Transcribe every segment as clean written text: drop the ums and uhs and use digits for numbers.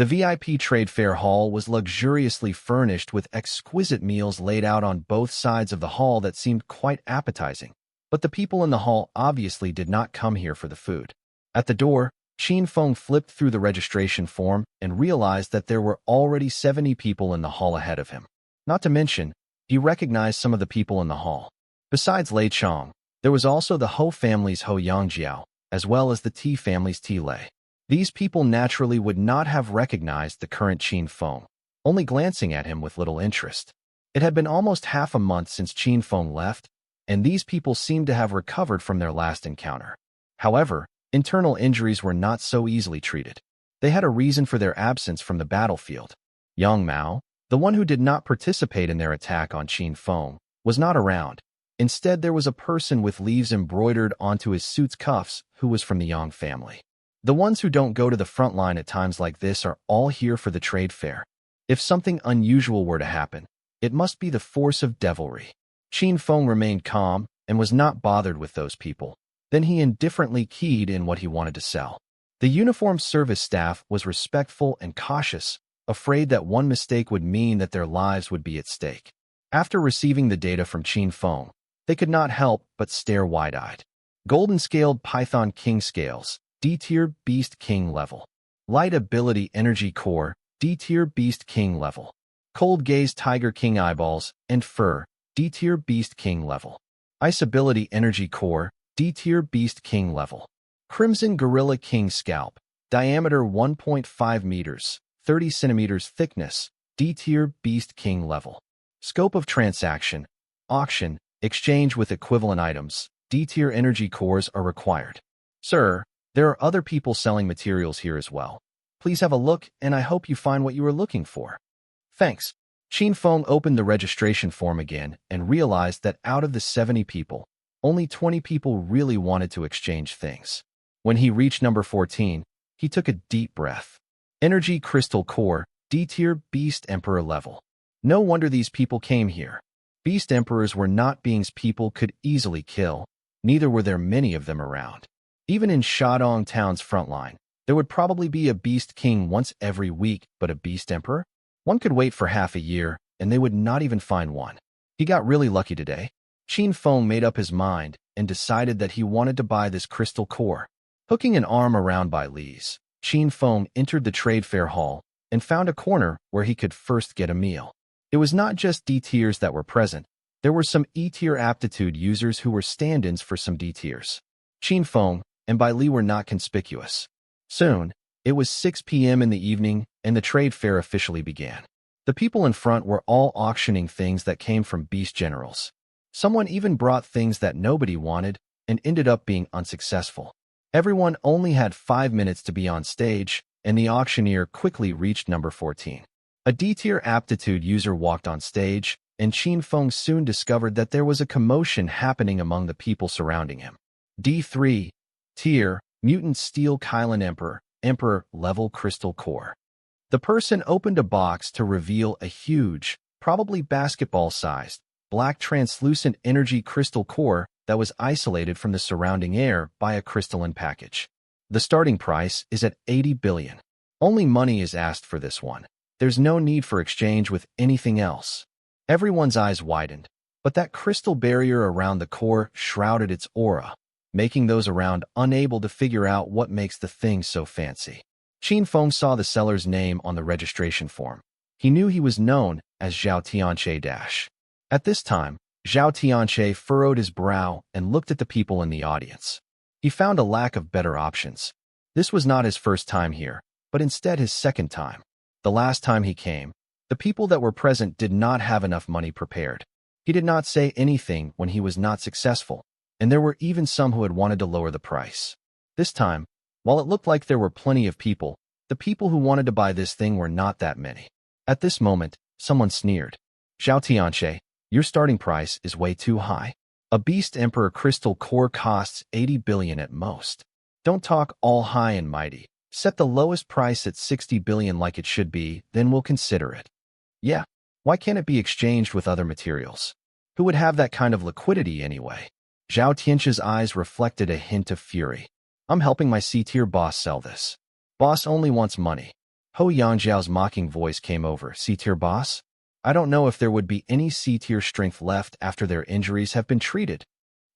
The VIP trade fair hall was luxuriously furnished with exquisite meals laid out on both sides of the hall that seemed quite appetizing. But the people in the hall obviously did not come here for the food. At the door, Qin Feng flipped through the registration form and realized that there were already 70 people in the hall ahead of him. Not to mention, he recognized some of the people in the hall. Besides Lei Chong, there was also the Ho family's Ho Yangjiao, as well as the Ti family's Ti Lei. These people naturally would not have recognized the current Qin Feng, only glancing at him with little interest. It had been almost half a month since Qin Feng left, and these people seemed to have recovered from their last encounter. However, internal injuries were not so easily treated. They had a reason for their absence from the battlefield. Yang Mao, the one who did not participate in their attack on Qin Feng, was not around. Instead, there was a person with leaves embroidered onto his suit's cuffs who was from the Yang family. The ones who don't go to the front line at times like this are all here for the trade fair. If something unusual were to happen, it must be the force of devilry. Qin Feng remained calm and was not bothered with those people. Then he indifferently keyed in what he wanted to sell. The uniformed service staff was respectful and cautious, afraid that one mistake would mean that their lives would be at stake. After receiving the data from Qin Feng, they could not help but stare wide-eyed. Golden-scaled Python King scales, D-tier Beast King level. Light Ability Energy Core, D-tier Beast King level. Cold Gaze Tiger King Eyeballs and Fur, D-tier Beast King level. Ice Ability Energy Core, D-tier Beast King level. Crimson Gorilla King Scalp, diameter 1.5 meters, 30 centimeters thickness, D-tier Beast King level. Scope of transaction, auction, exchange with equivalent items, D-tier energy cores are required. Sir, there are other people selling materials here as well. Please have a look, and I hope you find what you are looking for. Thanks. Qin Feng opened the registration form again and realized that out of the 70 people, only 20 people really wanted to exchange things. When he reached number 14, he took a deep breath. Energy Crystal Core, D-tier Beast Emperor level. No wonder these people came here. Beast Emperors were not beings people could easily kill, neither were there many of them around. Even in Shandong Town's frontline, there would probably be a Beast King once every week, but a Beast Emperor? One could wait for half a year, and they would not even find one. He got really lucky today. Qin Feng made up his mind and decided that he wanted to buy this crystal core. Hooking an arm around Bai Li's, Qin Feng entered the trade fair hall and found a corner where he could first get a meal. It was not just D-tiers that were present. There were some E-tier aptitude users who were stand-ins for some D-tiers. Qin Feng and Bai Li were not conspicuous. Soon, it was 6 p.m. in the evening, and the trade fair officially began. The people in front were all auctioning things that came from beast generals. Someone even brought things that nobody wanted and ended up being unsuccessful. Everyone only had 5 minutes to be on stage, and the auctioneer quickly reached number 14. A D-tier aptitude user walked on stage, and Qin Feng soon discovered that there was a commotion happening among the people surrounding him. D3 Tier Mutant Steel Kylan Emperor level Crystal Core. The person opened a box to reveal a huge, probably basketball-sized, black translucent energy crystal core that was isolated from the surrounding air by a crystalline package. The starting price is at 80 billion. Only money is asked for this one. There's no need for exchange with anything else. Everyone's eyes widened, but that crystal barrier around the core shrouded its aura, making those around unable to figure out what makes the thing so fancy. Qin Feng saw the seller's name on the registration form. He knew he was known as Zhao Tianche. At this time, Zhao Tianche furrowed his brow and looked at the people in the audience. He found a lack of better options. This was not his first time here, but instead his second time. The last time he came, the people that were present did not have enough money prepared. He did not say anything when he was not successful, and there were even some who had wanted to lower the price. This time, while it looked like there were plenty of people, the people who wanted to buy this thing were not that many. At this moment, someone sneered. Zhao Tianche, your starting price is way too high. A Beast Emperor crystal core costs 80 billion at most. Don't talk all high and mighty. Set the lowest price at 60 billion like it should be, then we'll consider it. Yeah, why can't it be exchanged with other materials? Who would have that kind of liquidity anyway? Zhao Tianche's eyes reflected a hint of fury. I'm helping my C-tier boss sell this. Boss only wants money. Ho Yangjiao's mocking voice came over. C-tier boss? I don't know if there would be any C-tier strength left after their injuries have been treated.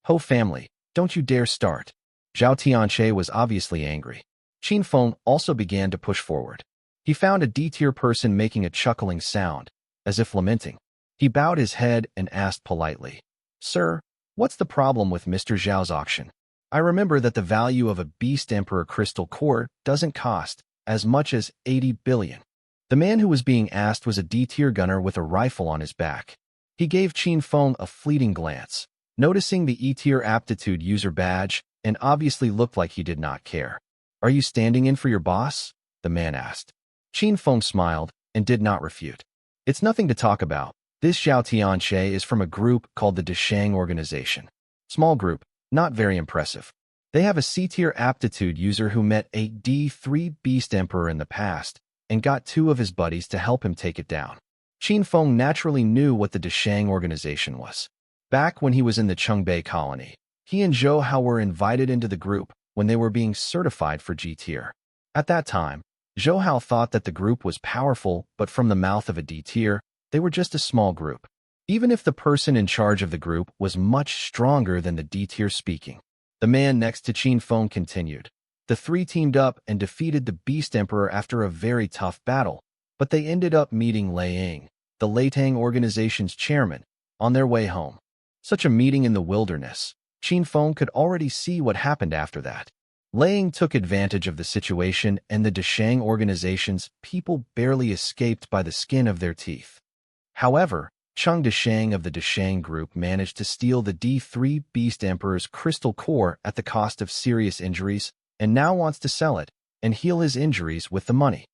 Ho family, don't you dare start. Zhao Tianche was obviously angry. Qin Feng also began to push forward. He found a D-tier person making a chuckling sound, as if lamenting. He bowed his head and asked politely, Sir, what's the problem with Mr. Zhao's auction? I remember that the value of a Beast Emperor crystal core doesn't cost as much as 80 billion. The man who was being asked was a D-tier gunner with a rifle on his back. He gave Qin Feng a fleeting glance, noticing the E-tier aptitude user badge, and obviously looked like he did not care. Are you standing in for your boss? The man asked. Qin Feng smiled and did not refute. It's nothing to talk about. This Zhao Tianche is from a group called the Deshang Organization. Small group, not very impressive. They have a C-tier aptitude user who met a D3 Beast Emperor in the past and got 2 of his buddies to help him take it down. Qin Feng naturally knew what the Deshang Organization was. Back when he was in the Chongbei colony, he and Zhou Hao were invited into the group when they were being certified for G-tier. At that time, Zhou Hao thought that the group was powerful, but from the mouth of a D-tier, they were just a small group. Even if the person in charge of the group was much stronger than the D-tier speaking. The man next to Qin Feng continued. The 3 teamed up and defeated the Beast Emperor after a very tough battle, but they ended up meeting Lei Ying, the Leitang Organization's chairman, on their way home. Such a meeting in the wilderness, Qin Feng could already see what happened after that. Lei Ying took advantage of the situation and the Deshang Organization's people barely escaped by the skin of their teeth. However, Cheng Deshang of the Deshang Group managed to steal the D3 Beast Emperor's crystal core at the cost of serious injuries and now wants to sell it and heal his injuries with the money.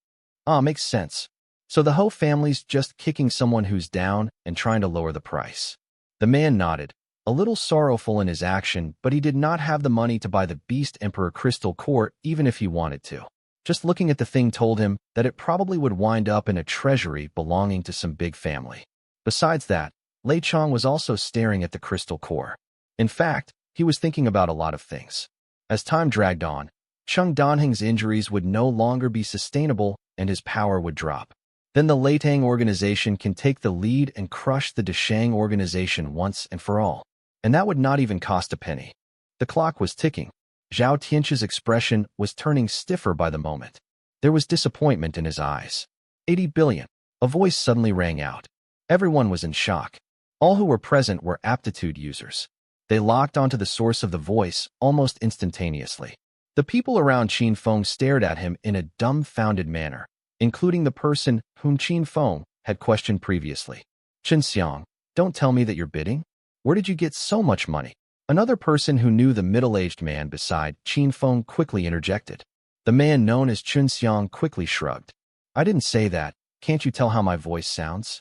Makes sense. So the Ho family's just kicking someone who's down and trying to lower the price. The man nodded, a little sorrowful in his action, but he did not have the money to buy the Beast Emperor crystal core even if he wanted to. Just looking at the thing told him that it probably would wind up in a treasury belonging to some big family. Besides that, Lei Chong was also staring at the crystal core. In fact, he was thinking about a lot of things. As time dragged on, Cheng Danheng's injuries would no longer be sustainable and his power would drop. Then the Leitang Organization can take the lead and crush the Deshang Organization once and for all. And that would not even cost a penny. The clock was ticking. Zhao Tianche's expression was turning stiffer by the moment. There was disappointment in his eyes. 80 billion. A voice suddenly rang out. Everyone was in shock. All who were present were aptitude users. They locked onto the source of the voice almost instantaneously. The people around Qin Feng stared at him in a dumbfounded manner, including the person whom Qin Feng had questioned previously. Chen Xiang, don't tell me that you're bidding? Where did you get so much money? Another person who knew the middle-aged man beside Qin Feng quickly interjected. The man known as Chen Xiang quickly shrugged. I didn't say that. Can't you tell how my voice sounds?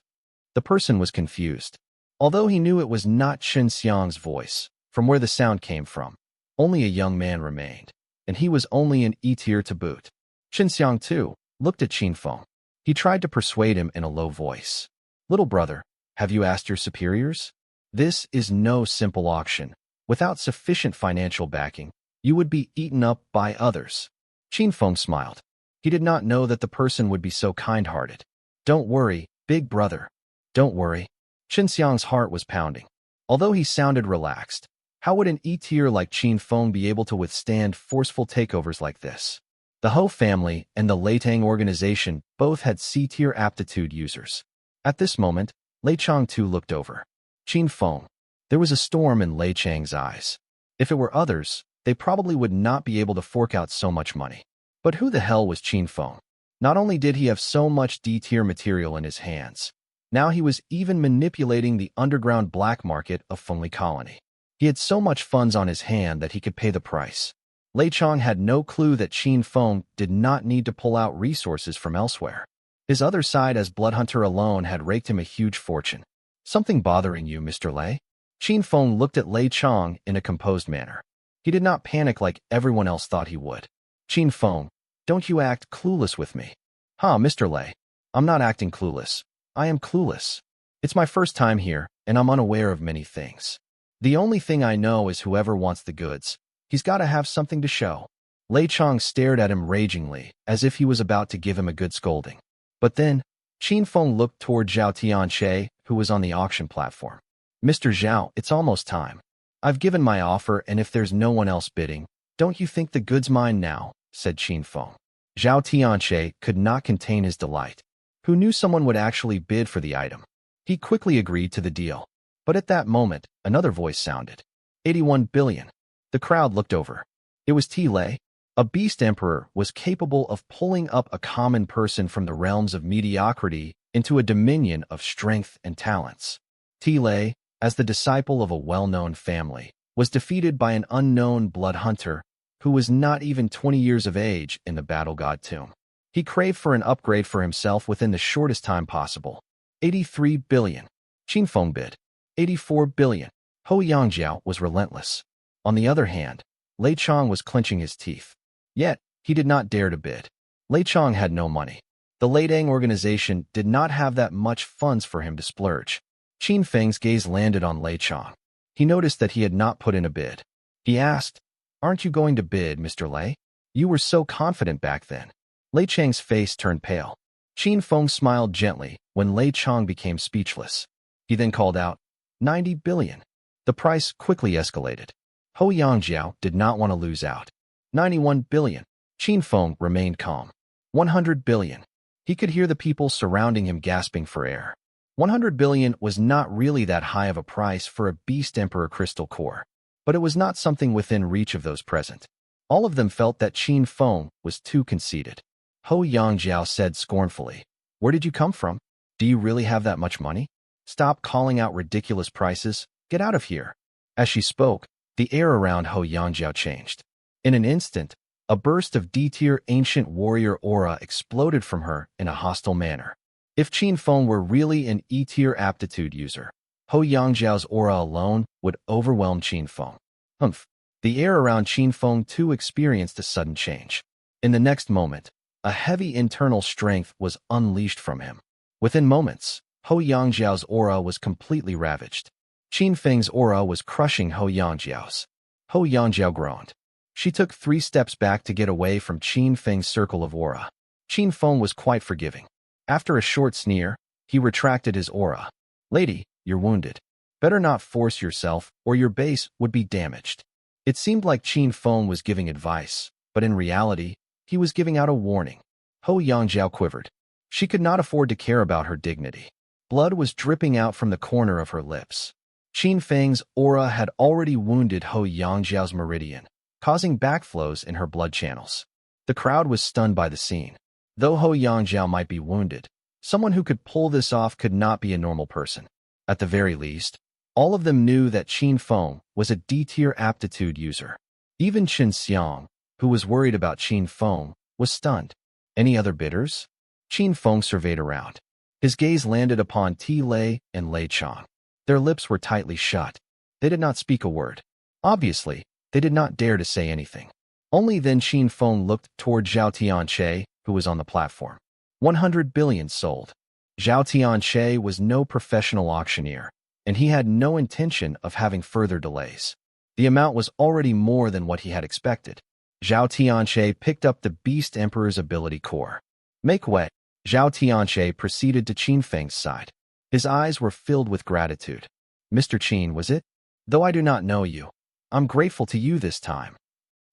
The person was confused. Although he knew it was not Chen Xiang's voice, from where the sound came from, only a young man remained, and he was only an E-tier to boot. Chen Xiang, too, looked at Qin Feng. He tried to persuade him in a low voice. Little brother, have you asked your superiors? This is no simple auction. Without sufficient financial backing, you would be eaten up by others. Qin Feng smiled. He did not know that the person would be so kind-hearted. Don't worry, big brother. Don't worry. Chen Xiang's heart was pounding. Although he sounded relaxed, how would an E-tier like Qin Feng be able to withstand forceful takeovers like this? The Ho family and the Leitang Organization both had C-tier aptitude users. At this moment, Lei Chang too looked over. Qin Feng. There was a storm in Lei Chang's eyes. If it were others, they probably would not be able to fork out so much money. But who the hell was Qin Feng? Not only did he have so much D-tier material in his hands, now he was even manipulating the underground black market of Fengli Colony. He had so much funds on his hand that he could pay the price. Lei Chang had no clue that Qin Feng did not need to pull out resources from elsewhere. His other side as Bloodhunter alone had raked him a huge fortune. Something bothering you, Mr. Lei? Qin Feng looked at Lei Chang in a composed manner. He did not panic like everyone else thought he would. Qin Feng, don't you act clueless with me. Mr. Lei. I'm not acting clueless. I am clueless. It's my first time here, and I'm unaware of many things. The only thing I know is whoever wants the goods, he's got to have something to show. Lei Chong stared at him ragingly, as if he was about to give him a good scolding. But then, Qin Feng looked toward Zhao Tianche, who was on the auction platform. Mr. Zhao, it's almost time. I've given my offer, and if there's no one else bidding, don't you think the good's mine now? Said Qin Feng. Zhao Tianche could not contain his delight. Who knew someone would actually bid for the item? He quickly agreed to the deal. But at that moment, another voice sounded. 81 billion. The crowd looked over. It was Ti Lei. A beast emperor was capable of pulling up a common person from the realms of mediocrity into a dominion of strength and talents. Ti Lei, as the disciple of a well-known family, was defeated by an unknown blood hunter who was not even 20 years of age in the battle god tomb. He craved for an upgrade for himself within the shortest time possible. 83 billion. Qin Feng bid. 84 billion. Ho Yangjiao was relentless. On the other hand, Lei Chong was clenching his teeth. Yet, he did not dare to bid. Lei Chong had no money. The Lei Dang organization did not have that much funds for him to splurge. Qin Feng's gaze landed on Lei Chong. He noticed that he had not put in a bid. He asked, "Aren't you going to bid, Mr. Lei? You were so confident back then." Lei Chang's face turned pale. Qin Feng smiled gently when Lei Chong became speechless. He then called out, 90 billion. The price quickly escalated. Ho Yangjiao did not want to lose out. 91 billion. Qin Feng remained calm. 100 billion. He could hear the people surrounding him gasping for air. 100 billion was not really that high of a price for a Beast Emperor crystal core, but it was not something within reach of those present. All of them felt that Qin Feng was too conceited. Ho Yangjiao said scornfully, "Where did you come from? Do you really have that much money? Stop calling out ridiculous prices. Get out of here." As she spoke, the air around Ho Yangjiao changed. In an instant, a burst of D-tier ancient warrior aura exploded from her in a hostile manner. If Qin Feng were really an E-tier aptitude user, Ho Yangjiao's aura alone would overwhelm Qin Feng. Humph. The air around Qin Feng too experienced a sudden change. In the next moment, a heavy internal strength was unleashed from him. Within moments, Ho Yangjiao's aura was completely ravaged. Qin Feng's aura was crushing Ho Yangjiao's. Ho Yangjiao groaned. She took 3 steps back to get away from Qin Feng's circle of aura. Qin Feng was quite forgiving. After a short sneer, he retracted his aura. "Lady, you're wounded. Better not force yourself or your base would be damaged." It seemed like Qin Feng was giving advice, but in reality, he was giving out a warning. Ho Yangjiao quivered. She could not afford to care about her dignity. Blood was dripping out from the corner of her lips. Qin Feng's aura had already wounded Ho Yangjiao's meridian, causing backflows in her blood channels. The crowd was stunned by the scene. Though Ho Yangjiao might be wounded, someone who could pull this off could not be a normal person. At the very least, all of them knew that Qin Feng was a D-tier aptitude user. Even Chen Xiang, who was worried about Qin Feng, was stunned. Any other bidders? Qin Feng surveyed around. His gaze landed upon Ti Lei and Lei Chong. Their lips were tightly shut. They did not speak a word. Obviously, they did not dare to say anything. Only then Qin Feng looked toward Zhao Tianche, who was on the platform. 100 billion sold. Zhao Tianche was no professional auctioneer, and he had no intention of having further delays. The amount was already more than what he had expected. Zhao Tianche picked up the Beast Emperor's ability core. "Make way." Zhao Tianche proceeded to Qin Feng's side. His eyes were filled with gratitude. "Mr. Qin, was it? Though I do not know you, I'm grateful to you this time."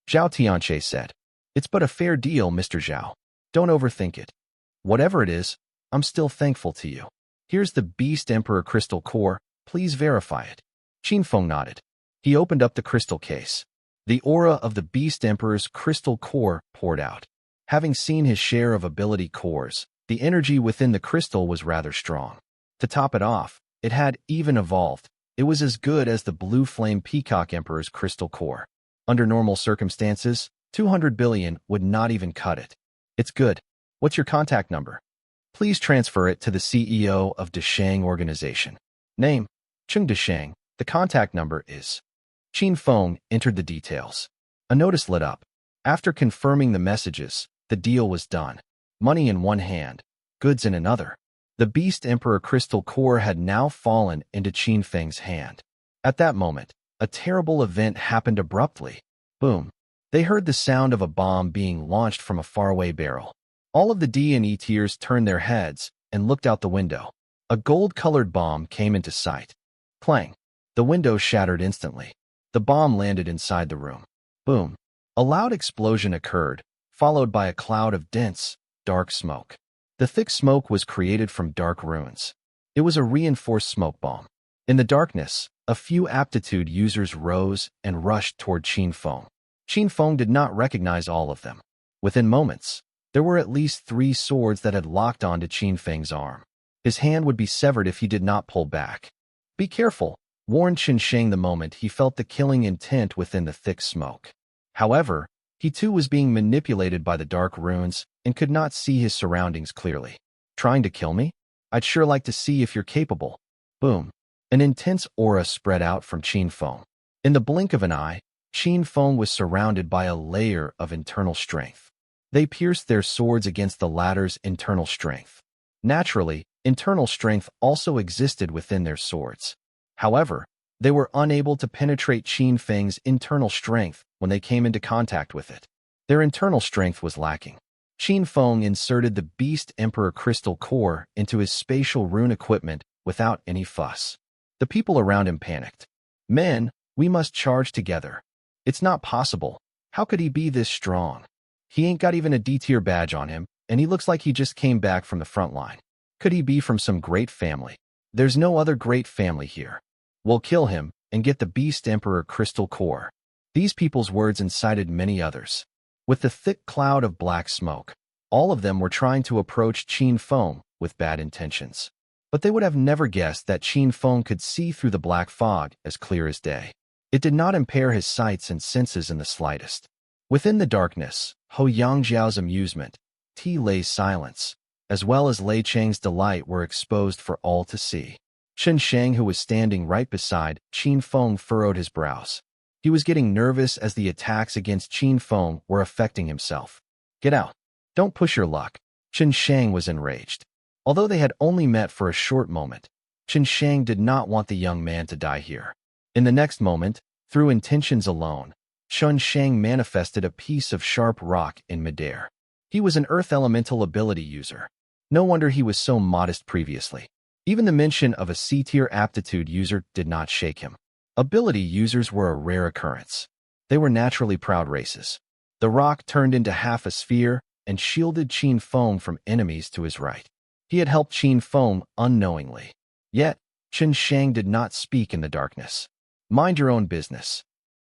Zhao Tianche said, "It's but a fair deal, Mr. Zhao. Don't overthink it. Whatever it is, I'm still thankful to you. Here's the Beast Emperor crystal core. Please verify it." Qin Feng nodded. He opened up the crystal case. The aura of the Beast Emperor's crystal core poured out. Having seen his share of ability cores, the energy within the crystal was rather strong. To top it off, it had even evolved. It was as good as the Blue Flame Peacock Emperor's crystal core. Under normal circumstances, 200 billion would not even cut it. "It's good. What's your contact number? Please transfer it to the CEO of Deshang Organization. Name, Chung Deshang. The contact number is..." Qin Feng entered the details. A notice lit up. After confirming the messages, the deal was done. Money in one hand, goods in another. The Beast Emperor crystal core had now fallen into Qin Feng's hand. At that moment, a terrible event happened abruptly. Boom. They heard the sound of a bomb being launched from a faraway barrel. All of the D&E tiers turned their heads and looked out the window. A gold-colored bomb came into sight. Clang! The window shattered instantly. The bomb landed inside the room. Boom! A loud explosion occurred, followed by a cloud of dense, dark smoke. The thick smoke was created from dark runes. It was a reinforced smoke bomb. In the darkness, a few aptitude users rose and rushed toward Qin Feng. Qin Feng did not recognize all of them. Within moments, there were at least 3 swords that had locked onto Qin Feng's arm. His hand would be severed if he did not pull back. "Be careful," warned Qin Sheng the moment he felt the killing intent within the thick smoke. However, he too was being manipulated by the dark runes and could not see his surroundings clearly. "Trying to kill me? I'd sure like to see if you're capable." Boom. An intense aura spread out from Qin Feng. In the blink of an eye, Qin Feng was surrounded by a layer of internal strength. They pierced their swords against the latter's internal strength. Naturally, internal strength also existed within their swords. However, they were unable to penetrate Qin Feng's internal strength when they came into contact with it. Their internal strength was lacking. Qin Feng inserted the Beast Emperor crystal core into his spatial rune equipment without any fuss. The people around him panicked. "Men, we must charge together. It's not possible. How could he be this strong? He ain't got even a D-tier badge on him, and he looks like he just came back from the front line. Could he be from some great family? There's no other great family here. We'll kill him and get the Beast Emperor crystal core." These people's words incited many others. With the thick cloud of black smoke, all of them were trying to approach Qin Feng with bad intentions. But they would have never guessed that Qin Feng could see through the black fog as clear as day. It did not impair his sights and senses in the slightest. Within the darkness, Ho Yangjiao's amusement, Ti Lei's silence, as well as Lei Cheng's delight were exposed for all to see. Qin Sheng, who was standing right beside Qin Feng, furrowed his brows. He was getting nervous as the attacks against Qin Feng were affecting himself. "Get out. Don't push your luck." Qin Sheng was enraged. Although they had only met for a short moment, Qin Sheng did not want the young man to die here. In the next moment, through intentions alone, Qin Sheng manifested a piece of sharp rock in midair. He was an earth elemental ability user. No wonder he was so modest previously. Even the mention of a C-tier aptitude user did not shake him. Ability users were a rare occurrence. They were naturally proud races. The rock turned into half a sphere and shielded Qin Feng from enemies to his right. He had helped Qin Feng unknowingly. Yet, Qin Sheng did not speak in the darkness. "Mind your own business."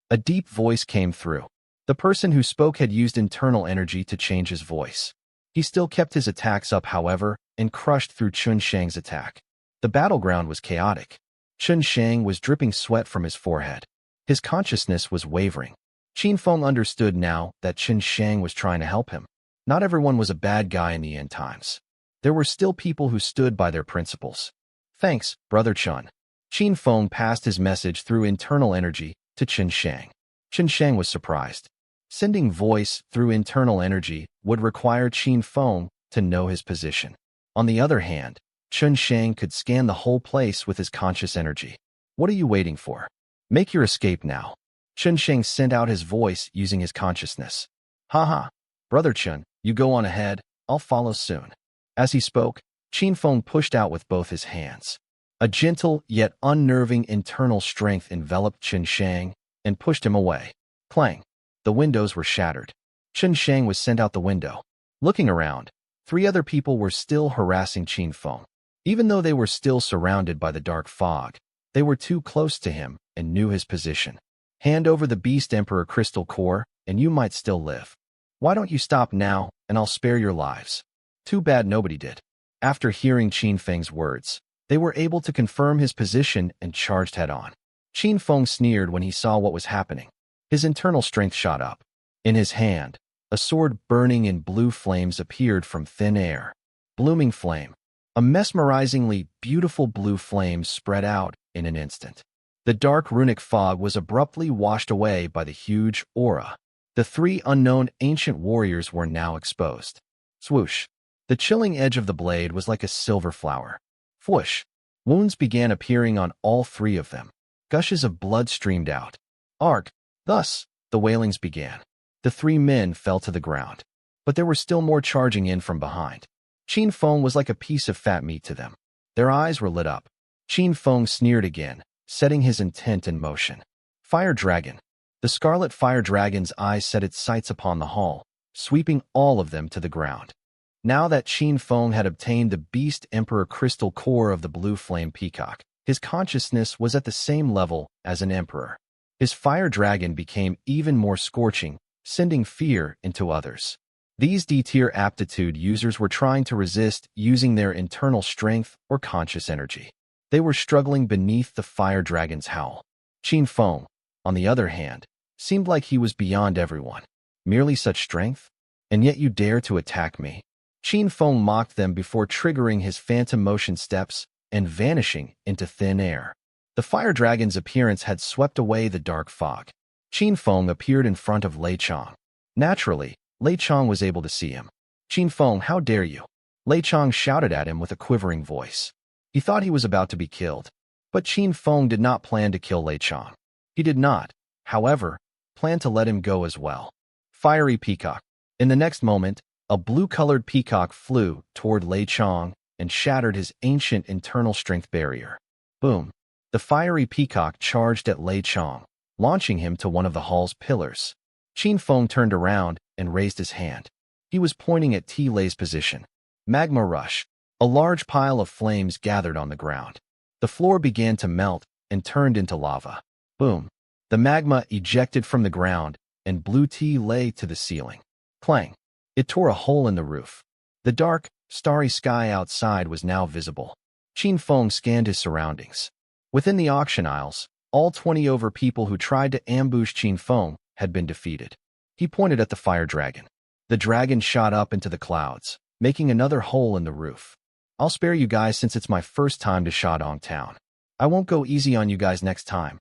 A deep voice came through. The person who spoke had used internal energy to change his voice. He still kept his attacks up, however, and crushed through Qin Sheng's attack. The battleground was chaotic. Qin Sheng was dripping sweat from his forehead. His consciousness was wavering. Qin Feng understood now that Qin Sheng was trying to help him. Not everyone was a bad guy in the end times. There were still people who stood by their principles. "Thanks, Brother Qin." Qin Feng passed his message through internal energy to Qin Sheng. Qin Sheng was surprised. Sending voice through internal energy would require Qin Feng to know his position. On the other hand, Qin Sheng could scan the whole place with his conscious energy. "What are you waiting for? Make your escape now." Qin Sheng sent out his voice using his consciousness. "Haha, Brother Qin, you go on ahead, I'll follow soon." As he spoke, Qin Feng pushed out with both his hands. A gentle yet unnerving internal strength enveloped Qin Sheng and pushed him away. Clang! The windows were shattered. Qin Sheng was sent out the window. Looking around, 3 other people were still harassing Qin Feng. Even though they were still surrounded by the dark fog, they were too close to him and knew his position. "Hand over the Beast Emperor crystal core, and you might still live. Why don't you stop now, and I'll spare your lives." Too bad nobody did. After hearing Qin Feng's words, they were able to confirm his position and charged head-on. Qin Feng sneered when he saw what was happening. His internal strength shot up. In his hand, a sword burning in blue flames appeared from thin air. Blooming flame. A mesmerizingly beautiful blue flame spread out in an instant. The dark runic fog was abruptly washed away by the huge aura. The 3 unknown ancient warriors were now exposed. Swoosh. The chilling edge of the blade was like a silver flower. Whoosh. Wounds began appearing on all 3 of them. Gushes of blood streamed out. Arg. Thus, the wailings began. The three men fell to the ground, but there were still more charging in from behind. Qin Feng was like a piece of fat meat to them. Their eyes were lit up. Qin Feng sneered again, setting his intent in motion. Fire Dragon. The scarlet fire dragon's eyes set its sights upon the hall, sweeping all of them to the ground. Now that Qin Feng had obtained the Beast Emperor crystal core of the blue flame peacock, his consciousness was at the same level as an emperor. His fire dragon became even more scorching, sending fear into others. These D-tier aptitude users were trying to resist using their internal strength or conscious energy. They were struggling beneath the fire dragon's howl. Qin Feng, on the other hand, seemed like he was beyond everyone. Merely such strength? And yet you dare to attack me? Qin Feng mocked them before triggering his phantom motion steps and vanishing into thin air. The fire dragon's appearance had swept away the dark fog. Qin Feng appeared in front of Lei Chong. Naturally, Lei Chong was able to see him. Qin Feng, how dare you? Lei Chong shouted at him with a quivering voice. He thought he was about to be killed, but Qin Feng did not plan to kill Lei Chong. He did not, however, plan to let him go as well. Fiery Peacock. In the next moment, a blue-colored peacock flew toward Lei Chong and shattered his ancient internal strength barrier. Boom. The fiery peacock charged at Lei Chong, launching him to one of the hall's pillars. Qin Feng turned around and raised his hand. He was pointing at Lei's position. Magma rush. A large pile of flames gathered on the ground. The floor began to melt and turned into lava. Boom. The magma ejected from the ground and blew Lei to the ceiling. Clang. It tore a hole in the roof. The dark, starry sky outside was now visible. Qin Feng scanned his surroundings. Within the auction aisles, all 20 over people who tried to ambush Qin Feng had been defeated. He pointed at the fire dragon. The dragon shot up into the clouds, making another hole in the roof. I'll spare you guys since it's my first time to Shadong Town. I won't go easy on you guys next time.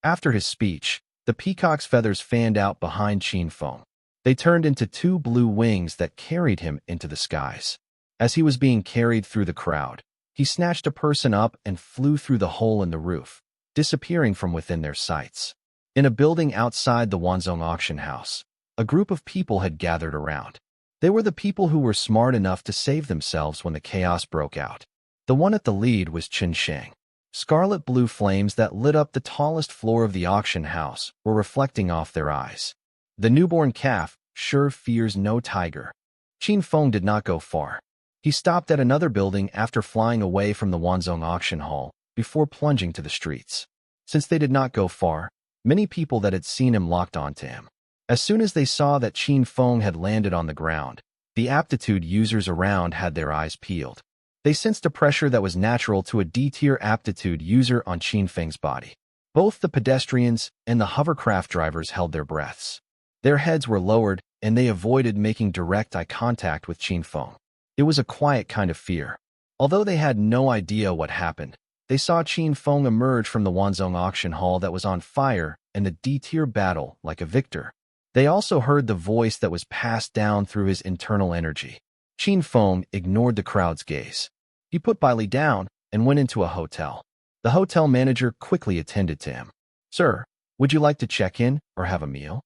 After his speech, the peacock's feathers fanned out behind Qin Feng. They turned into two blue wings that carried him into the skies. As he was being carried through the crowd, he snatched a person up and flew through the hole in the roof, disappearing from within their sights. In a building outside the Wanzhong auction house, a group of people had gathered around. They were the people who were smart enough to save themselves when the chaos broke out. The one at the lead was Qin Sheng. Scarlet blue flames that lit up the tallest floor of the auction house were reflecting off their eyes. The newborn calf sure fears no tiger. Qin Feng did not go far. He stopped at another building after flying away from the Wanzhong auction hall before plunging to the streets. Since they did not go far, many people that had seen him locked onto him. As soon as they saw that Qin Feng had landed on the ground, the aptitude users around had their eyes peeled. They sensed a pressure that was natural to a D-tier aptitude user on Qin Feng's body. Both the pedestrians and the hovercraft drivers held their breaths. Their heads were lowered, and they avoided making direct eye contact with Qin Feng. It was a quiet kind of fear. Although they had no idea what happened, they saw Qin Feng emerge from the Wanzhong auction hall that was on fire in the D-tier battle like a victor. They also heard the voice that was passed down through his internal energy. Qin Feng ignored the crowd's gaze. He put Bailey down and went into a hotel. The hotel manager quickly attended to him. "Sir, would you like to check in or have a meal?"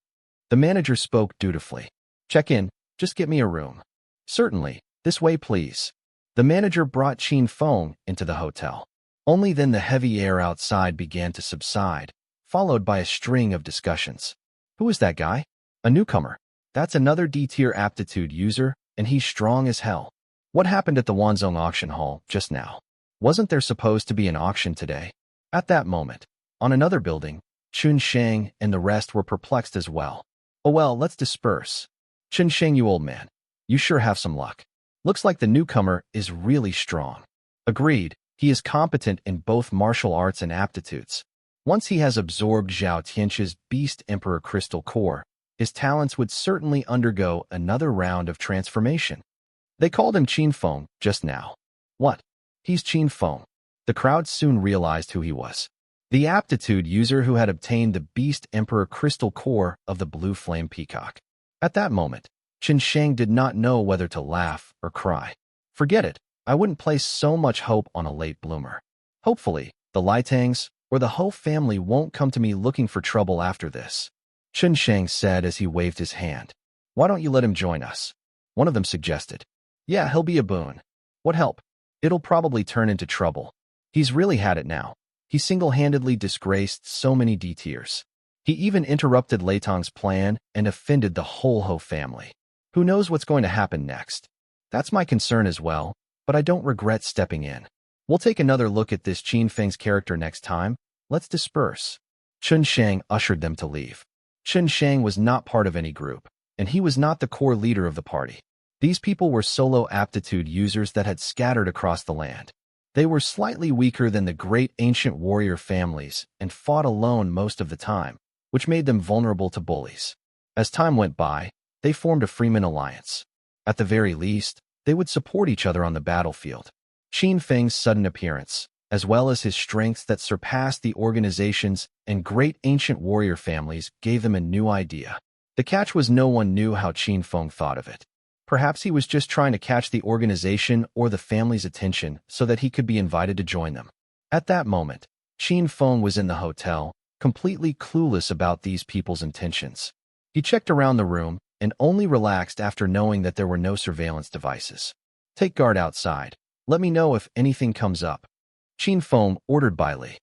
The manager spoke dutifully. "Check in, just get me a room." "Certainly, this way please." The manager brought Qin Feng into the hotel. Only then the heavy air outside began to subside, followed by a string of discussions. "Who is that guy?" "A newcomer. That's another D-tier aptitude user, and he's strong as hell." "What happened at the Wanzhong auction hall just now? Wasn't there supposed to be an auction today?" At that moment, on another building, Qin Sheng and the rest were perplexed as well. "Oh well, let's disperse. Qin Sheng, you old man. You sure have some luck. Looks like the newcomer is really strong." "Agreed. He is competent in both martial arts and aptitudes. Once he has absorbed Zhao Tianxi's Beast Emperor Crystal Core, his talents would certainly undergo another round of transformation." They called him Qin Feng just now. "What? He's Qin Feng." The crowd soon realized who he was. The aptitude user who had obtained the Beast Emperor Crystal Core of the Blue Flame Peacock. At that moment, Qin Sheng did not know whether to laugh or cry. "Forget it. I wouldn't place so much hope on a late bloomer. Hopefully, the Litangs or the whole family won't come to me looking for trouble after this." Qin Feng said as he waved his hand. Why don't you let him join us? One of them suggested. Yeah, he'll be a boon. What help? It'll probably turn into trouble. He's really had it now. He single-handedly disgraced so many D-tiers. He even interrupted Lei Tong's plan and offended the whole Ho family. Who knows what's going to happen next? That's my concern as well, but I don't regret stepping in. We'll take another look at this Qin Feng's character next time. Let's disperse. Qin Feng ushered them to leave. Qin Feng was not part of any group, and he was not the core leader of the party. These people were solo aptitude users that had scattered across the land. They were slightly weaker than the great ancient warrior families and fought alone most of the time, which made them vulnerable to bullies. As time went by, they formed a freeman alliance. At the very least, they would support each other on the battlefield. Qin Feng's sudden appearance, as well as his strengths that surpassed the organizations and great ancient warrior families, gave them a new idea. The catch was no one knew how Qin Feng thought of it. Perhaps he was just trying to catch the organization or the family's attention so that he could be invited to join them. At that moment, Qin Feng was in the hotel, completely clueless about these people's intentions. He checked around the room and only relaxed after knowing that there were no surveillance devices. Take guard outside. Let me know if anything comes up. Qin Feng ordered Bai Li.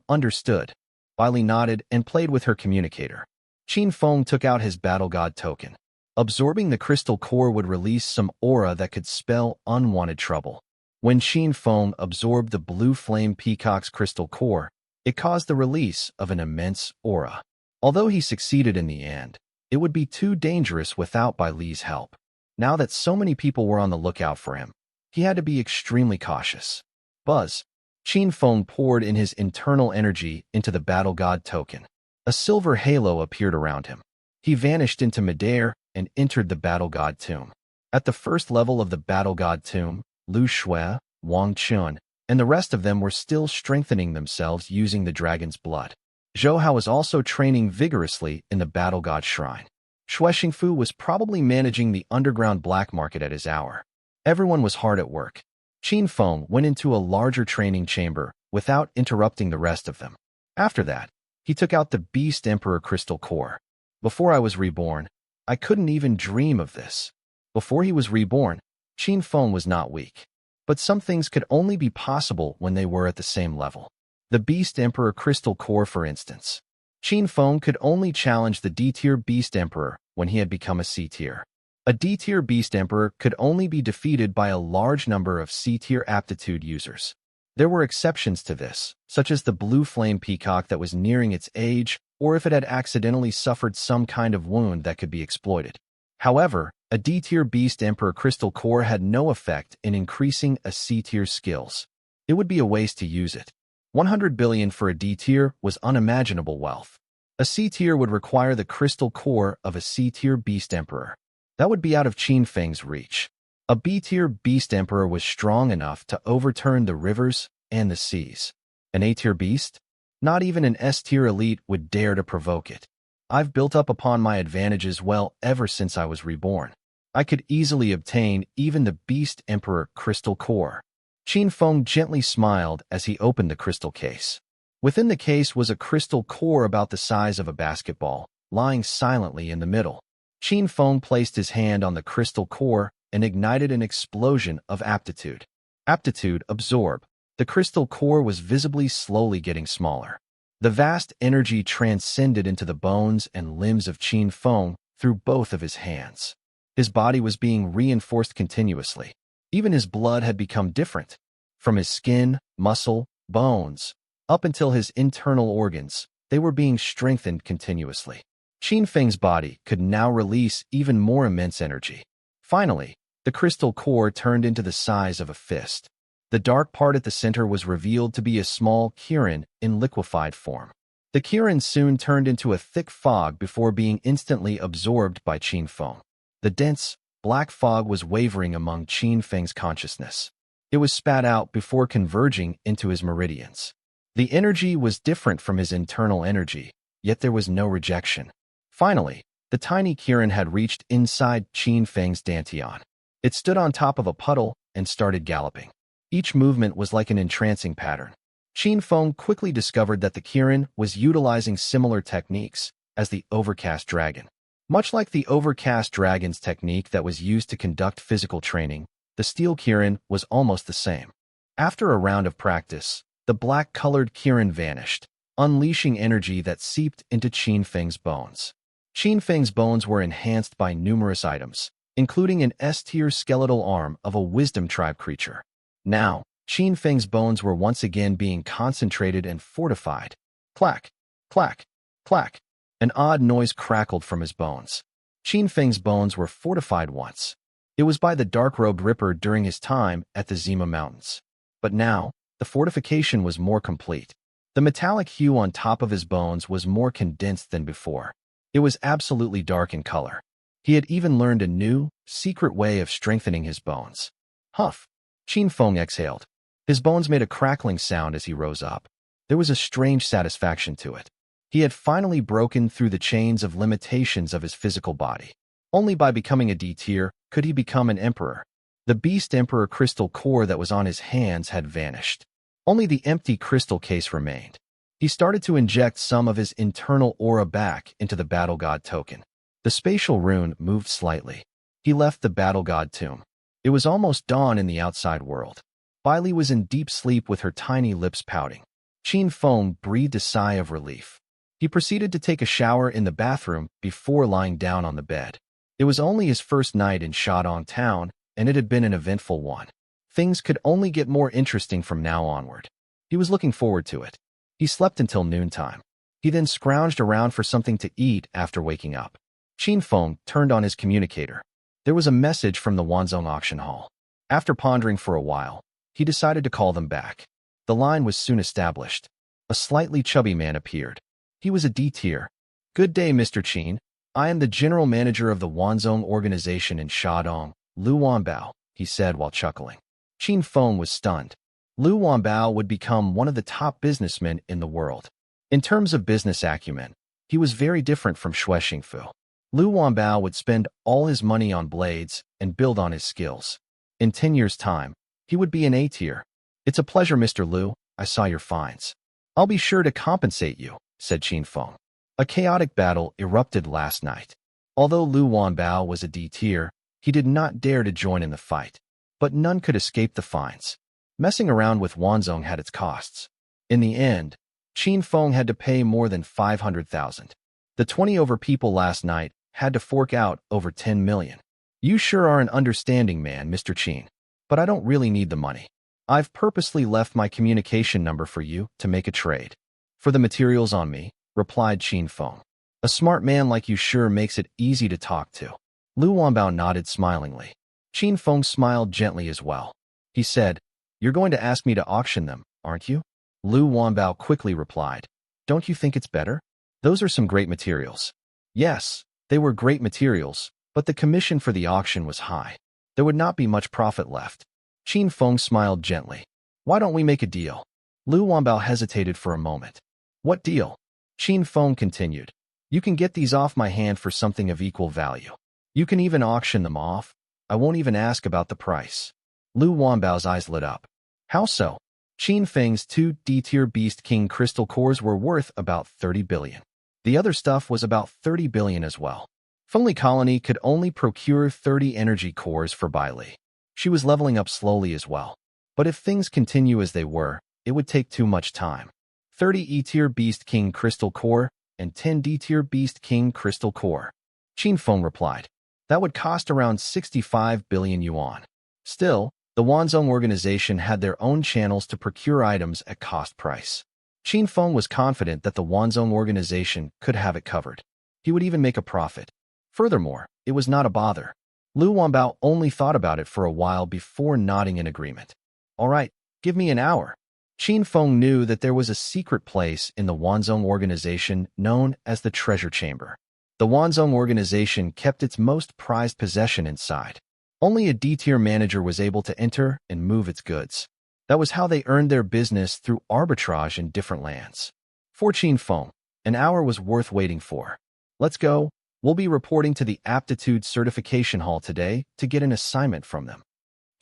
Understood. Bai Li nodded and played with her communicator. Qin Feng took out his battle god token. Absorbing the crystal core would release some aura that could spell unwanted trouble. When Qin Feng absorbed the blue flame peacock's crystal core, it caused the release of an immense aura. Although he succeeded in the end, it would be too dangerous without Bai Li's help. Now that so many people were on the lookout for him, he had to be extremely cautious. Buzz. Qin Feng poured in his internal energy into the battle god token. A silver halo appeared around him. He vanished into midair and entered the battle god tomb. At the first level of the battle god tomb, Lu Shui, Wang Chun, and the rest of them were still strengthening themselves using the dragon's blood. Zhou Hao was also training vigorously in the battle god shrine. Shui Xingfu was probably managing the underground black market at his hour. Everyone was hard at work. Qin Feng went into a larger training chamber without interrupting the rest of them. After that, he took out the Beast Emperor crystal core. Before I was reborn, I couldn't even dream of this. Before he was reborn, Qin Feng was not weak. But some things could only be possible when they were at the same level. The Beast Emperor crystal core, for instance. Qin Feng could only challenge the D-tier Beast Emperor when he had become a C-tier. A D-tier Beast Emperor could only be defeated by a large number of C-tier aptitude users. There were exceptions to this, such as the blue flame peacock that was nearing its age, or if it had accidentally suffered some kind of wound that could be exploited. However, a D-tier Beast Emperor crystal core had no effect in increasing a C-tier skills. It would be a waste to use it. 100 billion for a D-tier was unimaginable wealth. A C-tier would require the crystal core of a C-tier Beast Emperor. That would be out of Qin Feng's reach. A B-tier Beast Emperor was strong enough to overturn the rivers and the seas. An A-tier beast? Not even an S-tier elite would dare to provoke it. I've built up upon my advantages well ever since I was reborn. I could easily obtain even the Beast Emperor crystal core. Qin Feng gently smiled as he opened the crystal case. Within the case was a crystal core about the size of a basketball, lying silently in the middle. Qin Feng placed his hand on the crystal core and ignited an explosion of aptitude. Aptitude absorb. The crystal core was visibly slowly getting smaller. The vast energy transcended into the bones and limbs of Qin Feng through both of his hands. His body was being reinforced continuously. Even his blood had become different. From his skin, muscle, bones, up until his internal organs, they were being strengthened continuously. Qin Feng's body could now release even more immense energy. Finally, the crystal core turned into the size of a fist. The dark part at the center was revealed to be a small Kirin in liquefied form. The Kirin soon turned into a thick fog before being instantly absorbed by Qin Feng. The dense, black fog was wavering among Qin Feng's consciousness. It was spat out before converging into his meridians. The energy was different from his internal energy, yet there was no rejection. Finally, the tiny Kirin had reached inside Qin Feng's dantian. It stood on top of a puddle and started galloping. Each movement was like an entrancing pattern. Qin Feng quickly discovered that the Kirin was utilizing similar techniques, as the overcast dragon. Much like the overcast dragon's technique that was used to conduct physical training, the steel Kirin was almost the same. After a round of practice, the black-colored Kirin vanished, unleashing energy that seeped into Qin Feng's bones. Qin Feng's bones were enhanced by numerous items, including an S-tier skeletal arm of a wisdom tribe creature. Now, Qin Feng's bones were once again being concentrated and fortified. Clack, clack, clack. An odd noise crackled from his bones. Qin Feng's bones were fortified once. It was by the dark-robed Ripper during his time at the Zima Mountains. But now, the fortification was more complete. The metallic hue on top of his bones was more condensed than before. It was absolutely dark in color. He had even learned a new, secret way of strengthening his bones. Huff! Qin Feng exhaled. His bones made a crackling sound as he rose up. There was a strange satisfaction to it. He had finally broken through the chains of limitations of his physical body. Only by becoming a D-tier could he become an emperor. The Beast Emperor crystal core that was on his hands had vanished. Only the empty crystal case remained. He started to inject some of his internal aura back into the Battle God token. The spatial rune moved slightly. He left the Battle God tomb. It was almost dawn in the outside world. Bailey was in deep sleep with her tiny lips pouting. Qin Feng breathed a sigh of relief. He proceeded to take a shower in the bathroom before lying down on the bed. It was only his first night in Shandong Town, and it had been an eventful one. Things could only get more interesting from now onward. He was looking forward to it. He slept until noontime. He then scrounged around for something to eat after waking up. Qin Feng turned on his communicator. There was a message from the Wanzhong auction hall. After pondering for a while, he decided to call them back. The line was soon established. A slightly chubby man appeared. He was a D-tier. "Good day, Mr. Qin. I am the general manager of the Wanzhong organization in Shandong, Lu Wanbao," he said while chuckling. Qin Feng was stunned. Lu Wanbao would become one of the top businessmen in the world. In terms of business acumen, he was very different from Xue Xingfu. Lu Wanbao would spend all his money on blades and build on his skills. In 10 years' time, he would be an A-tier. "It's a pleasure, Mr. Lu. I saw your finds. I'll be sure to compensate you," said Qin Feng. A chaotic battle erupted last night. Although Lu Wanbao was a D-tier, he did not dare to join in the fight. But none could escape the fines. Messing around with Wanzhong had its costs. In the end, Qin Feng had to pay more than 500,000. The 20 over people last night had to fork out over 10 million. "You sure are an understanding man, Mr. Qin. But I don't really need the money. I've purposely left my communication number for you to make a trade." "For the materials on me," replied Qin Feng. "A smart man like you sure makes it easy to talk to." Lu Wanbao nodded smilingly. Qin Feng smiled gently as well. He said, "You're going to ask me to auction them, aren't you?" Lu Wanbao quickly replied, "Don't you think it's better? Those are some great materials." Yes, they were great materials, but the commission for the auction was high. There would not be much profit left. Qin Feng smiled gently. "Why don't we make a deal?" Lu Wanbao hesitated for a moment. "What deal?" Qin Feng continued. "You can get these off my hand for something of equal value. You can even auction them off. I won't even ask about the price." Lu Wanbao's eyes lit up. "How so?" Qin Feng's 2 D-tier Beast King crystal cores were worth about 30 billion. The other stuff was about 30 billion as well. Fengli Colony could only procure 30 energy cores for Bailey. She was leveling up slowly as well. But if things continue as they were, it would take too much time. 30 E-tier Beast King crystal core and 10 D-tier Beast King crystal core. Qin Feng replied. That would cost around 65 billion yuan. Still, the Wanzhong organization had their own channels to procure items at cost price. Qin Feng was confident that the Wanzhong organization could have it covered. He would even make a profit. Furthermore, it was not a bother. Lu Wanbao only thought about it for a while before nodding in agreement. All right, give me an hour. Qin Feng knew that there was a secret place in the Wanzhong organization known as the Treasure Chamber. The Wanzhong organization kept its most prized possession inside. Only a D-tier manager was able to enter and move its goods. That was how they earned their business through arbitrage in different lands. For Qin Feng, an hour was worth waiting for. Let's go. We'll be reporting to the Aptitude Certification Hall today to get an assignment from them.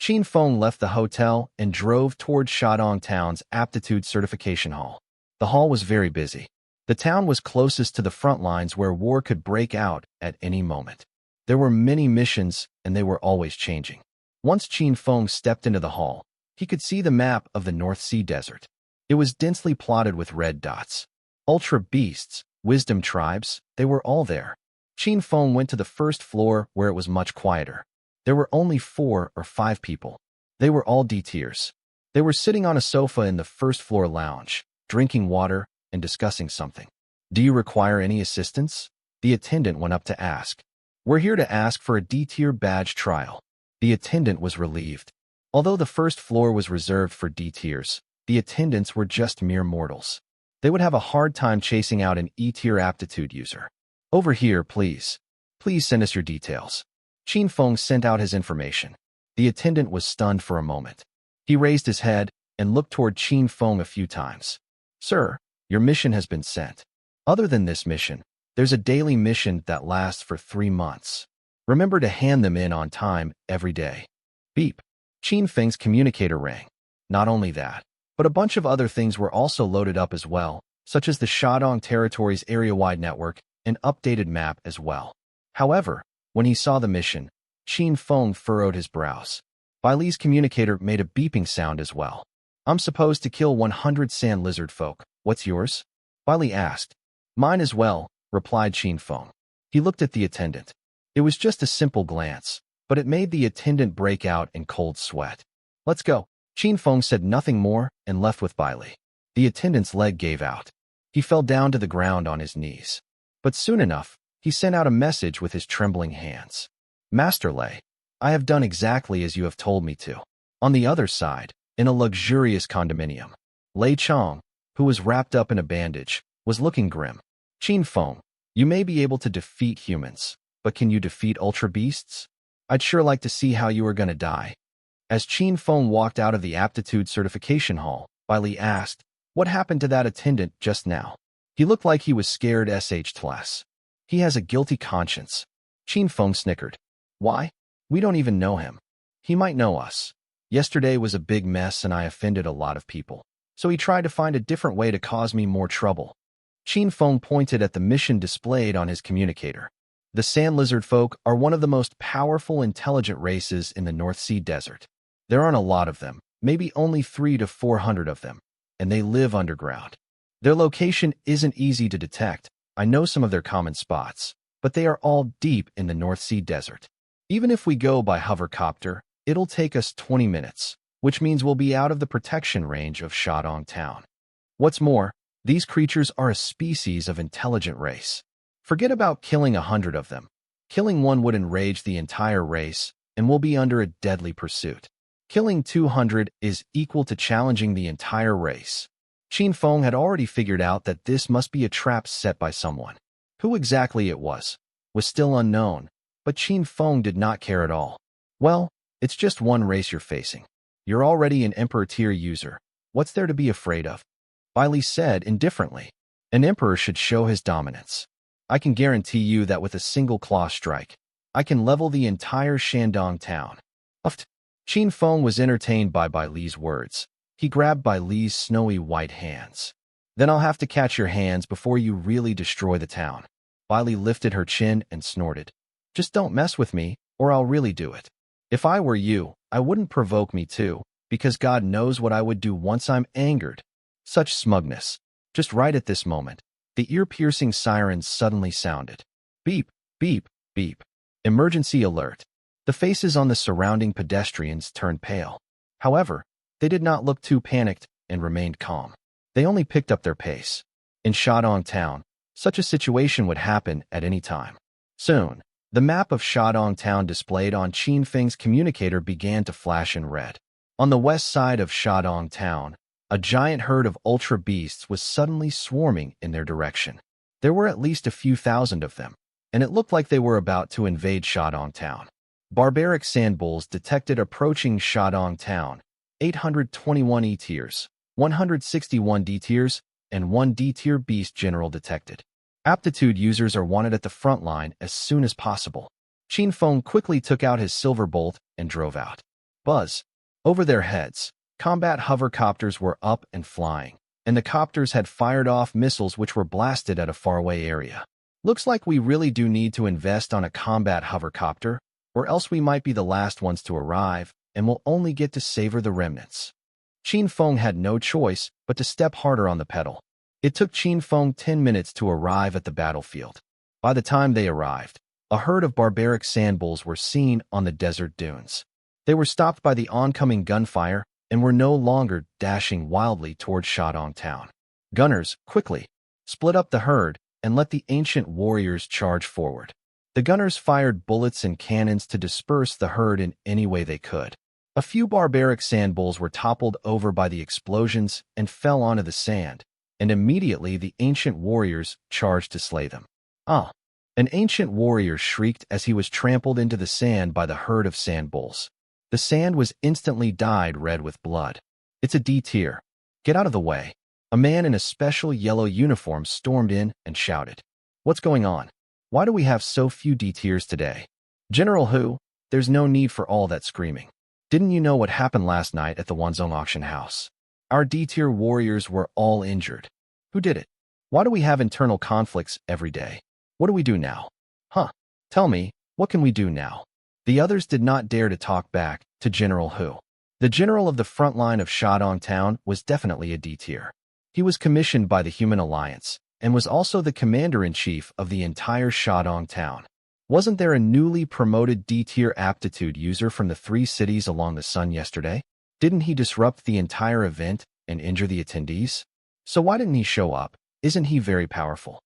Qin Feng left the hotel and drove toward Shandong Town's Aptitude Certification Hall. The hall was very busy. The town was closest to the front lines where war could break out at any moment. There were many missions, and they were always changing. Once Qin Feng stepped into the hall, he could see the map of the North Sea Desert. It was densely plotted with red dots. Ultra beasts, wisdom tribes, they were all there. Qin Feng went to the first floor where it was much quieter. There were only 4 or 5 people. They were all D-tiers. They were sitting on a sofa in the first floor lounge, drinking water and discussing something. "Do you require any assistance?" The attendant went up to ask. "We're here to ask for a D-tier badge trial." The attendant was relieved. Although the first floor was reserved for D-tiers, the attendants were just mere mortals. They would have a hard time chasing out an E-tier aptitude user. "Over here, please. Please send us your details." Qin Feng sent out his information. The attendant was stunned for a moment. He raised his head and looked toward Qin Feng a few times. "Sir, your mission has been sent. Other than this mission, there's a daily mission that lasts for 3 months. Remember to hand them in on time every day." Beep. Qin Feng's communicator rang. Not only that, but a bunch of other things were also loaded up as well, such as the Shandong territory's area-wide network, an updated map as well. However, when he saw the mission, Qin Feng furrowed his brows. Bai Li's communicator made a beeping sound as well. "I'm supposed to kill 100 sand lizard folk. What's yours?" Bai Li asked. "Mine as well," replied Qin Feng. He looked at the attendant. It was just a simple glance, but it made the attendant break out in cold sweat. "Let's go." Qin Feng said nothing more and left with Bai Li. The attendant's leg gave out. He fell down to the ground on his knees. But soon enough, he sent out a message with his trembling hands. "Master Lei, I have done exactly as you have told me to." On the other side, in a luxurious condominium, Lei Chong, who was wrapped up in a bandage, was looking grim. "Qin Feng, you may be able to defeat humans, but can you defeat ultra beasts? I'd sure like to see how you are going to die." As Qin Feng walked out of the aptitude certification hall, Bai Li asked, "What happened to that attendant just now?" He looked like he was scared sh. He has a guilty conscience. Qin Feng snickered. "Why? We don't even know him. He might know us. Yesterday was a big mess and I offended a lot of people, so he tried to find a different way to cause me more trouble." Qin Feng pointed at the mission displayed on his communicator. "The sand lizard folk are one of the most powerful, intelligent races in the North Sea Desert. There aren't a lot of them, maybe only 300 to 400 of them, and they live underground. Their location isn't easy to detect. I know some of their common spots, but they are all deep in the North Sea Desert. Even if we go by hovercopter, it'll take us 20 minutes, which means we'll be out of the protection range of Shandong Town. What's more, these creatures are a species of intelligent race. Forget about killing 100 of them. Killing one would enrage the entire race, and we'll be under a deadly pursuit. Killing 200 is equal to challenging the entire race." Qin Feng had already figured out that this must be a trap set by someone. Who exactly it was still unknown, but Qin Feng did not care at all. "Well, it's just one race you're facing. You're already an Emperor tier user. What's there to be afraid of?" Bai Li said indifferently. "An Emperor should show his dominance. I can guarantee you that with a single claw strike, I can level the entire Shandong town." Uft. Qin Feng was entertained by Bai Li's words. He grabbed Bai Li's snowy white hands. "Then I'll have to catch your hands before you really destroy the town." Bai Li lifted her chin and snorted. "Just don't mess with me, or I'll really do it. If I were you, I wouldn't provoke me too, because God knows what I would do once I'm angered." Such smugness. Just right at this moment, the ear-piercing sirens suddenly sounded. Beep, beep, beep. Emergency alert. The faces on the surrounding pedestrians turned pale. However, they did not look too panicked and remained calm. They only picked up their pace. In Shandong Town, such a situation would happen at any time. Soon, the map of Shandong Town displayed on Qin Feng's communicator began to flash in red. On the west side of Shandong Town, a giant herd of ultra beasts was suddenly swarming in their direction. There were at least a few thousand of them, and it looked like they were about to invade Shandong Town. Barbaric sand bulls detected approaching Shandong Town. 821 E-tiers, 161 D-tiers, and 1 D-tier beast general detected. Aptitude users are wanted at the front line as soon as possible. Qin Feng quickly took out his silver bolt and drove out. Buzz. Over their heads, combat hovercopters were up and flying. and the copters had fired off missiles which were blasted at a faraway area. Looks like we really do need to invest on a combat hovercopter, or else we might be the last ones to arrive, and we'll only get to savor the remnants. Qin Feng had no choice but to step harder on the pedal. It took Qin Feng 10 minutes to arrive at the battlefield. By the time they arrived, a herd of barbaric sandbulls were seen on the desert dunes. They were stopped by the oncoming gunfire and were no longer dashing wildly toward Shadong town. Gunners, quickly, split up the herd and let the ancient warriors charge forward. The gunners fired bullets and cannons to disperse the herd in any way they could. A few barbaric sandbulls were toppled over by the explosions and fell onto the sand, and immediately the ancient warriors charged to slay them. Ah! An ancient warrior shrieked as he was trampled into the sand by the herd of sandbulls. The sand was instantly dyed red with blood. It's a D tier. Get out of the way. A man in a special yellow uniform stormed in and shouted. What's going on? Why do we have so few D tiers today? General Hu, there's no need for all that screaming. Didn't you know what happened last night at the Wanzhong auction house? Our D tier warriors were all injured. Who did it? Why do we have internal conflicts every day? What do we do now? Huh? Tell me, what can we do now? The others did not dare to talk back to General Hu. The general of the front line of Shadong town was definitely a D tier. He was commissioned by the Human Alliance and was also the commander-in-chief of the entire Shadong town. Wasn't there a newly promoted D-tier aptitude user from the 3 cities along the sun yesterday? Didn't he disrupt the entire event and injure the attendees? So why didn't he show up? Isn't he very powerful?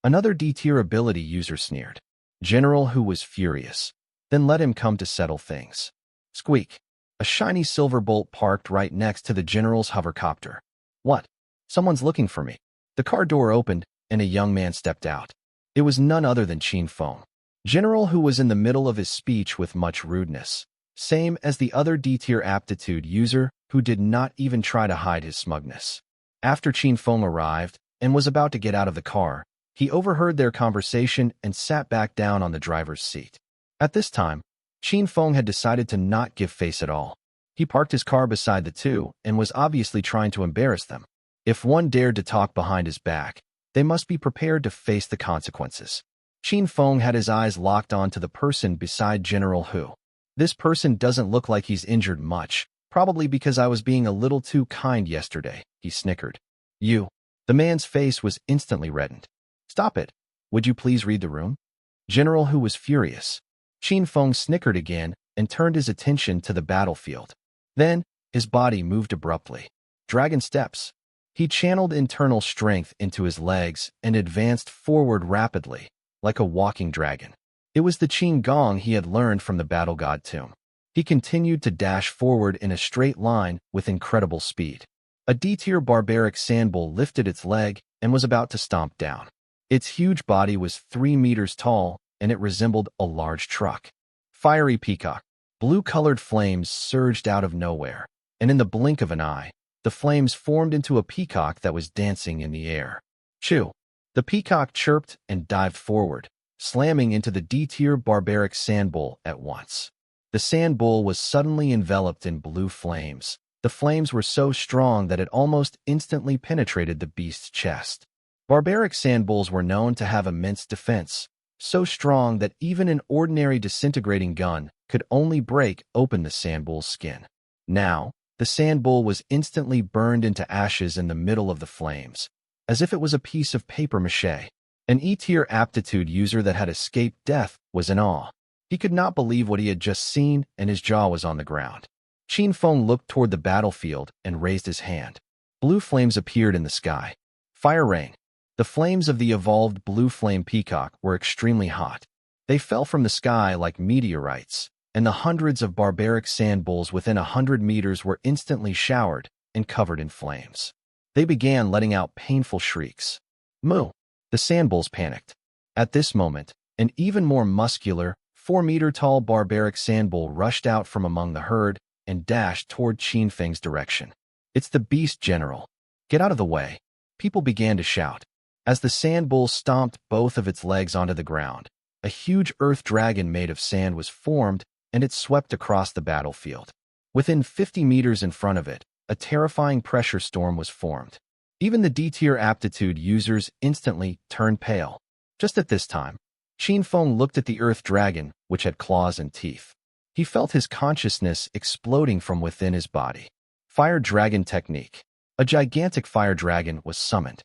Another D-tier ability user sneered. General Hu was furious. Then let him come to settle things. Squeak. A shiny silver bolt parked right next to the general's hovercopter. What? Someone's looking for me. The car door opened, and a young man stepped out. It was none other than Qin Feng. General Hu was in the middle of his speech with much rudeness, same as the other D-tier aptitude user who did not even try to hide his smugness. After Qin Feng arrived and was about to get out of the car, he overheard their conversation and sat back down on the driver's seat. At this time, Qin Feng had decided to not give face at all. He parked his car beside the two and was obviously trying to embarrass them. If one dared to talk behind his back, they must be prepared to face the consequences. Qin Feng had his eyes locked on to the person beside General Hu. This person doesn't look like he's injured much, probably because I was being a little too kind yesterday, he snickered. You. The man's face was instantly reddened. Stop it. Would you please read the room? General Hu was furious. Qin Feng snickered again and turned his attention to the battlefield. Then, his body moved abruptly. Dragon steps. He channeled internal strength into his legs and advanced forward rapidly, like a walking dragon. It was the Qin Gong he had learned from the battle god tomb. He continued to dash forward in a straight line with incredible speed. A D-tier barbaric sandbull lifted its leg and was about to stomp down. Its huge body was 3 meters tall, and it resembled a large truck. Fiery peacock. Blue-colored flames surged out of nowhere, and in the blink of an eye, the flames formed into a peacock that was dancing in the air. Chew! The peacock chirped and dived forward, slamming into the D-tier barbaric sandbull at once. The sandbull was suddenly enveloped in blue flames. The flames were so strong that it almost instantly penetrated the beast's chest. Barbaric sandbulls were known to have immense defense, so strong that even an ordinary disintegrating gun could only break open the sandbull's skin. Now, the sandbull was instantly burned into ashes in the middle of the flames, as if it was a piece of papier-mâché. An E-tier aptitude user that had escaped death was in awe. He could not believe what he had just seen, and his jaw was on the ground. Qin Feng looked toward the battlefield and raised his hand. Blue flames appeared in the sky. Fire rain. The flames of the evolved blue flame peacock were extremely hot. They fell from the sky like meteorites, and the hundreds of barbaric sandbulls within 100 meters were instantly showered and covered in flames. They began letting out painful shrieks. Moo! The sandbulls panicked. At this moment, an even more muscular, 4-meter-tall barbaric sandbull rushed out from among the herd and dashed toward Qin Feng's direction. It's the beast, General. Get out of the way. People began to shout. As the sandbull stomped both of its legs onto the ground, a huge earth dragon made of sand was formed, and it swept across the battlefield. Within 50 meters in front of it, a terrifying pressure storm was formed. Even the D-tier aptitude users instantly turned pale. Just at this time, Qin Feng looked at the earth dragon, which had claws and teeth. He felt his consciousness exploding from within his body. Fire Dragon Technique. A gigantic fire dragon was summoned.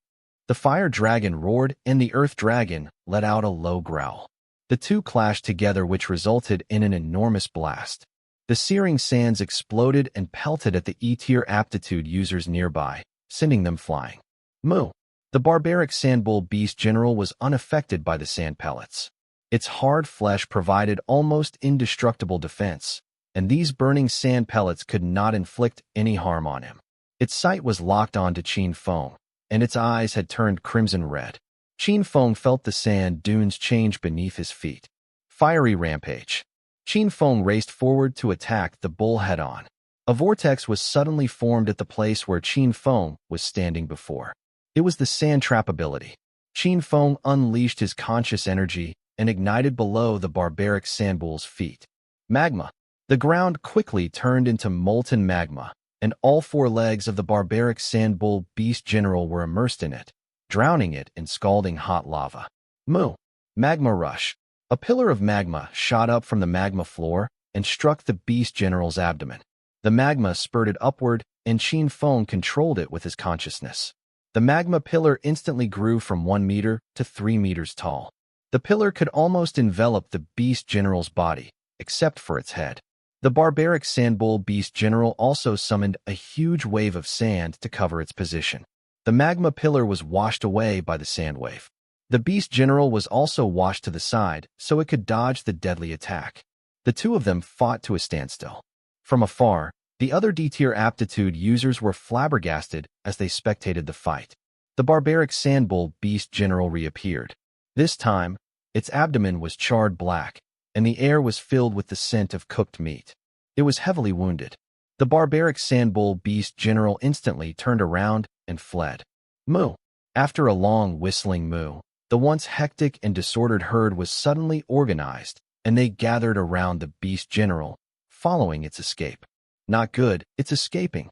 The fire dragon roared, and the earth dragon let out a low growl. The two clashed together, which resulted in an enormous blast. The searing sands exploded and pelted at the E-tier aptitude users nearby, sending them flying. Moo. The barbaric sandbull beast general was unaffected by the sand pellets. Its hard flesh provided almost indestructible defense, and these burning sand pellets could not inflict any harm on him. Its sight was locked onto Qin Feng, and its eyes had turned crimson red. Qin Feng felt the sand dunes change beneath his feet. Fiery Rampage. Qin Feng raced forward to attack the bull head-on. A vortex was suddenly formed at the place where Qin Feng was standing before. It was the sand trap ability. Qin Feng unleashed his conscious energy and ignited below the barbaric sandbull's feet. Magma. The ground quickly turned into molten magma, and all four legs of the barbaric sandbull beast general were immersed in it, drowning it in scalding hot lava. Moo. Magma Rush. A pillar of magma shot up from the magma floor and struck the beast general's abdomen. The magma spurted upward, and Qin Feng controlled it with his consciousness. The magma pillar instantly grew from 1 meter to 3 meters tall. The pillar could almost envelop the beast general's body, except for its head. The barbaric sandbull beast general also summoned a huge wave of sand to cover its position. The magma pillar was washed away by the sand wave. The beast general was also washed to the side so it could dodge the deadly attack. The two of them fought to a standstill. From afar, the other D-tier aptitude users were flabbergasted as they spectated the fight. The barbaric sandbull beast general reappeared. This time, its abdomen was charred black, and the air was filled with the scent of cooked meat. It was heavily wounded. The barbaric sandbull beast general instantly turned around and fled. Moo. After a long whistling moo, the once hectic and disordered herd was suddenly organized, and they gathered around the beast general, following its escape. Not good, it's escaping.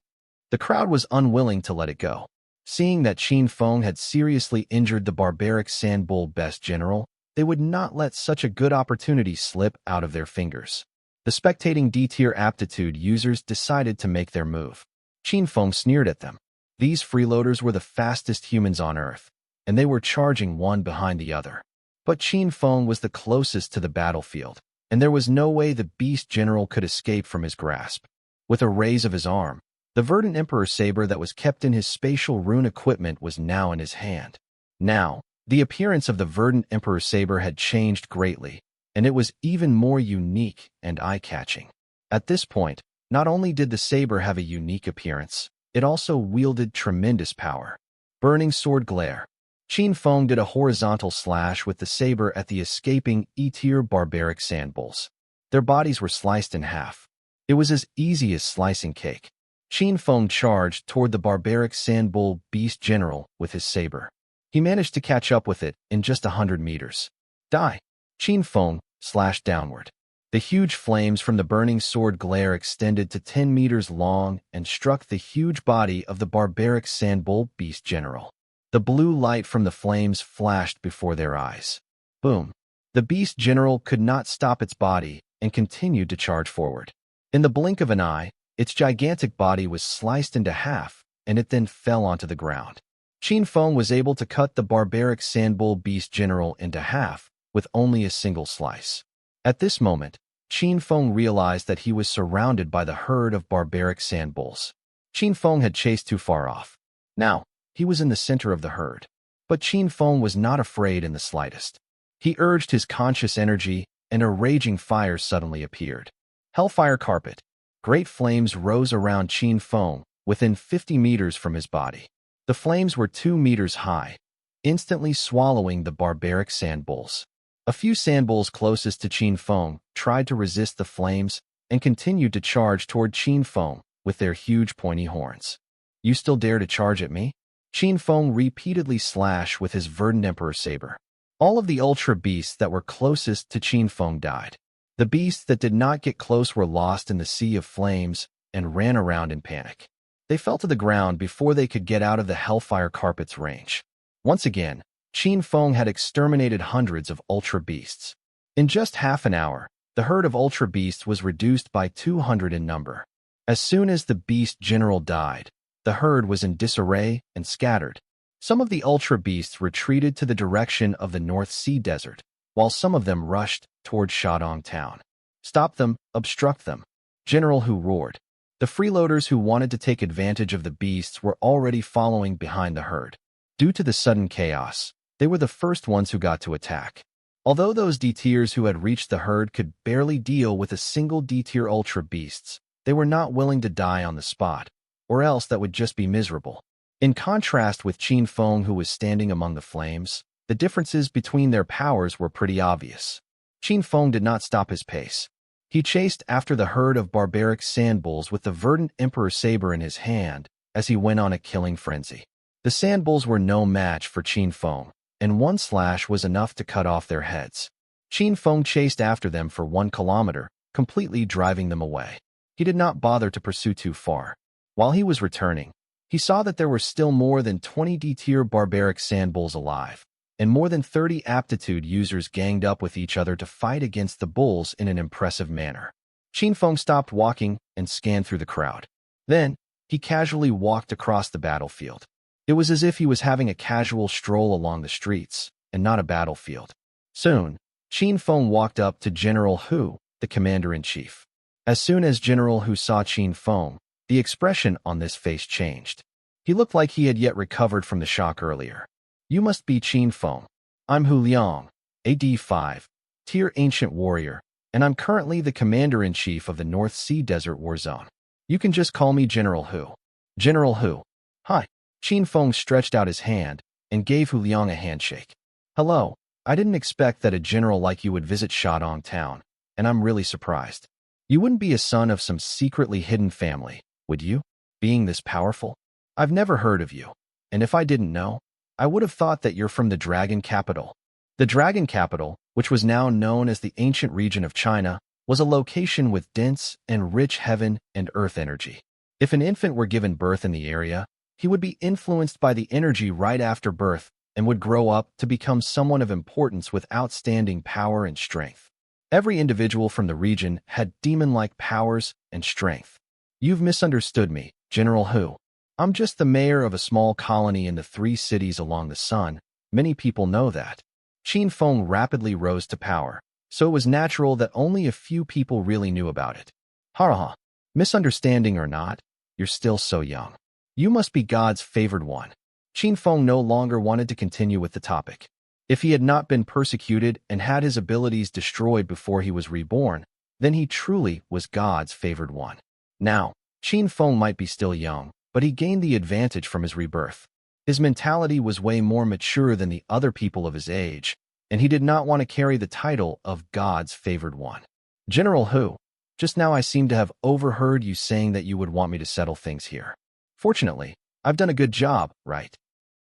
The crowd was unwilling to let it go. Seeing that Qin Feng had seriously injured the barbaric sandbull beast general, they would not let such a good opportunity slip out of their fingers. The spectating D-tier aptitude users decided to make their move. Qin Feng sneered at them. These freeloaders were the fastest humans on Earth, and they were charging one behind the other. But Qin Feng was the closest to the battlefield, and there was no way the beast general could escape from his grasp. With a raise of his arm, the verdant emperor saber that was kept in his spatial rune equipment was now in his hand. Now, the appearance of the verdant emperor saber had changed greatly, and it was even more unique and eye-catching. At this point, not only did the saber have a unique appearance, it also wielded tremendous power. Burning Sword Glare. Qin Feng did a horizontal slash with the saber at the escaping E-tier barbaric sandbulls. Their bodies were sliced in half. It was as easy as slicing cake. Qin Feng charged toward the barbaric sandbull beast general with his saber. He managed to catch up with it in just 100 meters. Die! Qin Feng slashed downward. The huge flames from the burning sword glare extended to 10 meters long and struck the huge body of the barbaric sandbull beast general. The blue light from the flames flashed before their eyes. Boom! The beast general could not stop its body and continued to charge forward. In the blink of an eye, its gigantic body was sliced into half, and it then fell onto the ground. Qin Feng was able to cut the barbaric sandbull beast general into half with only a single slice. At this moment, Qin Feng realized that he was surrounded by the herd of barbaric sandbulls. Qin Feng had chased too far off. Now, he was in the center of the herd. But Qin Feng was not afraid in the slightest. He urged his conscious energy, and a raging fire suddenly appeared. Hellfire Carpet. Great flames rose around Qin Feng, within 50 meters from his body. The flames were 2 meters high, instantly swallowing the barbaric sandbulls. A few sandbulls closest to Qin Feng tried to resist the flames and continued to charge toward Qin Feng with their huge pointy horns. You still dare to charge at me? Qin Feng repeatedly slashed with his verdant emperor saber. All of the ultra beasts that were closest to Qin Feng died. The beasts that did not get close were lost in the sea of flames and ran around in panic. They fell to the ground before they could get out of the Hellfire Carpet's range. Once again, Qin Feng had exterminated hundreds of Ultra Beasts. In just half an hour, the herd of Ultra Beasts was reduced by 200 in number. As soon as the Beast General died, the herd was in disarray and scattered. Some of the Ultra Beasts retreated to the direction of the North Sea Desert, while some of them rushed toward Shandong Town. Stop them, obstruct them, General Hu roared. The freeloaders who wanted to take advantage of the beasts were already following behind the herd. Due to the sudden chaos, they were the first ones who got to attack. Although those D-tiers who had reached the herd could barely deal with a single D-tier Ultra Beasts, they were not willing to die on the spot, or else that would just be miserable. In contrast with Qin Feng, who was standing among the flames, the differences between their powers were pretty obvious. Qin Feng did not stop his pace. He chased after the herd of barbaric sandbulls with the verdant Emperor Saber in his hand as he went on a killing frenzy. The sandbulls were no match for Qin Feng, and one slash was enough to cut off their heads. Qin Feng chased after them for 1 kilometer, completely driving them away. He did not bother to pursue too far. While he was returning, he saw that there were still more than 20 D-tier barbaric sandbulls alive, and more than 30 aptitude users ganged up with each other to fight against the bulls in an impressive manner. Qin Feng stopped walking and scanned through the crowd. Then, he casually walked across the battlefield. It was as if he was having a casual stroll along the streets, and not a battlefield. Soon, Qin Feng walked up to General Hu, the commander-in-chief. As soon as General Hu saw Qin Feng, the expression on this face changed. He looked like he had yet recovered from the shock earlier. You must be Qin Feng. I'm Hu Liang, a D5, tier ancient warrior, and I'm currently the commander-in-chief of the North Sea Desert War Zone. You can just call me General Hu. General Hu. Hi. Qin Feng stretched out his hand and gave Hu Liang a handshake. Hello. I didn't expect that a general like you would visit Shandong Town, and I'm really surprised. You wouldn't be a son of some secretly hidden family, would you? Being this powerful? I've never heard of you, and if I didn't know, I would have thought that you're from the Dragon Capital. The Dragon Capital, which was now known as the ancient region of China, was a location with dense and rich heaven and earth energy. If an infant were given birth in the area, he would be influenced by the energy right after birth and would grow up to become someone of importance with outstanding power and strength. Every individual from the region had demon-like powers and strength. You've misunderstood me, General Hu. I'm just the mayor of a small colony in the 3 cities along the sun. Many people know that. Qin Feng rapidly rose to power, so it was natural that only a few people really knew about it. Ha. Misunderstanding or not, you're still so young. You must be God's favored one. Qin Feng no longer wanted to continue with the topic. If he had not been persecuted and had his abilities destroyed before he was reborn, then he truly was God's favored one. Now, Qin Feng might be still young, but he gained the advantage from his rebirth. His mentality was way more mature than the other people of his age, and he did not want to carry the title of God's favored one. General Hu, just now I seem to have overheard you saying that you would want me to settle things here. Fortunately, I've done a good job, right?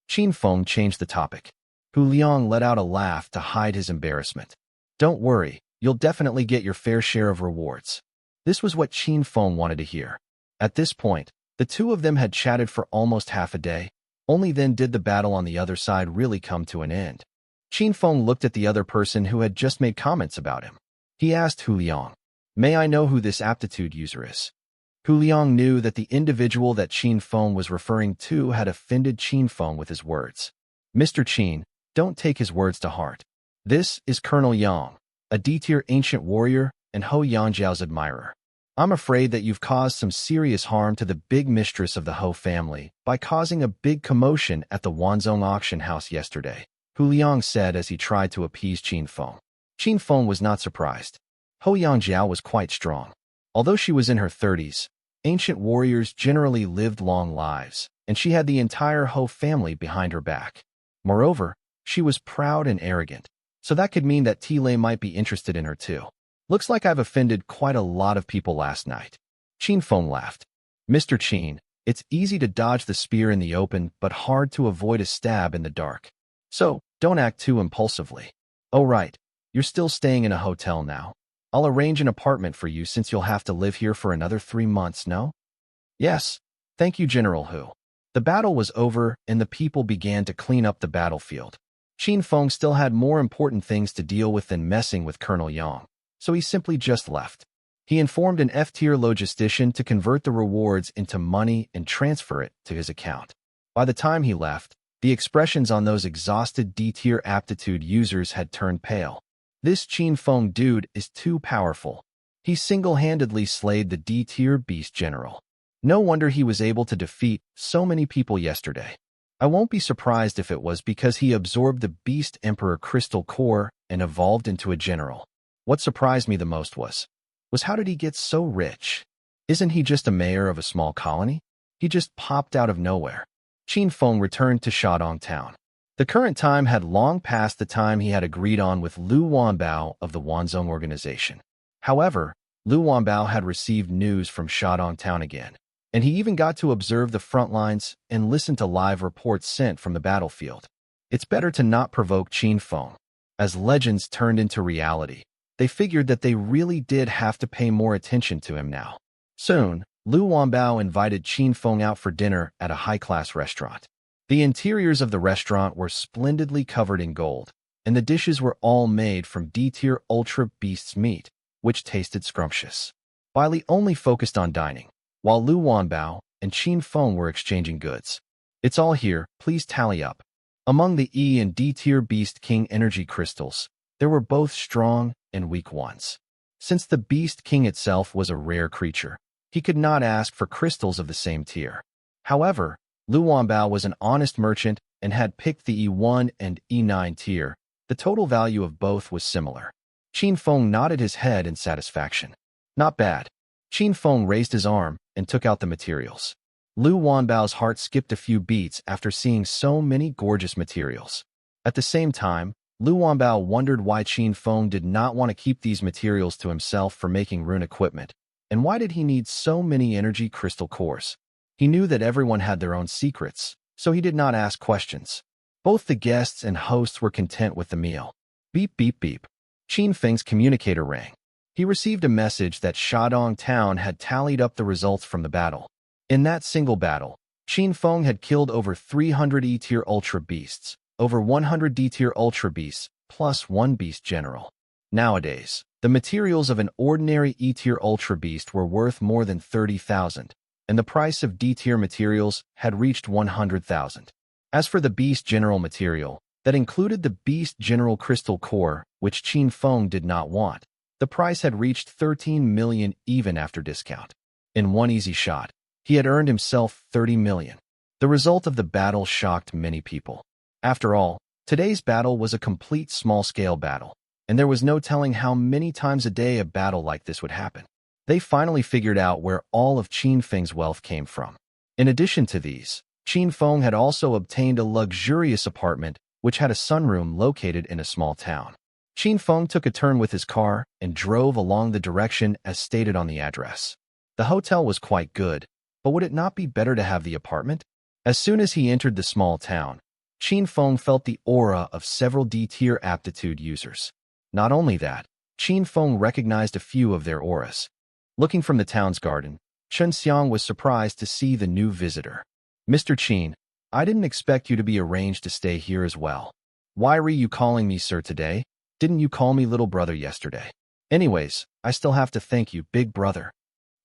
Qin Feng changed the topic. Hu Liang let out a laugh to hide his embarrassment. Don't worry, you'll definitely get your fair share of rewards. This was what Qin Feng wanted to hear. At this point, the two of them had chatted for almost half a day. Only then did the battle on the other side really come to an end. Qin Feng looked at the other person who had just made comments about him. He asked Hu Liang, "May I know who this aptitude user is?" Hu Liang knew that the individual that Qin Feng was referring to had offended Qin Feng with his words. Mr. Qin, don't take his words to heart. This is Colonel Yang, a D-tier ancient warrior and Ho Yangjiao's admirer. I'm afraid that you've caused some serious harm to the big mistress of the Ho family by causing a big commotion at the Wanzhong auction house yesterday, Hu Liang said as he tried to appease Qin Feng. Qin Feng was not surprised. Ho Yangjiao was quite strong. Although she was in her 30s, ancient warriors generally lived long lives, and she had the entire Ho family behind her back. Moreover, she was proud and arrogant, so that could mean that Tile might be interested in her too. Looks like I've offended quite a lot of people last night. Qin Feng laughed. Mr. Qin, it's easy to dodge the spear in the open, but hard to avoid a stab in the dark. So, don't act too impulsively. Oh right, you're still staying in a hotel now. I'll arrange an apartment for you since you'll have to live here for another 3 months, no? Yes. Thank you, General Hu. The battle was over, and the people began to clean up the battlefield. Qin Feng still had more important things to deal with than messing with Colonel Yang, so he simply just left. He informed an F-tier logistician to convert the rewards into money and transfer it to his account. By the time he left, the expressions on those exhausted D-tier aptitude users had turned pale. This Qin Feng dude is too powerful. He single-handedly slayed the D-tier beast general. No wonder he was able to defeat so many people yesterday. I won't be surprised if it was because he absorbed the Beast Emperor crystal core and evolved into a general. What surprised me the most was how did he get so rich? Isn't he just a mayor of a small colony? He just popped out of nowhere. Qin Feng returned to Shandong Town. The current time had long passed the time he had agreed on with Lu Wanbao of the Wanzhong organization. However, Lu Wanbao had received news from Shandong Town again, and he even got to observe the front lines and listen to live reports sent from the battlefield. It's better to not provoke Qin Feng. As legends turned into reality, they figured that they really did have to pay more attention to him now. Soon, Lu Wanbao invited Qin Feng out for dinner at a high-class restaurant. The interiors of the restaurant were splendidly covered in gold, and the dishes were all made from D-tier ultra beast's meat, which tasted scrumptious. Bailey only focused on dining, while Lu Wanbao and Qin Feng were exchanging goods. It's all here, please tally up. Among the E and D-tier Beast King energy crystals, there were both strong and weak ones. Since the Beast King itself was a rare creature, he could not ask for crystals of the same tier. However, Lu Wanbao was an honest merchant and had picked the E1 and E9 tier. The total value of both was similar. Qin Feng nodded his head in satisfaction. Not bad. Qin Feng raised his arm and took out the materials. Lu Wanbao's heart skipped a few beats after seeing so many gorgeous materials. At the same time, Lu Wanbao wondered why Qin Feng did not want to keep these materials to himself for making rune equipment, and why did he need so many energy crystal cores? He knew that everyone had their own secrets, so he did not ask questions. Both the guests and hosts were content with the meal. Beep beep beep. Qin Feng's communicator rang. He received a message that Shandong Town had tallied up the results from the battle. In that single battle, Qin Feng had killed over 300 E-tier ultra beasts, over 100 D-tier ultra beasts, plus 1 beast general. Nowadays, the materials of an ordinary E-tier ultra beast were worth more than 30,000, and the price of D-tier materials had reached 100,000. As for the beast general material, that included the beast general crystal core, which Qin Feng did not want, the price had reached 13 million even after discount. In one easy shot, he had earned himself 30 million. The result of the battle shocked many people. After all, today's battle was a complete small-scale battle, and there was no telling how many times a day a battle like this would happen. They finally figured out where all of Qin Feng's wealth came from. In addition to these, Qin Feng had also obtained a luxurious apartment which had a sunroom located in a small town. Qin Feng took a turn with his car and drove along the direction as stated on the address. The hotel was quite good, but would it not be better to have the apartment? As soon as he entered the small town, Qin Feng felt the aura of several D-tier aptitude users. Not only that, Qin Feng recognized a few of their auras. Looking from the town's garden, Chen Xiang was surprised to see the new visitor. Mr. Qin, I didn't expect you to be arranged to stay here as well. Why were you calling me sir today? Didn't you call me little brother yesterday? Anyways, I still have to thank you, big brother.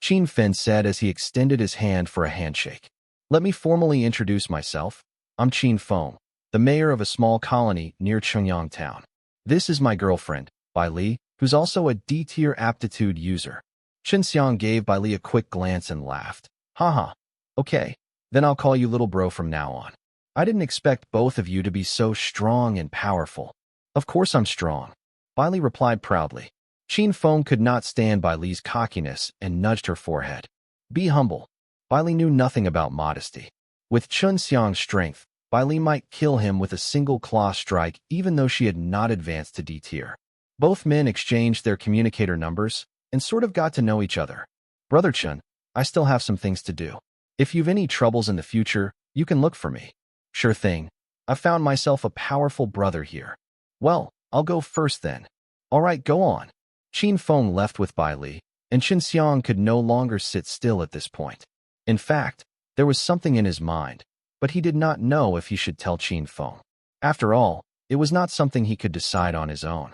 Qin Feng said as he extended his hand for a handshake. Let me formally introduce myself. I'm Qin Feng, the mayor of a small colony near Chengyang Town. This is my girlfriend, Bai Li, who's also a D-tier aptitude user. Chen Xiang gave Bai Li a quick glance and laughed. Haha. Okay, then I'll call you little bro from now on. I didn't expect both of you to be so strong and powerful. Of course I'm strong, Bai Li replied proudly. Qin Feng could not stand Bai Li's cockiness and nudged her forehead. Be humble. Bai Li knew nothing about modesty. With Chen Xiang's strength, Bai Li might kill him with a single claw strike even though she had not advanced to D-tier. Both men exchanged their communicator numbers and sort of got to know each other. Brother Chen, I still have some things to do. If you've any troubles in the future, you can look for me. Sure thing. I found myself a powerful brother here. Well, I'll go first then. All right, go on. Qin Feng left with Bai Li, and Chen Xiang could no longer sit still at this point. In fact, There was something in his mind, but he did not know if he should tell Qin Feng. After all, it was not something he could decide on his own.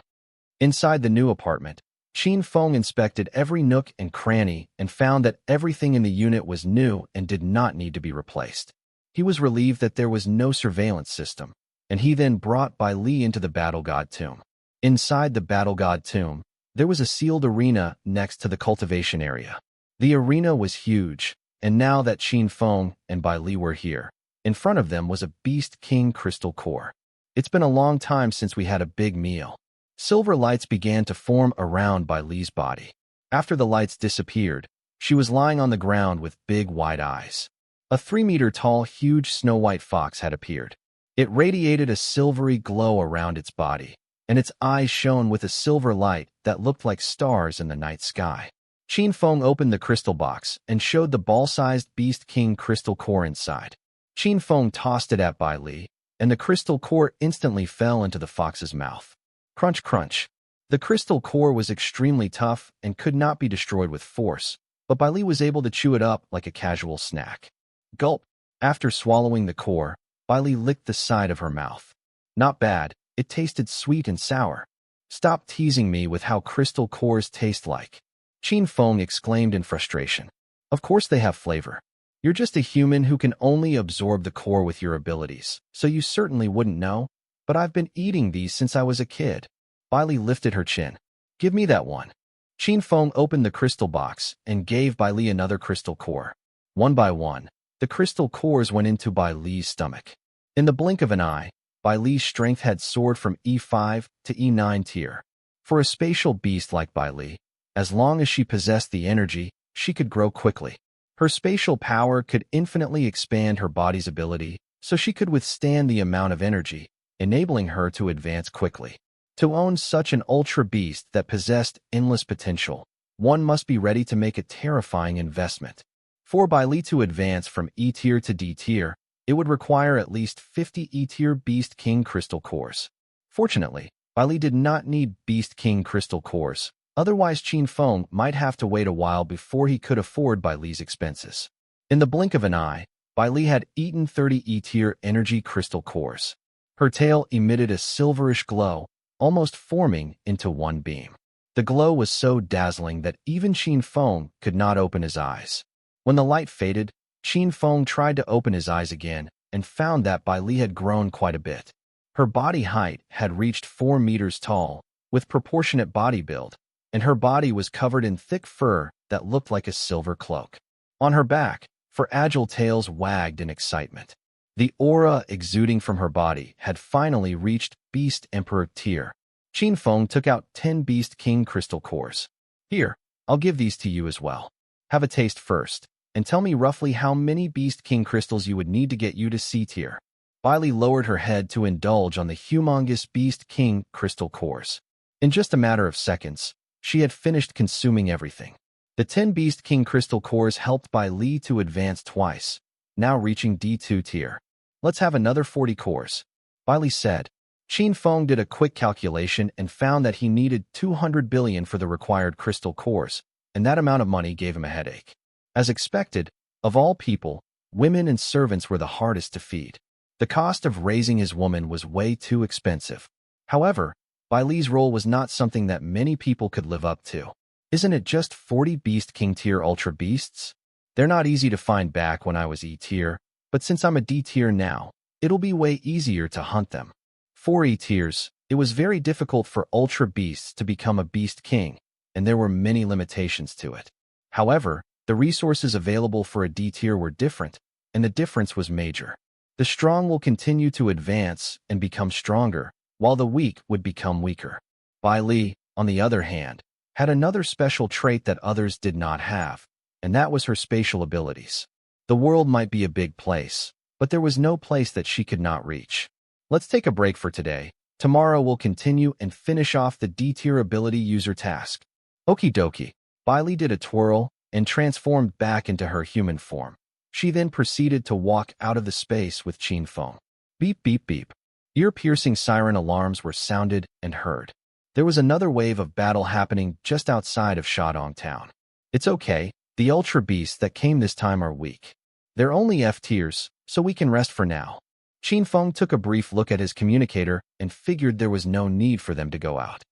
Inside the new apartment, Qin Feng inspected every nook and cranny and found that everything in the unit was new and did not need to be replaced. He was relieved that there was no surveillance system, and he then brought Bai Li into the Battle God tomb. Inside the Battle God tomb, there was a sealed arena next to the cultivation area. The arena was huge, and now that Qin Feng and Bai Li were here, in front of them was a Beast King crystal core. It's been a long time since we had a big meal. Silver lights began to form around Bai Li's body. After the lights disappeared, she was lying on the ground with big wide eyes. A 3-meter-tall, huge snow-white fox had appeared. It radiated a silvery glow around its body, and its eyes shone with a silver light that looked like stars in the night sky. Qin Feng opened the crystal box and showed the ball-sized Beast King crystal core inside. Qin Feng tossed it at Bai Li, and the crystal core instantly fell into the fox's mouth. Crunch, crunch. The crystal core was extremely tough and could not be destroyed with force, but Bai Li was able to chew it up like a casual snack. Gulp. After swallowing the core, Bai Li licked the side of her mouth. Not bad, it tasted sweet and sour. Stop teasing me with how crystal cores taste like. Qin Feng exclaimed in frustration. Of course they have flavor. You're just a human who can only absorb the core with your abilities, so you certainly wouldn't know. But I've been eating these since I was a kid. Bai Li lifted her chin. Give me that one. Qin Feng opened the crystal box and gave Bai Li another crystal core. One by one, the crystal cores went into Bai Li's stomach. In the blink of an eye, Bai Li's strength had soared from E5 to E9 tier. For a spatial beast like Bai Li, as long as she possessed the energy, she could grow quickly. Her spatial power could infinitely expand her body's ability, so she could withstand the amount of energy, enabling her to advance quickly. To own such an ultra beast that possessed endless potential, one must be ready to make a terrifying investment. For Bai Li to advance from E tier to D tier, it would require at least 50 E tier Beast King crystal cores. Fortunately, Bai Li did not need Beast King crystal cores, otherwise Qin Feng might have to wait a while before he could afford Bai Li's expenses. In the blink of an eye, Bai Li had eaten 30 E tier energy crystal cores. Her tail emitted a silverish glow, almost forming into one beam. The glow was so dazzling that even Qin Feng could not open his eyes. When the light faded, Qin Feng tried to open his eyes again and found that Bai Li had grown quite a bit. Her body height had reached 4 meters tall, with proportionate body build, and her body was covered in thick fur that looked like a silver cloak. On her back, her agile tails wagged in excitement. The aura exuding from her body had finally reached Beast Emperor tier. Qin Feng took out 10 Beast King crystal cores. Here, I'll give these to you as well. Have a taste first, and tell me roughly how many Beast King crystals you would need to get you to C tier. Bai Li lowered her head to indulge on the humongous Beast King crystal cores. In just a matter of seconds, she had finished consuming everything. The 10 Beast King crystal cores helped Bai Li to advance twice, now reaching D2 tier. Let's have another 40 cores, Bai Li said. Qin Feng did a quick calculation and found that he needed 200 billion for the required crystal cores, and that amount of money gave him a headache. As expected, of all people, women and servants were the hardest to feed. The cost of raising his woman was way too expensive. However, Bai Li's role was not something that many people could live up to. Isn't it just 40 Beast King tier Ultra Beasts? They're not easy to find back when I was E tier, but since I'm a D tier now, it'll be way easier to hunt them. For E tiers, it was very difficult for Ultra Beasts to become a Beast King, and there were many limitations to it. However, the resources available for a D tier were different, and the difference was major. The strong will continue to advance and become stronger, while the weak would become weaker. Bai Li, on the other hand, had another special trait that others did not have, and that was her spatial abilities. The world might be a big place, but there was no place that she could not reach. Let's take a break for today. Tomorrow we'll continue and finish off the D-tier ability user task. Okie dokie. Bai Li did a twirl and transformed back into her human form. She then proceeded to walk out of the space with Qin Feng. Beep, beep, beep. Ear-piercing siren alarms were sounded and heard. There was another wave of battle happening just outside of Shadong Town. It's okay, the Ultra Beasts that came this time are weak. They're only F tiers, so we can rest for now. Qin Feng took a brief look at his communicator and figured there was no need for them to go out.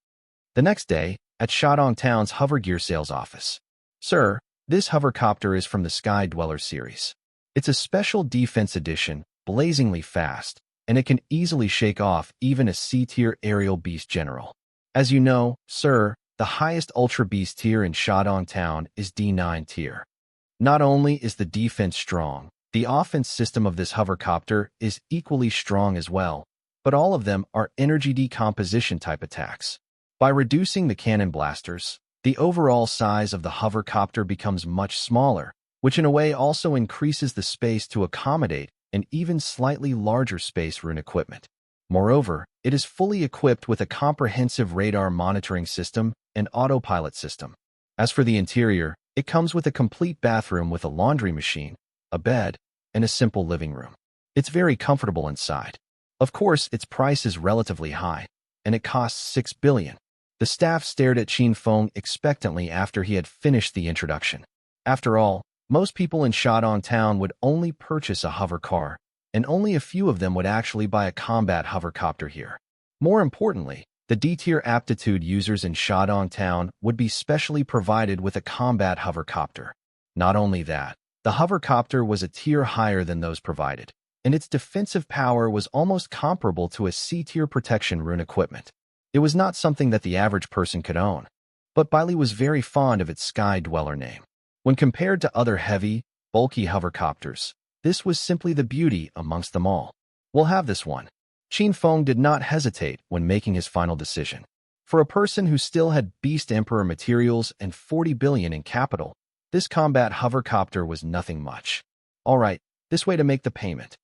The next day, at Shandong Town's hover gear sales office. Sir, this hovercopter is from the Sky Dweller series. It's a special defense edition, blazingly fast, and it can easily shake off even a C-tier aerial beast general. As you know, sir, the highest Ultra Beast tier in Shandong Town is D9 tier. Not only is the defense strong, the offense system of this hovercopter is equally strong as well, but all of them are energy decomposition type attacks. By reducing the cannon blasters, the overall size of the hovercopter becomes much smaller, which in a way also increases the space to accommodate an even slightly larger space rune equipment. Moreover, it is fully equipped with a comprehensive radar monitoring system and autopilot system. As for the interior, it comes with a complete bathroom with a laundry machine, a bed, and a simple living room. It's very comfortable inside. Of course, its price is relatively high, and it costs 6 billion. The staff stared at Qin Feng expectantly after he had finished the introduction. After all, most people in Shandong Town would only purchase a hover car, and only a few of them would actually buy a combat hovercopter here. More importantly, the D-tier aptitude users in Shandong Town would be specially provided with a combat hovercopter. Not only that, the hovercopter was a tier higher than those provided, and its defensive power was almost comparable to a C-tier protection rune equipment. It was not something that the average person could own, but Bailey was very fond of its Sky Dweller name. When compared to other heavy, bulky hovercopters, this was simply the beauty amongst them all. We'll have this one. Qin Feng did not hesitate when making his final decision. For a person who still had Beast Emperor materials and 40 billion in capital, this combat hovercopter was nothing much. All right, this way to make the payment.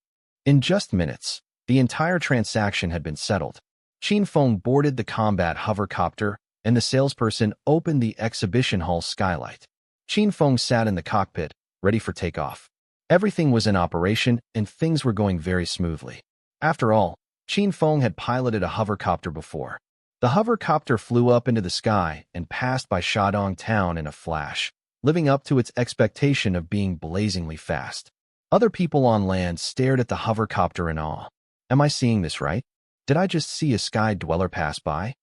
In just minutes, the entire transaction had been settled. Qin Feng boarded the combat hovercopter, and the salesperson opened the exhibition hall skylight. Qin Feng sat in the cockpit, ready for takeoff. Everything was in operation, and things were going very smoothly. After all, Qin Feng had piloted a hovercopter before. The hovercopter flew up into the sky and passed by Shandong Town in a flash, living up to its expectation of being blazingly fast. Other people on land stared at the hovercopter in awe. Am I seeing this right? Did I just see a Sky Dweller pass by?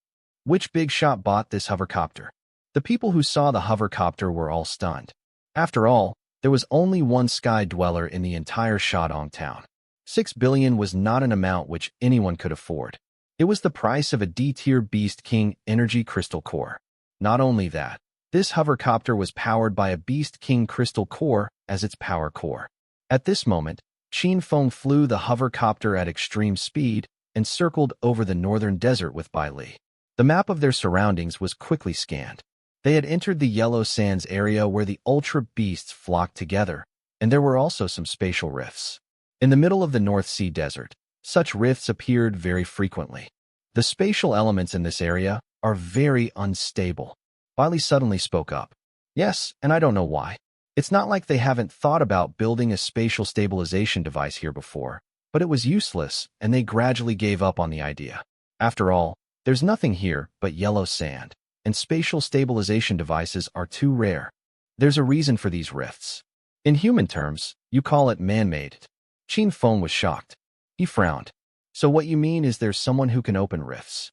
Which big shot bought this hovercopter? The people who saw the hovercopter were all stunned. After all, there was only one Sky Dweller in the entire Shandong Town. 6 billion was not an amount which anyone could afford. It was the price of a D-tier Beast King energy crystal core. Not only that, this hovercopter was powered by a Beast King crystal core as its power core. At this moment, Qin Feng flew the hovercopter at extreme speed and circled over the northern desert with Bai Li. The map of their surroundings was quickly scanned. They had entered the Yellow Sands area where the Ultra Beasts flocked together, and there were also some spatial rifts. In the middle of the North Sea Desert, such rifts appeared very frequently. The spatial elements in this area are very unstable. Bai Li suddenly spoke up. Yes, and I don't know why. It's not like they haven't thought about building a spatial stabilization device here before, but it was useless, and they gradually gave up on the idea. After all, there's nothing here but yellow sand, and spatial stabilization devices are too rare. There's a reason for these rifts. In human terms, you call it man-made. Qin Feng was shocked. He frowned. So what you mean is there's someone who can open rifts?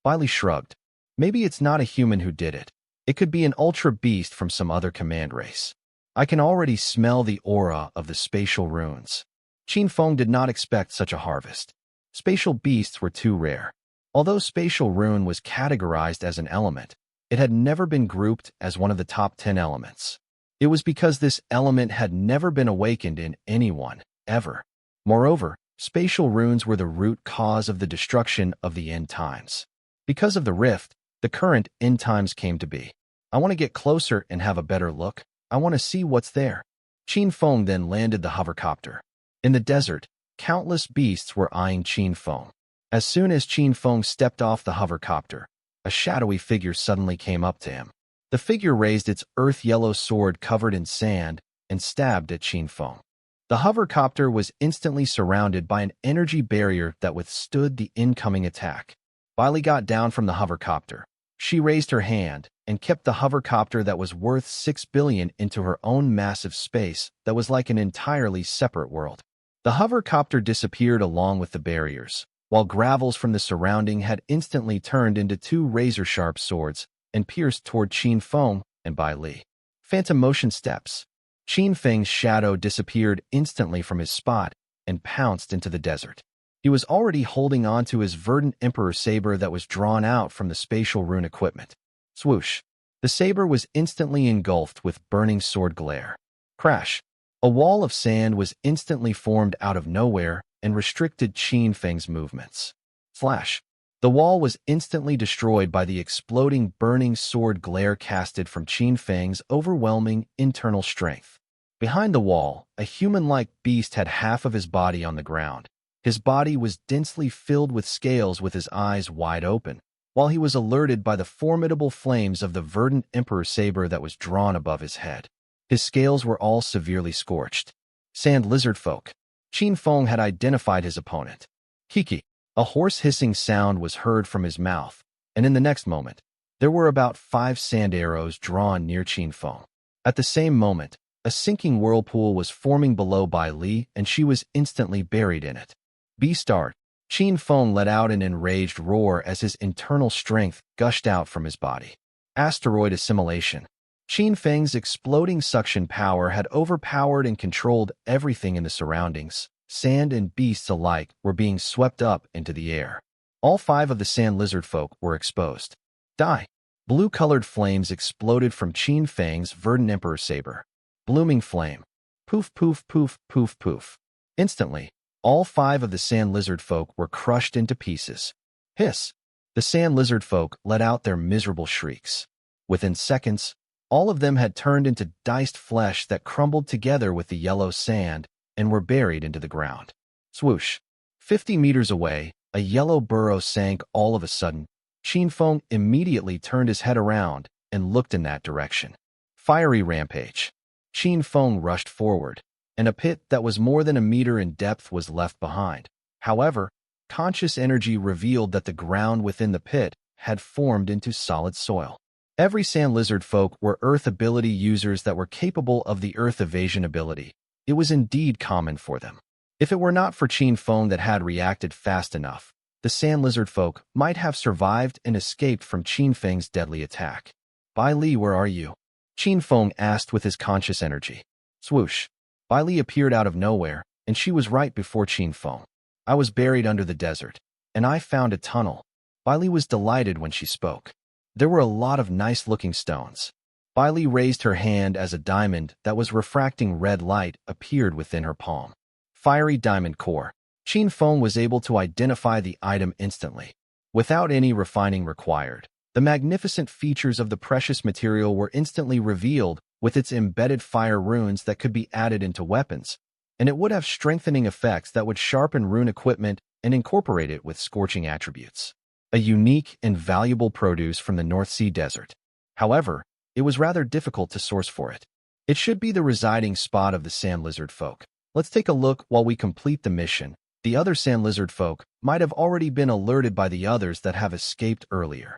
Bai Li shrugged. Maybe it's not a human who did it. It could be an ultra beast from some other command race. I can already smell the aura of the spatial runes. Qin Feng did not expect such a harvest. Spatial beasts were too rare. Although spatial rune was categorized as an element, it had never been grouped as one of the top 10 elements. It was because this element had never been awakened in anyone, ever. Moreover, spatial runes were the root cause of the destruction of the end times. Because of the rift, the current end times came to be. I want to get closer and have a better look. I want to see what's there. Qin Feng then landed the hovercopter. In the desert, countless beasts were eyeing Qin Feng. As soon as Qin Feng stepped off the hovercopter, a shadowy figure suddenly came up to him. The figure raised its earth-yellow sword covered in sand and stabbed at Qin Feng. The hovercopter was instantly surrounded by an energy barrier that withstood the incoming attack. Bai Li got down from the hovercopter, She raised her hand and kept the hovercopter that was worth 6 billion into her own massive space that was like an entirely separate world. The hovercopter disappeared along with the barriers, while gravels from the surrounding had instantly turned into two razor-sharp swords and pierced toward Qin Feng and Bai Li. Phantom motion steps. Qin Feng's shadow disappeared instantly from his spot and pounced into the desert. He was already holding on to his verdant emperor saber that was drawn out from the spatial rune equipment. Swoosh. The saber was instantly engulfed with burning sword glare. Crash. A wall of sand was instantly formed out of nowhere and restricted Qin Feng's movements. Flash. The wall was instantly destroyed by the exploding burning sword glare casted from Qin Feng's overwhelming internal strength. Behind the wall, a human-like beast had half of his body on the ground. His body was densely filled with scales with his eyes wide open, while he was alerted by the formidable flames of the verdant emperor saber that was drawn above his head. His scales were all severely scorched. Sand lizard folk. Qin Feng had identified his opponent. Kiki. A hoarse hissing sound was heard from his mouth, and in the next moment, there were about 5 sand arrows drawn near Qin Feng. At the same moment, a sinking whirlpool was forming below Bai Li, and she was instantly buried in it. Beast-art. Qin Feng let out an enraged roar as his internal strength gushed out from his body. Asteroid assimilation. Qin Feng's exploding suction power had overpowered and controlled everything in the surroundings. Sand and beasts alike were being swept up into the air. All 5 of the sand lizard folk were exposed. Die. Blue-colored flames exploded from Qin Feng's verdant emperor saber. Blooming flame. Poof, poof, poof, poof, poof. Instantly, all 5 of the sand lizard folk were crushed into pieces. Hiss. The sand lizard folk let out their miserable shrieks. Within seconds, all of them had turned into diced flesh that crumbled together with the yellow sand and were buried into the ground. Swoosh. 50 meters away, a yellow burrow sank all of a sudden. Qin Feng immediately turned his head around and looked in that direction. Fiery rampage. Qin Feng rushed forward, and a pit that was more than a meter in depth was left behind. However, conscious energy revealed that the ground within the pit had formed into solid soil. Every sand lizard folk were Earth ability users that were capable of the Earth evasion ability. It was indeed common for them. If it were not for Qin Feng that had reacted fast enough, the sand lizard folk might have survived and escaped from Qin Feng's deadly attack. Bai Li, where are you? Qin Feng asked with his conscious energy. Swoosh. Bai Li appeared out of nowhere, and she was right before Qin Feng. I was buried under the desert, and I found a tunnel. Bai Li was delighted when she spoke. There were a lot of nice-looking stones. Bai Li raised her hand as a diamond that was refracting red light appeared within her palm. Fiery diamond core. Qin Feng was able to identify the item instantly. Without any refining required, the magnificent features of the precious material were instantly revealed with its embedded fire runes that could be added into weapons, and it would have strengthening effects that would sharpen rune equipment and incorporate it with scorching attributes. A unique and valuable produce from the North Sea desert. However, it was rather difficult to source for it. It should be the residing spot of the sand lizard folk. Let's take a look while we complete the mission. The other sand lizard folk might have already been alerted by the others that have escaped earlier.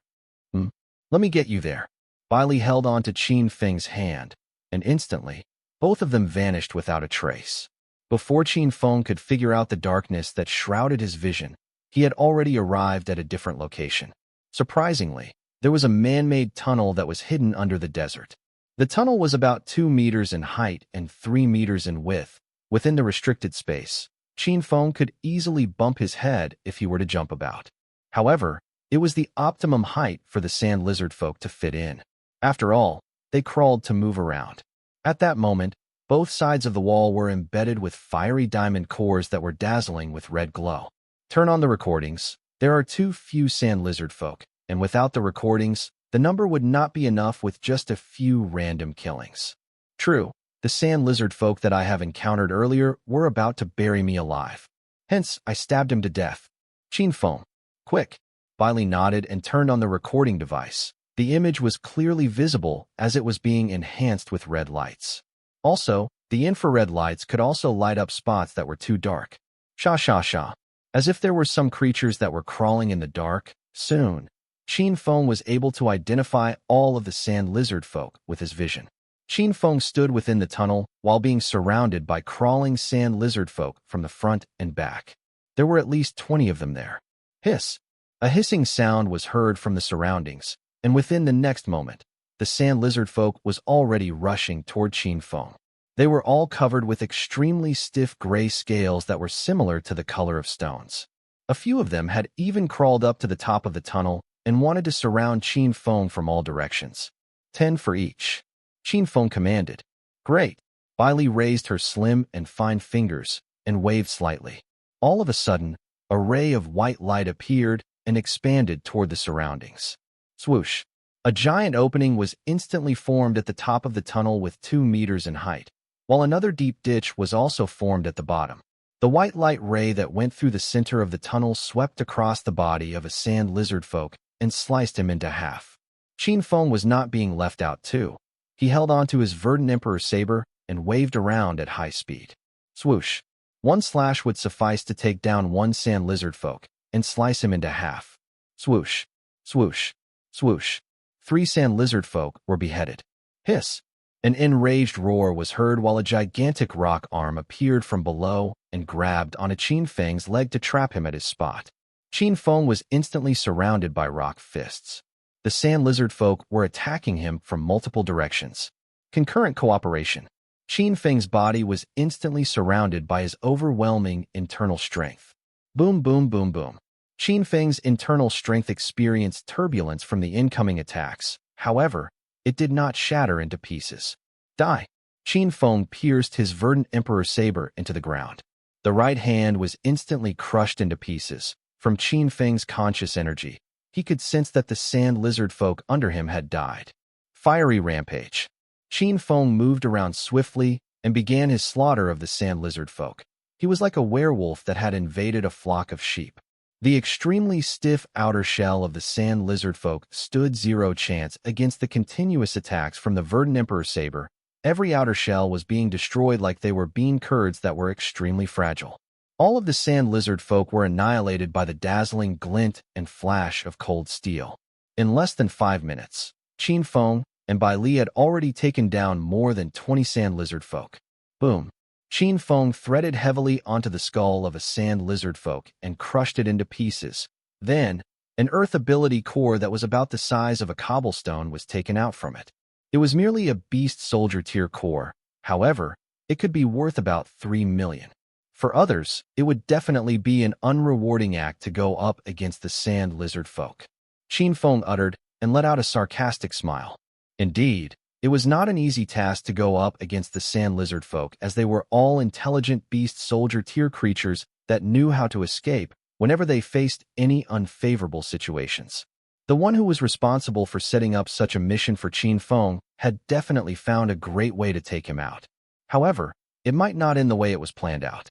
Let me get you there. Bai Li held on to Qin Feng's hand, and instantly, both of them vanished without a trace. Before Qin Feng could figure out the darkness that shrouded his vision, he had already arrived at a different location. Surprisingly, there was a man-made tunnel that was hidden under the desert. The tunnel was about 2 meters in height and 3 meters in width. Within the restricted space, Qin Feng could easily bump his head if he were to jump about. However, it was the optimum height for the sand lizard folk to fit in. After all, they crawled to move around. At that moment, both sides of the wall were embedded with fiery diamond cores that were dazzling with red glow. Turn on the recordings. There are too few sand lizard folk, and without the recordings, the number would not be enough with just a few random killings. True, the sand lizard folk that I have encountered earlier were about to bury me alive. Hence, I stabbed him to death. Qin Feng. Quick. Bai Li nodded and turned on the recording device. The image was clearly visible as it was being enhanced with red lights. Also, the infrared lights could also light up spots that were too dark. Sha sha sha. As if there were some creatures that were crawling in the dark. Soon, Qin Feng was able to identify all of the sand lizard folk with his vision. Qin Feng stood within the tunnel while being surrounded by crawling sand lizard folk from the front and back. There were at least 20 of them there. Hiss! A hissing sound was heard from the surroundings, and within the next moment, the sand lizard folk was already rushing toward Qin Feng. They were all covered with extremely stiff gray scales that were similar to the color of stones. A few of them had even crawled up to the top of the tunnel and wanted to surround Qin Feng from all directions. 10 for each. Qin Feng commanded. Great. Bai Li raised her slim and fine fingers and waved slightly. All of a sudden, a ray of white light appeared and expanded toward the surroundings. Swoosh. A giant opening was instantly formed at the top of the tunnel with 2 meters in height, while another deep ditch was also formed at the bottom. The white light ray that went through the center of the tunnel swept across the body of a sand lizard folk and sliced him into half. Qin Feng was not being left out too. He held onto his verdant emperor saber and waved around at high speed. Swoosh. One slash would suffice to take down one sand lizard folk and slice him into half. Swoosh. Swoosh. Swoosh. 3 sand lizard folk were beheaded. Hiss! An enraged roar was heard while a gigantic rock arm appeared from below and grabbed onto Qin Feng's leg to trap him at his spot. Qin Feng was instantly surrounded by rock fists. The sand lizard folk were attacking him from multiple directions. Concurrent cooperation. Qin Feng's body was instantly surrounded by his overwhelming internal strength. Boom, boom, boom, boom. Qin Feng's internal strength experienced turbulence from the incoming attacks. However, it did not shatter into pieces. Die! Qin Feng pierced his verdant emperor saber into the ground. The right hand was instantly crushed into pieces. From Qin Feng's conscious energy, he could sense that the sand lizard folk under him had died. Fiery rampage. Qin Feng moved around swiftly and began his slaughter of the sand lizard folk. He was like a werewolf that had invaded a flock of sheep. The extremely stiff outer shell of the sand lizard folk stood 0 chance against the continuous attacks from the verdant emperor saber. Every outer shell was being destroyed like they were bean curds that were extremely fragile. All of the sand lizard folk were annihilated by the dazzling glint and flash of cold steel. In less than 5 minutes, Qin Feng and Bai Li had already taken down more than 20 sand lizard folk. Boom. Qin Feng threaded heavily onto the skull of a sand lizard folk and crushed it into pieces. Then, an earth ability core that was about the size of a cobblestone was taken out from it. It was merely a beast soldier tier core. However, it could be worth about 3 million. For others, it would definitely be an unrewarding act to go up against the sand lizard folk. Qin Feng uttered and let out a sarcastic smile. Indeed, it was not an easy task to go up against the sand lizard folk, as they were all intelligent beast soldier tier creatures that knew how to escape whenever they faced any unfavorable situations. The one who was responsible for setting up such a mission for Qin Feng had definitely found a great way to take him out. However, it might not end the way it was planned out.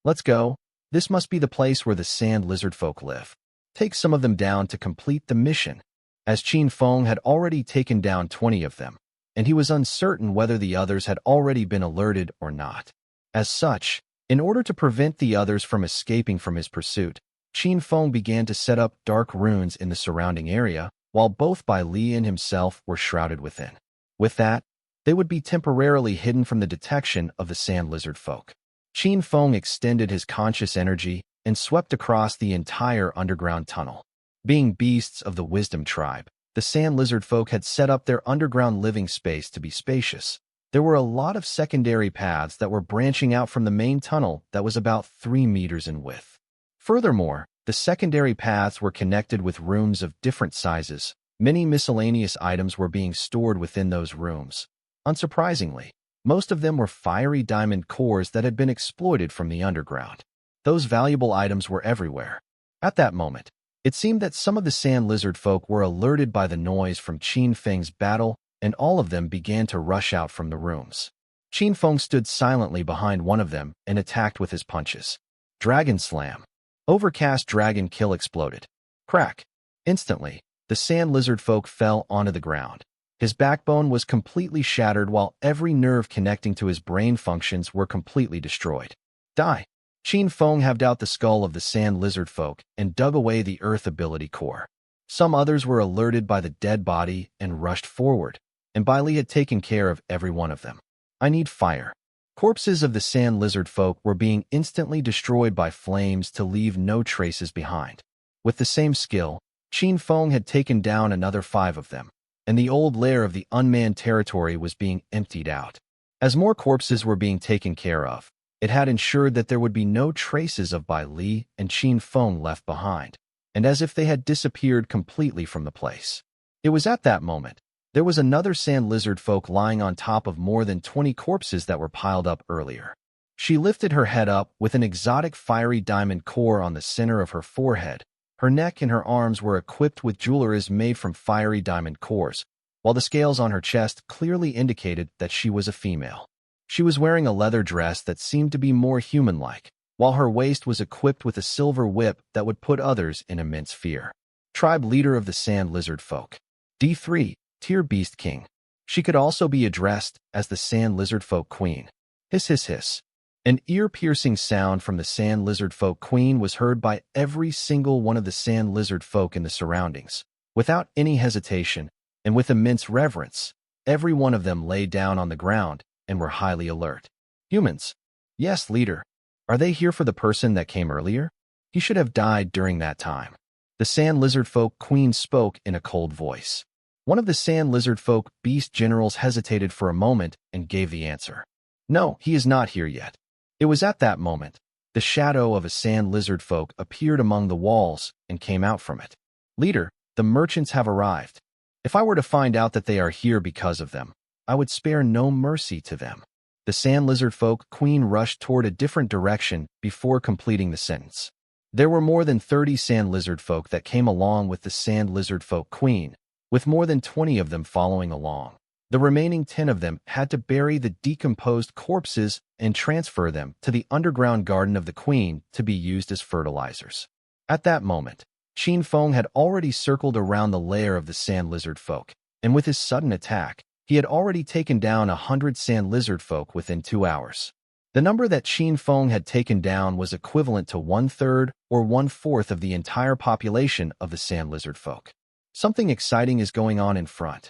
Let's go. This must be the place where the sand lizard folk live. Take some of them down to complete the mission, as Qin Feng had already taken down 20 of them, and he was uncertain whether the others had already been alerted or not. As such, in order to prevent the others from escaping from his pursuit, Qin Feng began to set up dark runes in the surrounding area, while both Bai Li and himself were shrouded within. With that, they would be temporarily hidden from the detection of the sand lizard folk. Qin Feng extended his conscious energy and swept across the entire underground tunnel. Being beasts of the wisdom tribe, the sand lizard folk had set up their underground living space to be spacious. There were a lot of secondary paths that were branching out from the main tunnel that was about 3 meters in width. Furthermore, the secondary paths were connected with rooms of different sizes. Many miscellaneous items were being stored within those rooms. Unsurprisingly, most of them were fiery diamond cores that had been exploited from the underground. Those valuable items were everywhere. At that moment, it seemed that some of the sand lizard folk were alerted by the noise from Qin Feng's battle, and all of them began to rush out from the rooms. Qin Feng stood silently behind one of them and attacked with his punches. Dragon Slam. Overcast Dragon Kill exploded. Crack. Instantly, the sand lizard folk fell onto the ground. His backbone was completely shattered while every nerve connecting to his brain functions were completely destroyed. Die. Qin Feng halved out the skull of the sand lizard folk and dug away the earth ability core. Some others were alerted by the dead body and rushed forward, and Bai Li had taken care of every one of them. I need fire. Corpses of the sand lizard folk were being instantly destroyed by flames to leave no traces behind. With the same skill, Qin Feng had taken down another 5 of them, and the old lair of the unmanned territory was being emptied out. As more corpses were being taken care of, it had ensured that there would be no traces of Bai Li and Qin Feng left behind, and as if they had disappeared completely from the place. It was at that moment there was another sand lizard folk lying on top of more than 20 corpses that were piled up earlier. She lifted her head up with an exotic fiery diamond core on the center of her forehead. Her neck and her arms were equipped with jewelries made from fiery diamond cores, while the scales on her chest clearly indicated that she was a female. She was wearing a leather dress that seemed to be more human-like, while her waist was equipped with a silver whip that would put others in immense fear. Tribe leader of the sand lizard folk. D3, Tier Beast King. She could also be addressed as the sand lizard folk queen. Hiss hiss hiss. An ear-piercing sound from the sand lizard folk queen was heard by every single one of the sand lizard folk in the surroundings. Without any hesitation, and with immense reverence, every one of them lay down on the ground and were highly alert. Humans. Yes, leader. Are they here for the person that came earlier? He should have died during that time. The sand lizard folk queen spoke in a cold voice. One of the sand lizard folk beast generals hesitated for a moment and gave the answer. No, he is not here yet. It was at that moment the shadow of a sand lizard folk appeared among the walls and came out from it. Leader, the merchants have arrived. If I were to find out that they are here because of them, I would spare no mercy to them. The sand lizard folk queen rushed toward a different direction before completing the sentence. There were more than 30 sand lizard folk that came along with the sand lizard folk queen, with more than 20 of them following along. The remaining 10 of them had to bury the decomposed corpses and transfer them to the underground garden of the queen to be used as fertilizers. At that moment, Qin Feng had already circled around the lair of the sand lizard folk, and with his sudden attack, he had already taken down 100 sand lizard folk within 2 hours. The number that Qin Feng had taken down was equivalent to 1/3 or 1/4 of the entire population of the sand lizard folk. Something exciting is going on in front.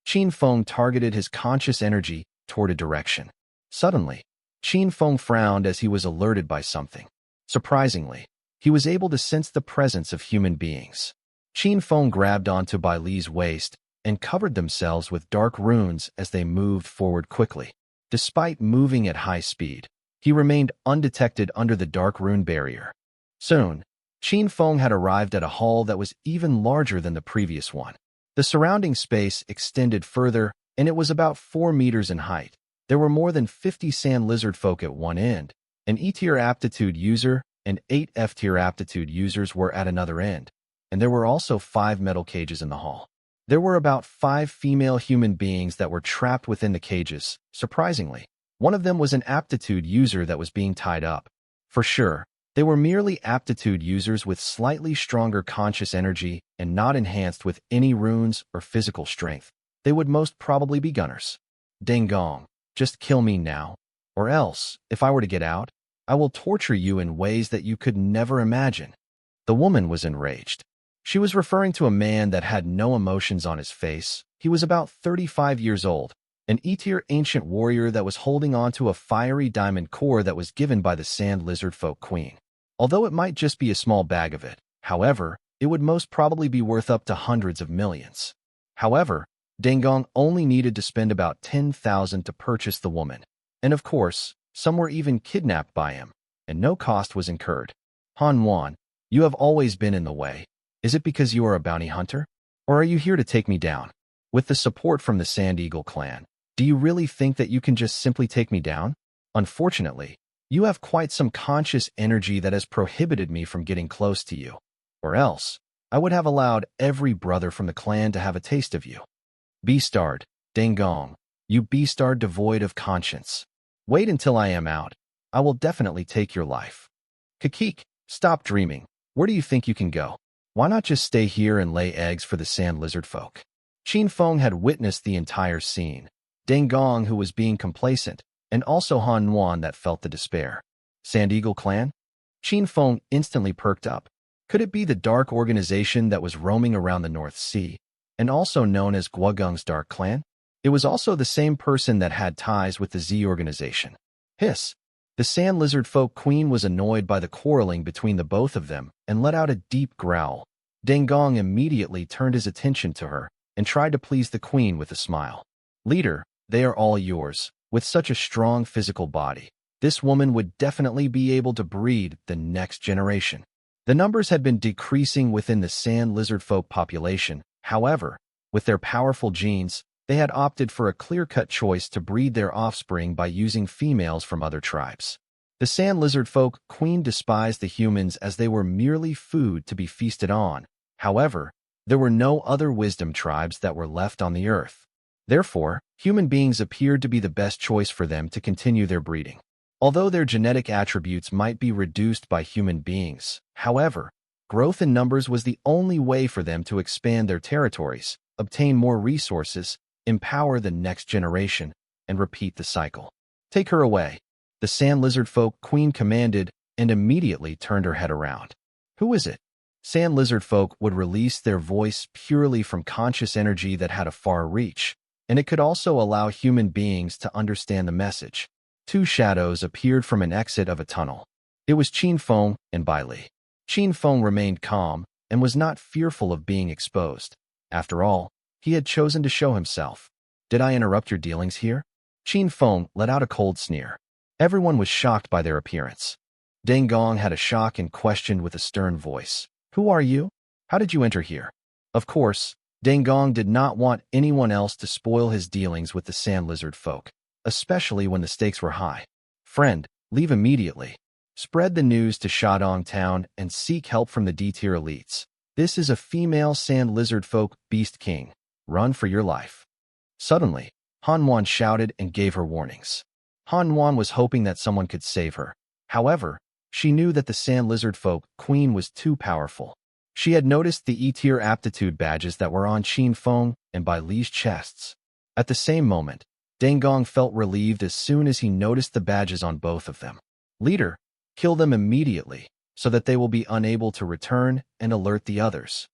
Qin Feng targeted his conscious energy toward a direction. Suddenly, Qin Feng frowned as he was alerted by something. Surprisingly, he was able to sense the presence of human beings. Qin Feng grabbed onto Bai Li's waist and covered themselves with dark runes as they moved forward quickly. Despite moving at high speed, he remained undetected under the dark rune barrier. Soon, Qin Feng had arrived at a hall that was even larger than the previous one. The surrounding space extended further, and it was about 4 meters in height. There were more than 50 sand lizard folk at one end. An E-tier aptitude user and 8 F-tier aptitude users were at another end, and there were also 5 metal cages in the hall. There were about 5 female human beings that were trapped within the cages. Surprisingly, one of them was an aptitude user that was being tied up. For sure, they were merely aptitude users with slightly stronger conscious energy and not enhanced with any runes or physical strength. They would most probably be gunners. Deng Gong, just kill me now, or else, if I were to get out, I will torture you in ways that you could never imagine. The woman was enraged. She was referring to a man that had no emotions on his face. He was about 35 years old, an E-tier ancient warrior that was holding on to a fiery diamond core that was given by the sand lizard folk queen. Although it might just be a small bag of it, however, it would most probably be worth up to hundreds of millions. However, Deng Gong only needed to spend about 10,000 to purchase the woman, and of course, some were even kidnapped by him, and no cost was incurred. Han Wan, you have always been in the way. Is it because you are a bounty hunter? Or are you here to take me down? With the support from the Sand Eagle clan, do you really think that you can just simply take me down? Unfortunately, you have quite some conscious energy that has prohibited me from getting close to you. Or else, I would have allowed every brother from the clan to have a taste of you. Beastard, Deng Gong, you beastard devoid of conscience. Wait until I am out. I will definitely take your life. Kakik, stop dreaming. Where do you think you can go? Why not just stay here and lay eggs for the sand lizard folk? Qin Feng had witnessed the entire scene. Deng Gong, who was being complacent, and also Han Nuan that felt the despair. Sand Eagle clan? Qin Feng instantly perked up. Could it be the dark organization that was roaming around the North Sea, and also known as Gwagung's Dark Clan? It was also the same person that had ties with the Z organization. Hiss! The sand lizard folk queen was annoyed by the quarreling between the both of them and let out a deep growl. Dengong immediately turned his attention to her and tried to please the queen with a smile. Leader, they are all yours. With such a strong physical body, this woman would definitely be able to breed the next generation. The numbers had been decreasing within the sand lizard folk population. However, with their powerful genes, they had opted for a clear-cut choice to breed their offspring by using females from other tribes. The sand lizard folk queen despised the humans as they were merely food to be feasted on. However, there were no other wisdom tribes that were left on the earth. Therefore, human beings appeared to be the best choice for them to continue their breeding. Although their genetic attributes might be reduced by human beings, however, growth in numbers was the only way for them to expand their territories, obtain more resources, empower the next generation, and repeat the cycle. Take her away, the sand lizard folk queen commanded and immediately turned her head around. Who is it? Sand lizard folk would release their voice purely from conscious energy that had a far reach, and it could also allow human beings to understand the message. Two shadows appeared from an exit of a tunnel. It was Qin Feng and Bai Li. Qin Feng remained calm and was not fearful of being exposed. After all, he had chosen to show himself. Did I interrupt your dealings here? Qin Feng let out a cold sneer. Everyone was shocked by their appearance. Dengong had a shock and questioned with a stern voice. Who are you? How did you enter here? Of course, Dengong did not want anyone else to spoil his dealings with the sand lizard folk, especially when the stakes were high. Friend, leave immediately. Spread the news to Shadong Town and seek help from the D-tier elites. This is a female sand lizard folk beast king. Run for your life. Suddenly, Hanwan shouted and gave her warnings. Hanwan was hoping that someone could save her. However, she knew that the sand lizard folk queen was too powerful. She had noticed the E-tier aptitude badges that were on Qin Feng and Bai Li's chests. At the same moment, Dengong felt relieved as soon as he noticed the badges on both of them. Leader, kill them immediately, so that they will be unable to return and alert the others.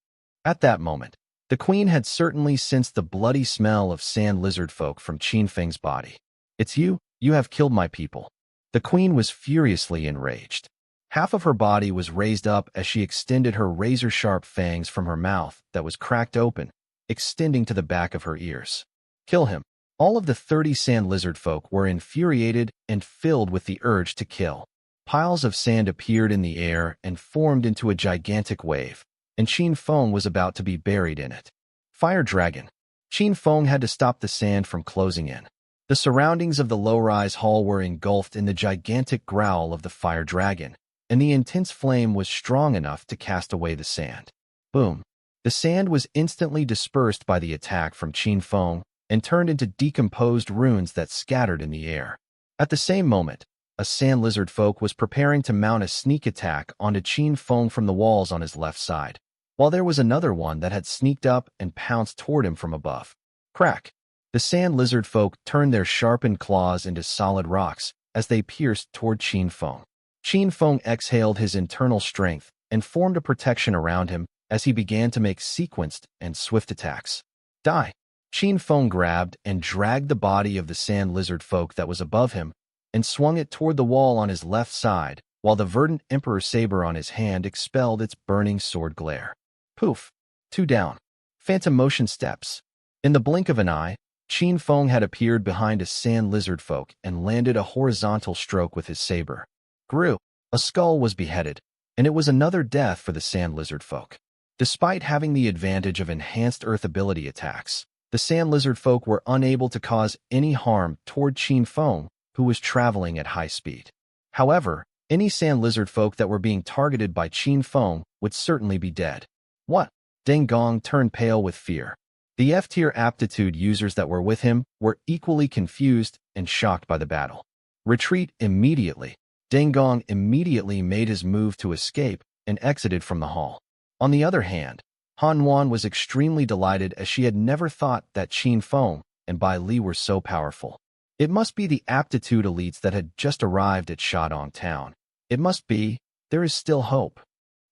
At that moment, the queen had certainly sensed the bloody smell of sand lizard folk from Qin Feng's body. It's you have killed my people. The queen was furiously enraged. Half of her body was raised up as she extended her razor-sharp fangs from her mouth that was cracked open, extending to the back of her ears. Kill him. All of the 30 sand lizard folk were infuriated and filled with the urge to kill. Piles of sand appeared in the air and formed into a gigantic wave, and Qin Feng was about to be buried in it. Fire Dragon. Qin Feng had to stop the sand from closing in. The surroundings of the low-rise hall were engulfed in the gigantic growl of the fire dragon, and the intense flame was strong enough to cast away the sand. Boom. The sand was instantly dispersed by the attack from Qin Feng and turned into decomposed runes that scattered in the air. At the same moment, a sand lizard folk was preparing to mount a sneak attack onto Qin Feng from the walls on his left side, while there was another one that had sneaked up and pounced toward him from above. Crack! The sand lizard folk turned their sharpened claws into solid rocks as they pierced toward Qin Feng. Qin Feng exhaled his internal strength and formed a protection around him as he began to make sequenced and swift attacks. Die! Qin Feng grabbed and dragged the body of the sand lizard folk that was above him and swung it toward the wall on his left side, while the verdant emperor saber on his hand expelled its burning sword glare. Poof! 2 down. Phantom motion steps. In the blink of an eye, Qin Feng had appeared behind a sand lizard folk and landed a horizontal stroke with his saber. Grew. A skull was beheaded, and it was another death for the sand lizard folk. Despite having the advantage of enhanced earth ability attacks, the sand lizard folk were unable to cause any harm toward Qin Feng, who was traveling at high speed. However, any sand lizard folk that were being targeted by Qin Feng would certainly be dead. What? Dengong turned pale with fear. The F-tier aptitude users that were with him were equally confused and shocked by the battle. Retreat immediately. Dengong immediately made his move to escape and exited from the hall. On the other hand, Hanwan was extremely delighted as she had never thought that Qin Feng and Bai Li were so powerful. It must be the aptitude elites that had just arrived at Shadong Town. It must be, there is still hope.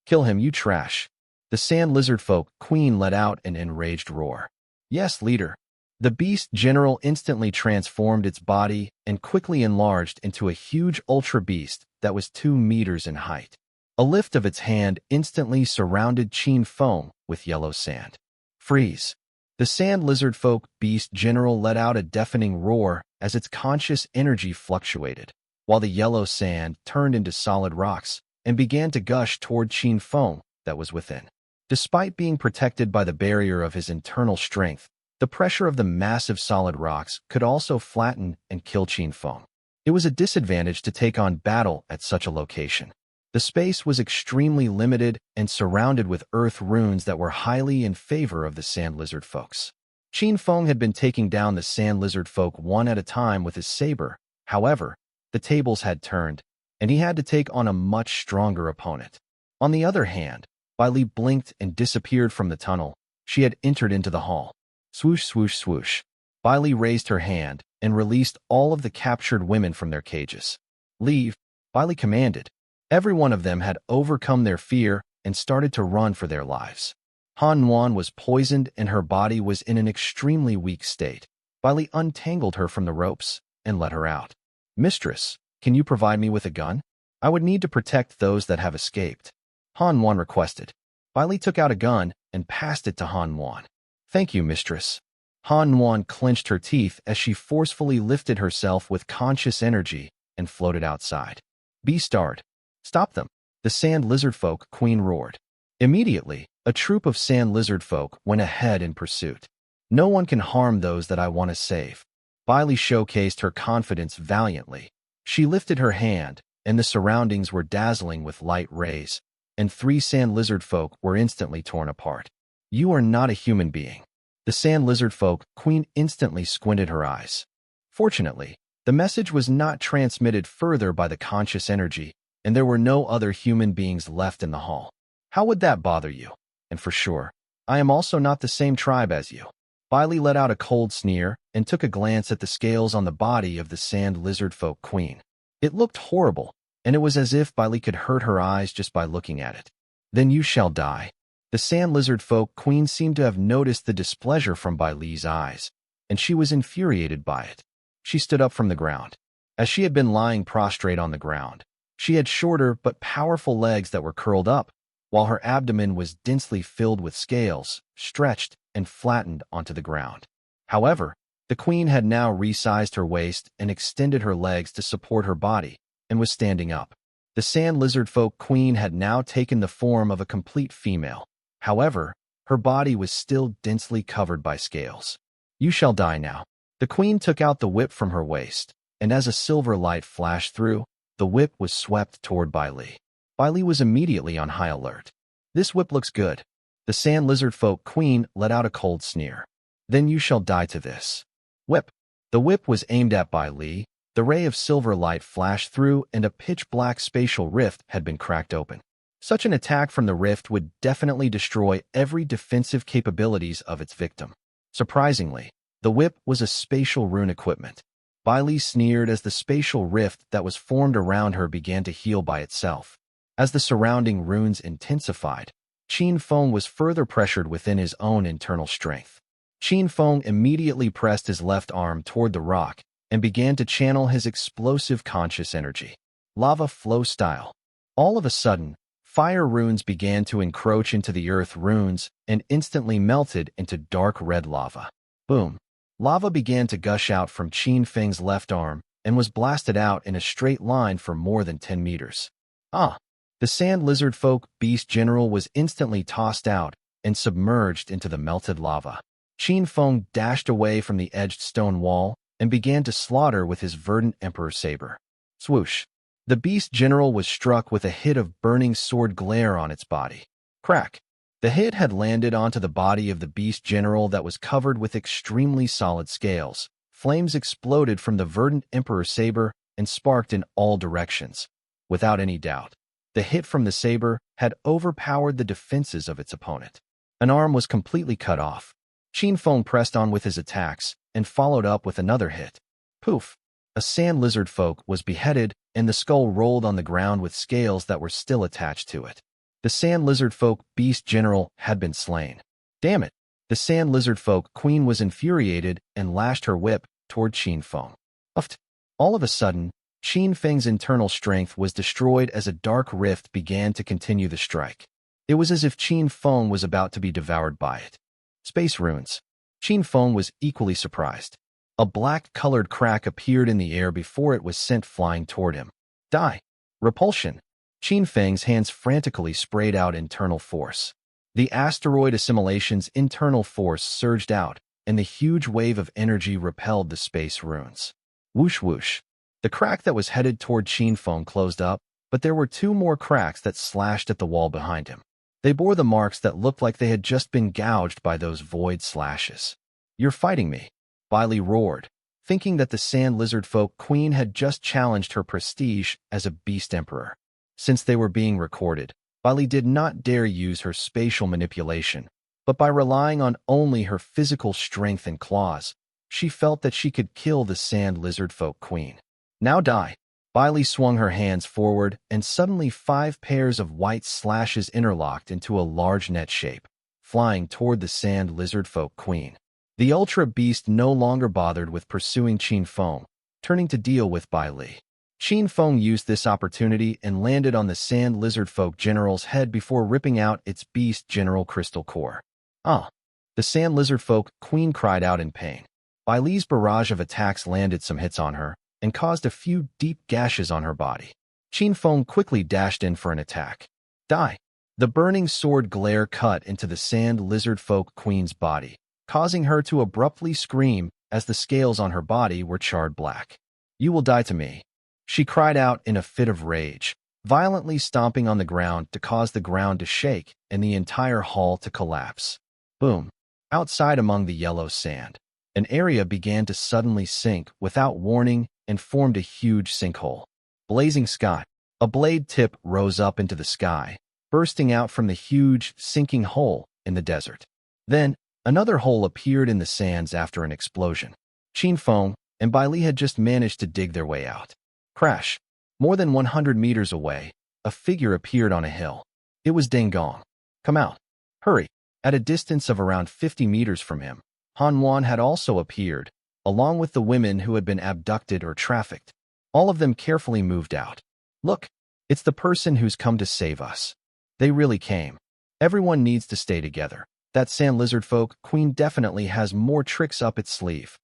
Kill him, you trash. The sand lizard folk queen let out an enraged roar. Yes, leader. The beast general instantly transformed its body and quickly enlarged into a huge ultra beast that was 2 meters in height. A lift of its hand instantly surrounded Qin Feng with yellow sand. Freeze. The sand lizard folk beast general let out a deafening roar as its conscious energy fluctuated, while the yellow sand turned into solid rocks and began to gush toward Qin Feng that was within. Despite being protected by the barrier of his internal strength, the pressure of the massive solid rocks could also flatten and kill Qin Feng. It was a disadvantage to take on battle at such a location. The space was extremely limited and surrounded with earth runes that were highly in favor of the sand lizard folks. Qin Feng had been taking down the sand lizard folk one at a time with his saber. However, the tables had turned, and he had to take on a much stronger opponent. On the other hand, Bai Li blinked and disappeared from the tunnel. She had entered into the hall. Swoosh, swoosh, swoosh. Bai Li raised her hand and released all of the captured women from their cages. Leave, Bai Li commanded. Every one of them had overcome their fear and started to run for their lives. Han Nuan was poisoned and her body was in an extremely weak state. Bai Li untangled her from the ropes and let her out. Mistress, can you provide me with a gun? I would need to protect those that have escaped. Han Nuan requested. Bai Li took out a gun and passed it to Han Nuan. Thank you, mistress. Han Nuan clenched her teeth as she forcefully lifted herself with conscious energy and floated outside. Beastard. Stop them. The sand lizard folk queen roared. Immediately, a troop of sand lizard folk went ahead in pursuit. No one can harm those that I want to save. Bai Li showcased her confidence valiantly. She lifted her hand, and the surroundings were dazzling with light rays, and 3 sand lizard folk were instantly torn apart. You are not a human being. The sand lizard folk queen instantly squinted her eyes. Fortunately, the message was not transmitted further by the conscious energy, and there were no other human beings left in the hall. How would that bother you? And for sure, I am also not the same tribe as you. Bai Li let out a cold sneer and took a glance at the scales on the body of the sand lizard folk queen. It looked horrible, and it was as if Bai Li could hurt her eyes just by looking at it. Then you shall die. The sand lizard folk queen seemed to have noticed the displeasure from Bai Li's eyes, and she was infuriated by it. She stood up from the ground. As she had been lying prostrate on the ground, she had shorter but powerful legs that were curled up, while her abdomen was densely filled with scales, stretched and flattened onto the ground. However, the queen had now resized her waist and extended her legs to support her body, and was standing up. The sand lizard folk queen had now taken the form of a complete female. However, her body was still densely covered by scales. You shall die now. The queen took out the whip from her waist, and as a silver light flashed through, the whip was swept toward Bai Li. Bai Li was immediately on high alert. This whip looks good. The sand lizard folk queen let out a cold sneer. Then you shall die to this. Whip. The whip was aimed at Bai Li. The ray of silver light flashed through and a pitch-black spatial rift had been cracked open. Such an attack from the rift would definitely destroy every defensive capabilities of its victim. Surprisingly, the whip was a spatial rune equipment. Bai Li sneered as the spatial rift that was formed around her began to heal by itself. As the surrounding runes intensified, Qin Feng was further pressured within his own internal strength. Qin Feng immediately pressed his left arm toward the rock and began to channel his explosive conscious energy. Lava flow style. All of a sudden, fire runes began to encroach into the earth runes and instantly melted into dark red lava. Boom. Lava began to gush out from Qin Feng's left arm and was blasted out in a straight line for more than 10 meters. The sand lizard folk beast general was instantly tossed out and submerged into the melted lava. Qin Feng dashed away from the edged stone wall and began to slaughter with his verdant emperor saber. Swoosh. The beast general was struck with a hit of burning sword glare on its body. Crack. The hit had landed onto the body of the beast general that was covered with extremely solid scales. Flames exploded from the verdant emperor saber and sparked in all directions. Without any doubt, the hit from the saber had overpowered the defenses of its opponent. An arm was completely cut off. Qin Feng pressed on with his attacks and followed up with another hit. Poof! A sand lizard folk was beheaded and the skull rolled on the ground with scales that were still attached to it. The sand lizard folk beast general had been slain. Damn it! The sand lizard folk queen was infuriated and lashed her whip toward Qin Feng. Uft! All of a sudden, Qin Feng's internal strength was destroyed as a dark rift began to continue the strike. It was as if Qin Feng was about to be devoured by it. Space ruins. Qin Feng was equally surprised. A black-colored crack appeared in the air before it was sent flying toward him. Die! Repulsion! Qin Feng's hands frantically sprayed out internal force. The asteroid assimilation's internal force surged out, and the huge wave of energy repelled the space ruins. Whoosh whoosh. The crack that was headed toward Qin Feng closed up, but there were two more cracks that slashed at the wall behind him. They bore the marks that looked like they had just been gouged by those void slashes. You're fighting me, Bailey roared, thinking that the sand lizard folk queen had just challenged her prestige as a beast emperor. Since they were being recorded, Bailey did not dare use her spatial manipulation, but by relying on only her physical strength and claws, she felt that she could kill the sand lizard folk queen. Now die! Bailey swung her hands forward, and suddenly 5 pairs of white slashes interlocked into a large net shape, flying toward the sand lizard folk queen. The ultra beast no longer bothered with pursuing Qin Feng, turning to deal with Bailey. Qin Feng used this opportunity and landed on the sand lizard folk general's head before ripping out its beast general crystal core. Ah! The sand lizard folk queen cried out in pain. Bailey's barrage of attacks landed some hits on her and caused a few deep gashes on her body. Qin Feng quickly dashed in for an attack. Die! The burning sword glare cut into the sand lizard folk queen's body, causing her to abruptly scream as the scales on her body were charred black. You will die to me, she cried out in a fit of rage, violently stomping on the ground to cause the ground to shake and the entire hall to collapse. Boom! Outside among the yellow sand, an area began to suddenly sink without warning and formed a huge sinkhole. Blazing sky. A blade tip rose up into the sky, bursting out from the huge, sinking hole in the desert. Then, another hole appeared in the sands after an explosion. Qin Feng and Bailey had just managed to dig their way out. Crash. More than 100 meters away, a figure appeared on a hill. It was Deng Gong. Come out. Hurry. At a distance of around 50 meters from him, Han Wan had also appeared, along with the women who had been abducted or trafficked. All of them carefully moved out. Look, it's the person who's come to save us. They really came. Everyone needs to stay together. That sand lizard folk queen definitely has more tricks up its sleeve.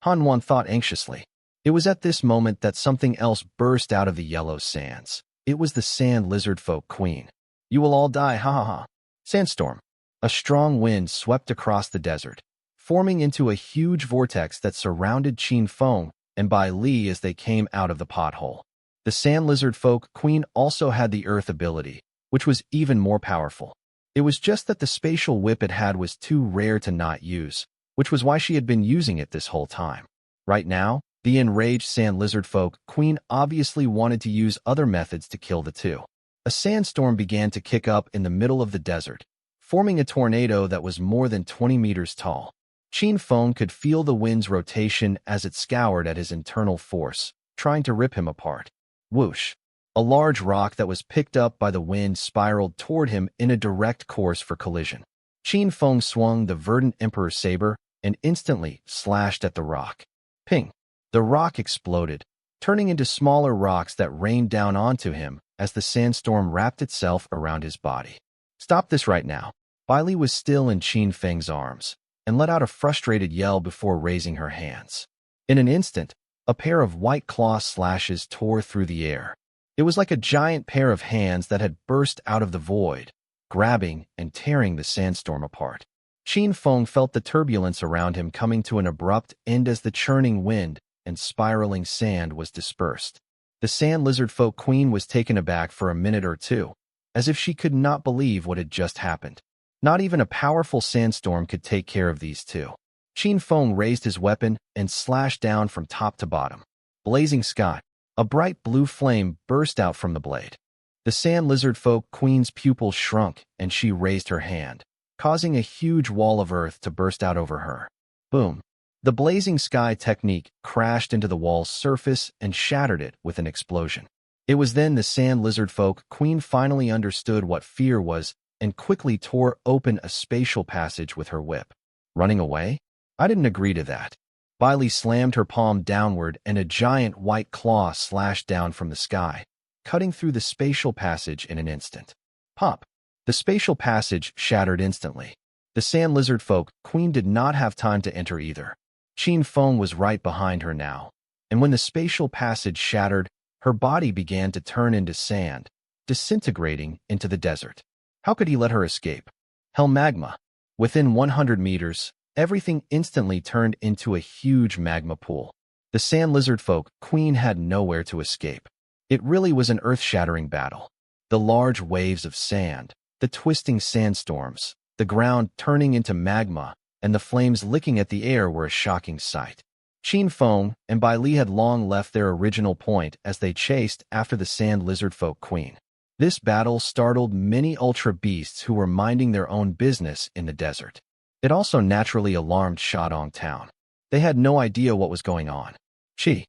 Han Wan thought anxiously. It was at this moment that something else burst out of the yellow sands. It was the sand lizard folk queen. You will all die, ha ha ha. Sandstorm. A strong wind swept across the desert, forming into a huge vortex that surrounded Qin Feng and Bai Li as they came out of the pothole. The sand lizard folk queen also had the earth ability, which was even more powerful. It was just that the spatial whip it had was too rare to not use, which was why she had been using it this whole time. Right now, the enraged sand lizard folk queen obviously wanted to use other methods to kill the two. A sandstorm began to kick up in the middle of the desert, forming a tornado that was more than 20 meters tall. Qin Feng could feel the wind's rotation as it scoured at his internal force, trying to rip him apart. Whoosh! A large rock that was picked up by the wind spiraled toward him in a direct course for collision. Qin Feng swung the verdant emperor saber and instantly slashed at the rock. Ping! The rock exploded, turning into smaller rocks that rained down onto him as the sandstorm wrapped itself around his body. Stop this right now. Bailey was still in Qin Feng's arms and let out a frustrated yell before raising her hands. In an instant, a pair of white claw slashes tore through the air. It was like a giant pair of hands that had burst out of the void, grabbing and tearing the sandstorm apart. Qin Feng felt the turbulence around him coming to an abrupt end as the churning wind and spiraling sand was dispersed. The sand lizard folk queen was taken aback for a minute or two, as if she could not believe what had just happened. Not even a powerful sandstorm could take care of these two. Qin Feng raised his weapon and slashed down from top to bottom. Blazing sky. A bright blue flame burst out from the blade. The sand lizard folk queen's pupils shrunk and she raised her hand, causing a huge wall of earth to burst out over her. Boom. The blazing sky technique crashed into the wall's surface and shattered it with an explosion. It was then the sand lizard folk queen finally understood what fear was and quickly tore open a spatial passage with her whip. Running away? I didn't agree to that. Bailey slammed her palm downward and a giant white claw slashed down from the sky, cutting through the spatial passage in an instant. Pop! The spatial passage shattered instantly. The sand lizard folk queen did not have time to enter either. Qin Feng was right behind her now, and when the spatial passage shattered, her body began to turn into sand, disintegrating into the desert. How could he let her escape? Hell magma. Within 100 meters, everything instantly turned into a huge magma pool. The sand lizard folk queen had nowhere to escape. It really was an earth-shattering battle. The large waves of sand, the twisting sandstorms, the ground turning into magma, and the flames licking at the air were a shocking sight. Qin Feng and Bai Li had long left their original point as they chased after the sand lizard folk queen. This battle startled many ultra beasts who were minding their own business in the desert. It also naturally alarmed Shadong Town. They had no idea what was going on. She,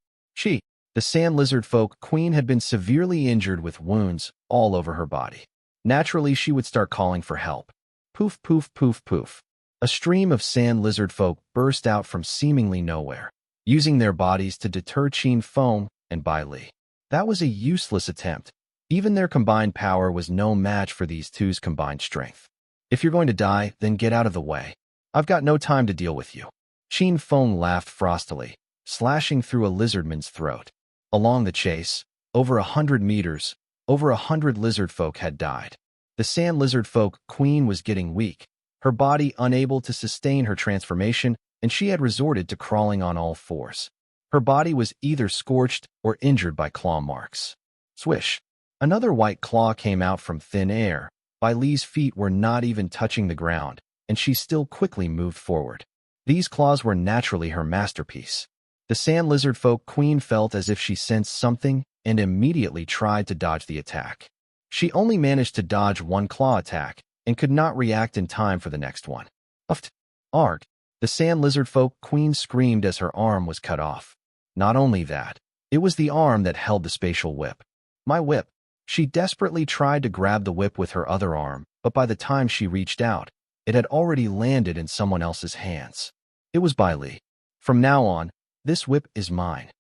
the sand lizard folk queen had been severely injured with wounds all over her body. Naturally, she would start calling for help. Poof, poof, poof, poof. A stream of sand lizard folk burst out from seemingly nowhere, using their bodies to deter Qin Feng and Bai Li. That was a useless attempt. Even their combined power was no match for these two's combined strength. If you're going to die, then get out of the way. I've got no time to deal with you. Qin Feng laughed frostily, slashing through a lizardman's throat. Along the chase, over 100 meters, over 100 lizard folk had died. The sand lizard folk queen was getting weak, her body unable to sustain her transformation, and she had resorted to crawling on all fours. Her body was either scorched or injured by claw marks. Swish! Another white claw came out from thin air. Bai Li's feet were not even touching the ground, and she still quickly moved forward. These claws were naturally her masterpiece. The sand lizard folk queen felt as if she sensed something and immediately tried to dodge the attack. She only managed to dodge one claw attack and could not react in time for the next one. Uft! Arg! The sand lizard folk queen screamed as her arm was cut off. Not only that, it was the arm that held the spatial whip. My whip! She desperately tried to grab the whip with her other arm, but by the time she reached out, it had already landed in someone else's hands. It was Bai Li. From now on, this whip is mine.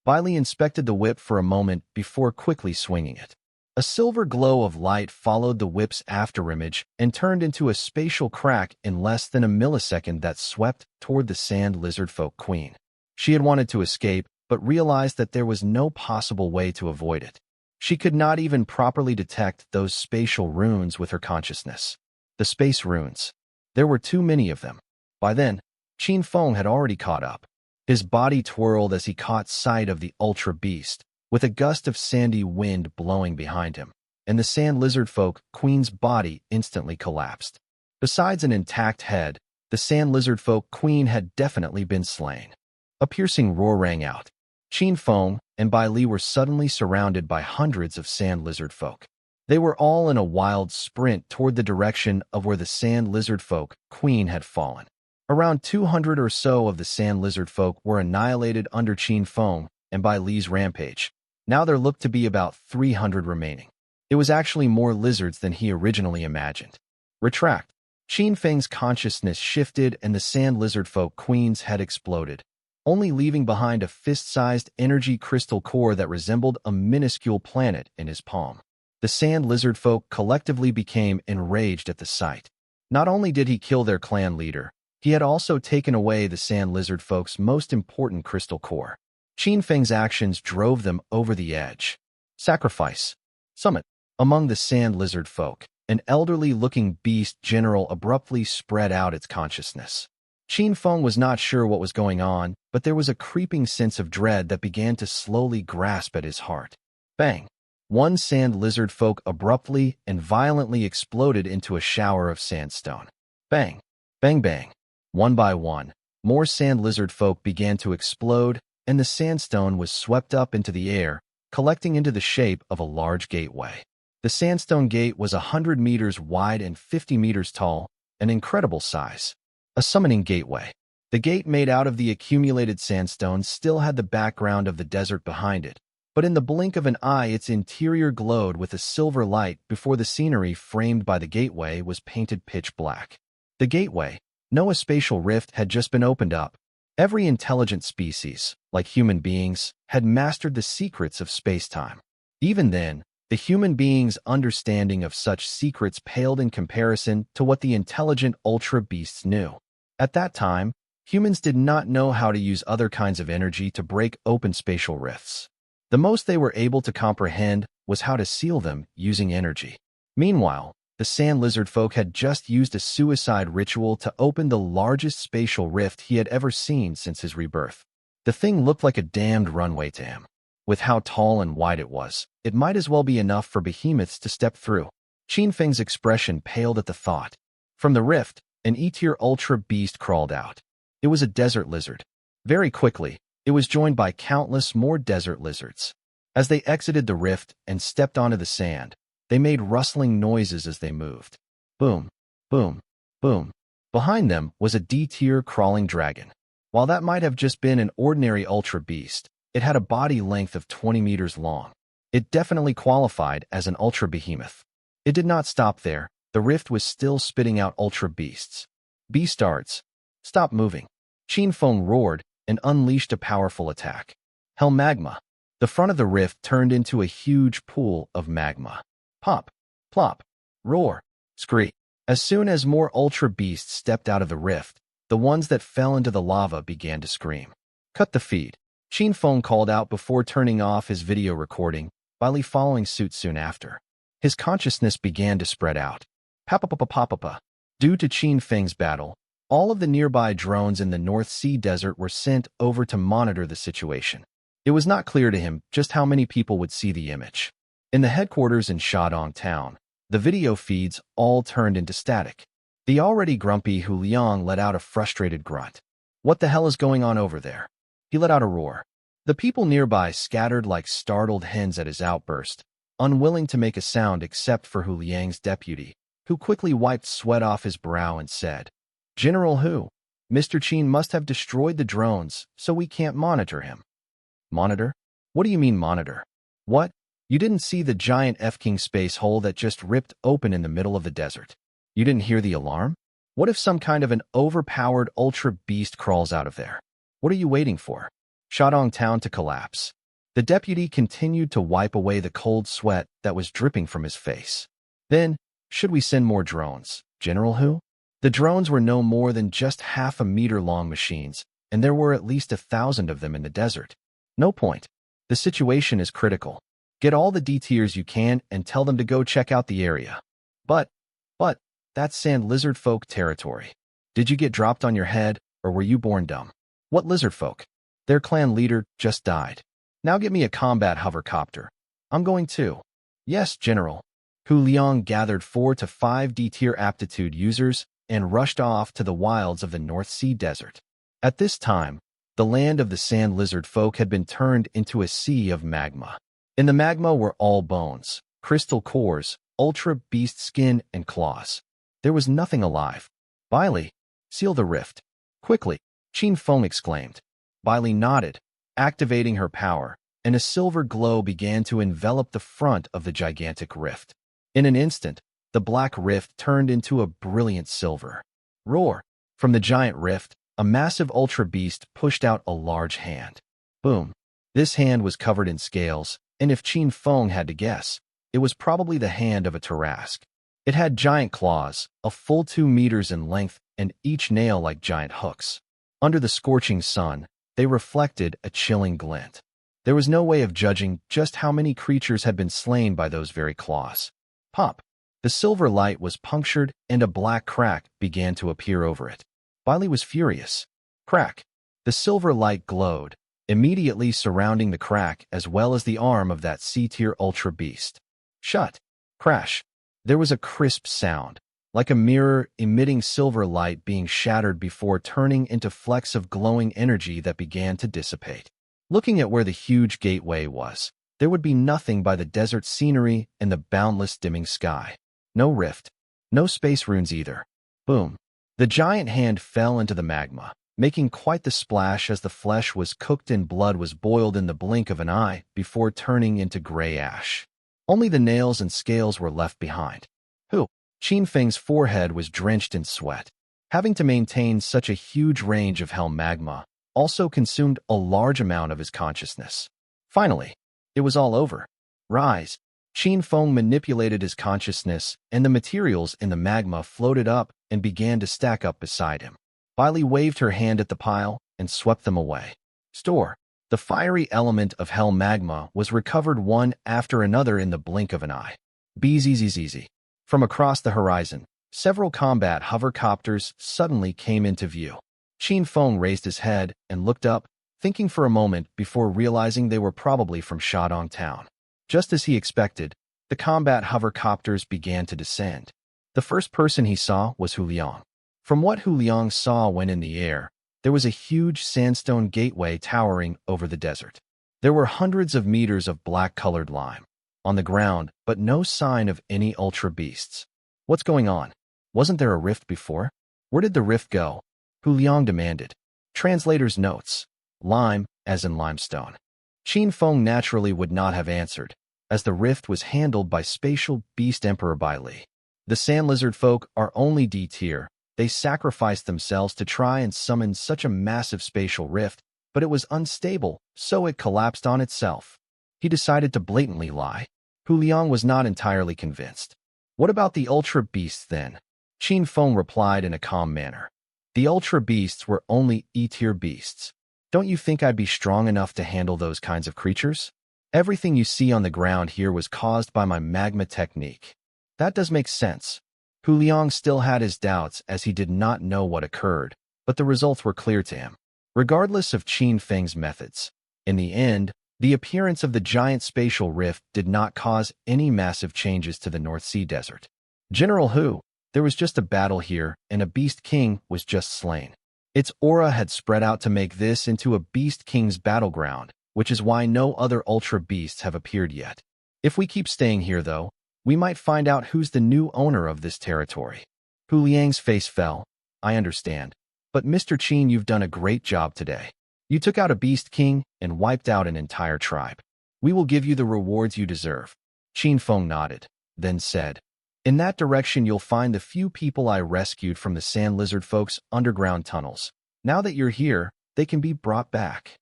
Bai Li inspected the whip for a moment before quickly swinging it. A silver glow of light followed the whip's afterimage and turned into a spatial crack in less than a millisecond that swept toward the sand lizard folk queen. She had wanted to escape, but realized that there was no possible way to avoid it. She could not even properly detect those spatial runes with her consciousness. The space runes. There were too many of them. By then, Qin Feng had already caught up. His body twirled as he caught sight of the ultra beast, with a gust of sandy wind blowing behind him, and the sand lizard folk queen's body instantly collapsed. Besides an intact head, the sand lizard folk queen had definitely been slain. A piercing roar rang out. Qin Feng and Bai Li were suddenly surrounded by hundreds of sand lizard folk. They were all in a wild sprint toward the direction of where the sand lizard folk queen had fallen. Around 200 or so of the sand lizard folk were annihilated under Qin Feng and Bai Li's rampage. Now there looked to be about 300 remaining. It was actually more lizards than he originally imagined. Retract. Qin Feng's consciousness shifted and the sand lizard folk queen's head exploded, only leaving behind a fist-sized energy crystal core that resembled a minuscule planet in his palm. The sand lizard folk collectively became enraged at the sight. Not only did he kill their clan leader, he had also taken away the sand lizard folk's most important crystal core. Qin Feng's actions drove them over the edge. Sacrifice. Summit. Among the sand lizard folk, an elderly-looking beast general abruptly spread out its consciousness. Qin Feng was not sure what was going on, but there was a creeping sense of dread that began to slowly grasp at his heart. Bang! One sand lizard folk abruptly and violently exploded into a shower of sandstone. Bang! Bang bang! One by one, more sand lizard folk began to explode, and the sandstone was swept up into the air, collecting into the shape of a large gateway. The sandstone gate was 100 meters wide and 50 meters tall, an incredible size. A summoning gateway. The gate made out of the accumulated sandstone still had the background of the desert behind it, But in the blink of an eye, its interior glowed with a silver light before the scenery framed by the gateway was painted pitch black. The gateway, no spatial rift, had just been opened up. Every intelligent species, like human beings, had mastered the secrets of space-time. Even then, the human beings' understanding of such secrets paled in comparison to what the intelligent ultra beasts knew. At that time, humans did not know how to use other kinds of energy to break open spatial rifts. The most they were able to comprehend was how to seal them using energy. Meanwhile, the sand lizard folk had just used a suicide ritual to open the largest spatial rift he had ever seen since his rebirth. The thing looked like a damned runway to him. With how tall and wide it was, it might as well be enough for behemoths to step through. Qin Feng's expression paled at the thought. From the rift, an E-tier ultra beast crawled out. It was a desert lizard. Very quickly, it was joined by countless more desert lizards. As they exited the rift and stepped onto the sand, they made rustling noises as they moved. Boom, boom, boom. Behind them was a D-tier crawling dragon. While that might have just been an ordinary ultra beast, it had a body length of 20 meters long. It definitely qualified as an ultra behemoth. It did not stop there. The rift was still spitting out ultra beasts. Beastards, stop moving. Qin Feng roared and unleashed a powerful attack. Hell magma. The front of the rift turned into a huge pool of magma. Pop, plop, roar, scream. As soon as more ultra beasts stepped out of the rift, the ones that fell into the lava began to scream. Cut the feed. Qin Feng called out before turning off his video recording, Bailey following suit soon after. His consciousness began to spread out. Papapapapapapa. Due to Qin Feng's battle, all of the nearby drones in the North Sea desert were sent over to monitor the situation. It was not clear to him just how many people would see the image. In the headquarters in Shandong town, the video feeds all turned into static. The already grumpy Hu Liang let out a frustrated grunt. What the hell is going on over there? He let out a roar. The people nearby scattered like startled hens at his outburst, unwilling to make a sound except for Hu Liang's deputy, who quickly wiped sweat off his brow and said, General Hu, Mr. Qin must have destroyed the drones, so we can't monitor him. Monitor? What do you mean monitor? What? You didn't see the giant F-King space hole that just ripped open in the middle of the desert? You didn't hear the alarm? What if some kind of an overpowered ultra beast crawls out of there? What are you waiting for? Shandong town to collapse. The deputy continued to wipe away the cold sweat that was dripping from his face. Then, should we send more drones, General Hu? The drones were no more than just half-a-meter-long machines, and there were at least 1,000 of them in the desert. No point. The situation is critical. Get all the D-tiers you can and tell them to go check out the area. But, that's sand lizard folk territory. Did you get dropped on your head, or were you born dumb? What lizard folk? Their clan leader just died. Now get me a combat hovercopter. I'm going too. Yes, General. Hu Liang gathered 4 to 5 D-tier aptitude users and rushed off to the wilds of the North Sea desert. At this time, the land of the sand lizard folk had been turned into a sea of magma. In the magma were all bones, crystal cores, ultra beast skin, and claws. There was nothing alive. Bailey, seal the rift. Quickly, Qin Feng exclaimed. Bailey nodded, activating her power, and a silver glow began to envelop the front of the gigantic rift. In an instant, the black rift turned into a brilliant silver. Roar! From the giant rift, a massive ultra beast pushed out a large hand. Boom! This hand was covered in scales, and if Qin Feng had to guess, it was probably the hand of a Tarrasque. It had giant claws, a full 2 meters in length, and each nail like giant hooks. Under the scorching sun, they reflected a chilling glint. There was no way of judging just how many creatures had been slain by those very claws. Pop! The silver light was punctured and a black crack began to appear over it. Bailey was furious. Crack! The silver light glowed, immediately surrounding the crack as well as the arm of that C-tier ultra beast. Shut! Crash! There was a crisp sound, like a mirror emitting silver light being shattered before turning into flecks of glowing energy that began to dissipate. Looking at where the huge gateway was, there would be nothing by the desert scenery and the boundless dimming sky. No rift. No space runes either. Boom. The giant hand fell into the magma, making quite the splash as the flesh was cooked and blood was boiled in the blink of an eye before turning into gray ash. Only the nails and scales were left behind. Qin Feng's forehead was drenched in sweat. Having to maintain such a huge range of hell magma also consumed a large amount of his consciousness. Finally, it was all over. Rise. Qin Feng manipulated his consciousness, and the materials in the magma floated up and began to stack up beside him. Bailey waved her hand at the pile and swept them away. Store. The fiery element of hell magma was recovered one after another in the blink of an eye. Bzzz. From across the horizon, several combat hovercopters suddenly came into view. Qin Feng raised his head and looked up, thinking for a moment before realizing they were probably from Shadong Town. Just as he expected, the combat hovercopters began to descend. The first person he saw was Hu Liang. From what Hu Liang saw when in the air, there was a huge sandstone gateway towering over the desert. There were hundreds of meters of black-colored lime on the ground, but no sign of any ultra beasts. What's going on? Wasn't there a rift before? Where did the rift go? Hu Liang demanded. Translator's notes. Lime, as in limestone. Qin Feng naturally would not have answered, as the rift was handled by Spatial Beast Emperor Bai Li. The sand lizard folk are only D tier. They sacrificed themselves to try and summon such a massive spatial rift, but it was unstable, so it collapsed on itself. He decided to blatantly lie. Hu Liang was not entirely convinced. What about the ultra beasts then? Qin Feng replied in a calm manner. The ultra beasts were only E-tier beasts. Don't you think I'd be strong enough to handle those kinds of creatures? Everything you see on the ground here was caused by my magma technique. That does make sense. Hu Liang still had his doubts as he did not know what occurred, but the results were clear to him. Regardless of Qin Feng's methods, in the end, the appearance of the giant spatial rift did not cause any massive changes to the North Sea desert. General Hu, there was just a battle here, and a Beast King was just slain. Its aura had spread out to make this into a Beast King's battleground, which is why no other ultra beasts have appeared yet. If we keep staying here, though, we might find out who's the new owner of this territory. Hu Liang's face fell. I understand. But Mr. Qin, you've done a great job today. You took out a Beast King and wiped out an entire tribe. We will give you the rewards you deserve. Qin Feng nodded, then said, in that direction you'll find the few people I rescued from the sand lizard folks' underground tunnels. Now that you're here, they can be brought back.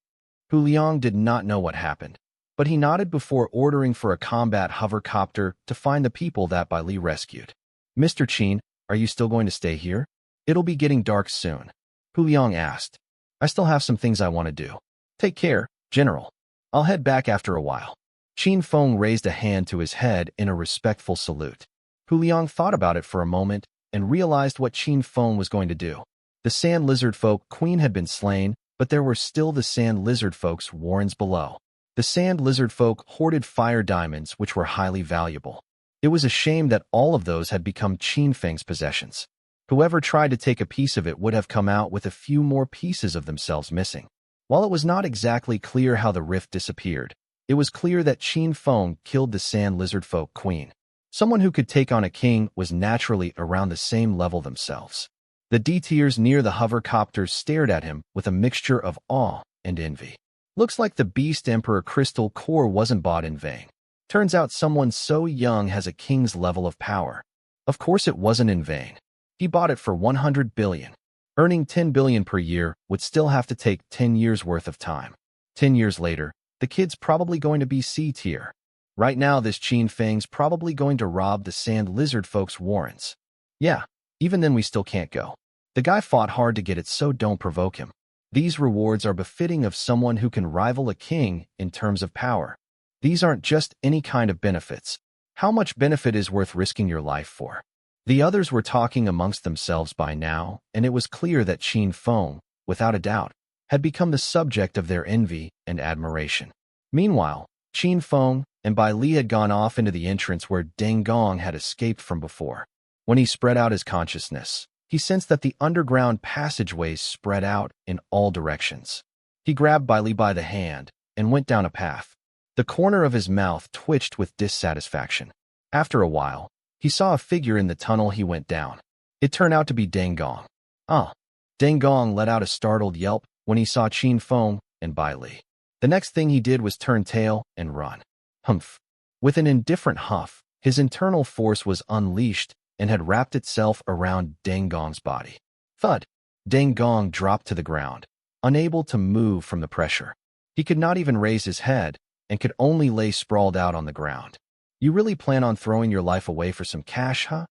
Hu Liang did not know what happened, but he nodded before ordering for a combat hovercopter to find the people that Bai Li rescued. Mr. Qin, are you still going to stay here? It'll be getting dark soon. Hu Liang asked. I still have some things I want to do. Take care, General. I'll head back after a while. Qin Feng raised a hand to his head in a respectful salute. Hu Liang thought about it for a moment and realized what Qin Feng was going to do. The sand lizard folk queen had been slain, but there were still the sand lizard folk's warrens below. The sand lizard folk hoarded fire diamonds, which were highly valuable. It was a shame that all of those had become Qin Feng's possessions. Whoever tried to take a piece of it would have come out with a few more pieces of themselves missing. While it was not exactly clear how the rift disappeared, it was clear that Qin Feng killed the sand lizard folk queen. Someone who could take on a king was naturally around the same level themselves. The D-tiers near the hovercopters stared at him with a mixture of awe and envy. Looks like the Beast Emperor crystal core wasn't bought in vain. Turns out someone so young has a king's level of power. Of course it wasn't in vain. He bought it for 100 billion. Earning 10 billion per year would still have to take 10 years worth of time. 10 years later, the kid's probably going to be C-tier. Right now, this Qin Feng's probably going to rob the sand lizard folks' warrens. Yeah, even then we still can't go. The guy fought hard to get it, so don't provoke him. These rewards are befitting of someone who can rival a king in terms of power. These aren't just any kind of benefits. How much benefit is worth risking your life for? The others were talking amongst themselves by now, and it was clear that Qin Feng, without a doubt, had become the subject of their envy and admiration. Meanwhile, Qin Feng and Bai Li had gone off into the entrance where Deng Gong had escaped from before. When he spread out his consciousness, he sensed that the underground passageways spread out in all directions. He grabbed Bai Li by the hand and went down a path. The corner of his mouth twitched with dissatisfaction. After a while, he saw a figure in the tunnel he went down. It turned out to be Deng Gong. Ah, Deng Gong let out a startled yelp when he saw Qin Feng and Bai Li. The next thing he did was turn tail and run. Humph. With an indifferent huff, his internal force was unleashed and had wrapped itself around Deng Gong's body. Thud! Deng Gong dropped to the ground, unable to move from the pressure. He could not even raise his head and could only lay sprawled out on the ground. You really plan on throwing your life away for some cash, huh?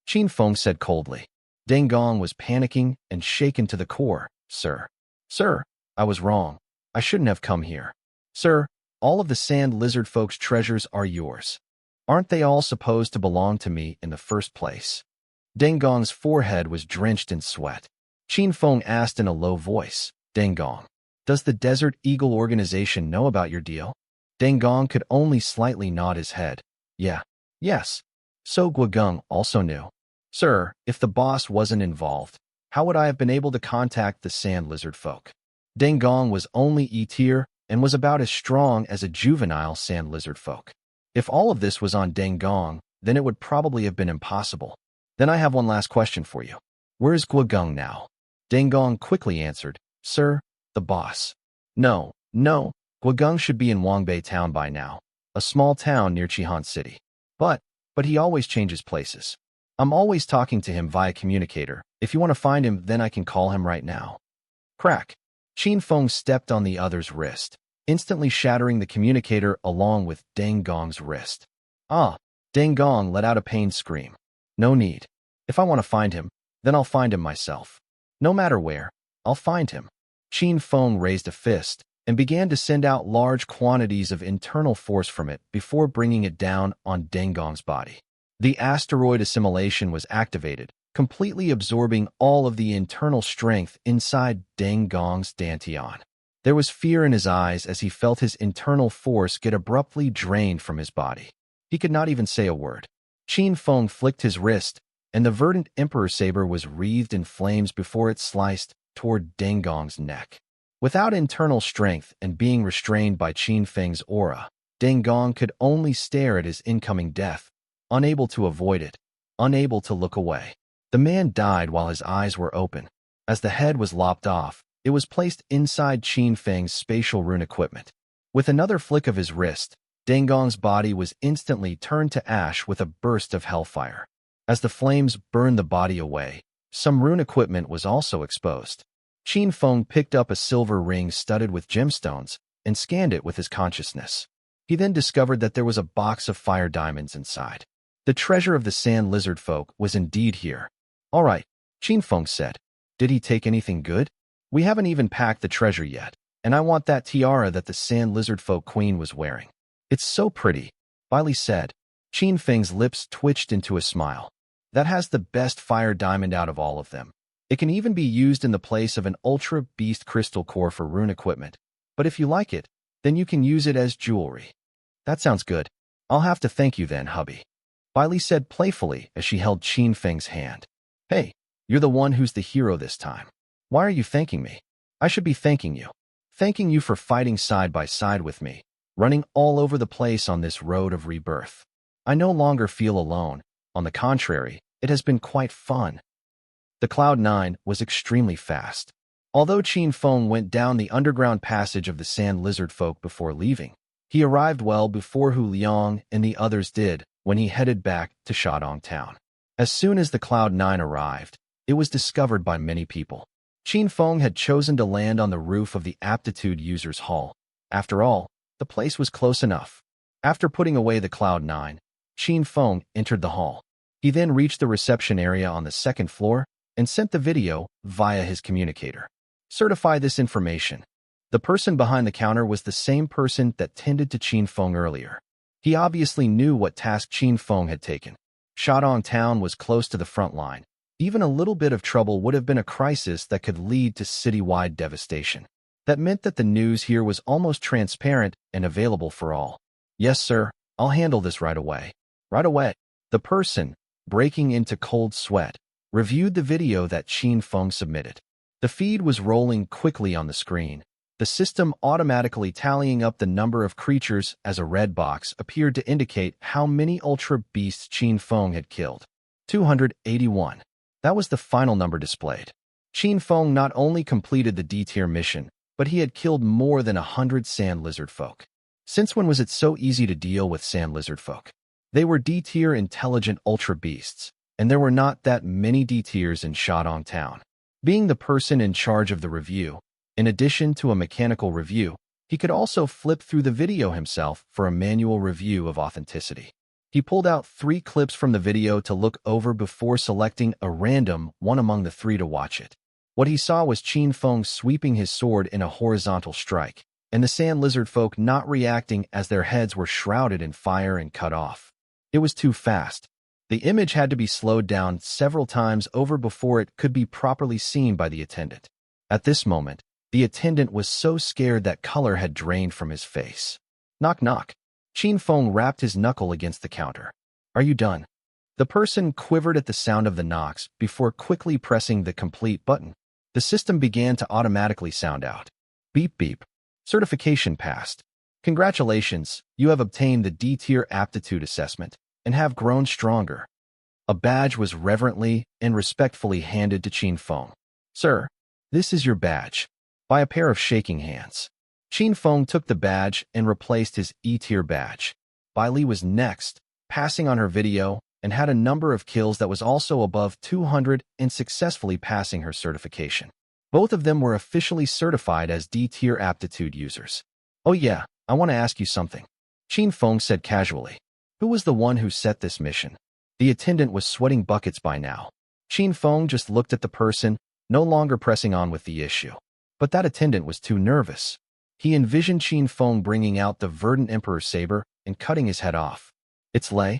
Qin Feng said coldly. Deng Gong was panicking and shaken to the core. Sir, I was wrong. I shouldn't have come here. Sir, all of the sand lizard folk's treasures are yours. Aren't they all supposed to belong to me in the first place? Deng Gong's forehead was drenched in sweat. Qin Feng asked in a low voice, Deng Gong, does the Desert Eagle organization know about your deal? Deng Gong could only slightly nod his head. Yes. So Guogung also knew. Sir, if the boss wasn't involved, how would I have been able to contact the sand lizard folk? Deng Gong was only E-tier and was about as strong as a juvenile sand lizard folk. If all of this was on Deng Gong, then it would probably have been impossible. Then I have one last question for you. Where is Guogung now? Deng Gong quickly answered, Sir, the boss. No, Guogung should be in Wangbei town by now, a small town near Qihan City. But he always changes places. I'm always talking to him via communicator. If you want to find him, then I can call him right now. Crack. Qin Feng stepped on the other's wrist, instantly shattering the communicator along with Deng Gong's wrist. Ah! Deng Gong let out a pained scream. No need. If I want to find him, then I'll find him myself. No matter where, I'll find him. Qin Feng raised a fist and began to send out large quantities of internal force from it before bringing it down on Deng Gong's body. The asteroid assimilation was activated, completely absorbing all of the internal strength inside Deng Gong's dantian. There was fear in his eyes as he felt his internal force get abruptly drained from his body. He could not even say a word. Qin Feng flicked his wrist, and the verdant emperor saber was wreathed in flames before it sliced toward Deng Gong's neck. Without internal strength and being restrained by Qin Feng's aura, Deng Gong could only stare at his incoming death, unable to avoid it, unable to look away. The man died while his eyes were open. As the head was lopped off, it was placed inside Qin Feng's spatial rune equipment. With another flick of his wrist, Deng Gong's body was instantly turned to ash with a burst of hellfire. As the flames burned the body away, some rune equipment was also exposed. Qin Feng picked up a silver ring studded with gemstones and scanned it with his consciousness. He then discovered that there was a box of fire diamonds inside. The treasure of the sand lizard folk was indeed here. All right, Qin Feng said. Did he take anything good? We haven't even packed the treasure yet, and I want that tiara that the sand lizard folk queen was wearing. It's so pretty, Bailey said. Qin Feng's lips twitched into a smile. That has the best fire diamond out of all of them. It can even be used in the place of an Ultra Beast crystal core for rune equipment. But if you like it, then you can use it as jewelry. That sounds good. I'll have to thank you then, hubby. Bailey said playfully as she held Qin Feng's hand. Hey, you're the one who's the hero this time. Why are you thanking me? I should be thanking you. Thanking you for fighting side by side with me, running all over the place on this road of rebirth. I no longer feel alone. On the contrary, it has been quite fun. The Cloud-9 was extremely fast. Although Qin Feng went down the underground passage of the sand lizard folk before leaving, he arrived well before Hu Liang and the others did when he headed back to Shadong Town. As soon as the Cloud-9 arrived, it was discovered by many people. Qin Feng had chosen to land on the roof of the Aptitude Users Hall. After all, the place was close enough. After putting away the Cloud-9, Qin Feng entered the hall. He then reached the reception area on the second floor and sent the video via his communicator. Certify this information. The person behind the counter was the same person that tended to Qin Feng earlier. He obviously knew what task Qin Feng had taken. Shadong Town was close to the front line. Even a little bit of trouble would have been a crisis that could lead to citywide devastation. That meant that the news here was almost transparent and available for all. Yes, sir, I'll handle this right away. Right away. The person, breaking into cold sweat, reviewed the video that Qin Feng submitted. The feed was rolling quickly on the screen. The system automatically tallying up the number of creatures as a red box appeared to indicate how many Ultra Beasts Qin Feng had killed. 281. That was the final number displayed. Qin Feng not only completed the D-tier mission, but he had killed more than 100 sand lizard folk. Since when was it so easy to deal with sand lizard folk? They were D-tier intelligent ultra beasts, and there were not that many D-tiers in Shadong Town. Being the person in charge of the review, in addition to a mechanical review, he could also flip through the video himself for a manual review of authenticity. He pulled out 3 clips from the video to look over before selecting a random one among the 3 to watch it. What he saw was Qin Feng sweeping his sword in a horizontal strike, and the sand lizard folk not reacting as their heads were shrouded in fire and cut off. It was too fast. The image had to be slowed down several times over before it could be properly seen by the attendant. At this moment, the attendant was so scared that color had drained from his face. Knock knock. Qin Feng rapped his knuckle against the counter. Are you done? The person quivered at the sound of the knocks before quickly pressing the complete button. The system began to automatically sound out. Beep beep. Certification passed. Congratulations, you have obtained the D-tier aptitude assessment and have grown stronger. A badge was reverently and respectfully handed to Qin Feng. Sir, this is your badge. By a pair of shaking hands. Qin Feng took the badge and replaced his E-tier badge. Bai Li was next, passing on her video, and had a number of kills that was also above 200 and successfully passing her certification. Both of them were officially certified as D-tier aptitude users. Oh yeah, I want to ask you something. Qin Feng said casually. Who was the one who set this mission? The attendant was sweating buckets by now. Qin Feng just looked at the person, no longer pressing on with the issue. But that attendant was too nervous. He envisioned Qin Feng bringing out the verdant emperor saber and cutting his head off. It's Lei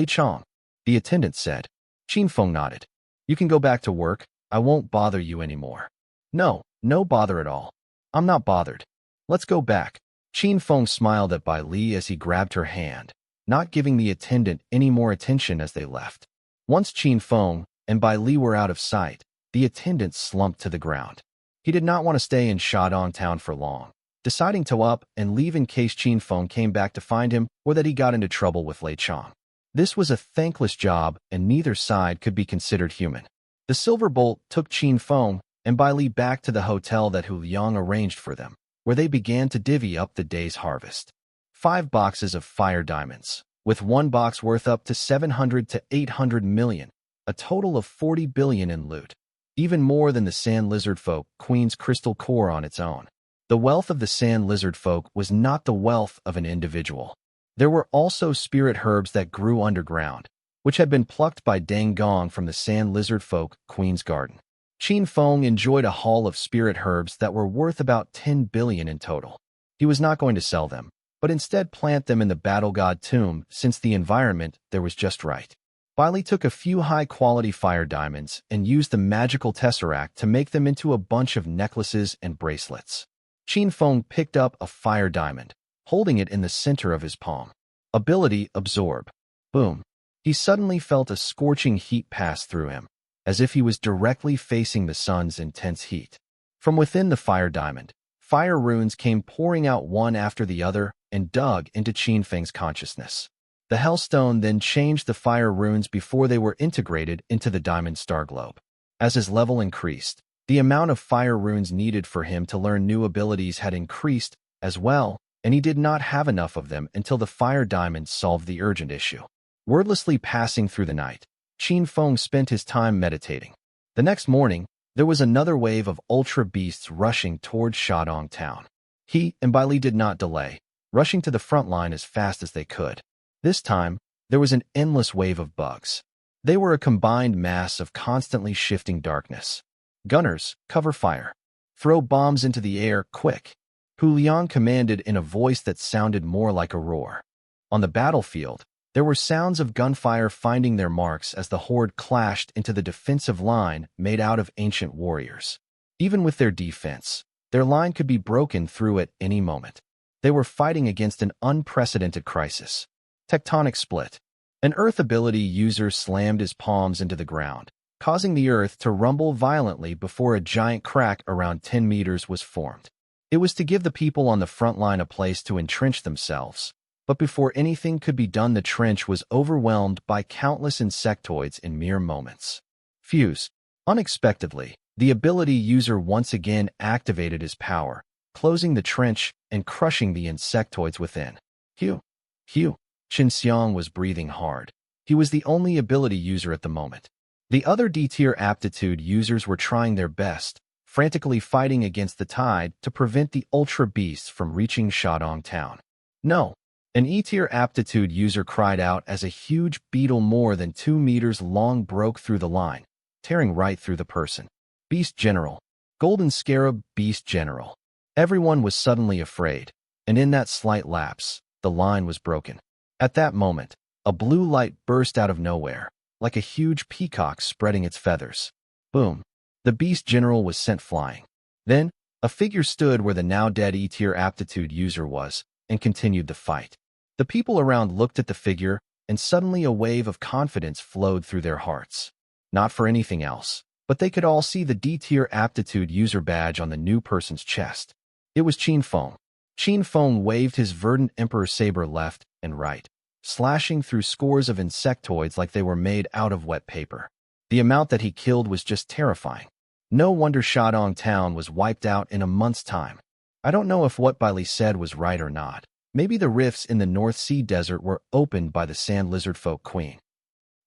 Chong, the attendant said. Qin Feng nodded. You can go back to work. I won't bother you anymore. No bother at all. I'm not bothered. Let's go back. Qin Feng smiled at Bai Li as he grabbed her hand, not giving the attendant any more attention as they left. Once Qin Feng and Bai Li were out of sight, the attendant slumped to the ground. He did not want to stay in Shadong Town for long, deciding to up and leave in case Qin Feng came back to find him or that he got into trouble with Lei Chong. This was a thankless job and neither side could be considered human. The Silver Bolt took Qin Feng and Bai Li back to the hotel that Hu Liang arranged for them, where they began to divvy up the day's harvest. 5 boxes of fire diamonds, with 1 box worth up to 700 to 800 million, a total of 40 billion in loot. Even more than the sand lizard folk Queen's crystal core on its own. The wealth of the sand lizard folk was not the wealth of an individual. There were also spirit herbs that grew underground, which had been plucked by Deng Gong from the sand lizard folk Queen's garden. Qin Feng enjoyed a haul of spirit herbs that were worth about 10 billion in total. He was not going to sell them, but instead plant them in the battle god tomb since the environment there was just right. Bai Li took a few high-quality fire diamonds and used the magical tesseract to make them into a bunch of necklaces and bracelets. Qin Feng picked up a fire diamond, holding it in the center of his palm. Ability Absorb. Boom. He suddenly felt a scorching heat pass through him, as if he was directly facing the sun's intense heat. From within the fire diamond, fire runes came pouring out one after the other and dug into Qin Feng's consciousness. The Hellstone then changed the fire runes before they were integrated into the diamond star globe. As his level increased, the amount of fire runes needed for him to learn new abilities had increased as well, and he did not have enough of them until the fire diamond solved the urgent issue. Wordlessly passing through the night, Qin Feng spent his time meditating. The next morning, there was another wave of ultra beasts rushing towards Shadong Town. He and Bai Li did not delay, rushing to the front line as fast as they could. This time, there was an endless wave of bugs. They were a combined mass of constantly shifting darkness. Gunners, cover fire. Throw bombs into the air, quick. Hu Liang commanded in a voice that sounded more like a roar. On the battlefield, there were sounds of gunfire finding their marks as the horde clashed into the defensive line made out of ancient warriors. Even with their defense, their line could be broken through at any moment. They were fighting against an unprecedented crisis. Tectonic split. An earth ability user slammed his palms into the ground, causing the earth to rumble violently before a giant crack around 10 meters was formed. It was to give the people on the front line a place to entrench themselves, but before anything could be done the trench was overwhelmed by countless insectoids in mere moments. Fuse. Unexpectedly, The ability user once again activated his power, closing the trench and crushing the insectoids within. Phew. Phew. Qin Feng was breathing hard. He was the only ability user at the moment. The other D-tier aptitude users were trying their best, frantically fighting against the tide to prevent the ultra beasts from reaching Shadong Town. No. An E-tier aptitude user cried out as a huge beetle more than 2 meters long broke through the line, tearing right through the person. Beast General. Golden Scarab Beast General. Everyone was suddenly afraid, and in that slight lapse, the line was broken. At that moment, a blue light burst out of nowhere, like a huge peacock spreading its feathers. Boom. The Beast General was sent flying. Then, a figure stood where the now-dead E-tier aptitude user was, and continued the fight. The people around looked at the figure, and suddenly a wave of confidence flowed through their hearts. Not for anything else, but they could all see the D-tier aptitude user badge on the new person's chest. It was Qin Feng. Qin Feng waved his verdant emperor saber left and right, slashing through scores of insectoids like they were made out of wet paper. The amount that he killed was just terrifying. No wonder Shadong Town was wiped out in a month's time. I don't know if what Bailey said was right or not. Maybe the rifts in the North Sea desert were opened by the Sand Lizard Folk Queen.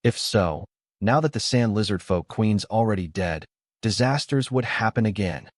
If so, now that the Sand Lizard Folk Queen's already dead, disasters would happen again.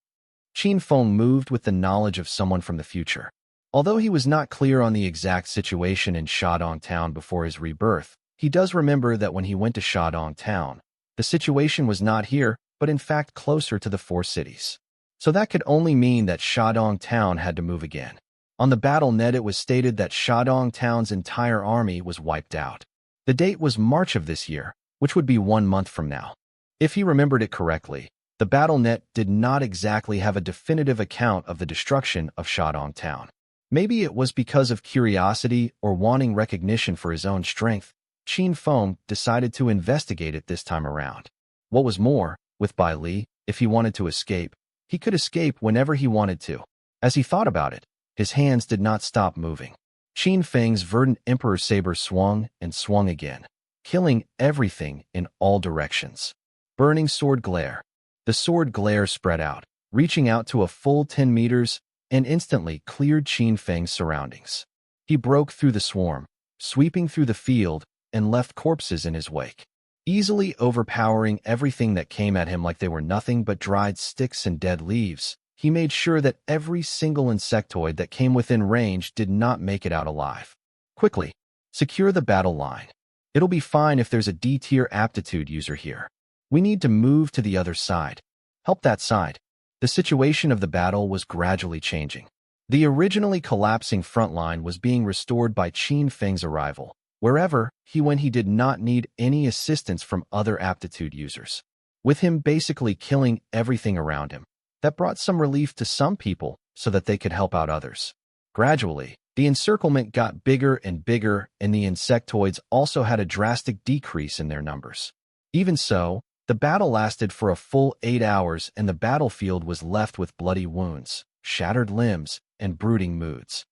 Qin Feng moved with the knowledge of someone from the future. Although he was not clear on the exact situation in Shadong Town before his rebirth, he does remember that when he went to Shadong Town, the situation was not here, but in fact closer to the 4 cities. So that could only mean that Shadong Town had to move again. On the battle net it was stated that Shadong Town's entire army was wiped out. The date was March of this year, which would be 1 month from now. If he remembered it correctly, the battle net did not exactly have a definitive account of the destruction of Shadong Town. Maybe it was because of curiosity or wanting recognition for his own strength. Qin Feng decided to investigate it this time around. What was more, with Bai Li, if he wanted to escape, he could escape whenever he wanted to. As he thought about it, his hands did not stop moving. Qin Feng's verdant emperor saber swung and swung again, killing everything in all directions. Burning sword glare. The sword glare spread out, reaching out to a full 10 meters, and instantly cleared Qin Feng's surroundings. He broke through the swarm, sweeping through the field, and left corpses in his wake, easily overpowering everything that came at him like they were nothing but dried sticks and dead leaves. He made sure that every single insectoid that came within range did not make it out alive. Quickly, secure the battle line. It'll be fine if there's a D-tier aptitude user here. We need to move to the other side. Help that side. The situation of the battle was gradually changing. The originally collapsing front line was being restored by Qin Feng's arrival. Wherever he went, he did not need any assistance from other aptitude users. With him basically killing everything around him, that brought some relief to some people so that they could help out others. Gradually, the encirclement got bigger and bigger, and the insectoids also had a drastic decrease in their numbers. Even so, the battle lasted for a full 8 hours, and the battlefield was left with bloody wounds, shattered limbs, and brooding moods.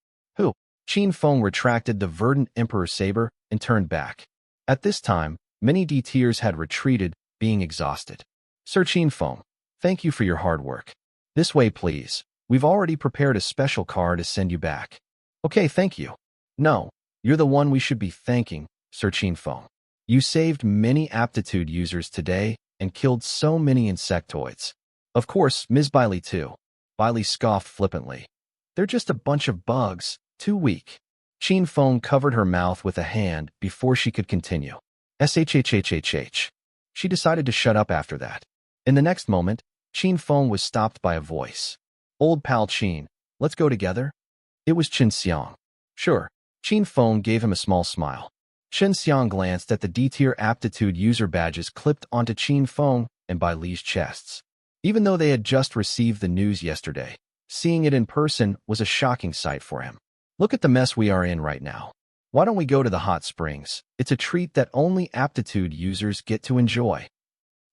Qin Feng retracted the verdant emperor saber and turned back. At this time, many D-tiers had retreated, being exhausted. Sir Qin Feng, thank you for your hard work. This way, please. We've already prepared a special car to send you back. Okay, thank you. No, you're the one we should be thanking, Sir Qin Feng. You saved many aptitude users today and killed so many insectoids. Of course, Ms. Bailey too. Bailey scoffed flippantly. They're just a bunch of bugs, too weak. Qin Feng covered her mouth with a hand before she could continue. Shhhhhh. She decided to shut up after that. In the next moment, Qin Feng was stopped by a voice. Old pal Qin, let's go together? It was Qin Xiang. Sure. Qin Feng gave him a small smile. Qin Xiang glanced at the D-tier aptitude user badges clipped onto Qin Feng and Bai Li's chests. Even though they had just received the news yesterday, seeing it in person was a shocking sight for him. Look at the mess we are in right now. Why don't we go to the hot springs? It's a treat that only aptitude users get to enjoy.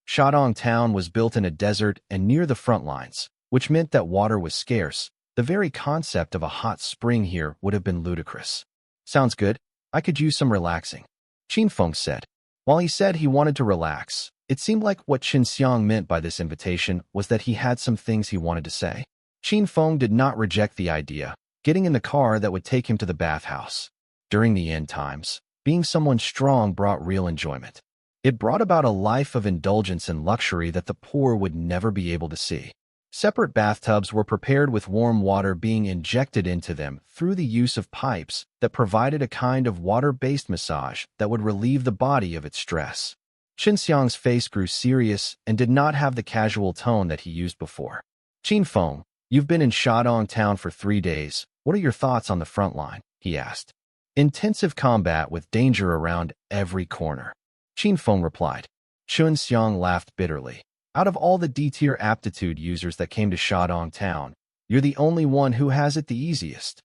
Shadong Town was built in a desert and near the front lines, which meant that water was scarce. The very concept of a hot spring here would have been ludicrous. Sounds good. I could use some relaxing, Qin Feng said. While he said he wanted to relax, It seemed like what Qin Xiang meant by this invitation was that he had some things he wanted to say. Qin Feng did not reject the idea, getting in the car that would take him to the bathhouse. During the end times, being someone strong brought real enjoyment. It brought about a life of indulgence and luxury that the poor would never be able to see. Separate bathtubs were prepared with warm water being injected into them through the use of pipes that provided a kind of water-based massage that would relieve the body of its stress. Qin Xiang's face grew serious and did not have the casual tone that he used before. Qin Feng, you've been in Shadong town for 3 days. What are your thoughts on the front line? He asked. Intensive combat with danger around every corner. Qin Feng replied. Qin Xiang laughed bitterly. Out of all the D-tier aptitude users that came to Shadong town, you're the only one who has it the easiest.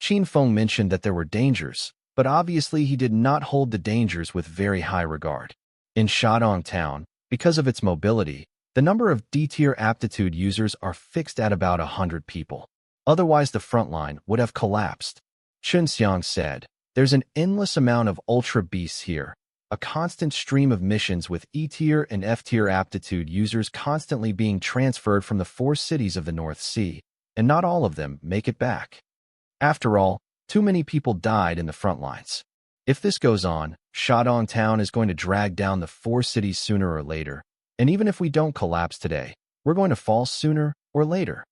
Qin Feng mentioned that there were dangers, but obviously he did not hold the dangers with very high regard. In Shadong town, because of its mobility, the number of D-tier aptitude users are fixed at about 100 people. Otherwise, the front line would have collapsed. Qin Xiang said, there's an endless amount of ultra beasts here, a constant stream of missions with E-tier and F-tier aptitude users constantly being transferred from the 4 cities of the North Sea, and not all of them make it back. After all, too many people died in the front lines. If this goes on, Shadong town is going to drag down the 4 cities sooner or later, and even if we don't collapse today, we're going to fall sooner or later.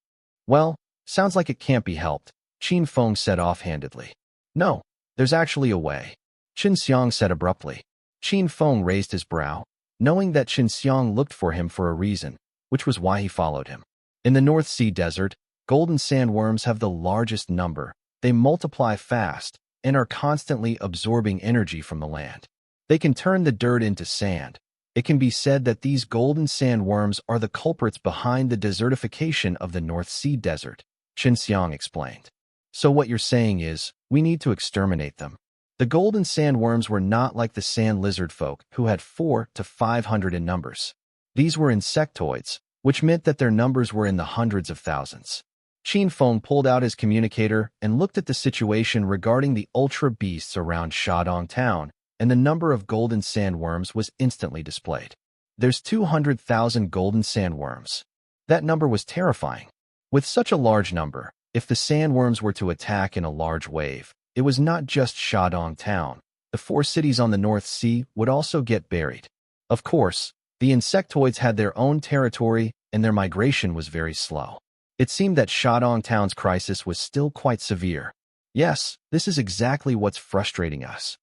Well, sounds like it can't be helped, Qin Feng said offhandedly. No, there's actually a way, Qin Xiang said abruptly. Qin Feng raised his brow, knowing that Qin Xiang looked for him for a reason, which was why he followed him. In the North Sea desert, golden sandworms have the largest number. They multiply fast and are constantly absorbing energy from the land. They can turn the dirt into sand. It can be said that these golden sandworms are the culprits behind the desertification of the North Sea desert, Qin Xiang explained. So what you're saying is, we need to exterminate them. The golden sandworms were not like the sand lizard folk, who had 400 to 500 in numbers. These were insectoids, which meant that their numbers were in the hundreds of thousands. Qin Feng pulled out his communicator and looked at the situation regarding the ultra beasts around Shadong town, and the number of golden sandworms was instantly displayed. There's 200,000 golden sandworms. That number was terrifying. With such a large number, if the sandworms were to attack in a large wave, it was not just Shadong town. The 4 cities on the North Sea would also get buried. Of course, the insectoids had their own territory and their migration was very slow. It seemed that Shadong town's crisis was still quite severe. Yes, this is exactly what's frustrating us.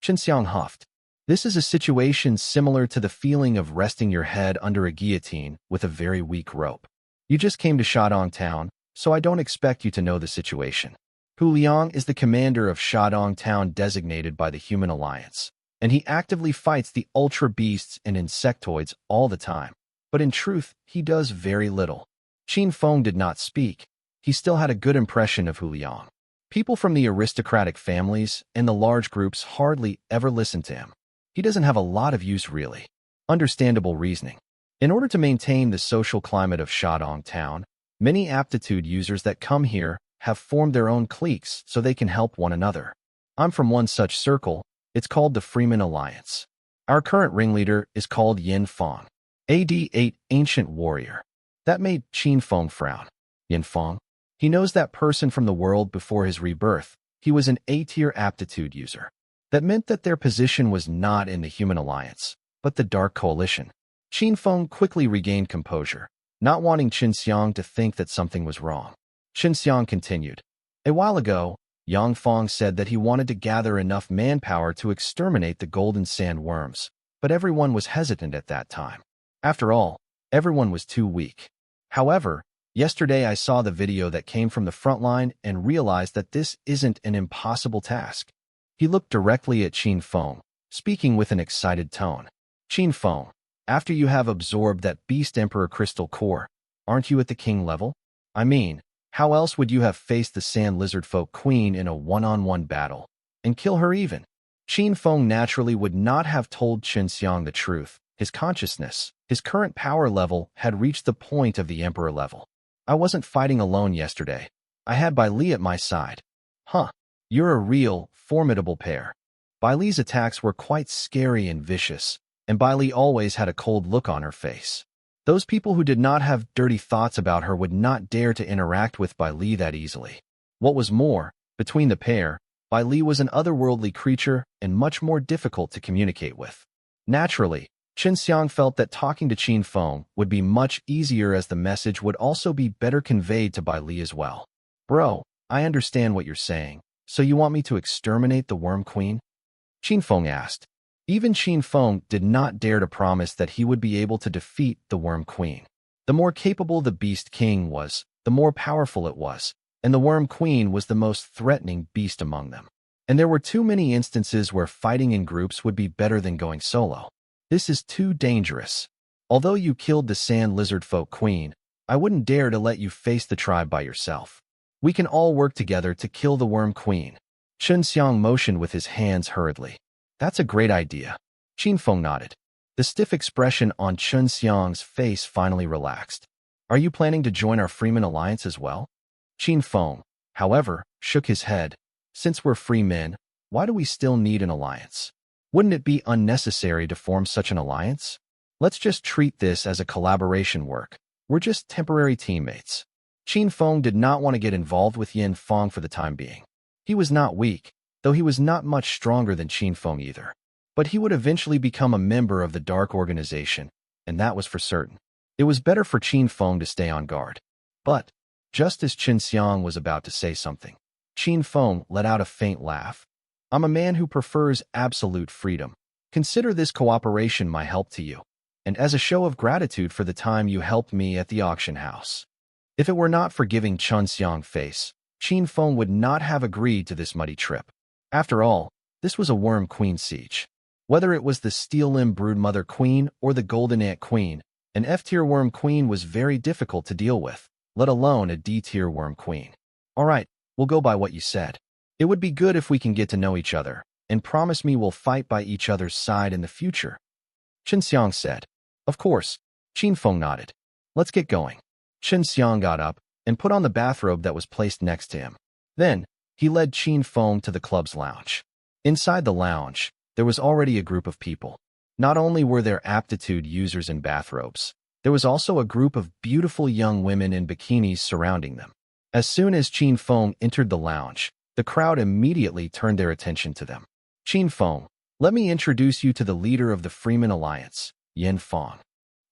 Qin Xiang huffed. This is a situation similar to the feeling of resting your head under a guillotine with a very weak rope. You just came to Shadong town, so I don't expect you to know the situation. Hu Liang is the commander of Shadong town designated by the Human Alliance, and he actively fights the ultra beasts and insectoids all the time. But in truth, he does very little. Qin Feng did not speak. He still had a good impression of Hu Liang. People from the aristocratic families and the large groups hardly ever listen to him. He doesn't have a lot of use really. Understandable reasoning. In order to maintain the social climate of Shadong town, many aptitude users that come here have formed their own cliques so they can help one another. I'm from one such circle. It's called the Freeman Alliance. Our current ringleader is called Yin Feng, AD8 Ancient Warrior. That made Qin Feng frown. Yin Feng? He knows that person from the world before his rebirth. He was an A-tier aptitude user. That meant that their position was not in the Human Alliance, but the Dark Coalition. Qin Feng quickly regained composure, not wanting Qin Xiang to think that something was wrong. Qin Xiang continued. A while ago, Yang Feng said that he wanted to gather enough manpower to exterminate the golden sandworms, but everyone was hesitant at that time. After all, everyone was too weak. However, yesterday I saw the video that came from the front line and realized that this isn't an impossible task. He looked directly at Qin Feng, speaking with an excited tone. Qin Feng, after you have absorbed that Beast Emperor crystal core, aren't you at the king level? I mean, how else would you have faced the Sand Lizard Folk Queen in a one-on-one battle, and kill her even? Qin Feng naturally would not have told Qin Xiang the truth. His consciousness, his current power level, had reached the point of the Emperor level. I wasn't fighting alone yesterday. I had Bai Li at my side. Huh, you're a real, formidable pair. Bai Li's attacks were quite scary and vicious, and Bai Li always had a cold look on her face. Those people who did not have dirty thoughts about her would not dare to interact with Bai Li that easily. What was more, between the pair, Bai Li was an otherworldly creature and much more difficult to communicate with. Naturally, Qin Xiang felt that talking to Qin Feng would be much easier, as the message would also be better conveyed to Bai Li as well. Bro, I understand what you're saying. So you want me to exterminate the Worm Queen? Qin Feng asked. Even Qin Feng did not dare to promise that he would be able to defeat the Worm Queen. The more capable the Beast King was, the more powerful it was, and the Worm Queen was the most threatening beast among them. And there were too many instances where fighting in groups would be better than going solo. This is too dangerous. Although you killed the Sand Lizard Folk Queen, I wouldn't dare to let you face the tribe by yourself. We can all work together to kill the Worm Queen. Qin Xiang motioned with his hands hurriedly. That's a great idea. Qin Feng nodded. The stiff expression on Qin Xiang's face finally relaxed. Are you planning to join our Freeman Alliance as well? Qin Feng, however, shook his head. Since we're free men, why do we still need an alliance? Wouldn't it be unnecessary to form such an alliance? Let's just treat this as a collaboration work. We're just temporary teammates. Qin Feng did not want to get involved with Yin Feng for the time being. He was not weak, though he was not much stronger than Qin Feng either. But he would eventually become a member of the Dark Organization, and that was for certain. It was better for Qin Feng to stay on guard. But, just as Qin Xiang was about to say something, Qin Feng let out a faint laugh. I'm a man who prefers absolute freedom. Consider this cooperation my help to you, and as a show of gratitude for the time you helped me at the auction house. If it were not for giving Qin Xiang face, Qin Feng would not have agreed to this muddy trip. After all, this was a Worm Queen siege. Whether it was the Steel Limb Broodmother Queen or the Golden Ant Queen, an F-tier Worm Queen was very difficult to deal with, let alone a D-tier Worm Queen. All right, we'll go by what you said. It would be good if we can get to know each other, and promise me we'll fight by each other's side in the future. Qin Xiang said. Of course. Qin Feng nodded. Let's get going. Qin Xiang got up and put on the bathrobe that was placed next to him. Then, he led Qin Feng to the club's lounge. Inside the lounge, there was already a group of people. Not only were there aptitude users in bathrobes, there was also a group of beautiful young women in bikinis surrounding them. As soon as Qin Feng entered the lounge, the crowd immediately turned their attention to them. Qin Feng, let me introduce you to the leader of the Freeman Alliance, Yin Feng.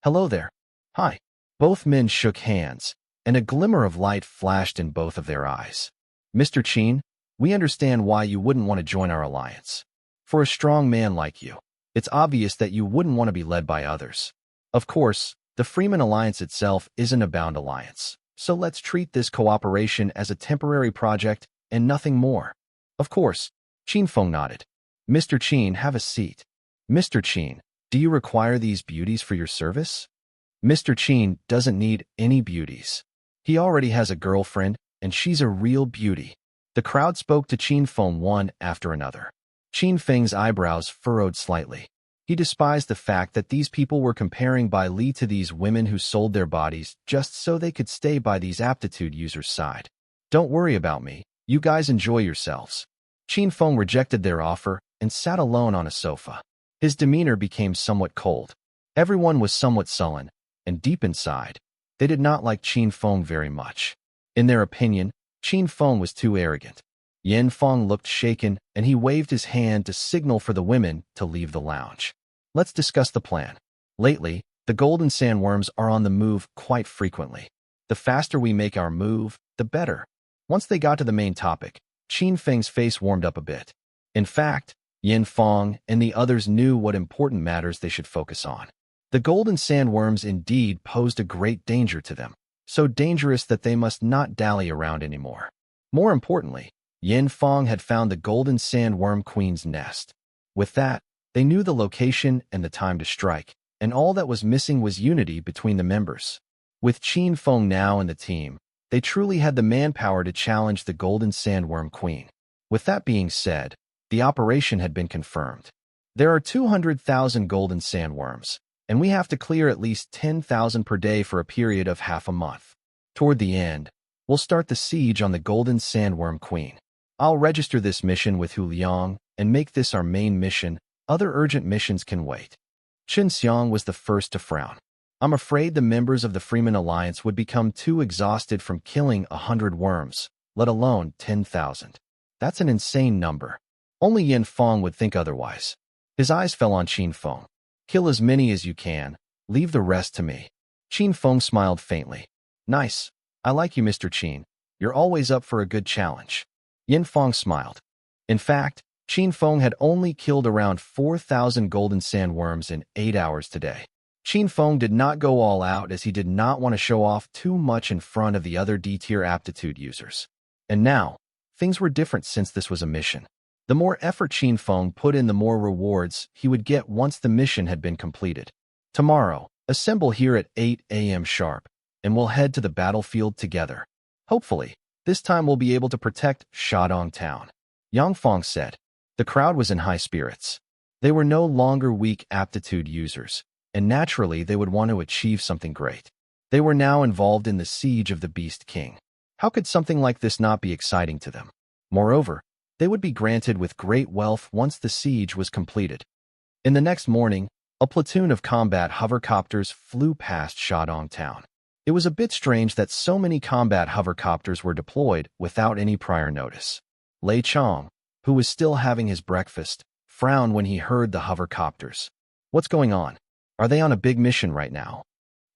Hello there. Hi. Both men shook hands, and a glimmer of light flashed in both of their eyes. Mr. Qin, we understand why you wouldn't want to join our alliance. For a strong man like you, it's obvious that you wouldn't want to be led by others. Of course, the Freeman Alliance itself isn't a bound alliance, so let's treat this cooperation as a temporary project and nothing more. Of course, Qin Feng nodded. Mr. Qin, have a seat. Mr. Qin, do you require these beauties for your service? Mr. Qin doesn't need any beauties. He already has a girlfriend, and she's a real beauty. The crowd spoke to Qin Feng one after another. Qin Feng's eyebrows furrowed slightly. He despised the fact that these people were comparing Bai Li to these women who sold their bodies just so they could stay by these aptitude users' side. Don't worry about me. You guys enjoy yourselves. Qin Feng rejected their offer and sat alone on a sofa. His demeanor became somewhat cold. Everyone was somewhat sullen, and deep inside, they did not like Qin Feng very much. In their opinion, Qin Feng was too arrogant. Yin Feng looked shaken, and he waved his hand to signal for the women to leave the lounge. Let's discuss the plan. Lately, the golden sandworms are on the move quite frequently. The faster we make our move, the better. Once they got to the main topic, Qin Feng's face warmed up a bit. In fact, Yin Feng and the others knew what important matters they should focus on. The golden sandworms indeed posed a great danger to them, so dangerous that they must not dally around anymore. More importantly, Yin Feng had found the golden sandworm queen's nest. With that, they knew the location and the time to strike, and all that was missing was unity between the members. With Qin Feng now in the team, they truly had the manpower to challenge the golden sandworm queen. With that being said, the operation had been confirmed. There are 200,000 golden sandworms, and we have to clear at least 10,000 per day for a period of half a month. Toward the end, we'll start the siege on the golden sandworm queen. I'll register this mission with Hu Liang and make this our main mission. Other urgent missions can wait. Qin Feng was the first to frown. I'm afraid the members of the Freeman Alliance would become too exhausted from killing 100 worms, let alone 10,000. That's an insane number. Only Yin Feng would think otherwise. His eyes fell on Qin Feng. Kill as many as you can. Leave the rest to me. Qin Feng smiled faintly. Nice. I like you, Mr. Qin. You're always up for a good challenge. Yin Feng smiled. In fact, Qin Feng had only killed around 4,000 golden sandworms in 8 hours today. Qin Feng did not go all out as he did not want to show off too much in front of the other D-tier aptitude users. And now, things were different since this was a mission. The more effort Qin Feng put in, the more rewards he would get once the mission had been completed. Tomorrow, assemble here at 8 a.m. sharp, and we'll head to the battlefield together. Hopefully, this time we'll be able to protect Shadong Town. Yang Feng said. The crowd was in high spirits. They were no longer weak aptitude users, and naturally they would want to achieve something great. They were now involved in the siege of the Beast King. How could something like this not be exciting to them? Moreover, they would be granted with great wealth once the siege was completed. In the next morning, a platoon of combat hovercopters flew past Shadong Town. It was a bit strange that so many combat hovercopters were deployed without any prior notice. Lei Chong, who was still having his breakfast, frowned when he heard the hovercopters. What's going on? Are they on a big mission right now?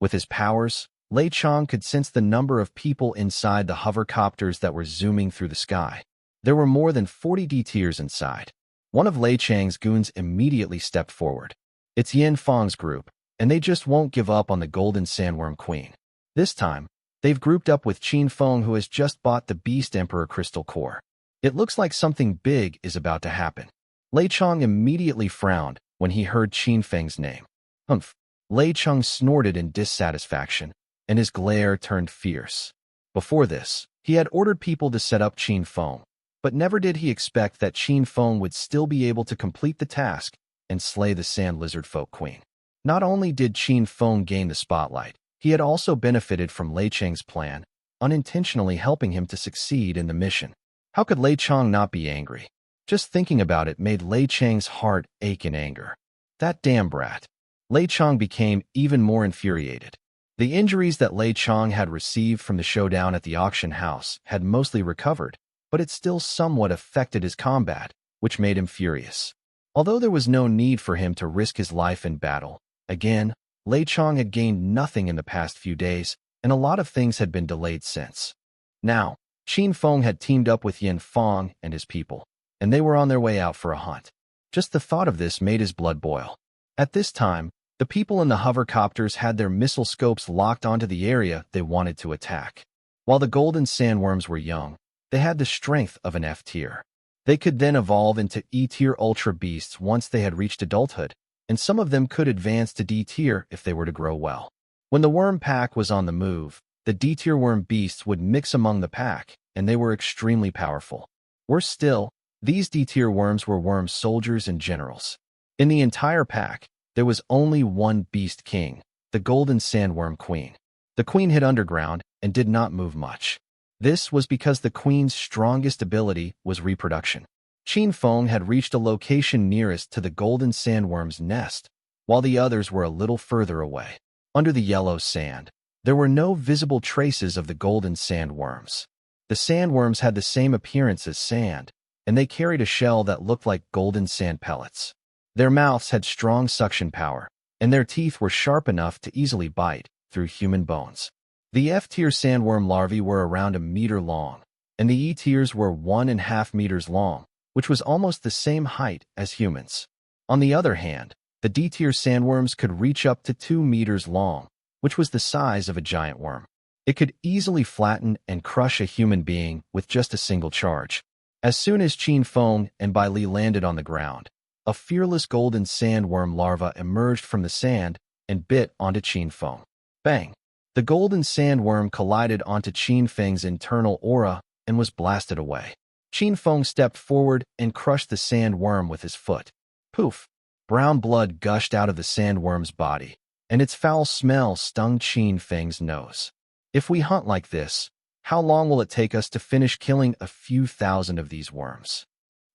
With his powers, Lei Chong could sense the number of people inside the hovercopters that were zooming through the sky. There were more than 40 D-tiers inside. One of Lei Chang's goons immediately stepped forward. It's Yin Feng's group, and they just won't give up on the Golden Sandworm Queen. This time, they've grouped up with Qin Feng, who has just bought the Beast Emperor Crystal Core. It looks like something big is about to happen. Lei Chong immediately frowned when he heard Qin Feng's name. Humph. Lei Chong snorted in dissatisfaction, and his glare turned fierce. Before this, he had ordered people to set up Qin Feng, but never did he expect that Qin Feng would still be able to complete the task and slay the Sand Lizard Folk Queen. Not only did Qin Feng gain the spotlight, he had also benefited from Lei Chang's plan, unintentionally helping him to succeed in the mission. How could Lei Chang not be angry? Just thinking about it made Lei Chang's heart ache in anger. That damn brat. Lei Chang became even more infuriated. The injuries that Lei Chang had received from the showdown at the auction house had mostly recovered, but it still somewhat affected his combat, which made him furious. Although there was no need for him to risk his life in battle, again, Lei Chang had gained nothing in the past few days, and a lot of things had been delayed since. Now, Qin Feng had teamed up with Yin Feng and his people, and they were on their way out for a hunt. Just the thought of this made his blood boil. At this time, the people in the hovercopters had their missile scopes locked onto the area they wanted to attack. While the golden sandworms were young, they had the strength of an F-tier. They could then evolve into E-tier ultra beasts once they had reached adulthood, and some of them could advance to D-tier if they were to grow well. When the worm pack was on the move, the D-tier worm beasts would mix among the pack, and they were extremely powerful. Worse still, these D-tier worms were worm soldiers and generals. In the entire pack, there was only one beast king, the golden sandworm queen. The queen hid underground and did not move much. This was because the queen's strongest ability was reproduction. Qin Feng had reached a location nearest to the golden sandworm's nest, while the others were a little further away. Under the yellow sand, there were no visible traces of the golden sandworms. The sandworms had the same appearance as sand, and they carried a shell that looked like golden sand pellets. Their mouths had strong suction power, and their teeth were sharp enough to easily bite through human bones. The F-tier sandworm larvae were around a meter long, and the E-tiers were 1.5 meters long, which was almost the same height as humans. On the other hand, the D-tier sandworms could reach up to 2 meters long, which was the size of a giant worm. It could easily flatten and crush a human being with just a single charge. As soon as Qin Feng and Bai Li landed on the ground, a fearless golden sandworm larva emerged from the sand and bit onto Qin Feng. Bang! The golden sandworm collided onto Qin Feng's internal aura and was blasted away. Qin Feng stepped forward and crushed the sandworm with his foot. Poof! Brown blood gushed out of the sandworm's body, and its foul smell stung Qin Feng's nose. If we hunt like this, how long will it take us to finish killing a few thousand of these worms?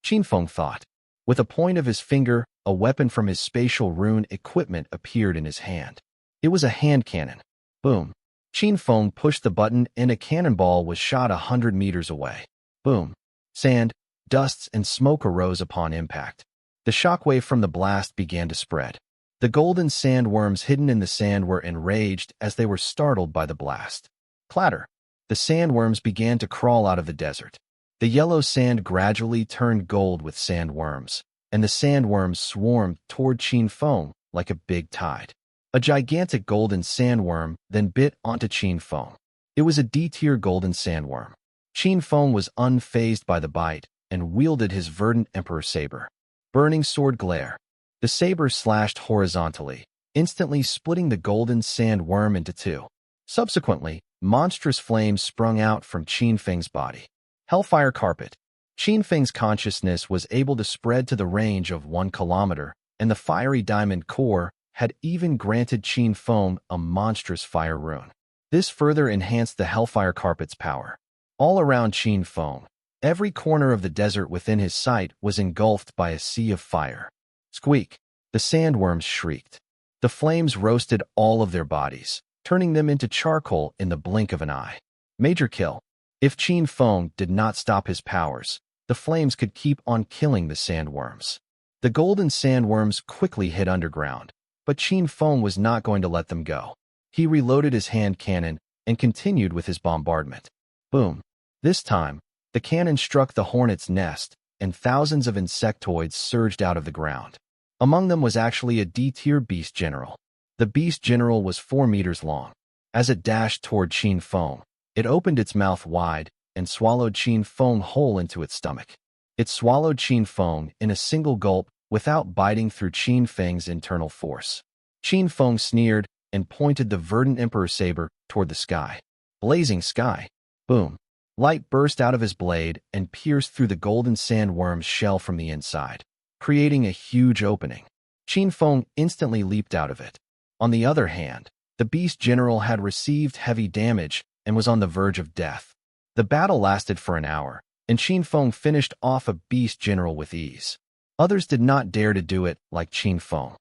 Qin Feng thought. With a point of his finger, a weapon from his spatial rune equipment appeared in his hand. It was a hand cannon. Boom. Qin Feng pushed the button and a cannonball was shot 100 meters away. Boom. Sand, dusts, and smoke arose upon impact. The shockwave from the blast began to spread. The golden sandworms hidden in the sand were enraged as they were startled by the blast. Clatter. The sandworms began to crawl out of the desert. The yellow sand gradually turned gold with sandworms, and the sandworms swarmed toward Qin Feng like a big tide. A gigantic golden sandworm then bit onto Qin Feng. It was a D-tier golden sandworm. Qin Feng was unfazed by the bite and wielded his verdant emperor saber. Burning sword glare. The saber slashed horizontally, instantly splitting the golden sandworm into two. Subsequently, monstrous flames sprung out from Qin Feng's body. Hellfire carpet. Qin Feng's consciousness was able to spread to the range of 1 kilometer, and the fiery diamond core had even granted Qin Feng a monstrous fire rune. This further enhanced the hellfire carpet's power. All around Qin Feng, every corner of the desert within his sight was engulfed by a sea of fire. Squeak. The sandworms shrieked. The flames roasted all of their bodies, turning them into charcoal in the blink of an eye. Major kill. If Qin Feng did not stop his powers, the flames could keep on killing the sandworms. The golden sandworms quickly hid underground, but Qin Feng was not going to let them go. He reloaded his hand cannon and continued with his bombardment. Boom. This time, the cannon struck the hornet's nest, and thousands of insectoids surged out of the ground. Among them was actually a D-tier beast general. The beast general was 4 meters long. As it dashed toward Qin Feng, it opened its mouth wide and swallowed Qin Feng whole into its stomach. It swallowed Qin Feng in a single gulp without biting through Qin Feng's internal force. Qin Feng sneered and pointed the verdant emperor saber toward the sky. Blazing sky. Boom. Light burst out of his blade and pierced through the golden sandworm's shell from the inside, creating a huge opening. Qin Feng instantly leaped out of it. On the other hand, the beast general had received heavy damage and was on the verge of death. The battle lasted for an hour, and Qin Feng finished off a beast general with ease. Others did not dare to do it like Qin Feng.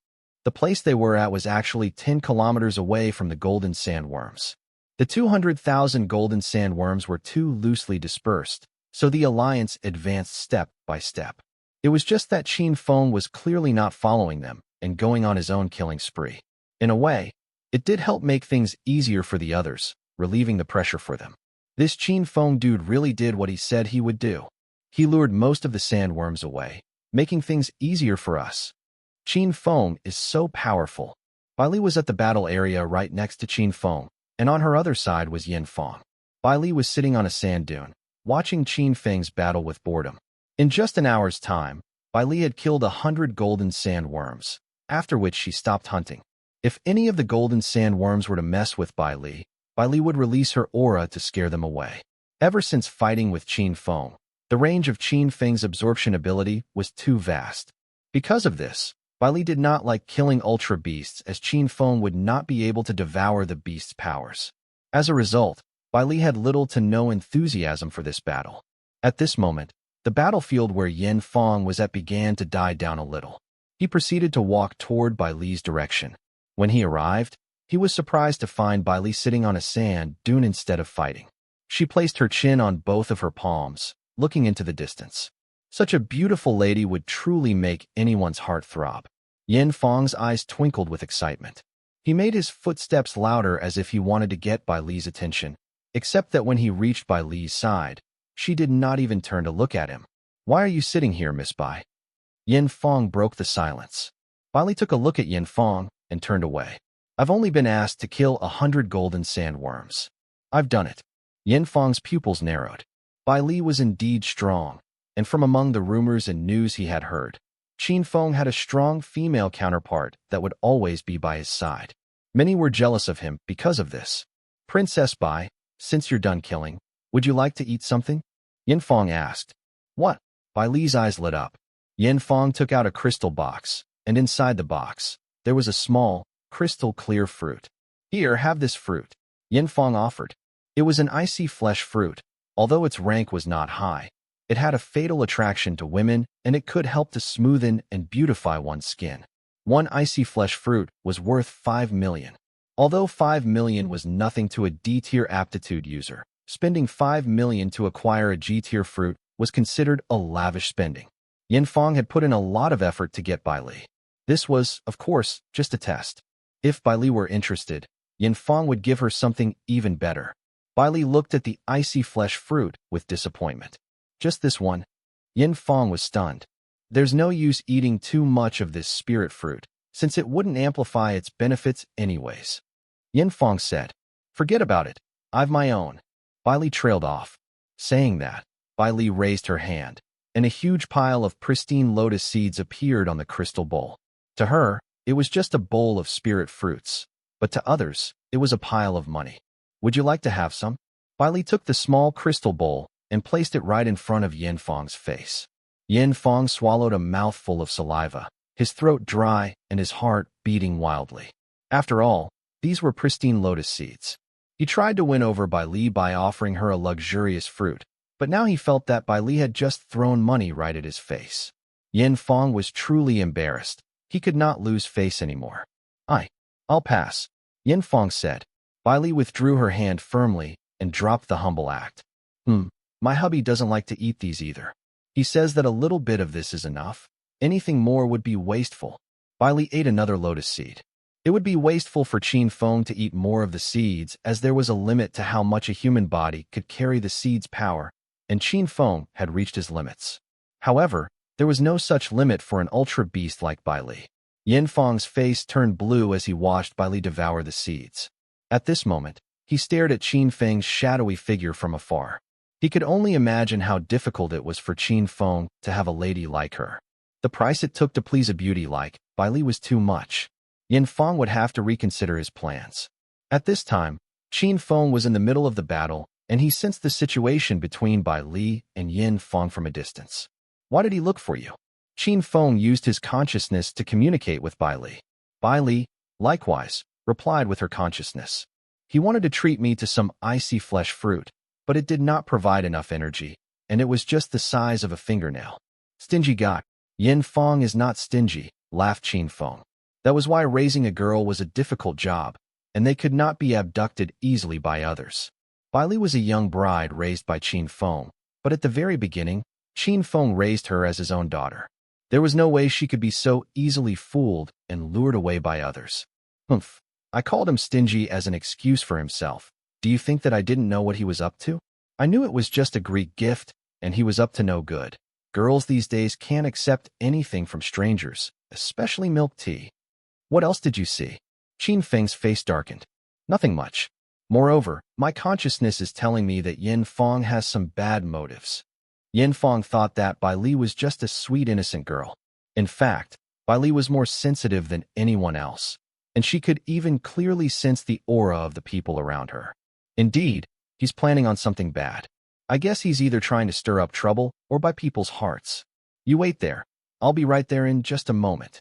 The place they were at was actually 10 kilometers away from the golden sandworms. The 200,000 golden sandworms were too loosely dispersed, so the alliance advanced step by step. It was just that Qin Feng was clearly not following them and going on his own killing spree. In a way, it did help make things easier for the others, relieving the pressure for them. This Qin Feng dude really did what he said he would do. He lured most of the sandworms away, making things easier for us. Qin Feng is so powerful. Bai Li was at the battle area right next to Qin Feng, and on her other side was Yin Feng. Bai Li was sitting on a sand dune, watching Qin Feng's battle with boredom. In just an hour's time, Bai Li had killed 100 golden sandworms, after which she stopped hunting. If any of the golden sandworms were to mess with Bai Li would release her aura to scare them away. Ever since fighting with Qin Feng, the range of Qin Feng's absorption ability was too vast. Because of this, Bai Li did not like killing ultra beasts as Qin Feng would not be able to devour the beast's powers. As a result, Bai Li had little to no enthusiasm for this battle. At this moment, the battlefield where Yin Feng was at began to die down a little. He proceeded to walk toward Bai Li's direction. When he arrived, he was surprised to find Bai Li sitting on a sand dune instead of fighting. She placed her chin on both of her palms, looking into the distance. Such a beautiful lady would truly make anyone's heart throb. Yin Feng's eyes twinkled with excitement. He made his footsteps louder as if he wanted to get Bai Li's attention, except that when he reached Bai Li's side, she did not even turn to look at him. "Why are you sitting here, Miss Bai?" Yin Feng broke the silence. Bai Li took a look at Yin Feng and turned away. "I've only been asked to kill 100 golden sandworms. I've done it." Yin Feng's pupils narrowed. Bai Li was indeed strong, and from among the rumors and news he had heard, Qin Feng had a strong female counterpart that would always be by his side. Many were jealous of him because of this. "Princess Bai, since you're done killing, would you like to eat something?" Yin Feng asked. "What?" Bai Li's eyes lit up. Yin Feng took out a crystal box, and inside the box, there was a small, crystal-clear fruit. "Here, have this fruit," Yin Feng offered. It was an icy flesh fruit. Although its rank was not high, It had a fatal attraction to women, and it could help to smoothen and beautify one's skin. One icy flesh fruit was worth 5 million. Although 5 million was nothing to a D-tier aptitude user, spending 5 million to acquire a G-tier fruit was considered a lavish spending. Qin Feng had put in a lot of effort to get Bai Li. This was, of course, just a test. If Bai Li were interested, Qin Feng would give her something even better. Bai Li looked at the icy flesh fruit with disappointment. Just this one? Qin Feng was stunned. There's no use eating too much of this spirit fruit, since it wouldn't amplify its benefits anyways. Qin Feng said, "Forget about it. I've my own." Bai Li trailed off. Saying that, Bai Li raised her hand, and a huge pile of pristine lotus seeds appeared on the crystal bowl. To her, it was just a bowl of spirit fruits, but to others, it was a pile of money. "Would you like to have some?" Bai Li took the small crystal bowl and placed it right in front of Qin Feng's face. Qin Feng swallowed a mouthful of saliva, his throat dry and his heart beating wildly. After all, these were pristine lotus seeds. He tried to win over Bai Li by offering her a luxurious fruit, but now he felt that Bai Li had just thrown money right at his face. Qin Feng was truly embarrassed. He could not lose face anymore. I'll pass," Qin Feng said. Bai Li withdrew her hand firmly and dropped the humble act. My hubby doesn't like to eat these either. He says that a little bit of this is enough. Anything more would be wasteful." Bai Li ate another lotus seed. It would be wasteful for Qin Feng to eat more of the seeds, as there was a limit to how much a human body could carry the seed's power, and Qin Feng had reached his limits. However, there was no such limit for an ultra beast like Bai Li. Qin Feng's face turned blue as he watched Bai Li devour the seeds. At this moment, he stared at Qin Feng's shadowy figure from afar. He could only imagine how difficult it was for Qin Feng to have a lady like her. The price it took to please a beauty like Bai Li was too much. Qin Feng would have to reconsider his plans. At this time, Qin Feng was in the middle of the battle, and he sensed the situation between Bai Li and Qin Feng from a distance. "Why did he look for you?" Qin Feng used his consciousness to communicate with Bai Li. Bai Li, likewise, replied with her consciousness. "He wanted to treat me to some icy flesh fruit, but it did not provide enough energy, and it was just the size of a fingernail." "Stingy guy." "Qin Feng is not stingy," laughed Qin Feng. "That was why raising a girl was a difficult job, and they could not be abducted easily by others." Bai Li was a young bride raised by Qin Feng, but at the very beginning, Qin Feng raised her as his own daughter. There was no way she could be so easily fooled and lured away by others. I called him stingy as an excuse for himself. Do you think that I didn't know what he was up to? I knew it was just a Greek gift, and he was up to no good. Girls these days can't accept anything from strangers, especially milk tea. What else did you see? Qin Feng's face darkened. Nothing much. Moreover, my consciousness is telling me that Qin Feng has some bad motives. Qin Feng thought that Bai Li was just a sweet, innocent girl. In fact, Bai Li was more sensitive than anyone else, and she could even clearly sense the aura of the people around her. Indeed, he's planning on something bad. I guess he's either trying to stir up trouble or buy people's hearts. You wait there. I'll be right there in just a moment.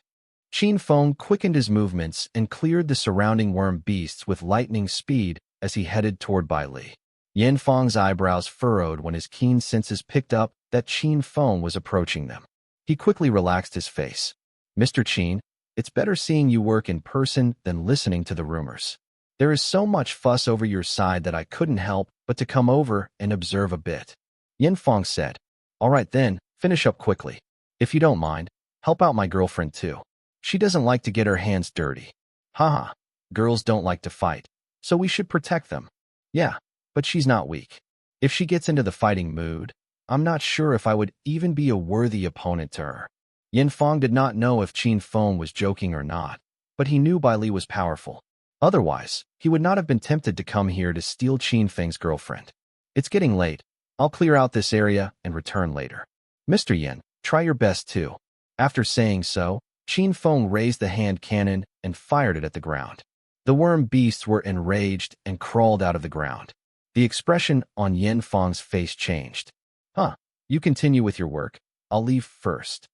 Qin Feng quickened his movements and cleared the surrounding worm beasts with lightning speed as he headed toward Bai Li. Qin Feng's eyebrows furrowed when his keen senses picked up that Qin Feng was approaching them. He quickly relaxed his face. "Mr. Qin, it's better seeing you work in person than listening to the rumors. There is so much fuss over your side that I couldn't help but to come over and observe a bit." Qin Feng said, "All right then, finish up quickly. If you don't mind, help out my girlfriend too. She doesn't like to get her hands dirty." "Haha, girls don't like to fight, so we should protect them." "Yeah, but she's not weak. If she gets into the fighting mood, I'm not sure if I would even be a worthy opponent to her." Qin Feng did not know if Qin Feng was joking or not, but he knew Bai Li was powerful. Otherwise, he would not have been tempted to come here to steal Qin Feng's girlfriend. "It's getting late. I'll clear out this area and return later. Mr. Yin, try your best too." After saying so, Qin Feng raised the hand cannon and fired it at the ground. The worm beasts were enraged and crawled out of the ground. The expression on Qin Feng's face changed. You continue with your work. I'll leave first."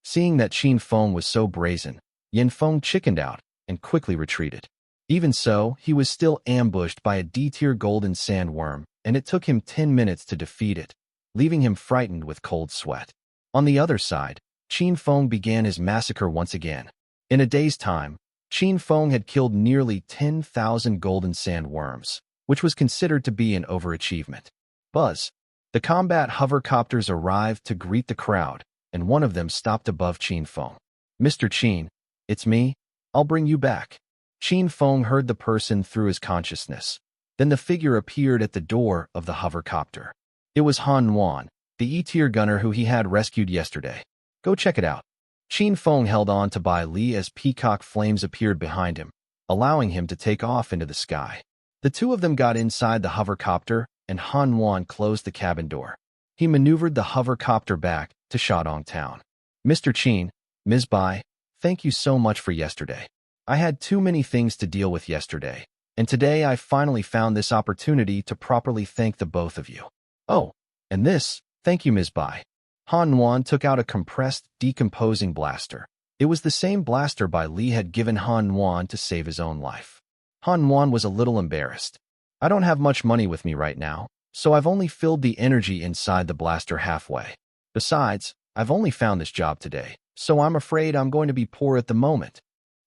Seeing that Qin Feng was so brazen, Qin Feng chickened out and quickly retreated. Even so, he was still ambushed by a D-tier golden sandworm, and it took him 10 minutes to defeat it. leaving him frightened with cold sweat. On the other side, Qin Feng began his massacre once again. In a day's time, Qin Feng had killed nearly 10,000 golden sandworms, which was considered to be an overachievement. Buzz. The combat hovercopters arrived to greet the crowd, and one of them stopped above Qin Feng. "Mr. Qin, it's me. I'll bring you back." Qin Feng heard the person through his consciousness. Then the figure appeared at the door of the hovercopter. It was Han Wan, the E-tier gunner who he had rescued yesterday. "Go check it out." Qin Feng held on to Bai Li as peacock flames appeared behind him, allowing him to take off into the sky. The two of them got inside the hovercopter, and Han Wan closed the cabin door. He maneuvered the hovercopter back to Shadong Town. "Mr. Qin, Ms. Bai, thank you so much for yesterday. I had too many things to deal with yesterday, and today I finally found this opportunity to properly thank the both of you." "Oh, and this, thank you, Ms. Bai." Han Wan took out a compressed, decomposing blaster. It was the same blaster Bai Li had given Han Wan to save his own life. Han Wan was a little embarrassed. "I don't have much money with me right now, so I've only filled the energy inside the blaster halfway. Besides, I've only found this job today, so I'm afraid I'm going to be poor at the moment."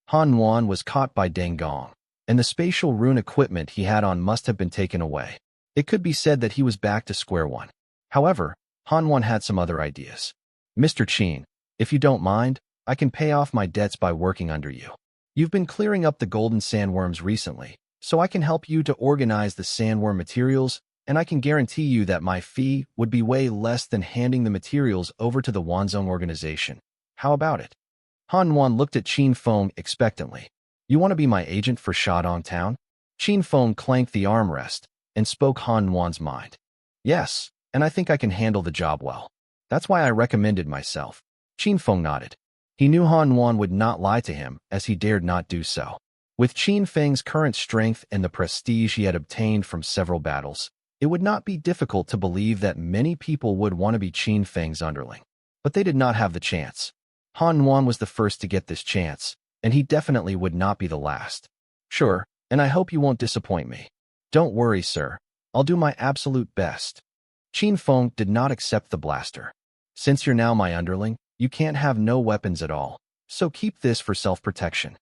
Han Wan was caught by Deng Gong, and the spatial rune equipment he had on must have been taken away. It could be said that he was back to square one. However, Han Wan had some other ideas. "Mr. Qin, if you don't mind, I can pay off my debts by working under you. You've been clearing up the golden sandworms recently, so I can help you to organize the sandworm materials, and I can guarantee you that my fee would be way less than handing the materials over to the Wanzhong organization. How about it?" Han Wan looked at Qin Feng expectantly. "You want to be my agent for Shadong Town?" Qin Feng clanked the armrest and spoke Han Wan's mind. "Yes, and I think I can handle the job well. That's why I recommended myself." Qin Feng nodded. He knew Han Wan would not lie to him, as he dared not do so. With Qin Feng's current strength and the prestige he had obtained from several battles, it would not be difficult to believe that many people would want to be Qin Feng's underling. But they did not have the chance. Han Wan was the first to get this chance, and he definitely would not be the last. "Sure, and I hope you won't disappoint me." "Don't worry, sir. I'll do my absolute best." Qin Feng did not accept the blaster. "Since you're now my underling, you can't have no weapons at all, so keep this for self-protection."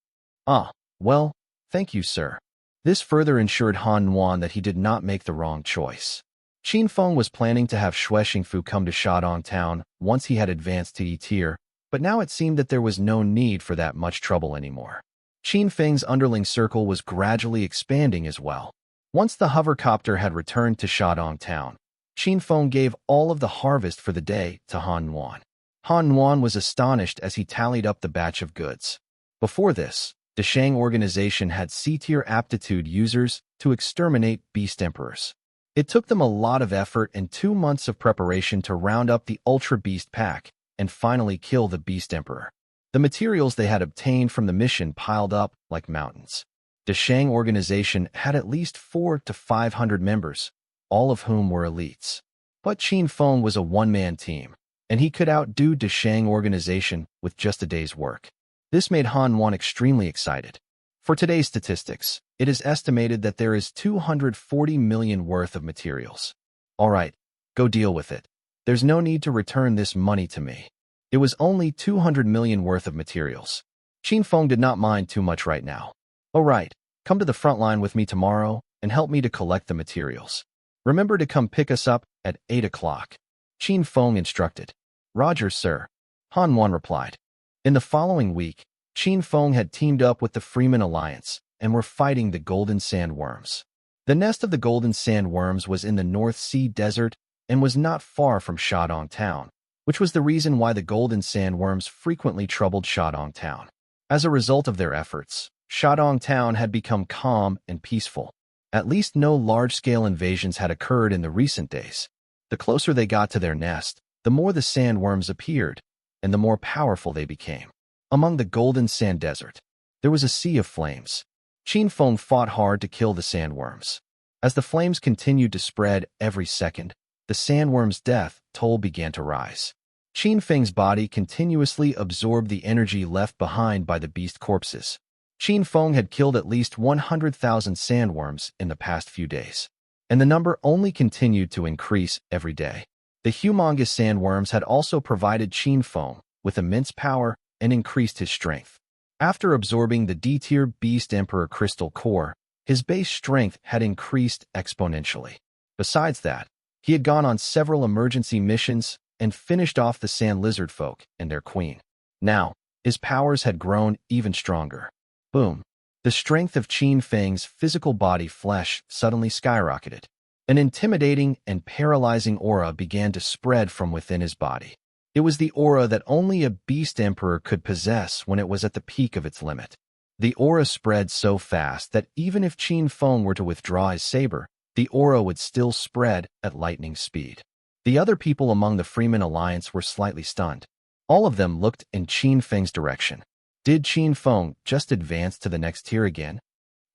"Ah, well, thank you, sir." This further ensured Han Wan that he did not make the wrong choice. Qin Feng was planning to have Xue Xingfu come to Shadong Town once he had advanced to E-tier, but now it seemed that there was no need for that much trouble anymore. Qin Feng's underling circle was gradually expanding as well. Once the hovercopter had returned to Shadong Town, Qin Feng gave all of the harvest for the day to Han Wan. Han Wan was astonished as he tallied up the batch of goods. Before this, the Shang organization had C-tier aptitude users to exterminate beast emperors. It took them a lot of effort and 2 months of preparation to round up the Ultra Beast Pack and finally kill the Beast Emperor. The materials they had obtained from the mission piled up like mountains. The Shang organization had at least 400 to 500 members, all of whom were elites. But Qin Feng was a one-man team, and he could outdo the Shang organization with just a day's work. This made Han Wan extremely excited. For today's statistics, it is estimated that there is 240 million worth of materials. "All right, go deal with it. There's no need to return this money to me." It was only 200 million worth of materials. Qin Feng did not mind too much right now. "All right, come to the front line with me tomorrow and help me to collect the materials. Remember to come pick us up at 8 o'clock. Qin Feng instructed. "Roger, sir," Han Wan replied. In the following week, Qin Feng had teamed up with the Freeman Alliance and were fighting the golden sandworms. The nest of the golden sandworms was in the North Sea Desert and was not far from Shadong Town, which was the reason why the golden sandworms frequently troubled Shadong Town. As a result of their efforts, Shadong Town had become calm and peaceful. At least no large-scale invasions had occurred in the recent days. The closer they got to their nest, the more the sandworms appeared, and the more powerful they became. Among the golden sand desert, there was a sea of flames. Qin Feng fought hard to kill the sandworms. As the flames continued to spread every second, the sandworms' death toll began to rise. Qin Feng's body continuously absorbed the energy left behind by the beast corpses. Qin Feng had killed at least 100,000 sandworms in the past few days, and the number only continued to increase every day. The humongous sandworms had also provided Qin Feng with immense power and increased his strength. After absorbing the D-tier Beast Emperor crystal core, his base strength had increased exponentially. Besides that, he had gone on several emergency missions and finished off the sand lizard folk and their queen. Now, his powers had grown even stronger. Boom. The strength of Qin Feng's physical body flesh suddenly skyrocketed. An intimidating and paralyzing aura began to spread from within his body. It was the aura that only a Beast Emperor could possess when it was at the peak of its limit. The aura spread so fast that even if Qin Feng were to withdraw his saber, the aura would still spread at lightning speed. The other people among the Freeman Alliance were slightly stunned. All of them looked in Qin Feng's direction. Did Qin Feng just advance to the next tier again?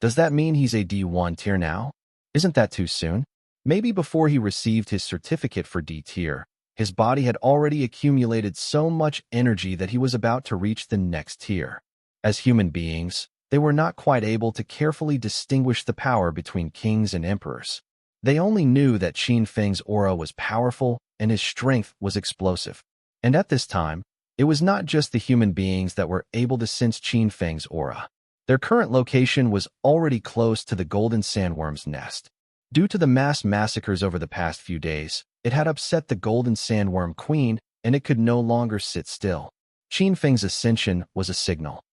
Does that mean he's a D1 tier now? Isn't that too soon? Maybe before he received his certificate for D tier, his body had already accumulated so much energy that he was about to reach the next tier. As human beings, they were not quite able to carefully distinguish the power between kings and emperors. They only knew that Qin Feng's aura was powerful and his strength was explosive. And at this time, it was not just the human beings that were able to sense Qin Feng's aura. Their current location was already close to the golden sandworm's nest. Due to the mass massacres over the past few days, it had upset the golden sandworm queen, and it could no longer sit still. Qin Feng's ascension was a signal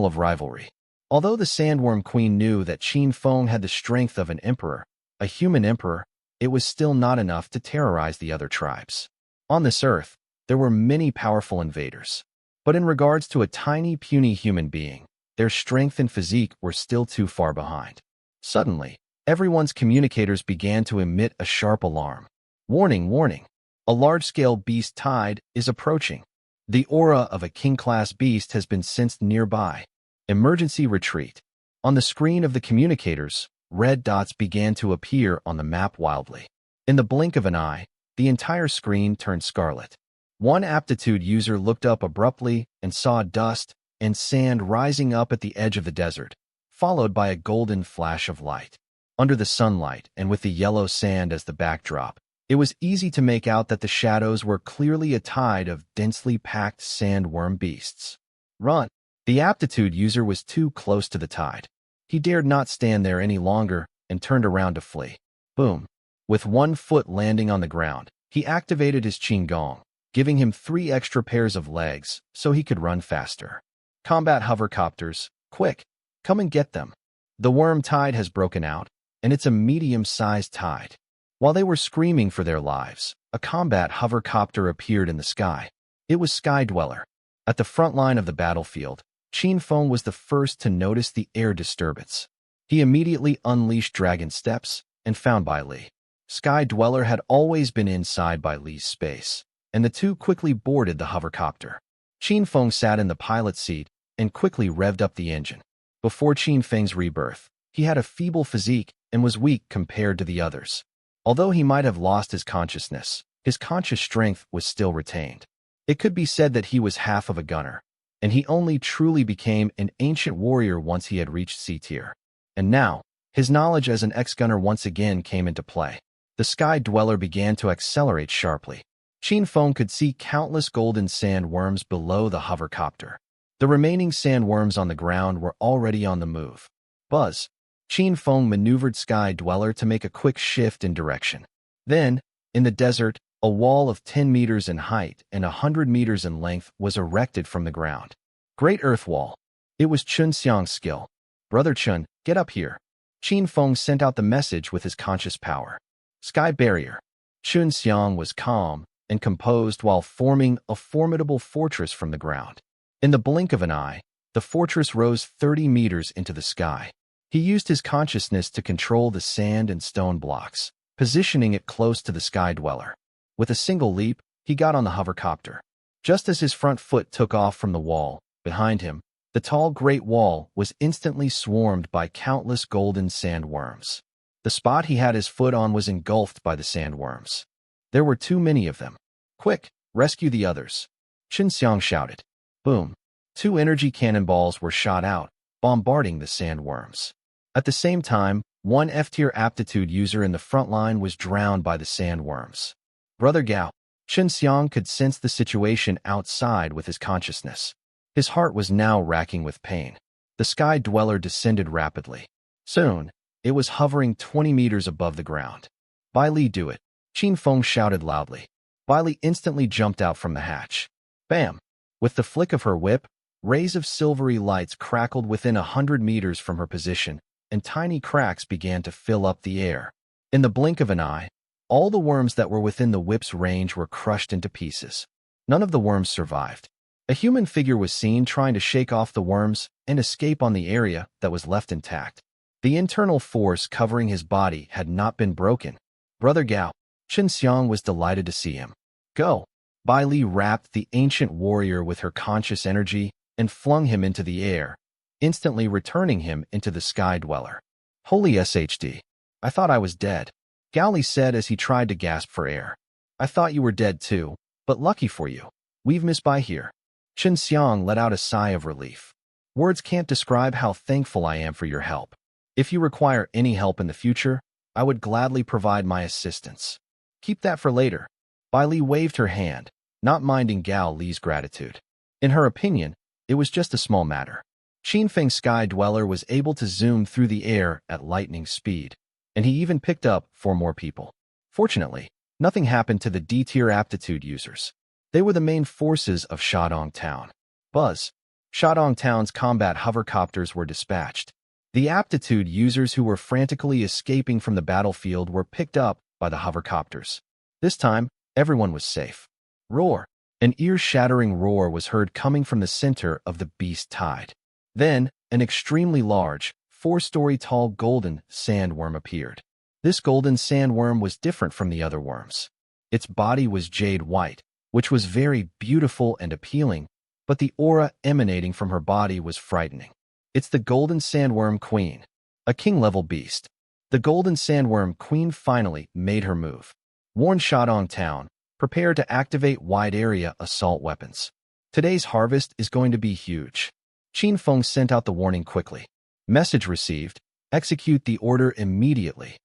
of rivalry. Although the sandworm queen knew that Qin Feng had the strength of an emperor, a human emperor, it was still not enough to terrorize the other tribes. On this earth, there were many powerful invaders. But in regards to a tiny, puny human being, their strength and physique were still too far behind. Suddenly, everyone's communicators began to emit a sharp alarm. Warning, warning! A large-scale beast tide is approaching. The aura of a king-class beast has been sensed nearby. Emergency retreat. On the screen of the communicators, red dots began to appear on the map wildly. In the blink of an eye, the entire screen turned scarlet. One aptitude user looked up abruptly and saw dust and sand rising up at the edge of the desert, followed by a golden flash of light. Under the sunlight and with the yellow sand as the backdrop, it was easy to make out that the shadows were clearly a tide of densely packed sandworm beasts. Run! The aptitude user was too close to the tide. He dared not stand there any longer and turned around to flee. Boom! With one foot landing on the ground, he activated his Qigong, giving him 3 extra pairs of legs so he could run faster. Combat hovercopters, quick, come and get them. The worm tide has broken out, and it's a medium-sized tide. While they were screaming for their lives, a combat hovercopter appeared in the sky. It was Sky Dweller. At the front line of the battlefield, Qin Feng was the first to notice the air disturbance. He immediately unleashed Dragon Steps and found Bai Li. Sky Dweller had always been inside Bai Li's space, and the two quickly boarded the hovercopter. Qin Feng sat in the pilot seat and quickly revved up the engine. Before Qin Feng's rebirth, he had a feeble physique and was weak compared to the others. Although he might have lost his consciousness, his conscious strength was still retained. It could be said that he was half of a gunner, and he only truly became an ancient warrior once he had reached C tier. And now, his knowledge as an ex-gunner once again came into play. The Sky Dweller began to accelerate sharply. Qin Feng could see countless golden sandworms below the hovercopter. The remaining sandworms on the ground were already on the move. Buzz! Qin Feng maneuvered Sky Dweller to make a quick shift in direction. Then, in the desert, a wall of 10 meters in height and 100 meters in length was erected from the ground. Great Earth Wall. It was Chun Xiang's skill. Brother Chun, get up here. Qin Feng sent out the message with his conscious power. Sky Barrier. Chun Xiang was calm and composed while forming a formidable fortress from the ground. In the blink of an eye, the fortress rose 30 meters into the sky. He used his consciousness to control the sand and stone blocks, positioning it close to the Sky Dweller. With a single leap, he got on the hovercopter. Just as his front foot took off from the wall, behind him, the tall Great Wall was instantly swarmed by countless golden sandworms. The spot he had his foot on was engulfed by the sandworms. There were too many of them. Quick, rescue the others. Chun Xiang shouted. Boom. 2 energy cannonballs were shot out, bombarding the sandworms. At the same time, one F-tier aptitude user in the front line was drowned by the sandworms. Brother Gao. Qin Xiang could sense the situation outside with his consciousness. His heart was now racking with pain. The sky dweller descended rapidly. Soon, it was hovering 20 meters above the ground. Bai Li, do it. Qin Feng shouted loudly. Bai Li instantly jumped out from the hatch. Bam! With the flick of her whip, rays of silvery lights crackled within 100 meters from her position, and tiny cracks began to fill up the air. In the blink of an eye, all the worms that were within the whip's range were crushed into pieces. None of the worms survived. A human figure was seen trying to shake off the worms and escape on the area that was left intact. The internal force covering his body had not been broken. Brother Gao. Qin Xiang was delighted to see him. Go! Bai Li wrapped the ancient warrior with her conscious energy and flung him into the air, instantly returning him into the sky dweller. Holy SHD. I thought I was dead. Gao Li said as he tried to gasp for air. I thought you were dead too, but lucky for you, we've missed by here. Qin Xiang let out a sigh of relief. Words can't describe how thankful I am for your help. If you require any help in the future, I would gladly provide my assistance. Keep that for later. Bai Li waved her hand, not minding Gao Li's gratitude. In her opinion, it was just a small matter. Qin Feng Sky Dweller was able to zoom through the air at lightning speed, and he even picked up 4 more people. Fortunately, nothing happened to the D-tier aptitude users. They were the main forces of Shadong Town. Buzz. Shadong Town's combat hovercopters were dispatched. The aptitude users who were frantically escaping from the battlefield were picked up by the hovercopters. This time, everyone was safe. Roar. An ear-shattering roar was heard coming from the center of the beast tide. Then, an extremely large, 4-story-tall golden sandworm appeared. This golden sandworm was different from the other worms. Its body was jade white, which was very beautiful and appealing, but the aura emanating from her body was frightening. It's the golden sandworm queen, a king-level beast. The golden sandworm queen finally made her move. Warn Shadong Town, prepare to activate wide-area assault weapons. Today's harvest is going to be huge. Qin Feng sent out the warning quickly. Message received. Execute the order immediately.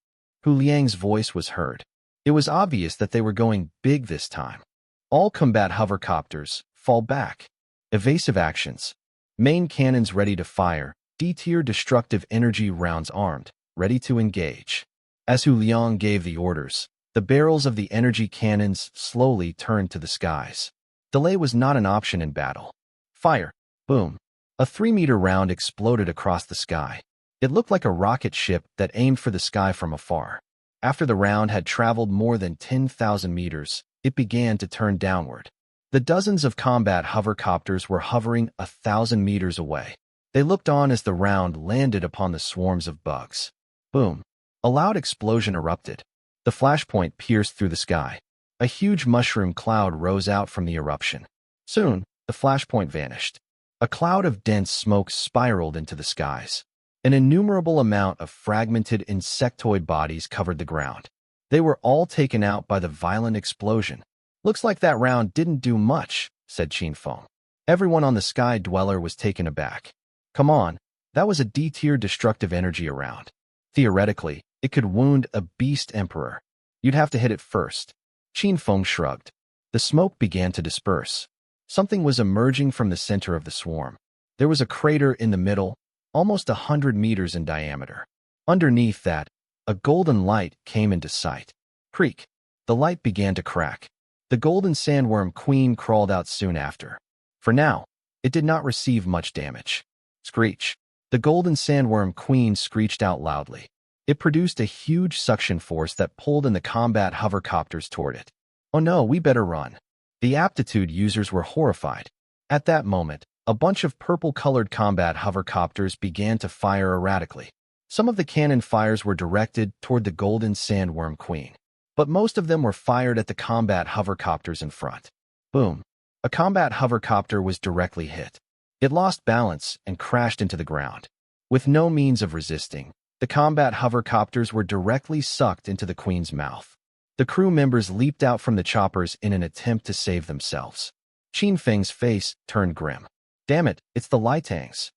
Hu Liang's voice was heard. It was obvious that they were going big this time. All combat hovercopters, fall back. Evasive actions. Main cannons ready to fire. D-tier destructive energy rounds armed, ready to engage. As Hu Liang gave the orders, the barrels of the energy cannons slowly turned to the skies. Delay was not an option in battle. Fire. Boom. A 3-meter round exploded across the sky. It looked like a rocket ship that aimed for the sky from afar. After the round had traveled more than 10,000 meters, it began to turn downward. The dozens of combat hovercopters were hovering 1,000 meters away. They looked on as the round landed upon the swarms of bugs. Boom. A loud explosion erupted. The flashpoint pierced through the sky. A huge mushroom cloud rose out from the eruption. Soon, the flashpoint vanished. A cloud of dense smoke spiraled into the skies. An innumerable amount of fragmented insectoid bodies covered the ground. They were all taken out by the violent explosion. Looks like that round didn't do much, said Qin Feng. Everyone on the Sky Dweller was taken aback. Come on, that was a D-tier destructive energy around. Theoretically, it could wound a beast emperor. You'd have to hit it first. Qin Feng shrugged. The smoke began to disperse. Something was emerging from the center of the swarm. There was a crater in the middle, almost 100 meters in diameter. Underneath that, a golden light came into sight. Creak. The light began to crack. The golden sandworm queen crawled out soon after. For now, it did not receive much damage. Screech. The golden sandworm queen screeched out loudly. It produced a huge suction force that pulled in the combat hovercopters toward it. Oh no, we better run. The aptitude users were horrified. At that moment, a bunch of purple-colored combat hovercopters began to fire erratically. Some of the cannon fires were directed toward the golden sandworm queen, but most of them were fired at the combat hovercopters in front. Boom. A combat hovercopter was directly hit. It lost balance and crashed into the ground. With no means of resisting, the combat hovercopters were directly sucked into the queen's mouth. The crew members leaped out from the choppers in an attempt to save themselves. Qin Feng's face turned grim. Damn it, it's the Litangs.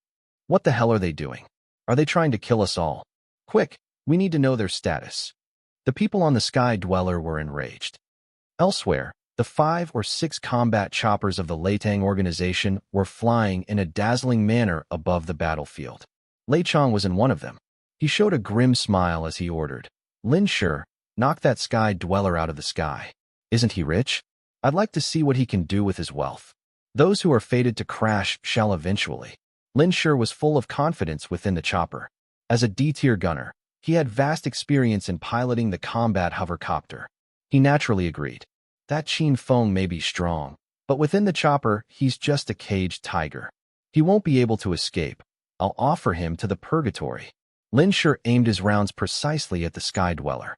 What the hell are they doing? Are they trying to kill us all? Quick, we need to know their status. The people on the Sky Dweller were enraged. Elsewhere, the 5 or 6 combat choppers of the Leitang organization were flying in a dazzling manner above the battlefield. Lei Chong was in one of them. He showed a grim smile as he ordered, "Lin Shi, knock that sky dweller out of the sky. Isn't he rich? I'd like to see what he can do with his wealth. Those who are fated to crash shall eventually." Lin Shi was full of confidence within the chopper. As a D-tier gunner, he had vast experience in piloting the combat hovercopter. He naturally agreed. That Qin Feng may be strong, but within the chopper, he's just a caged tiger. He won't be able to escape. I'll offer him to the purgatory. Lin Shi aimed his rounds precisely at the Sky Dweller.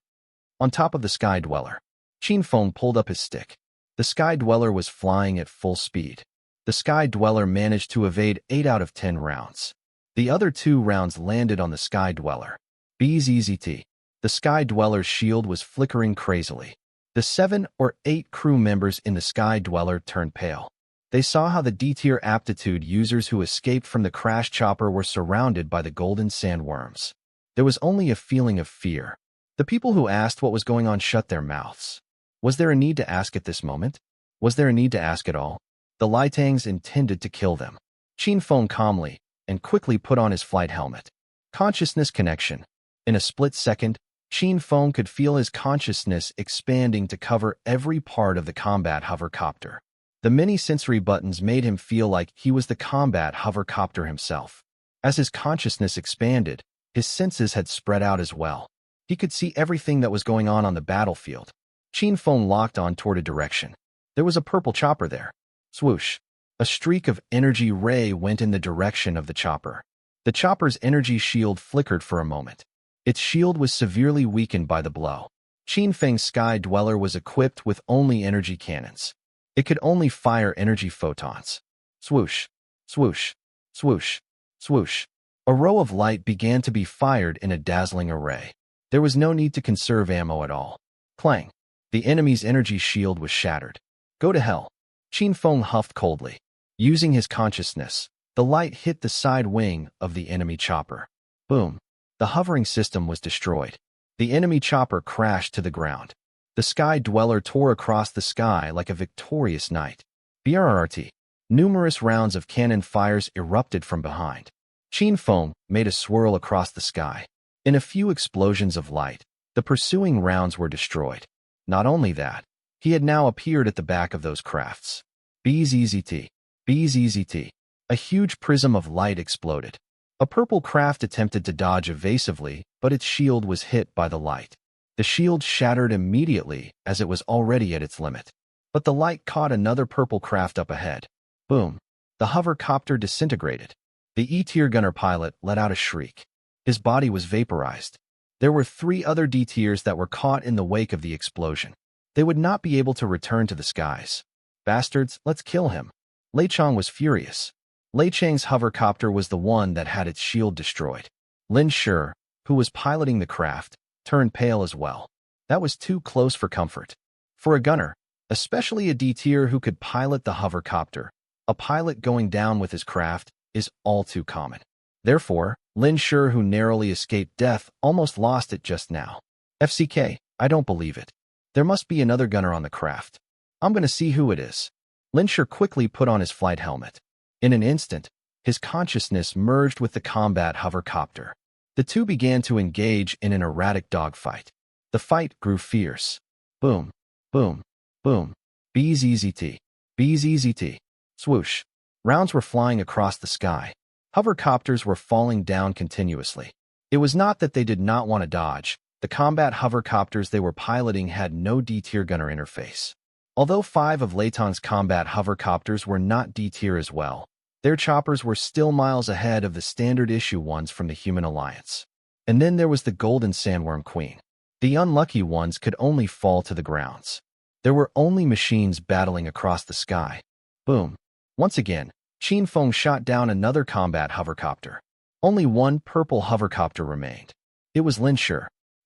On top of the Sky Dweller, Qin Feng pulled up his stick. The Sky Dweller was flying at full speed. The Sky Dweller managed to evade 8 out of 10 rounds. The other 2 rounds landed on the Sky Dweller. BZZT. The Sky Dweller's shield was flickering crazily. The 7 or 8 crew members in the Sky Dweller turned pale. They saw how the D-tier aptitude users who escaped from the crash chopper were surrounded by the golden sandworms. There was only a feeling of fear. The people who asked what was going on shut their mouths. Was there a need to ask at this moment? Was there a need to ask at all? The Leitangs intended to kill them. Qin Feng calmly and quickly put on his flight helmet. Consciousness connection. In a split second, Qin Feng could feel his consciousness expanding to cover every part of the combat hovercopter. The many sensory buttons made him feel like he was the combat hovercopter himself. As his consciousness expanded, his senses had spread out as well. He could see everything that was going on the battlefield. Qin Feng locked on toward a direction. There was a purple chopper there. Swoosh. A streak of energy ray went in the direction of the chopper. The chopper's energy shield flickered for a moment. Its shield was severely weakened by the blow. Qin Feng's Sky Dweller was equipped with only energy cannons. It could only fire energy photons. Swoosh, swoosh, swoosh, swoosh. A row of light began to be fired in a dazzling array. There was no need to conserve ammo at all. Clang. The enemy's energy shield was shattered. Go to hell. Qin Feng huffed coldly. Using his consciousness, the light hit the side wing of the enemy chopper. Boom. The hovering system was destroyed. The enemy chopper crashed to the ground. The Sky Dweller tore across the sky like a victorious knight. BRRT. Numerous rounds of cannon fires erupted from behind. Qin Feng made a swirl across the sky. In a few explosions of light, the pursuing rounds were destroyed. Not only that, he had now appeared at the back of those crafts. BZZT. BZZT. A huge prism of light exploded. A purple craft attempted to dodge evasively, but its shield was hit by the light. The shield shattered immediately as it was already at its limit. But the light caught another purple craft up ahead. Boom. The hovercopter disintegrated. The E-tier gunner pilot let out a shriek. His body was vaporized. There were 3 other D-tiers that were caught in the wake of the explosion. They would not be able to return to the skies. Bastards, let's kill him. Lei Chong was furious. Lei Chang's hovercopter was the one that had its shield destroyed. Lin Shi, who was piloting the craft, turned pale as well. That was too close for comfort. For a gunner, especially a D-tier who could pilot the hovercopter, a pilot going down with his craft is all too common. Therefore, Lin Shi, who narrowly escaped death, almost lost it just now. FCK, I don't believe it. There must be another gunner on the craft. I'm going to see who it is. Lin Shi quickly put on his flight helmet. In an instant, his consciousness merged with the combat hovercopter. The two began to engage in an erratic dogfight. The fight grew fierce. Boom, boom, boom. BZZT, BZZT. Swoosh. Rounds were flying across the sky. Hovercopters were falling down continuously. It was not that they did not want to dodge. The combat hovercopters they were piloting had no D-tier gunner interface. Although 5 of Leitang's combat hovercopters were not D-tier as well, their choppers were still miles ahead of the standard-issue ones from the Human Alliance. And then there was the Golden Sandworm Queen. The unlucky ones could only fall to the grounds. There were only machines battling across the sky. Boom. Once again, Qin Feng shot down another combat hovercopter. Only one purple hovercopter remained. It was Lin Shi.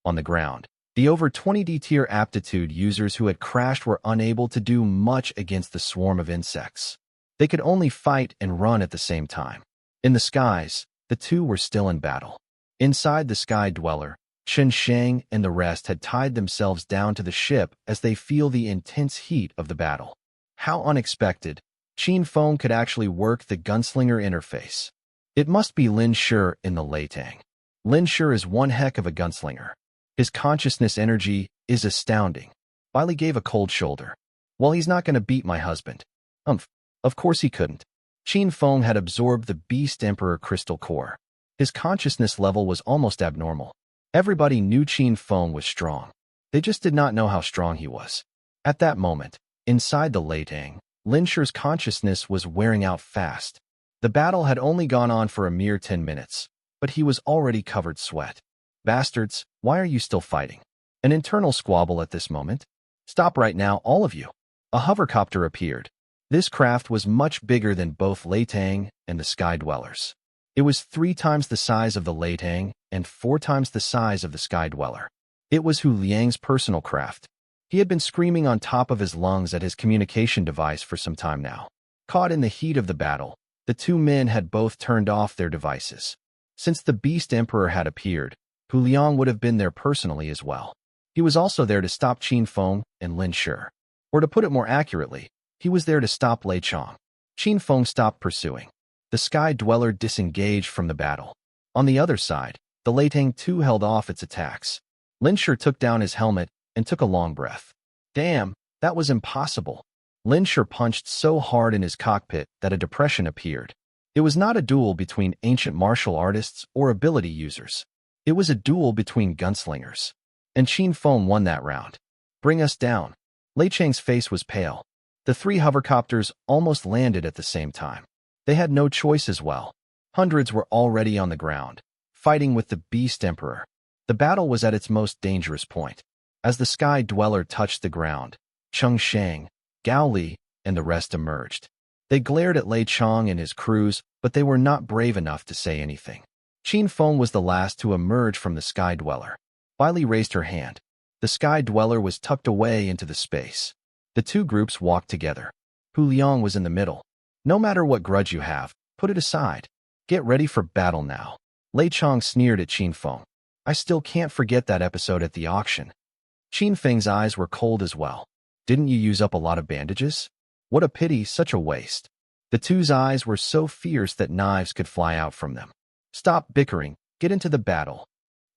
On the ground, the over 20 D-tier aptitude users who had crashed were unable to do much against the swarm of insects. They could only fight and run at the same time. In the skies, the two were still in battle. Inside the Sky Dweller, Qin Feng and the rest had tied themselves down to the ship as they feel the intense heat of the battle. How unexpected. Qin Feng could actually work the gunslinger interface. It must be Lin Shi in the Leitang. Lin Shi is one heck of a gunslinger. His consciousness energy is astounding. Wiley gave a cold shoulder. Well, he's not going to beat my husband. Of course he couldn't. Qin Feng had absorbed the Beast Emperor crystal core. His consciousness level was almost abnormal. Everybody knew Qin Feng was strong. They just did not know how strong he was. At that moment, inside the Leitang, Lin Shi's consciousness was wearing out fast. The battle had only gone on for a mere 10 minutes, but he was already covered sweat. Bastards, why are you still fighting? An internal squabble at this moment. Stop right now, all of you. A hovercopter appeared. This craft was much bigger than both Leitang and the Sky Dwellers. It was 3 times the size of the Leitang and 4 times the size of the Sky Dweller. It was Hu Liang's personal craft. He had been screaming on top of his lungs at his communication device for some time now. Caught in the heat of the battle, the 2 men had both turned off their devices. Since the Beast Emperor had appeared, Hu Liang would have been there personally as well. He was also there to stop Qin Feng and Lin Shi. Or to put it more accurately, he was there to stop Lei Chong. Qin Feng stopped pursuing. The Sky Dweller disengaged from the battle. On the other side, the Leitang too held off its attacks. Lin Shi took down his helmet and took a long breath. Damn, that was impossible. Lin Shi punched so hard in his cockpit that a depression appeared. It was not a duel between ancient martial artists or ability users. It was a duel between gunslingers. And Qin Feng won that round. Bring us down. Lei Chang's face was pale. The 3 hovercopters almost landed at the same time. They had no choice as well. Hundreds were already on the ground, fighting with the Beast Emperor. The battle was at its most dangerous point. As the Sky Dweller touched the ground, Cheng Shang, Gao Li, and the rest emerged. They glared at Lei Chong and his crews, but they were not brave enough to say anything. Qin Feng was the last to emerge from the Sky Dweller. Wiley raised her hand. The Sky Dweller was tucked away into the space. The 2 groups walked together. Hu Liang was in the middle. No matter what grudge you have, put it aside. Get ready for battle now. Lei Chong sneered at Qin Feng. I still can't forget that episode at the auction. Qin Feng's eyes were cold as well. Didn't you use up a lot of bandages? What a pity, such a waste. The 2's eyes were so fierce that knives could fly out from them. Stop bickering, get into the battle.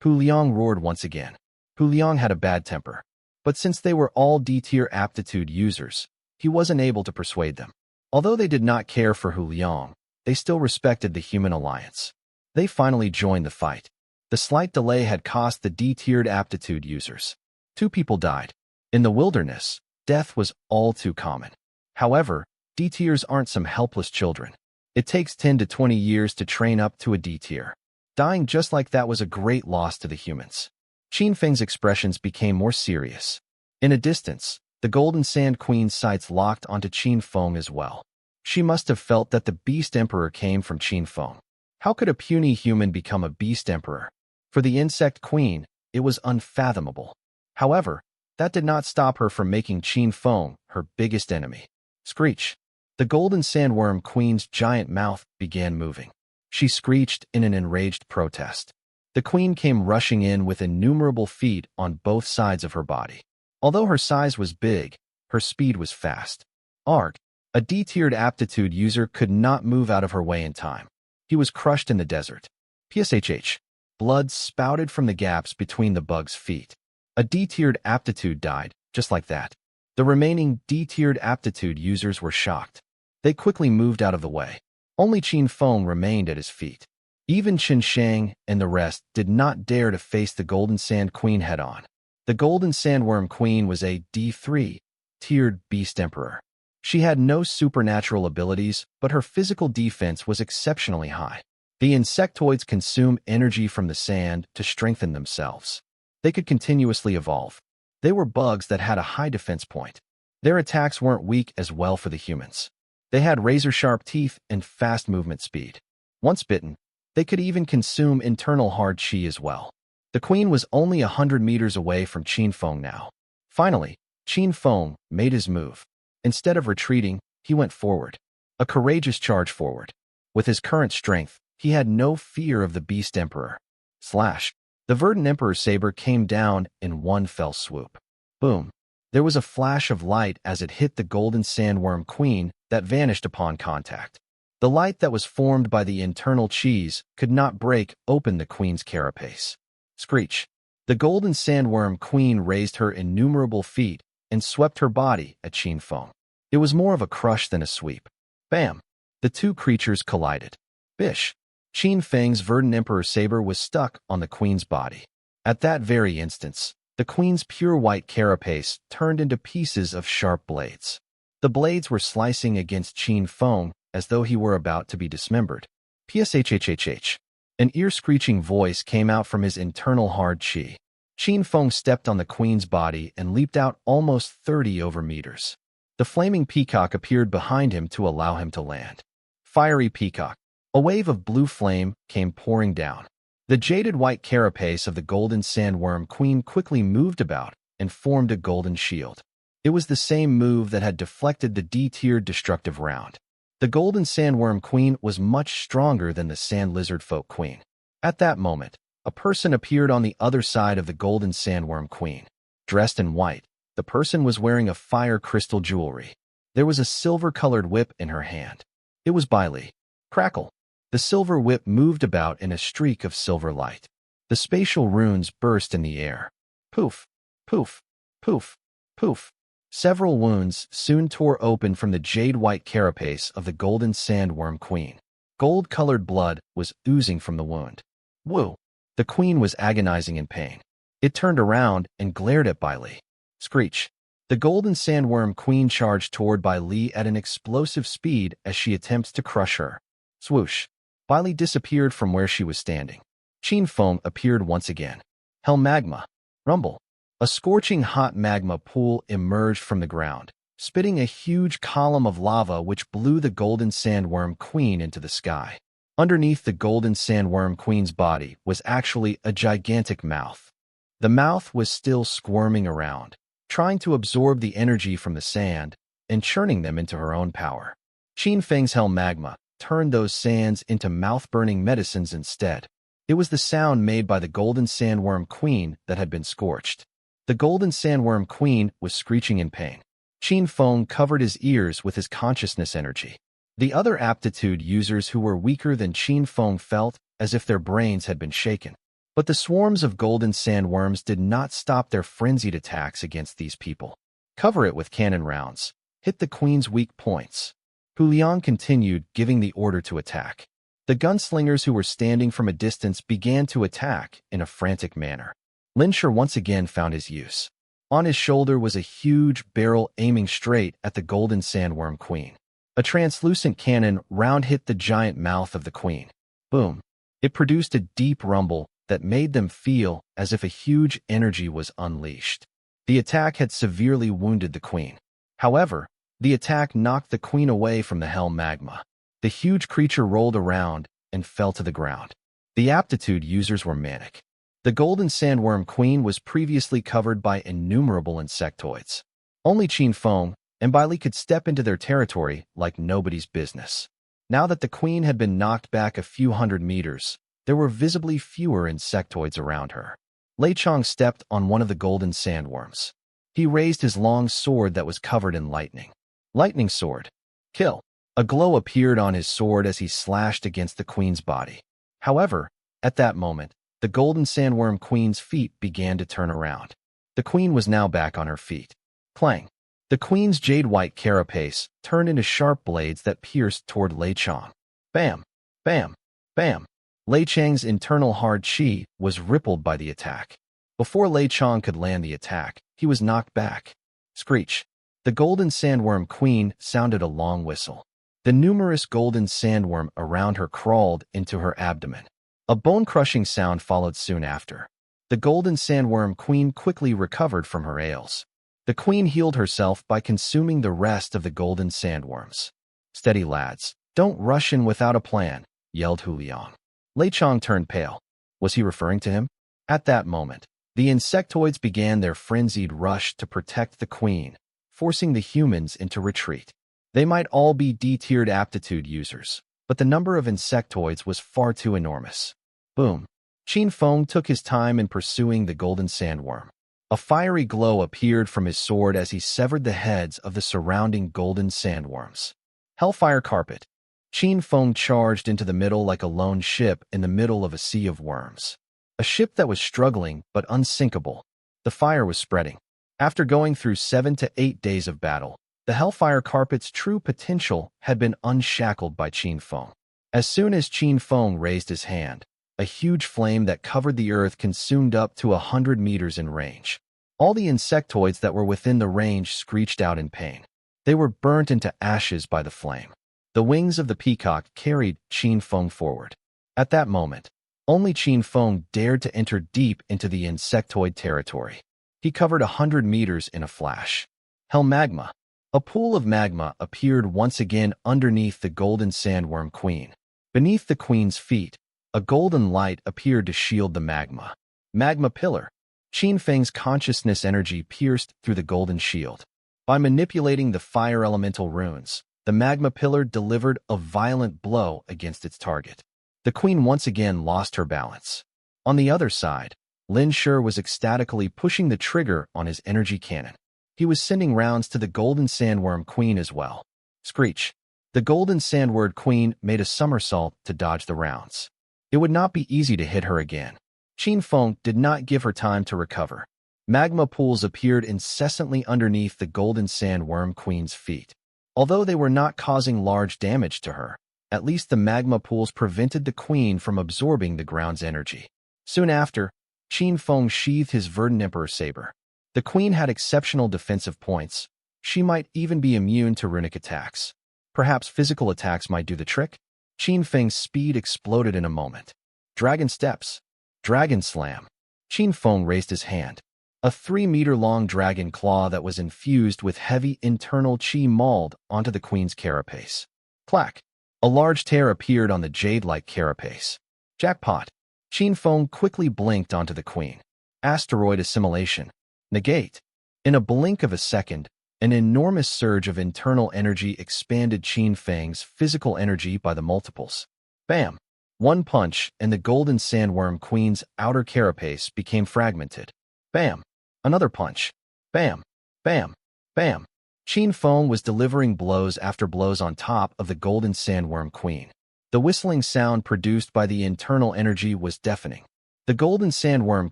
Hu Liang roared once again. Hu Liang had a bad temper. But since they were all D-tier aptitude users, he wasn't able to persuade them. Although they did not care for Hu Liang, they still respected the human alliance. They finally joined the fight. The slight delay had cost the D-tiered aptitude users. 2 people died. In the wilderness, death was all too common. However, D-tiers aren't some helpless children. It takes 10 to 20 years to train up to a D-tier. Dying just like that was a great loss to the humans. Qin Feng's expressions became more serious. In a distance, the Golden Sand Queen's sights locked onto Qin Feng as well. She must have felt that the Beast Emperor came from Qin Feng. How could a puny human become a Beast Emperor? For the Insect Queen, it was unfathomable. However, that did not stop her from making Qin Feng her biggest enemy. Screech. The Golden Sandworm Queen's giant mouth began moving. She screeched in an enraged protest. The Queen came rushing in with innumerable feet on both sides of her body. Although her size was big, her speed was fast. Arg. A D-tiered aptitude user could not move out of her way in time. He was crushed in the desert. PSHH. Blood spouted from the gaps between the bug's feet. A D-tiered aptitude died, just like that. The remaining D-tiered aptitude users were shocked. They quickly moved out of the way. Only Qin Feng remained at his feet. Even Qin Shang and the rest did not dare to face the Golden Sand Queen head-on. The Golden Sandworm Queen was a D3-tiered Beast Emperor. She had no supernatural abilities, but her physical defense was exceptionally high. The insectoids consume energy from the sand to strengthen themselves. They could continuously evolve. They were bugs that had a high defense point. Their attacks weren't weak as well for the humans. They had razor-sharp teeth and fast movement speed. Once bitten, they could even consume internal hard chi as well. The Queen was only 100 meters away from Qin Feng now. Finally, Qin Feng made his move. Instead of retreating, he went forward. A courageous charge forward. With his current strength, he had no fear of the Beast Emperor. Slash. The verdant Emperor's saber came down in one fell swoop. Boom. There was a flash of light as it hit the golden sandworm queen that vanished upon contact. The light that was formed by the internal cheese could not break open the queen's carapace. Screech. The golden sandworm queen raised her innumerable feet and swept her body at Qin Feng. It was more of a crush than a sweep. Bam! The two creatures collided. Bish! Qin Feng's verdant Emperor's saber was stuck on the queen's body. At that very instant, the queen's pure white carapace turned into pieces of sharp blades. The blades were slicing against Qin Feng as though he were about to be dismembered. Pshhhhh. An ear-screeching voice came out from his internal hard chi. Qin Feng stepped on the queen's body and leaped out almost 30 over meters. The flaming peacock appeared behind him to allow him to land. Fiery peacock. A wave of blue flame came pouring down. The jaded white carapace of the golden sandworm queen quickly moved about and formed a golden shield. It was the same move that had deflected the D-tiered destructive round. The golden sandworm queen was much stronger than the sand lizard folk queen. At that moment, a person appeared on the other side of the golden sandworm queen. Dressed in white, the person was wearing a fire crystal jewelry. There was a silver-colored whip in her hand. It was Bailey. Crackle. The silver whip moved about in a streak of silver light. The spatial runes burst in the air. Poof, poof, poof, poof. Several wounds soon tore open from the jade-white carapace of the golden sandworm queen. Gold-colored blood was oozing from the wound. Woo! The queen was agonizing in pain. It turned around and glared at Bai Li. Screech! The golden sandworm queen charged toward Bai Li at an explosive speed as she attempts to crush her. Swoosh! Bai Li disappeared from where she was standing. Qin Feng appeared once again. Hell magma. Rumble. A scorching hot magma pool emerged from the ground, spitting a huge column of lava which blew the golden sandworm queen into the sky. Underneath the golden sandworm queen's body was actually a gigantic mouth. The mouth was still squirming around, trying to absorb the energy from the sand and churning them into her own power. Qin Feng's hell magma turned those sands into mouth-burning medicines instead. It was the sound made by the golden sandworm queen that had been scorched. The golden sandworm queen was screeching in pain. Qin Feng covered his ears with his consciousness energy. The other aptitude users who were weaker than Qin Feng felt as if their brains had been shaken. But the swarms of golden sandworms did not stop their frenzied attacks against these people. Cover it with cannon rounds. Hit the queen's weak points. Hu Liang continued, giving the order to attack. The gunslingers who were standing from a distance began to attack in a frantic manner. Lin Shi once again found his use. On his shoulder was a huge barrel aiming straight at the golden sandworm queen. A translucent cannon round hit the giant mouth of the queen. Boom! It produced a deep rumble that made them feel as if a huge energy was unleashed. The attack had severely wounded the queen. However, the attack knocked the queen away from the hell magma. The huge creature rolled around and fell to the ground. The aptitude users were manic. The golden sandworm queen was previously covered by innumerable insectoids. Only Qin Feng and Bai Li could step into their territory like nobody's business. Now that the queen had been knocked back a few hundred meters, there were visibly fewer insectoids around her. Lei Chong stepped on one of the golden sandworms. He raised his long sword that was covered in lightning. Lightning sword. Kill. A glow appeared on his sword as he slashed against the queen's body. However, at that moment, the golden sandworm queen's feet began to turn around. The queen was now back on her feet. Clang. The queen's jade-white carapace turned into sharp blades that pierced toward Lei Chong. Bam! Bam! Bam! Lei Chang's internal hard chi was rippled by the attack. Before Lei Chong could land the attack, he was knocked back. Screech. The golden sandworm queen sounded a long whistle. The numerous golden sandworm around her crawled into her abdomen. A bone-crushing sound followed soon after. The golden sandworm queen quickly recovered from her ails. The queen healed herself by consuming the rest of the golden sandworms. Steady, lads. Don't rush in without a plan, yelled Hu Liang. Lei Chong turned pale. Was he referring to him? At that moment, the insectoids began their frenzied rush to protect the queen, forcing the humans into retreat. They might all be D-tiered aptitude users, but the number of insectoids was far too enormous. Boom. Qin Feng took his time in pursuing the golden sandworm. A fiery glow appeared from his sword as he severed the heads of the surrounding golden sandworms. Hellfire carpet. Qin Feng charged into the middle like a lone ship in the middle of a sea of worms. A ship that was struggling but unsinkable. The fire was spreading. After going through 7 to 8 days of battle, the Hellfire Carpet's true potential had been unshackled by Qin Feng. As soon as Qin Feng raised his hand, a huge flame that covered the earth consumed up to 100 meters in range. All the insectoids that were within the range screeched out in pain. They were burnt into ashes by the flame. The wings of the peacock carried Qin Feng forward. At that moment, only Qin Feng dared to enter deep into the insectoid territory. He covered 100 meters in a flash. Hell magma. A pool of magma appeared once again underneath the golden sandworm queen. Beneath the queen's feet, a golden light appeared to shield the magma. Magma pillar. Qin Feng's consciousness energy pierced through the golden shield. By manipulating the fire elemental runes, the magma pillar delivered a violent blow against its target. The queen once again lost her balance. On the other side, Lin Shi was ecstatically pushing the trigger on his energy cannon. He was sending rounds to the golden sandworm queen as well. Screech. The golden sandworm queen made a somersault to dodge the rounds. It would not be easy to hit her again. Qin Feng did not give her time to recover. Magma pools appeared incessantly underneath the golden sandworm queen's feet. Although they were not causing large damage to her, at least the magma pools prevented the queen from absorbing the ground's energy. Soon after, Qin Feng sheathed his Verdant Emperor saber. The queen had exceptional defensive points. She might even be immune to runic attacks. Perhaps physical attacks might do the trick? Qin Feng's speed exploded in a moment. Dragon steps. Dragon slam. Qin Feng raised his hand. A 3-meter-long dragon claw that was infused with heavy internal qi mauled onto the queen's carapace. Clack! A large tear appeared on the jade-like carapace. Jackpot! Qin Feng quickly blinked onto the queen. Asteroid assimilation. Negate. In a blink of a second, an enormous surge of internal energy expanded Qin Feng's physical energy by the multiples. Bam! One punch, and the golden sandworm queen's outer carapace became fragmented. Bam! Another punch. Bam! Bam! Bam! Qin Feng was delivering blows after blows on top of the golden sandworm queen. The whistling sound produced by the internal energy was deafening. The golden sandworm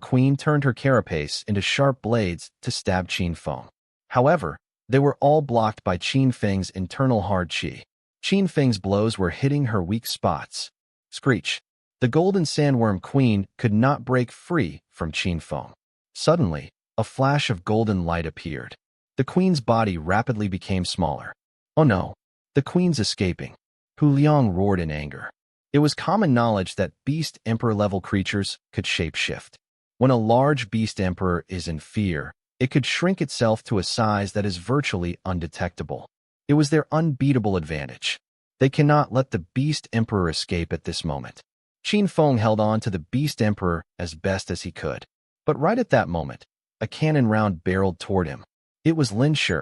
queen turned her carapace into sharp blades to stab Qin Feng. However, they were all blocked by Qin Feng's internal hard qi. Qin Feng's blows were hitting her weak spots. Screech. The golden sandworm queen could not break free from Qin Feng. Suddenly, a flash of golden light appeared. The queen's body rapidly became smaller. Oh no, the queen's escaping. Hu Liang roared in anger. It was common knowledge that beast emperor-level creatures could shapeshift. When a large beast emperor is in fear, it could shrink itself to a size that is virtually undetectable. It was their unbeatable advantage. They cannot let the beast emperor escape at this moment. Qin Feng held on to the beast emperor as best as he could. But right at that moment, a cannon round barreled toward him. It was Lin Shi.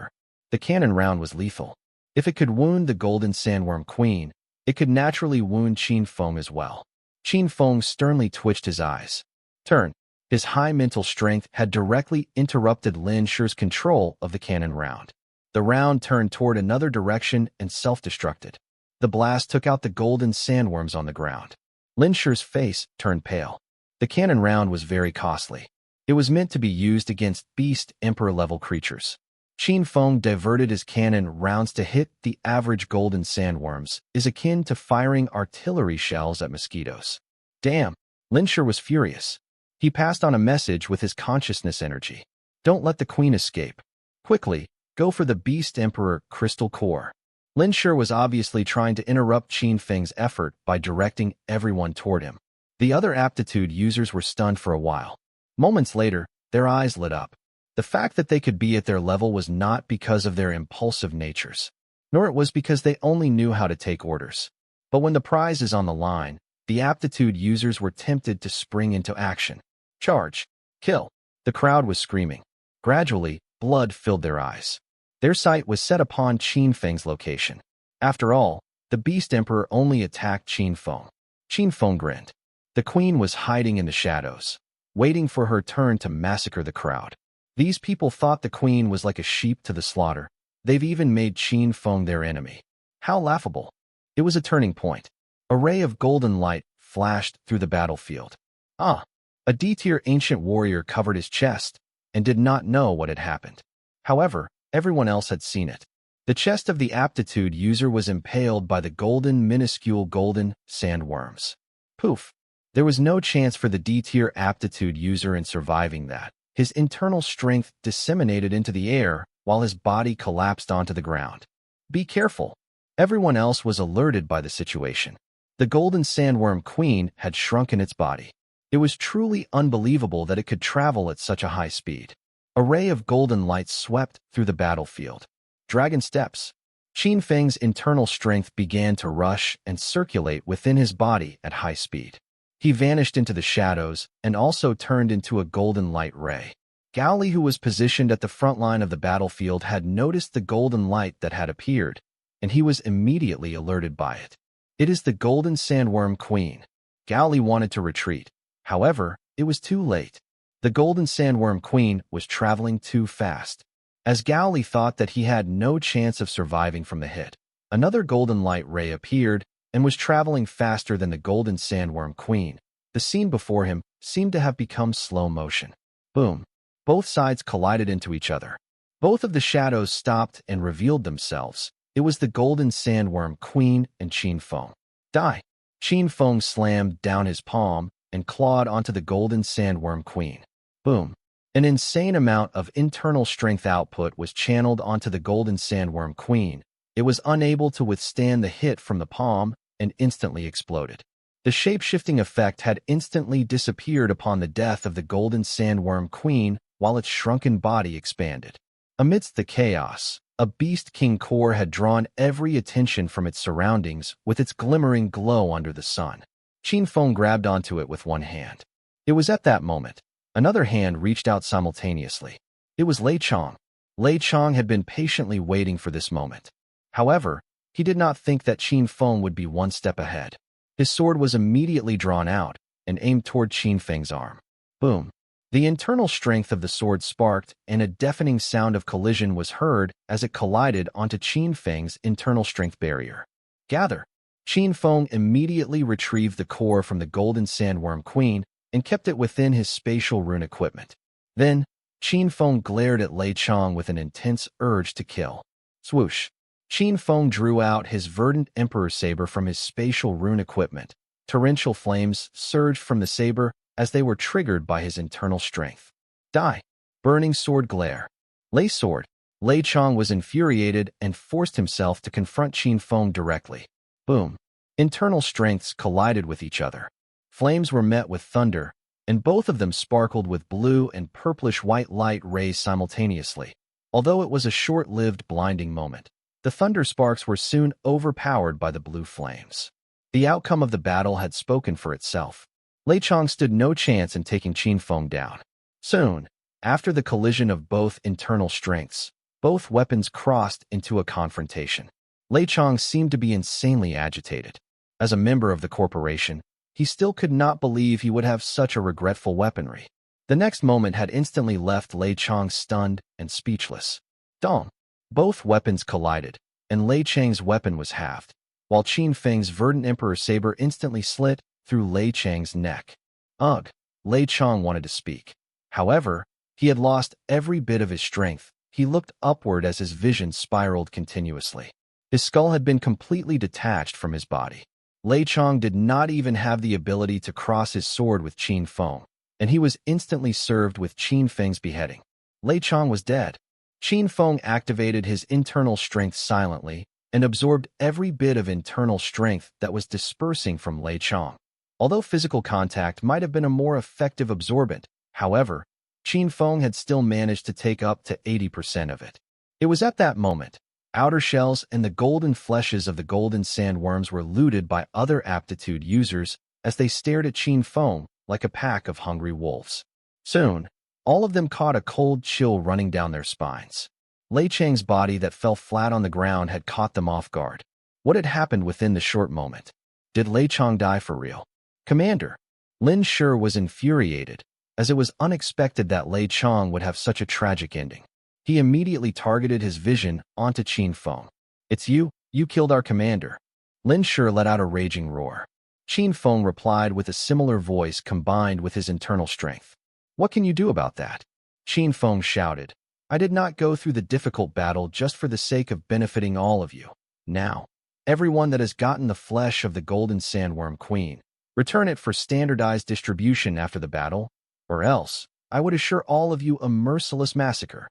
The cannon round was lethal. If it could wound the golden sandworm queen, it could naturally wound Qin Feng as well. Qin Feng sternly twitched his eyes. Turn. His high mental strength had directly interrupted Lin Shi's control of the cannon round. The round turned toward another direction and self-destructed. The blast took out the golden sandworms on the ground. Lin Shi's face turned pale. The cannon round was very costly. It was meant to be used against beast emperor-level creatures. Qin Feng diverted his cannon rounds to hit the average golden sandworms, is akin to firing artillery shells at mosquitoes. Damn! Lin Shi was furious. He passed on a message with his consciousness energy. Don't let the queen escape. Quickly, go for the beast emperor crystal core. Lin Shi was obviously trying to interrupt Qin Feng's effort by directing everyone toward him. The other aptitude users were stunned for a while. Moments later, their eyes lit up. The fact that they could be at their level was not because of their impulsive natures, nor it was because they only knew how to take orders. But when the prize is on the line, the aptitude users were tempted to spring into action. Charge! Kill! The crowd was screaming. Gradually, blood filled their eyes. Their sight was set upon Qin Feng's location. After all, the Beast Emperor only attacked Qin Feng. Qin Feng grinned. The queen was hiding in the shadows, waiting for her turn to massacre the crowd. These people thought the queen was like a sheep to the slaughter. They've even made Qin Feng their enemy. How laughable. It was a turning point. A ray of golden light flashed through the battlefield. Ah! A D-tier ancient warrior covered his chest and did not know what had happened. However, everyone else had seen it. The chest of the aptitude user was impaled by the minuscule golden sandworms. Poof! There was no chance for the D-tier aptitude user in surviving that. His internal strength disseminated into the air while his body collapsed onto the ground. Be careful! Everyone else was alerted by the situation. The golden sandworm queen had shrunken its body. It was truly unbelievable that it could travel at such a high speed. A ray of golden light swept through the battlefield. Dragon steps. Qin Feng's internal strength began to rush and circulate within his body at high speed. He vanished into the shadows and also turned into a golden light ray. Gao Li, who was positioned at the front line of the battlefield, had noticed the golden light that had appeared, and he was immediately alerted by it. It is the golden sandworm queen. Gao Li wanted to retreat. However, it was too late. The golden sandworm queen was traveling too fast. As Gao Li thought that he had no chance of surviving from the hit, another golden light ray appeared and was traveling faster than the golden sandworm queen. The scene before him seemed to have become slow motion. Boom! Both sides collided into each other. Both of the shadows stopped and revealed themselves. It was the golden sandworm queen and Qin Feng. Die! Qin Feng slammed down his palm and clawed onto the golden sandworm queen. Boom! An insane amount of internal strength output was channeled onto the golden sandworm queen. It was unable to withstand the hit from the palm and instantly exploded. The shape-shifting effect had instantly disappeared upon the death of the golden sandworm queen while its shrunken body expanded. Amidst the chaos, a beast king core had drawn every attention from its surroundings with its glimmering glow under the sun. Qin Feng grabbed onto it with one hand. It was at that moment. Another hand reached out simultaneously. It was Lei Chong. Lei Chong had been patiently waiting for this moment. However, he did not think that Qin Feng would be one step ahead. His sword was immediately drawn out and aimed toward Qin Feng's arm. Boom! The internal strength of the sword sparked, and a deafening sound of collision was heard as it collided onto Qin Feng's internal strength barrier. Gather! Qin Feng immediately retrieved the core from the golden sandworm queen and kept it within his spatial rune equipment. Then, Qin Feng glared at Lei Chong with an intense urge to kill. Swoosh! Qin Feng drew out his verdant emperor saber from his spatial rune equipment. Torrential flames surged from the saber as they were triggered by his internal strength. Die! Burning sword glare. Lei sword! Lei Chong was infuriated and forced himself to confront Qin Feng directly. Boom! Internal strengths collided with each other. Flames were met with thunder, and both of them sparkled with blue and purplish-white light rays simultaneously. Although it was a short-lived blinding moment, the thunder sparks were soon overpowered by the blue flames. The outcome of the battle had spoken for itself. Lei Chong stood no chance in taking Qin Feng down. Soon, after the collision of both internal strengths, both weapons crossed into a confrontation. Lei Chong seemed to be insanely agitated. As a member of the corporation, he still could not believe he would have such a regretful weaponry. The next moment had instantly left Lei Chong stunned and speechless. Dong! Both weapons collided, and Lei Chang's weapon was halved, while Qin Feng's verdant emperor saber instantly slit through Lei Chang's neck. Ugh! Lei Chong wanted to speak. However, he had lost every bit of his strength. He looked upward as his vision spiraled continuously. His skull had been completely detached from his body. Lei Chong did not even have the ability to cross his sword with Qin Feng, and he was instantly served with Qin Feng's beheading. Lei Chong was dead. Qin Feng activated his internal strength silently and absorbed every bit of internal strength that was dispersing from Lei Chong. Although physical contact might have been a more effective absorbent, however, Qin Feng had still managed to take up to 80% of it. It was at that moment. Outer shells and the golden fleshes of the golden sandworms were looted by other aptitude users as they stared at Qin Feng like a pack of hungry wolves. Soon, all of them caught a cold chill running down their spines. Lei Chang's body that fell flat on the ground had caught them off guard. What had happened within the short moment? Did Lei Chang die for real? Commander! Lin Shi was infuriated, as it was unexpected that Lei Chong would have such a tragic ending. He immediately targeted his vision onto Qin Feng. "It's you killed our commander." Lin Shi let out a raging roar. Qin Feng replied with a similar voice combined with his internal strength. "What can you do about that?" Qin Feng shouted. "I did not go through the difficult battle just for the sake of benefiting all of you. Now, everyone that has gotten the flesh of the golden sandworm queen, return it for standardized distribution after the battle, or else I would assure all of you a merciless massacre."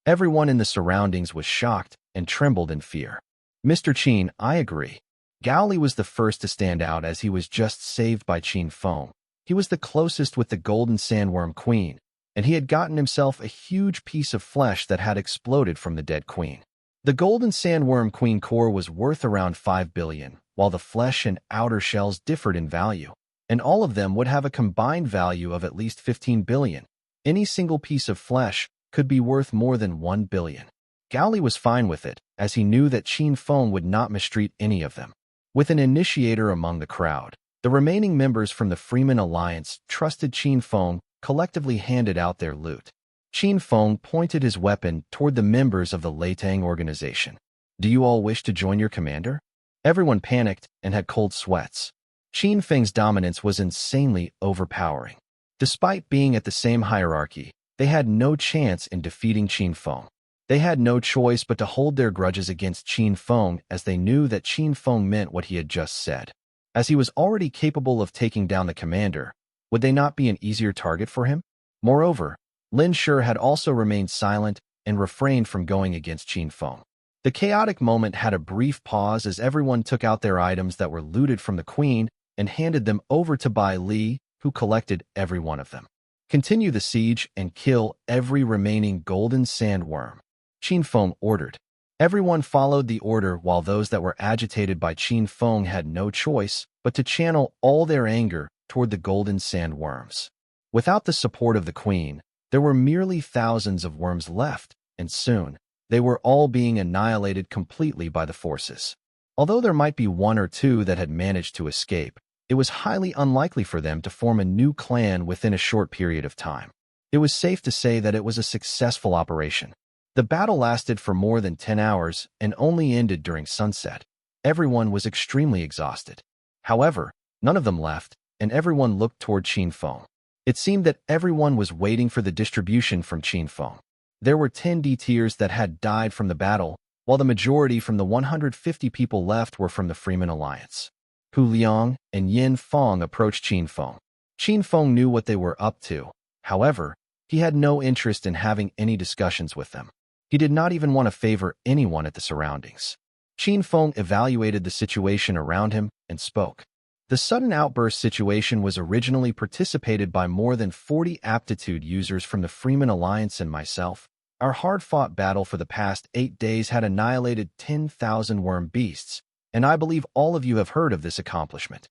Everyone in the surroundings was shocked and trembled in fear. "Mr. Qin, I agree." Gao Li was the first to stand out as he was just saved by Qin Feng. He was the closest with the golden sandworm queen, and he had gotten himself a huge piece of flesh that had exploded from the dead queen. The golden sandworm queen core was worth around 5 billion, while the flesh and outer shells differed in value, and all of them would have a combined value of at least 15 billion. Any single piece of flesh could be worth more than 1 billion. Gao Li was fine with it, as he knew that Qin Feng would not mistreat any of them. With an initiator among the crowd, the remaining members from the Freeman Alliance trusted Qin Feng collectively handed out their loot. Qin Feng pointed his weapon toward the members of the Leitang organization. "Do you all wish to join your commander?" Everyone panicked and had cold sweats. Qin Feng's dominance was insanely overpowering. Despite being at the same hierarchy, they had no chance in defeating Qin Feng. They had no choice but to hold their grudges against Qin Feng, as they knew that Qin Feng meant what he had just said. As he was already capable of taking down the commander, would they not be an easier target for him? Moreover, Lin Shi had also remained silent and refrained from going against Qin Feng. The chaotic moment had a brief pause as everyone took out their items that were looted from the queen and handed them over to Bai Li, who collected every one of them. "Continue the siege and kill every remaining golden sandworm," Qin Feng ordered. Everyone followed the order, while those that were agitated by Qin Feng had no choice but to channel all their anger toward the golden sandworms. Without the support of the queen, there were merely thousands of worms left, and soon, they were all being annihilated completely by the forces. Although there might be one or two that had managed to escape, it was highly unlikely for them to form a new clan within a short period of time. It was safe to say that it was a successful operation. The battle lasted for more than 10 hours and only ended during sunset. Everyone was extremely exhausted. However, none of them left, and everyone looked toward Qin Feng. It seemed that everyone was waiting for the distribution from Qin Feng. There were 10 D-tiers that had died from the battle, while the majority from the 150 people left were from the Freeman Alliance. Hu Liang and Yin Feng approached Qin Feng. Qin Feng knew what they were up to. However, he had no interest in having any discussions with them. He did not even want to favor anyone at the surroundings. Qin Feng evaluated the situation around him and spoke. The sudden outburst situation was originally participated by more than 40 aptitude users from the Freeman Alliance and myself. Our hard-fought battle for the past 8 days had annihilated 10,000 worm beasts, and I believe all of you have heard of this accomplishment.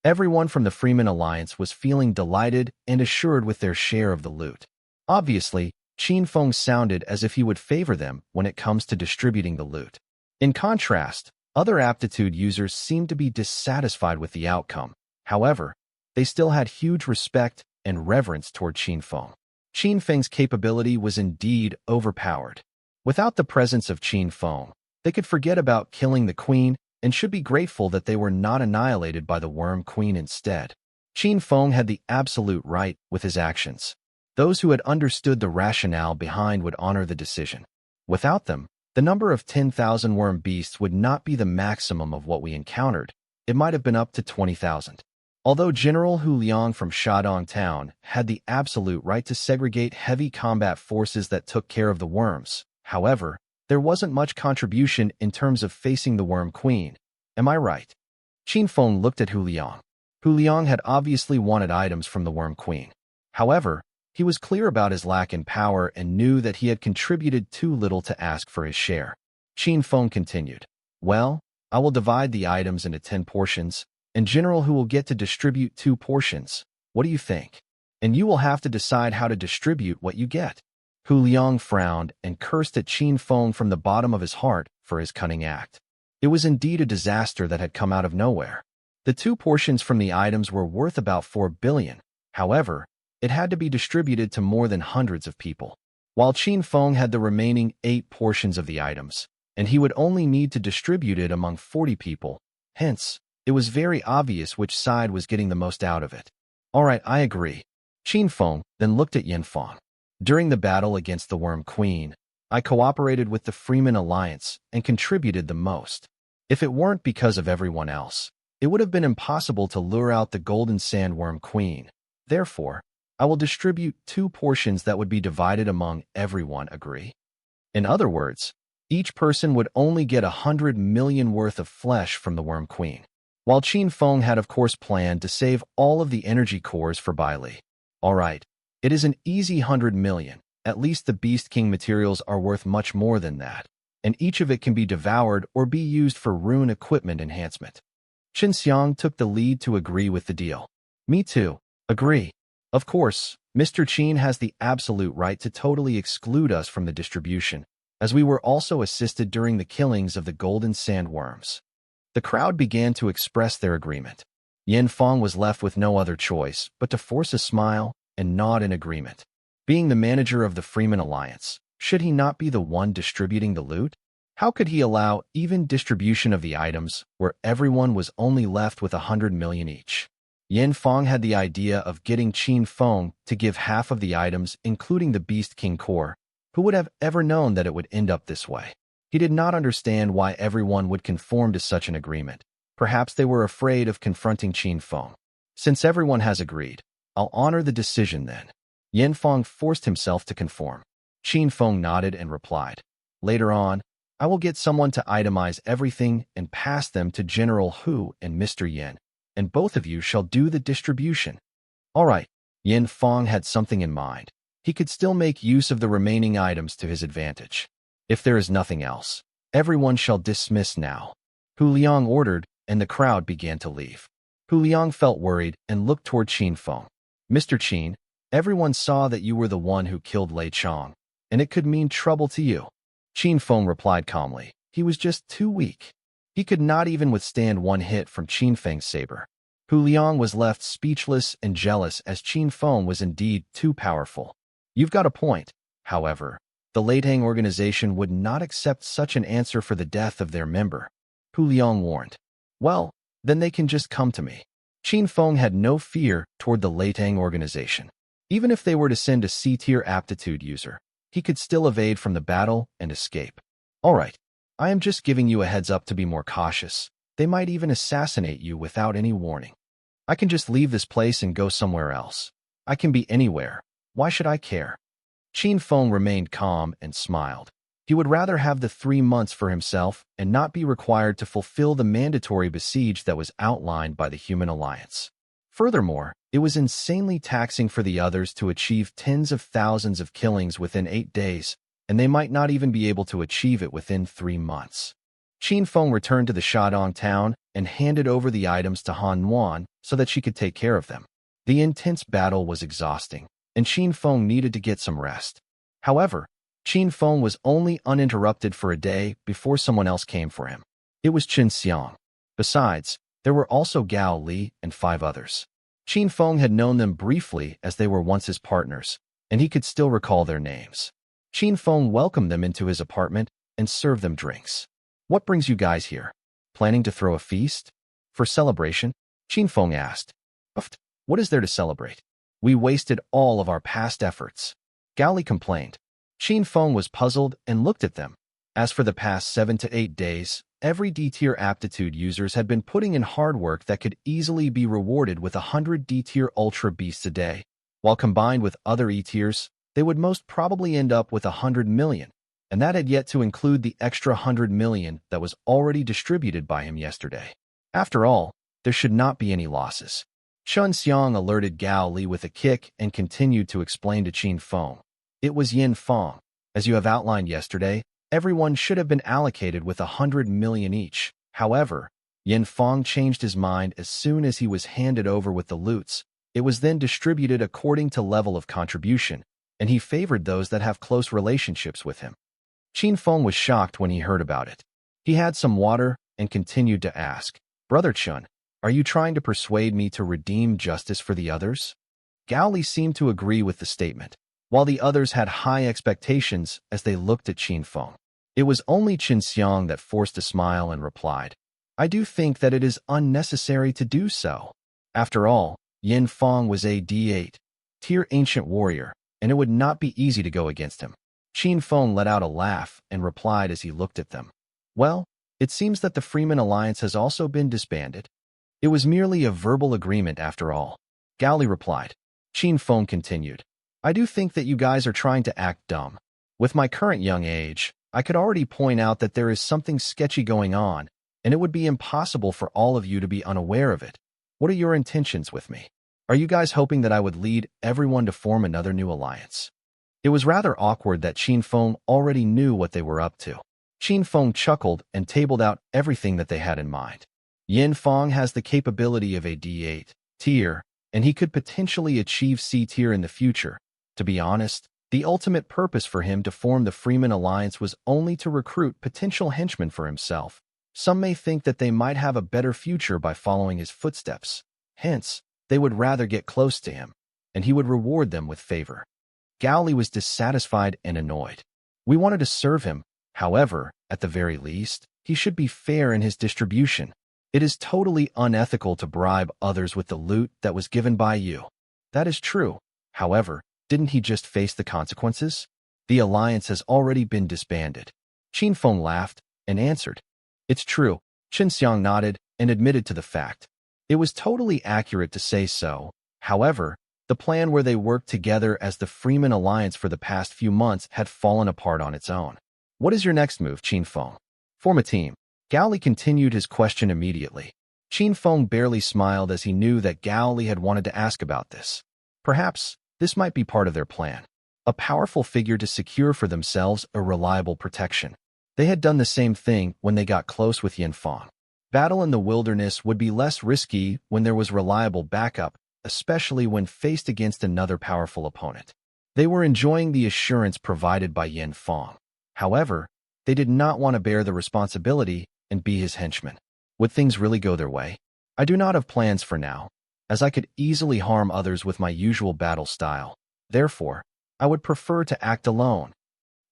Everyone from the Freeman Alliance was feeling delighted and assured with their share of the loot. Obviously, Qin Feng sounded as if he would favor them when it comes to distributing the loot. In contrast, other aptitude users seemed to be dissatisfied with the outcome. However, they still had huge respect and reverence toward Qin Feng. Qin Feng's capability was indeed overpowered. Without the presence of Qin Feng, they could forget about killing the queen and should be grateful that they were not annihilated by the worm queen instead. Qin Feng had the absolute right with his actions. Those who had understood the rationale behind would honor the decision. Without them, the number of 10,000 worm beasts would not be the maximum of what we encountered. It might have been up to 20,000. Although General Hu Liang from Shadong Town had the absolute right to segregate heavy combat forces that took care of the worms, however, there wasn't much contribution in terms of facing the worm queen. Am I right? Qin Feng looked at Hu Liang. Hu Liang had obviously wanted items from the worm queen. However, he was clear about his lack in power and knew that he had contributed too little to ask for his share. Qin Feng continued, "Well, I will divide the items into 10 portions, and General Hu will get to distribute 2 portions. What do you think? And you will have to decide how to distribute what you get." Hu Liang frowned and cursed at Qin Feng from the bottom of his heart for his cunning act. It was indeed a disaster that had come out of nowhere. The 2 portions from the items were worth about 4 billion. However, it had to be distributed to more than hundreds of people. While Qin Feng had the remaining 8 portions of the items, and he would only need to distribute it among 40 people. Hence, it was very obvious which side was getting the most out of it. All right, I agree. Qin Feng then looked at Yin Feng. During the battle against the Worm Queen, I cooperated with the Freeman Alliance and contributed the most. If it weren't because of everyone else, it would have been impossible to lure out the Golden Sandworm Queen. Therefore, I will distribute 2 portions that would be divided among everyone, agree? In other words, each person would only get 100 million worth of flesh from the Worm Queen. While Qin Feng had of course planned to save all of the energy cores for Bai Li. All right, it is an easy 100 million. At least the Beast King materials are worth much more than that, and each of it can be devoured or be used for rune equipment enhancement. Qin Xiang took the lead to agree with the deal. Me too. Agree. Of course, Mr. Qin has the absolute right to totally exclude us from the distribution, as we were also assisted during the killings of the golden sandworms. The crowd began to express their agreement. Yin Feng was left with no other choice but to force a smile and nod in agreement. Being the manager of the Freeman Alliance, should he not be the one distributing the loot? How could he allow even distribution of the items where everyone was only left with 100 million each? Yin Feng had the idea of getting Qin Feng to give half of the items, including the Beast King core. Who would have ever known that it would end up this way? He did not understand why everyone would conform to such an agreement. Perhaps they were afraid of confronting Qin Feng. Since everyone has agreed, I'll honor the decision then. Yin Feng forced himself to conform. Qin Feng nodded and replied, later on, I will get someone to itemize everything and pass them to General Hu and Mr. Yin, and both of you shall do the distribution. All right, Yin Feng had something in mind. He could still make use of the remaining items to his advantage. If there is nothing else, everyone shall dismiss now. Hu Liang ordered, and the crowd began to leave. Hu Liang felt worried and looked toward Qin Feng. Mr. Qin, everyone saw that you were the one who killed Lei Chong, and it could mean trouble to you. Qin Feng replied calmly. He was just too weak. He could not even withstand one hit from Qin Feng's saber. Hu Liang was left speechless and jealous as Qin Feng was indeed too powerful. You've got a point. However, the Leitang organization would not accept such an answer for the death of their member. Hu Liang warned. Well, then they can just come to me. Qin Feng had no fear toward the Leitang organization. Even if they were to send a C-tier aptitude user, he could still evade from the battle and escape. All right, I am just giving you a heads up to be more cautious. They might even assassinate you without any warning. I can just leave this place and go somewhere else. I can be anywhere. Why should I care? Qin Feng remained calm and smiled. He would rather have the 3 months for himself and not be required to fulfill the mandatory besiege that was outlined by the Human Alliance. Furthermore, it was insanely taxing for the others to achieve tens of thousands of killings within 8 days, and they might not even be able to achieve it within 3 months. Qin Feng returned to the Shadong town and handed over the items to Han Yuan so that she could take care of them. The intense battle was exhausting, and Qin Feng needed to get some rest. However, Qin Feng was only uninterrupted for a day before someone else came for him. It was Qin Xiang. Besides, there were also Gao Li and 5 others. Qin Feng had known them briefly as they were once his partners, and he could still recall their names. Qin Feng welcomed them into his apartment and served them drinks. What brings you guys here? Planning to throw a feast? For celebration? Qin Feng asked. What is there to celebrate? We wasted all of our past efforts. Gao Li complained. Qin Feng was puzzled and looked at them. As for the past 7 to 8 days, every D-tier aptitude users had been putting in hard work that could easily be rewarded with 100 D-tier ultra beasts a day. While combined with other E-tiers, they would most probably end up with 100 million, and that had yet to include the extra 100 million that was already distributed by him yesterday. After all, there should not be any losses. Qin Xiang alerted Gao Li with a kick and continued to explain to Qin Feng. It was Yin Feng. As you have outlined yesterday, everyone should have been allocated with 100 million each. However, Yin Feng changed his mind as soon as he was handed over with the loots. It was then distributed according to level of contribution, and he favored those that have close relationships with him. Qin Feng was shocked when he heard about it. He had some water and continued to ask, Brother Chun, Are you trying to persuade me to redeem justice for the others? Gao Li seemed to agree with the statement, while the others had high expectations as they looked at Qin Feng. It was only Qin Xiang that forced a smile and replied, I do think that it is unnecessary to do so. After all, Yin Feng was a D8 tier ancient warrior, and it would not be easy to go against him. Qin Feng let out a laugh and replied as he looked at them. Well, it seems that the Freeman Alliance has also been disbanded. It was merely a verbal agreement after all. Gao Li replied. Qin Feng continued. I do think that you guys are trying to act dumb. With my current young age, I could already point out that there is something sketchy going on, and it would be impossible for all of you to be unaware of it. What are your intentions with me? Are you guys hoping that I would lead everyone to form another new alliance? It was rather awkward that Qin Feng already knew what they were up to. Qin Feng chuckled and tabled out everything that they had in mind. Yin Feng has the capability of a D8 tier, and he could potentially achieve C tier in the future. To be honest, the ultimate purpose for him to form the Freeman Alliance was only to recruit potential henchmen for himself. Some may think that they might have a better future by following his footsteps. Hence, they would rather get close to him, and he would reward them with favor. Gao Li was dissatisfied and annoyed. We wanted to serve him. However, at the very least, he should be fair in his distribution. It is totally unethical to bribe others with the loot that was given by you. That is true. However, didn't he just face the consequences? The alliance has already been disbanded. Qin Feng laughed and answered. It's true. Qin Xiang nodded and admitted to the fact. It was totally accurate to say so. However, the plan where they worked together as the Freeman Alliance for the past few months had fallen apart on its own. What is your next move, Qin Feng? Form a team. Gao Li continued his question immediately. Qin Feng barely smiled as he knew that Gao Li had wanted to ask about this. Perhaps this might be part of their plan. A powerful figure to secure for themselves a reliable protection. They had done the same thing when they got close with Yin Feng. Battle in the wilderness would be less risky when there was reliable backup, especially when faced against another powerful opponent. They were enjoying the assurance provided by Yin Feng. However, they did not want to bear the responsibility and be his henchmen. Would things really go their way? I do not have plans for now, as I could easily harm others with my usual battle style. Therefore, I would prefer to act alone.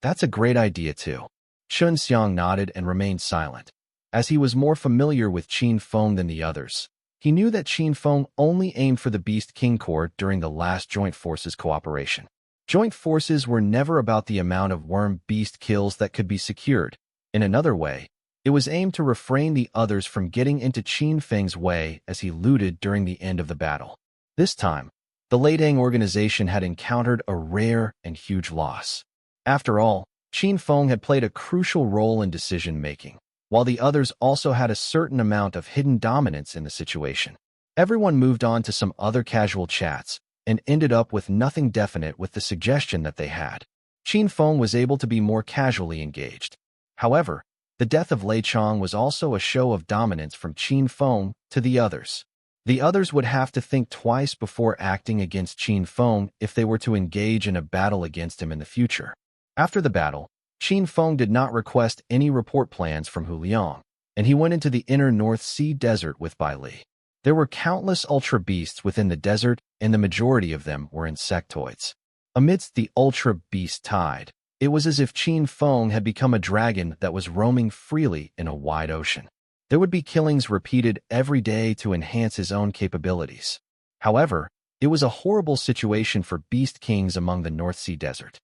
That's a great idea too. Qin Xiang nodded and remained silent. As he was more familiar with Qin Feng than the others, he knew that Qin Feng only aimed for the Beast King Corps during the last Joint Forces cooperation. Joint Forces were never about the amount of worm-beast kills that could be secured. In another way, it was aimed to refrain the others from getting into Qin Feng's way as he looted during the end of the battle. This time, the Leidang organization had encountered a rare and huge loss. After all, Qin Feng had played a crucial role in decision-making, while the others also had a certain amount of hidden dominance in the situation. Everyone moved on to some other casual chats and ended up with nothing definite with the suggestion that they had. Qin Feng was able to be more casually engaged. However, the death of Lei Chong was also a show of dominance from Qin Feng to the others. The others would have to think twice before acting against Qin Feng if they were to engage in a battle against him in the future. After the battle, Qin Feng did not request any report plans from Hu Liang, and he went into the inner North Sea desert with Bai Li. There were countless ultra beasts within the desert, and the majority of them were insectoids. Amidst the ultra beast tide, it was as if Qin Feng had become a dragon that was roaming freely in a wide ocean. There would be killings repeated every day to enhance his own capabilities. However, it was a horrible situation for beast kings among the North Sea desert.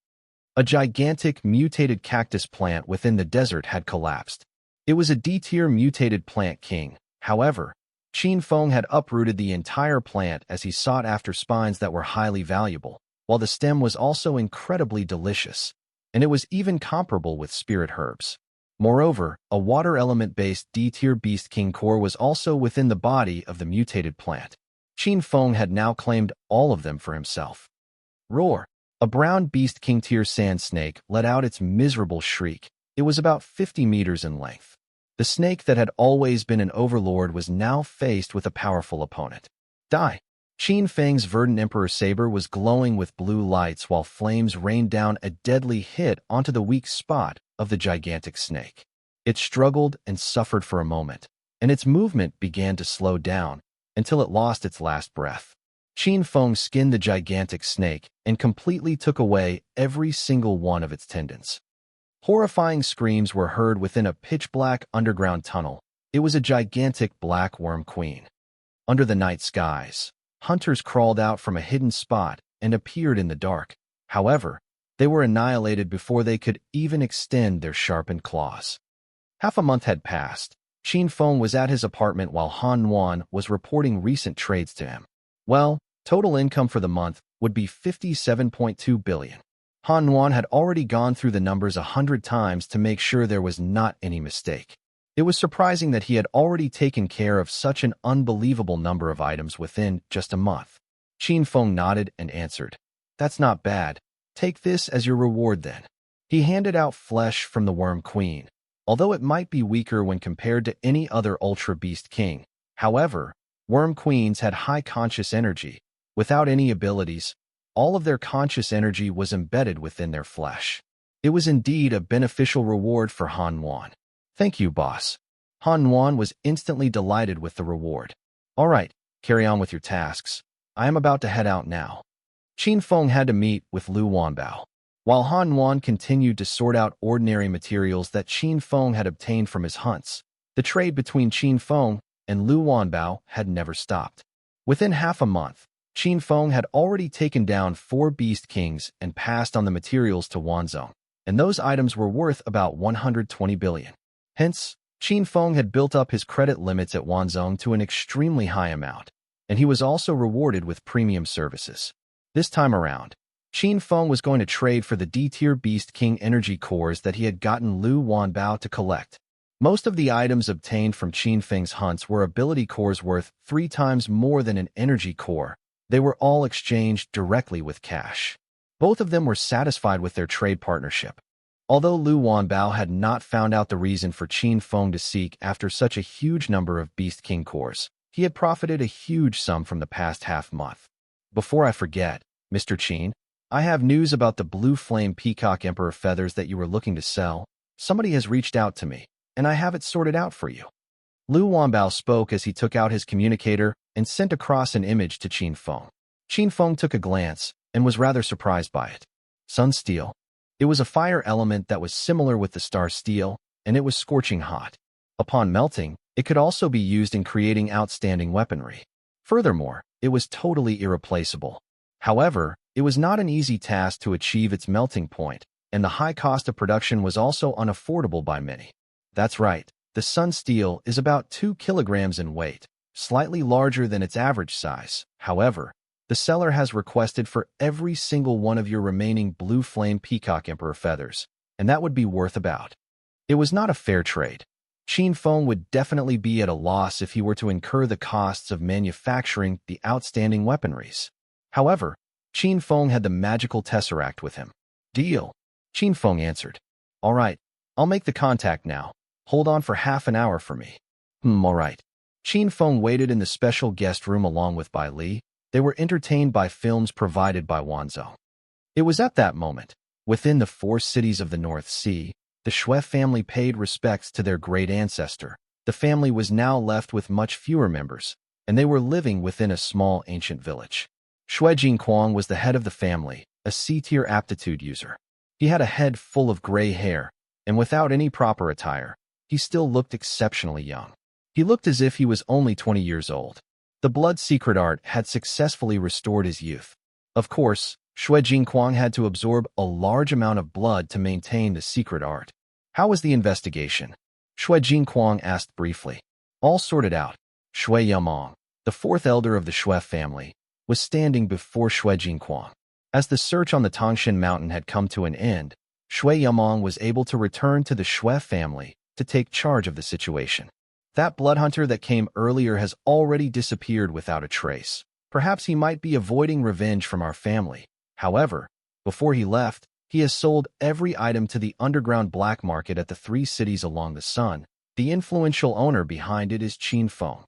A gigantic mutated cactus plant within the desert had collapsed. It was a D-tier mutated plant king. However, Qin Feng had uprooted the entire plant as he sought after spines that were highly valuable, while the stem was also incredibly delicious, and it was even comparable with spirit herbs. Moreover, a water element-based D-tier beast king core was also within the body of the mutated plant. Qin Feng had now claimed all of them for himself. Roar! A brown beast king tier sand snake let out its miserable shriek. It was about 50 meters in length. The snake that had always been an overlord was now faced with a powerful opponent. Die! Qin Feng's verdant emperor saber was glowing with blue lights while flames rained down a deadly hit onto the weak spot of the gigantic snake. It struggled and suffered for a moment, and its movement began to slow down until it lost its last breath. Qin Feng skinned the gigantic snake and completely took away every single one of its tendons. Horrifying screams were heard within a pitch-black underground tunnel. It was a gigantic black worm queen. Under the night skies, hunters crawled out from a hidden spot and appeared in the dark. However, they were annihilated before they could even extend their sharpened claws. Half a month had passed. Qin Feng was at his apartment while Han Nuan was reporting recent trades to him. Well, total income for the month would be 57.2 billion. Han Nuan had already gone through the numbers 100 times to make sure there was not any mistake. It was surprising that he had already taken care of such an unbelievable number of items within just a month. Qin Feng nodded and answered, "That's not bad. Take this as your reward then." He handed out flesh from the Worm Queen. Although it might be weaker when compared to any other Ultra Beast King, however, Worm Queens had high conscious energy. Without any abilities, all of their conscious energy was embedded within their flesh. It was indeed a beneficial reward for Han Nuan. "Thank you, boss." Han Nuan was instantly delighted with the reward. "All right, carry on with your tasks. I am about to head out now." Qin Feng had to meet with Lu Wanbao. While Han Nuan continued to sort out ordinary materials that Qin Feng had obtained from his hunts, the trade between Qin Feng and Lu Wanbao had never stopped. Within half a month, Qin Feng had already taken down 4 Beast Kings and passed on the materials to Wanzhong, and those items were worth about 120 billion. Hence, Qin Feng had built up his credit limits at Wanzhong to an extremely high amount, and he was also rewarded with premium services. This time around, Qin Feng was going to trade for the D-tier Beast King energy cores that he had gotten Lu Wanbao to collect. Most of the items obtained from Qin Feng's hunts were ability cores worth 3 times more than an energy core. They were all exchanged directly with cash. Both of them were satisfied with their trade partnership. Although Lu Wanbao had not found out the reason for Qin Feng to seek after such a huge number of Beast King cores, he had profited a huge sum from the past half-month. "Before I forget, Mr. Qin, I have news about the blue flame peacock emperor feathers that you were looking to sell. Somebody has reached out to me, and I have it sorted out for you." Lu Wanbao spoke as he took out his communicator and sent across an image to Qin Feng. Qin Feng took a glance and was rather surprised by it. Sun steel. It was a fire element that was similar with the star steel, and it was scorching hot. Upon melting, it could also be used in creating outstanding weaponry. Furthermore, it was totally irreplaceable. However, it was not an easy task to achieve its melting point, and the high cost of production was also unaffordable by many. That's right, the sun steel is about 2 kilograms in weight, slightly larger than its average size. However, the seller has requested for every single one of your remaining blue flame peacock emperor feathers, and that would be worth about. It was not a fair trade. Qin Feng would definitely be at a loss if he were to incur the costs of manufacturing the outstanding weaponries. However, Qin Feng had the magical tesseract with him. "Deal," Qin Feng answered. "All right, I'll make the contact now. Hold on for half an hour for me." All right." Qin Feng waited in the special guest room along with Bai Li. They were entertained by films provided by Wanzhou. It was at that moment, within the 4 cities of the North Sea, the Shui family paid respects to their great ancestor. The family was now left with much fewer members, and they were living within a small ancient village. Shui Jinquang was the head of the family, a C-tier aptitude user. He had a head full of gray hair, and without any proper attire, he still looked exceptionally young. He looked as if he was only 20 years old. The blood secret art had successfully restored his youth. Of course, Shui Jinquang had to absorb a large amount of blood to maintain the secret art. "How was the investigation?" Shui Jinquang asked briefly. "All sorted out." Shui Yamong, the 4th elder of the Shui family, was standing before Shui Jinquang. As the search on the Tangshan mountain had come to an end, Shui Yamong was able to return to the Shui family to take charge of the situation. "That blood hunter that came earlier has already disappeared without a trace. Perhaps he might be avoiding revenge from our family. However, before he left, he has sold every item to the underground black market at the 3 cities along the sun. The influential owner behind it is Qin Feng."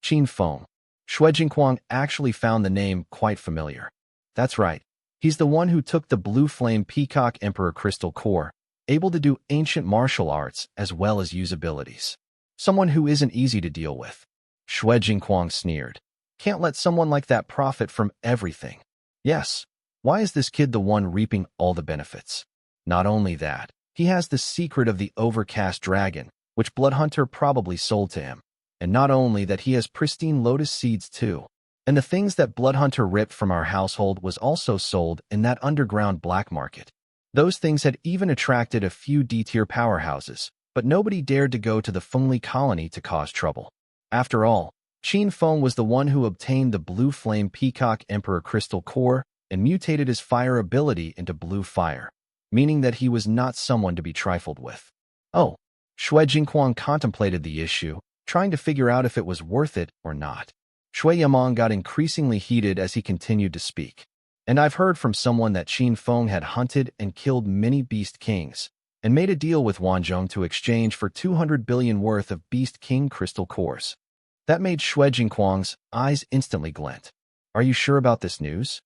Qin Feng. Shui Jinquang actually found the name quite familiar. That's right. He's the one who took the blue flame peacock emperor crystal core, able to do ancient martial arts as well as use abilities. Someone who isn't easy to deal with. Xue Jingquang sneered. Can't let someone like that profit from everything. Yes. Why is this kid the one reaping all the benefits? Not only that, he has the secret of the overcast dragon, which Bloodhunter probably sold to him. And not only that, he has pristine lotus seeds too. And the things that Bloodhunter ripped from our household was also sold in that underground black market. Those things had even attracted a few D-tier powerhouses, but nobody dared to go to the Fengli colony to cause trouble. After all, Qin Feng was the one who obtained the Blue Flame Peacock Emperor Crystal Core and mutated his fire ability into blue fire, meaning that he was not someone to be trifled with. Oh, Xue Jingquang contemplated the issue, trying to figure out if it was worth it or not. Shui Yamong got increasingly heated as he continued to speak. And I've heard from someone that Qin Feng had hunted and killed many Beast Kings, and made a deal with Wanzhong to exchange for 200 billion worth of Beast King crystal cores. That made Xue Jingquang's eyes instantly glint. Are you sure about this news?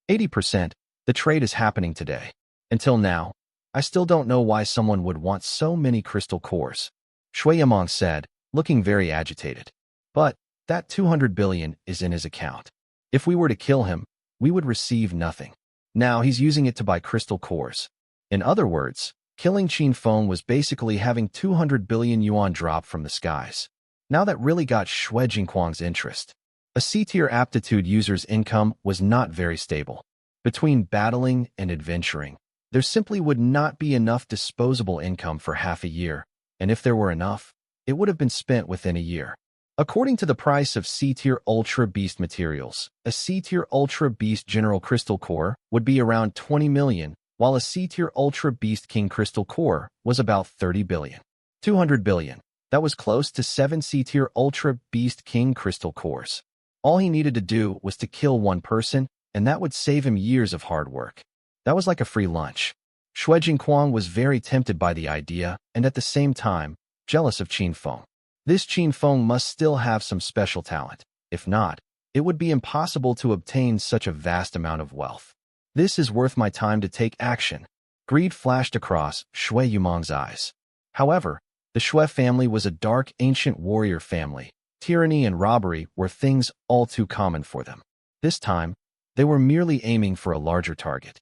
80%, the trade is happening today. Until now, I still don't know why someone would want so many crystal cores. Shui Yamong said, looking very agitated. But that 200 billion is in his account. If we were to kill him, we would receive nothing. Now he's using it to buy crystal cores. In other words, killing Qin Feng was basically having 200 billion yuan drop from the skies. Now that really got Xue Jingquang's interest. A C-tier aptitude user's income was not very stable. Between battling and adventuring, there simply would not be enough disposable income for half a year, and if there were enough, it would have been spent within a year. According to the price of C-tier Ultra Beast materials, a C-tier Ultra Beast General Crystal Core would be around 20 million, while a C-tier Ultra Beast King Crystal Core was about 30 billion. 200 billion. That was close to 7 C-tier Ultra Beast King Crystal Cores. All he needed to do was to kill one person, and that would save him years of hard work. That was like a free lunch. Xue Jingquang was very tempted by the idea, and at the same time, jealous of Qin Feng. This Qin Feng must still have some special talent. If not, it would be impossible to obtain such a vast amount of wealth. This is worth my time to take action. Greed flashed across Shui Yumong's eyes. However, the Xue family was a dark, ancient warrior family. Tyranny and robbery were things all too common for them. This time, they were merely aiming for a larger target.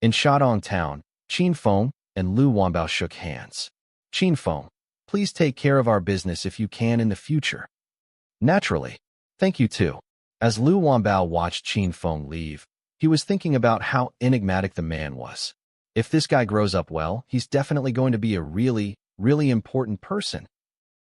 In Shadong Town, Qin Feng and Lu Wanbao shook hands. Qin Feng, please take care of our business if you can in the future. Naturally. Thank you too. As Lu Wanbao watched Qin Feng leave, he was thinking about how enigmatic the man was. If this guy grows up well, he's definitely going to be a really important person.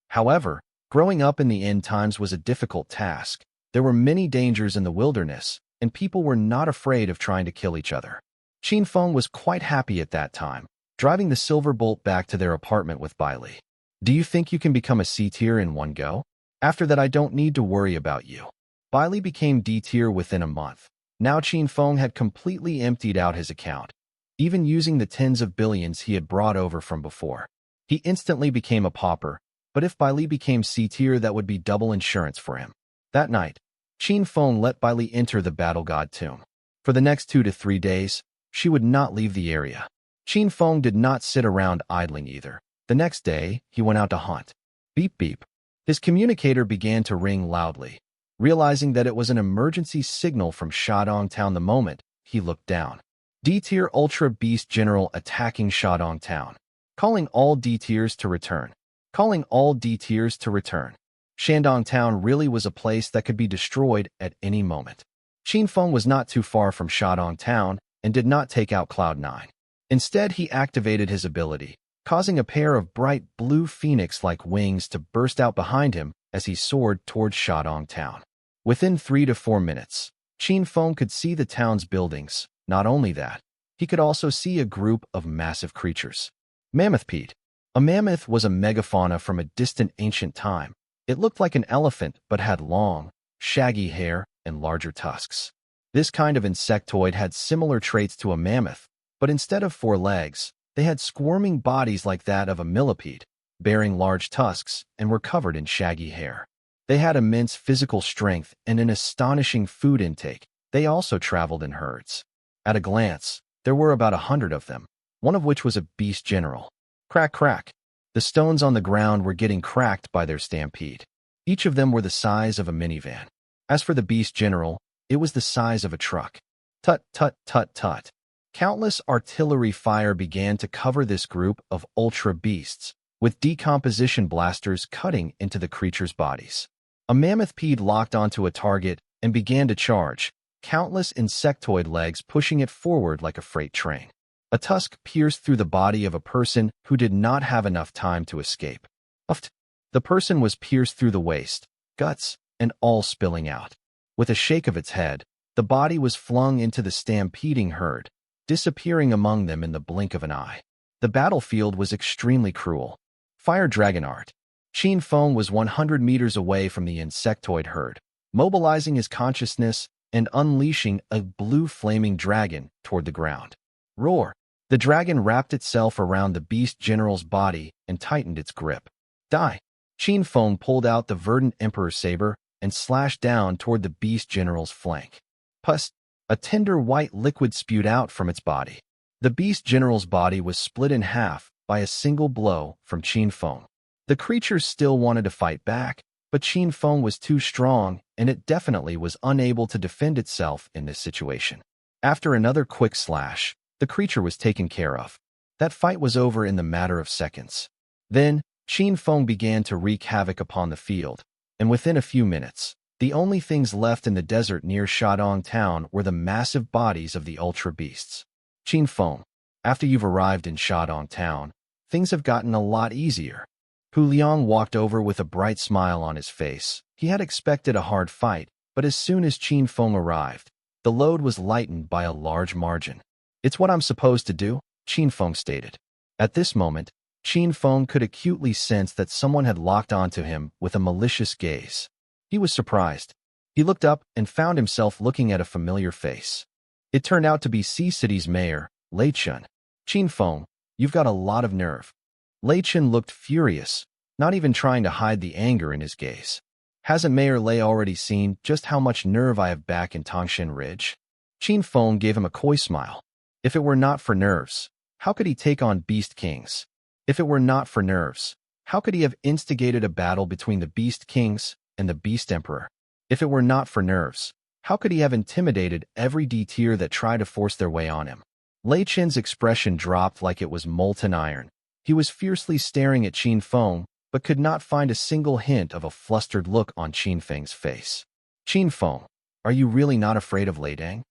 However, growing up in the end times was a difficult task. There were many dangers in the wilderness, and people were not afraid of trying to kill each other. Qin Feng was quite happy at that time, driving the Silver Bolt back to their apartment with Bai Li. Do you think you can become a C-tier in one go? After that, I don't need to worry about you. Bai Li became D-tier within a month. Now Qin Feng had completely emptied out his account, even using the tens of billions he had brought over from before. He instantly became a pauper, but if Bai Li became C-tier, that would be double insurance for him. That night, Qin Feng let Bai Li enter the Battle God tomb. For the next 2 to 3 days, she would not leave the area. Qin Feng did not sit around idling either. The next day, he went out to hunt. Beep beep. His communicator began to ring loudly. Realizing that it was an emergency signal from Shadong Town the moment, he looked down. D-tier Ultra Beast General attacking Shadong Town. Calling all D-tiers to return. Calling all D-tiers to return. Shandong Town really was a place that could be destroyed at any moment. Qin Feng was not too far from Shadong Town and did not take out Cloud9. Instead, he activated his ability, causing a pair of bright blue phoenix-like wings to burst out behind him as he soared towards Shadong Town. Within 3 to 4 minutes, Qin Feng could see the town's buildings. Not only that, he could also see a group of massive creatures. Mammothpede. A mammoth was a megafauna from a distant ancient time. It looked like an elephant but had long, shaggy hair and larger tusks. This kind of insectoid had similar traits to a mammoth, but instead of 4 legs, they had squirming bodies like that of a millipede, bearing large tusks and were covered in shaggy hair. They had immense physical strength and an astonishing food intake. They also traveled in herds. At a glance, there were about 100 of them, one of which was a beast general. Crack crack. The stones on the ground were getting cracked by their stampede. Each of them were the size of a minivan. As for the beast general, it was the size of a truck. Tut, tut, tut, tut. Countless artillery fire began to cover this group of ultra beasts, with decomposition blasters cutting into the creatures' bodies. A mammoth peed locked onto a target and began to charge, countless insectoid legs pushing it forward like a freight train. A tusk pierced through the body of a person who did not have enough time to escape. Uft. The person was pierced through the waist, guts, and all spilling out. With a shake of its head, the body was flung into the stampeding herd, disappearing among them in the blink of an eye. The battlefield was extremely cruel. Fire Dragon Art. Qin Feng was 100 meters away from the insectoid herd, mobilizing his consciousness and unleashing a blue flaming dragon toward the ground. Roar! The dragon wrapped itself around the beast general's body and tightened its grip. Die! Qin Feng pulled out the verdant emperor saber and slashed down toward the beast general's flank. Pus! A tender white liquid spewed out from its body. The beast general's body was split in half by a single blow from Qin Feng. The creature still wanted to fight back, but Qin Feng was too strong, and it definitely was unable to defend itself in this situation. After another quick slash, the creature was taken care of. That fight was over in the matter of seconds. Then, Qin Feng began to wreak havoc upon the field, and within a few minutes, the only things left in the desert near Shadong town were the massive bodies of the ultra beasts. Qin Feng, after you've arrived in Shadong town, things have gotten a lot easier. Hu Liang walked over with a bright smile on his face. He had expected a hard fight, but as soon as Qin Feng arrived, the load was lightened by a large margin. It's what I'm supposed to do, Qin Feng stated. At this moment, Qin Feng could acutely sense that someone had locked onto him with a malicious gaze. He was surprised. He looked up and found himself looking at a familiar face. It turned out to be Sea City's mayor, Lei Chun. Qin Feng, you've got a lot of nerve. Lei Chun looked furious, not even trying to hide the anger in his gaze. Hasn't Mayor Lei already seen just how much nerve I have back in Tongshan Ridge? Qin Feng gave him a coy smile. If it were not for nerves, how could he take on Beast Kings? If it were not for nerves, how could he have instigated a battle between the Beast Kings and the Beast Emperor? If it were not for nerves, how could he have intimidated every D-tier that tried to force their way on him? Lei Chen's expression dropped like it was molten iron. He was fiercely staring at Qin Feng, but could not find a single hint of a flustered look on Qin Feng's face. Qin Feng, are you really not afraid of Lei Dang?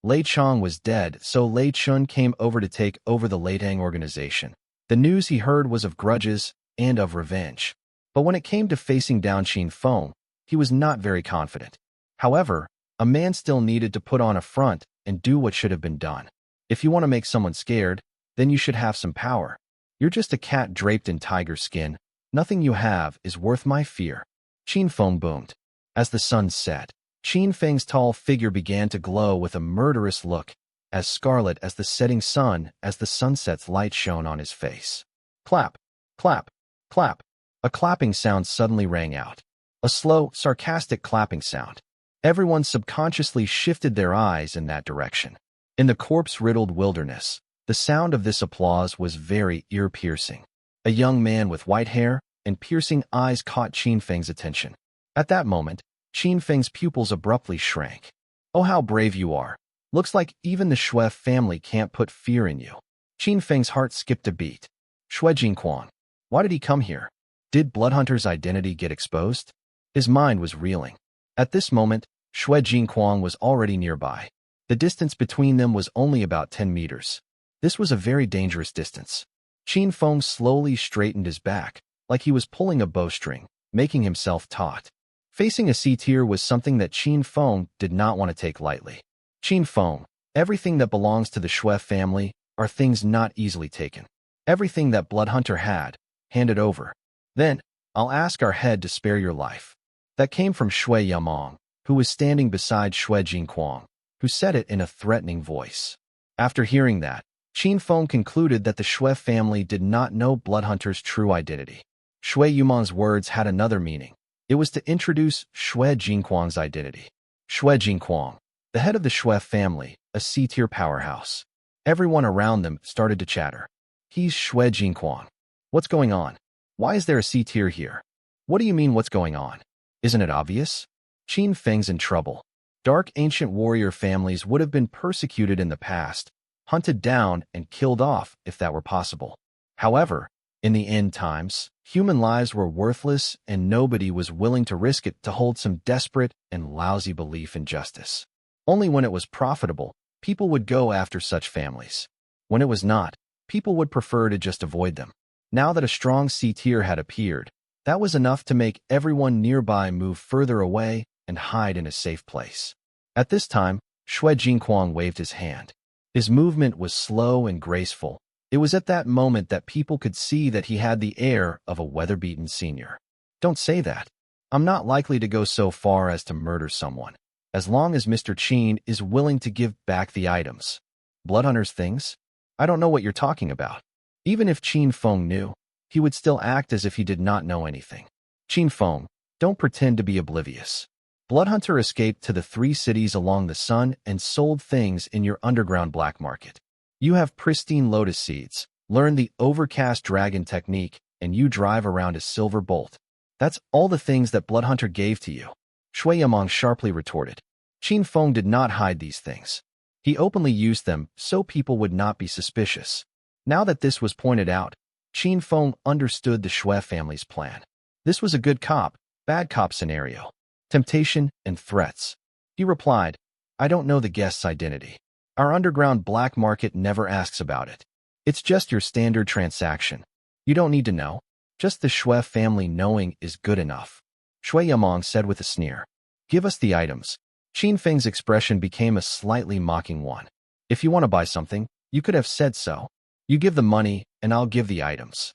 Lei Chong was dead, so Lei Chun came over to take over the Lei Dang organization. The news he heard was of grudges and of revenge. But when it came to facing down Qin Feng, he was not very confident. However, a man still needed to put on a front and do what should have been done. If you want to make someone scared, then you should have some power. You're just a cat draped in tiger skin. Nothing you have is worth my fear. Qin Feng boomed. As the sun set, Qin Feng's tall figure began to glow with a murderous look, as scarlet as the setting sun as the sunset's light shone on his face. Clap, clap, clap. A clapping sound suddenly rang out. A slow, sarcastic clapping sound. Everyone subconsciously shifted their eyes in that direction. In the corpse-riddled wilderness, the sound of this applause was very ear-piercing. A young man with white hair and piercing eyes caught Qin Feng's attention. At that moment, Qin Feng's pupils abruptly shrank. Oh, how brave you are. Looks like even the Shui family can't put fear in you. Qin Feng's heart skipped a beat. Shui Jingquan. Why did he come here? Did Bloodhunter's identity get exposed? His mind was reeling. At this moment, Shui Jingquan was already nearby. The distance between them was only about 10 meters. This was a very dangerous distance. Qin Feng slowly straightened his back, like he was pulling a bowstring, making himself taut. Facing a C-tier was something that Qin Feng did not want to take lightly. Qin Feng, everything that belongs to the Shui family are things not easily taken. Everything that Bloodhunter had, hand it over. Then, I'll ask our head to spare your life. That came from Shui Yamong, who was standing beside Shui Jingquan, who said it in a threatening voice. After hearing that, Qin Feng concluded that the Shui family did not know Bloodhunter's true identity. Shui Yumong's words had another meaning. It was to introduce Shui Jingquan's identity. Shui Jingquan, the head of the Shui family, a C-tier powerhouse. Everyone around them started to chatter. He's Shui Jingquan. What's going on? Why is there a C tier here? What do you mean what's going on? Isn't it obvious? Qin Feng's in trouble. Dark ancient warrior families would have been persecuted in the past, hunted down and killed off if that were possible. However, in the end times, human lives were worthless and nobody was willing to risk it to hold some desperate and lousy belief in justice. Only when it was profitable, people would go after such families. When it was not, people would prefer to just avoid them. Now that a strong C tier had appeared, that was enough to make everyone nearby move further away and hide in a safe place. At this time, Shui Jingquang waved his hand. His movement was slow and graceful. It was at that moment that people could see that he had the air of a weather-beaten senior. Don't say that. I'm not likely to go so far as to murder someone, as long as Mr. Qin is willing to give back the items. Bloodhunter's things? I don't know what you're talking about. Even if Qin Feng knew, he would still act as if he did not know anything. Qin Feng, don't pretend to be oblivious. Bloodhunter escaped to the 3 cities along the sun and sold things in your underground black market. You have pristine lotus seeds, learn the overcast dragon technique, and you drive around a silver bolt. That's all the things that Bloodhunter gave to you. Shui Yamong sharply retorted. Qin Feng did not hide these things. He openly used them so people would not be suspicious. Now that this was pointed out, Qin Feng understood the Shui family's plan. This was a good cop, bad cop scenario. Temptation and threats. He replied, I don't know the guest's identity. Our underground black market never asks about it. It's just your standard transaction. You don't need to know. Just the Shui family knowing is good enough. Shui Yamong said with a sneer. Give us the items. Qin Feng's expression became a slightly mocking one. If you want to buy something, you could have said so. You give the money, and I'll give the items.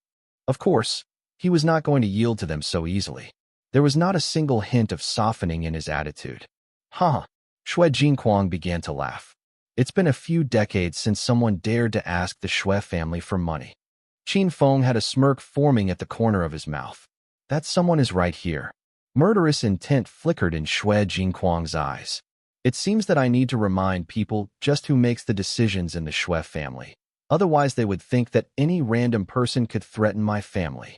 Of course, he was not going to yield to them so easily. There was not a single hint of softening in his attitude. Huh. Shui Jingquang began to laugh. It's been a few decades since someone dared to ask the Shui family for money. Qin Feng had a smirk forming at the corner of his mouth. That someone is right here. Murderous intent flickered in Shui Jingquang's eyes. It seems that I need to remind people just who makes the decisions in the Shui family. Otherwise they would think that any random person could threaten my family.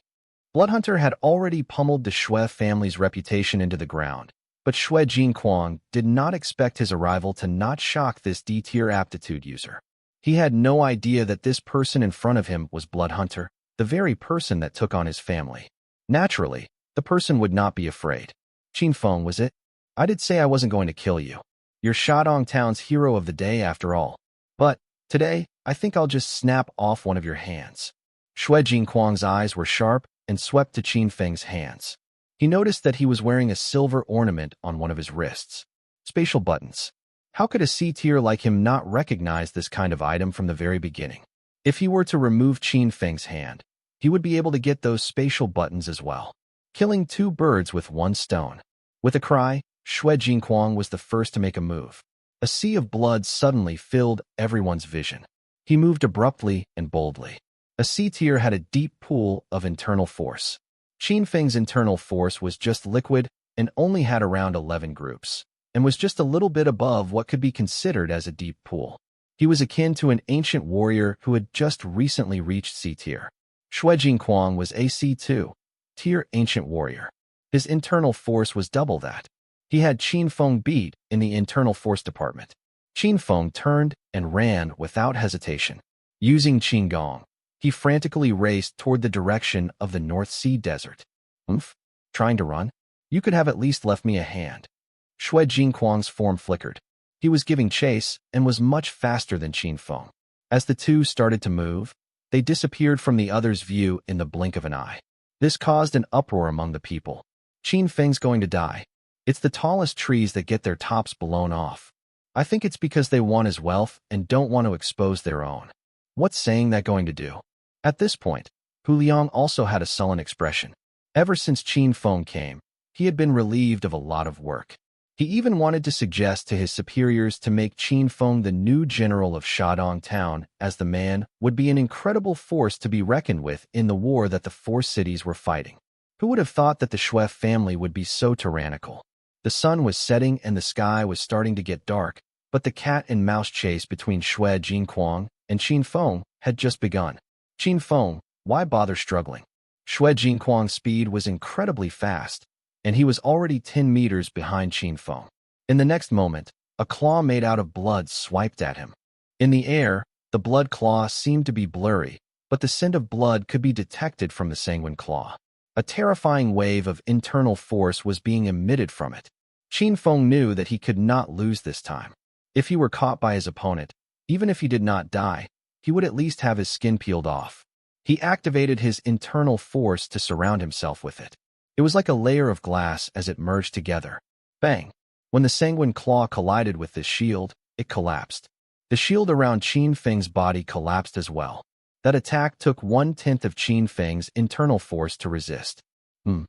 Bloodhunter had already pummeled the Shui family's reputation into the ground, but Shui Jingquang did not expect his arrival to not shock this D-tier aptitude user. He had no idea that this person in front of him was Bloodhunter, the very person that took on his family. Naturally, the person would not be afraid. Qin Feng, was it? I did say I wasn't going to kill you. You're Shadong Town's hero of the day after all. But, today, I think I'll just snap off one of your hands. Shui Jingquang's eyes were sharp and swept to Qin Feng's hands. He noticed that he was wearing a silver ornament on one of his wrists. Spatial buttons. How could a C-tier like him not recognize this kind of item from the very beginning? If he were to remove Qin Feng's hand, he would be able to get those spatial buttons as well. Killing 2 birds with 1 stone. With a cry, Shui Jingquang was the first to make a move. A sea of blood suddenly filled everyone's vision. He moved abruptly and boldly. A C-tier had a deep pool of internal force. Qin Feng's internal force was just liquid and only had around 11 groups, and was just a little bit above what could be considered as a deep pool. He was akin to an ancient warrior who had just recently reached C-tier. Shui Jingquang was a C2 tier ancient warrior. His internal force was double that. He had Qin Feng beat in the internal force department. Qin Feng turned and ran without hesitation. Using Qin Gong, he frantically raced toward the direction of the North Sea desert. Trying to run? You could have at least left me a hand. Shui Jingquang's form flickered. He was giving chase and was much faster than Qin Feng. As the two started to move, they disappeared from the other's view in the blink of an eye. This caused an uproar among the people. Qin Feng's going to die. It's the tallest trees that get their tops blown off. I think it's because they want his wealth and don't want to expose their own. What's saying that going to do? At this point, Hu Liang also had a sullen expression. Ever since Qin Feng came, he had been relieved of a lot of work. He even wanted to suggest to his superiors to make Qin Feng the new general of Shadong Town, as the man would be an incredible force to be reckoned with in the war that the 4 cities were fighting. Who would have thought that the Shui family would be so tyrannical? The sun was setting and the sky was starting to get dark, but the cat and mouse chase between Shui Jingquang and Qin Feng had just begun. Qin Feng, why bother struggling? Xue Jinquang's speed was incredibly fast, and he was already 10 meters behind Qin Feng. In the next moment, a claw made out of blood swiped at him. In the air, the blood claw seemed to be blurry, but the scent of blood could be detected from the sanguine claw. A terrifying wave of internal force was being emitted from it. Qin Feng knew that he could not lose this time. If he were caught by his opponent, even if he did not die, he would at least have his skin peeled off. He activated his internal force to surround himself with it. It was like a layer of glass as it merged together. Bang! When the sanguine claw collided with this shield, it collapsed. The shield around Qin Feng's body collapsed as well. That attack took 1/10 of Qin Feng's internal force to resist. Xue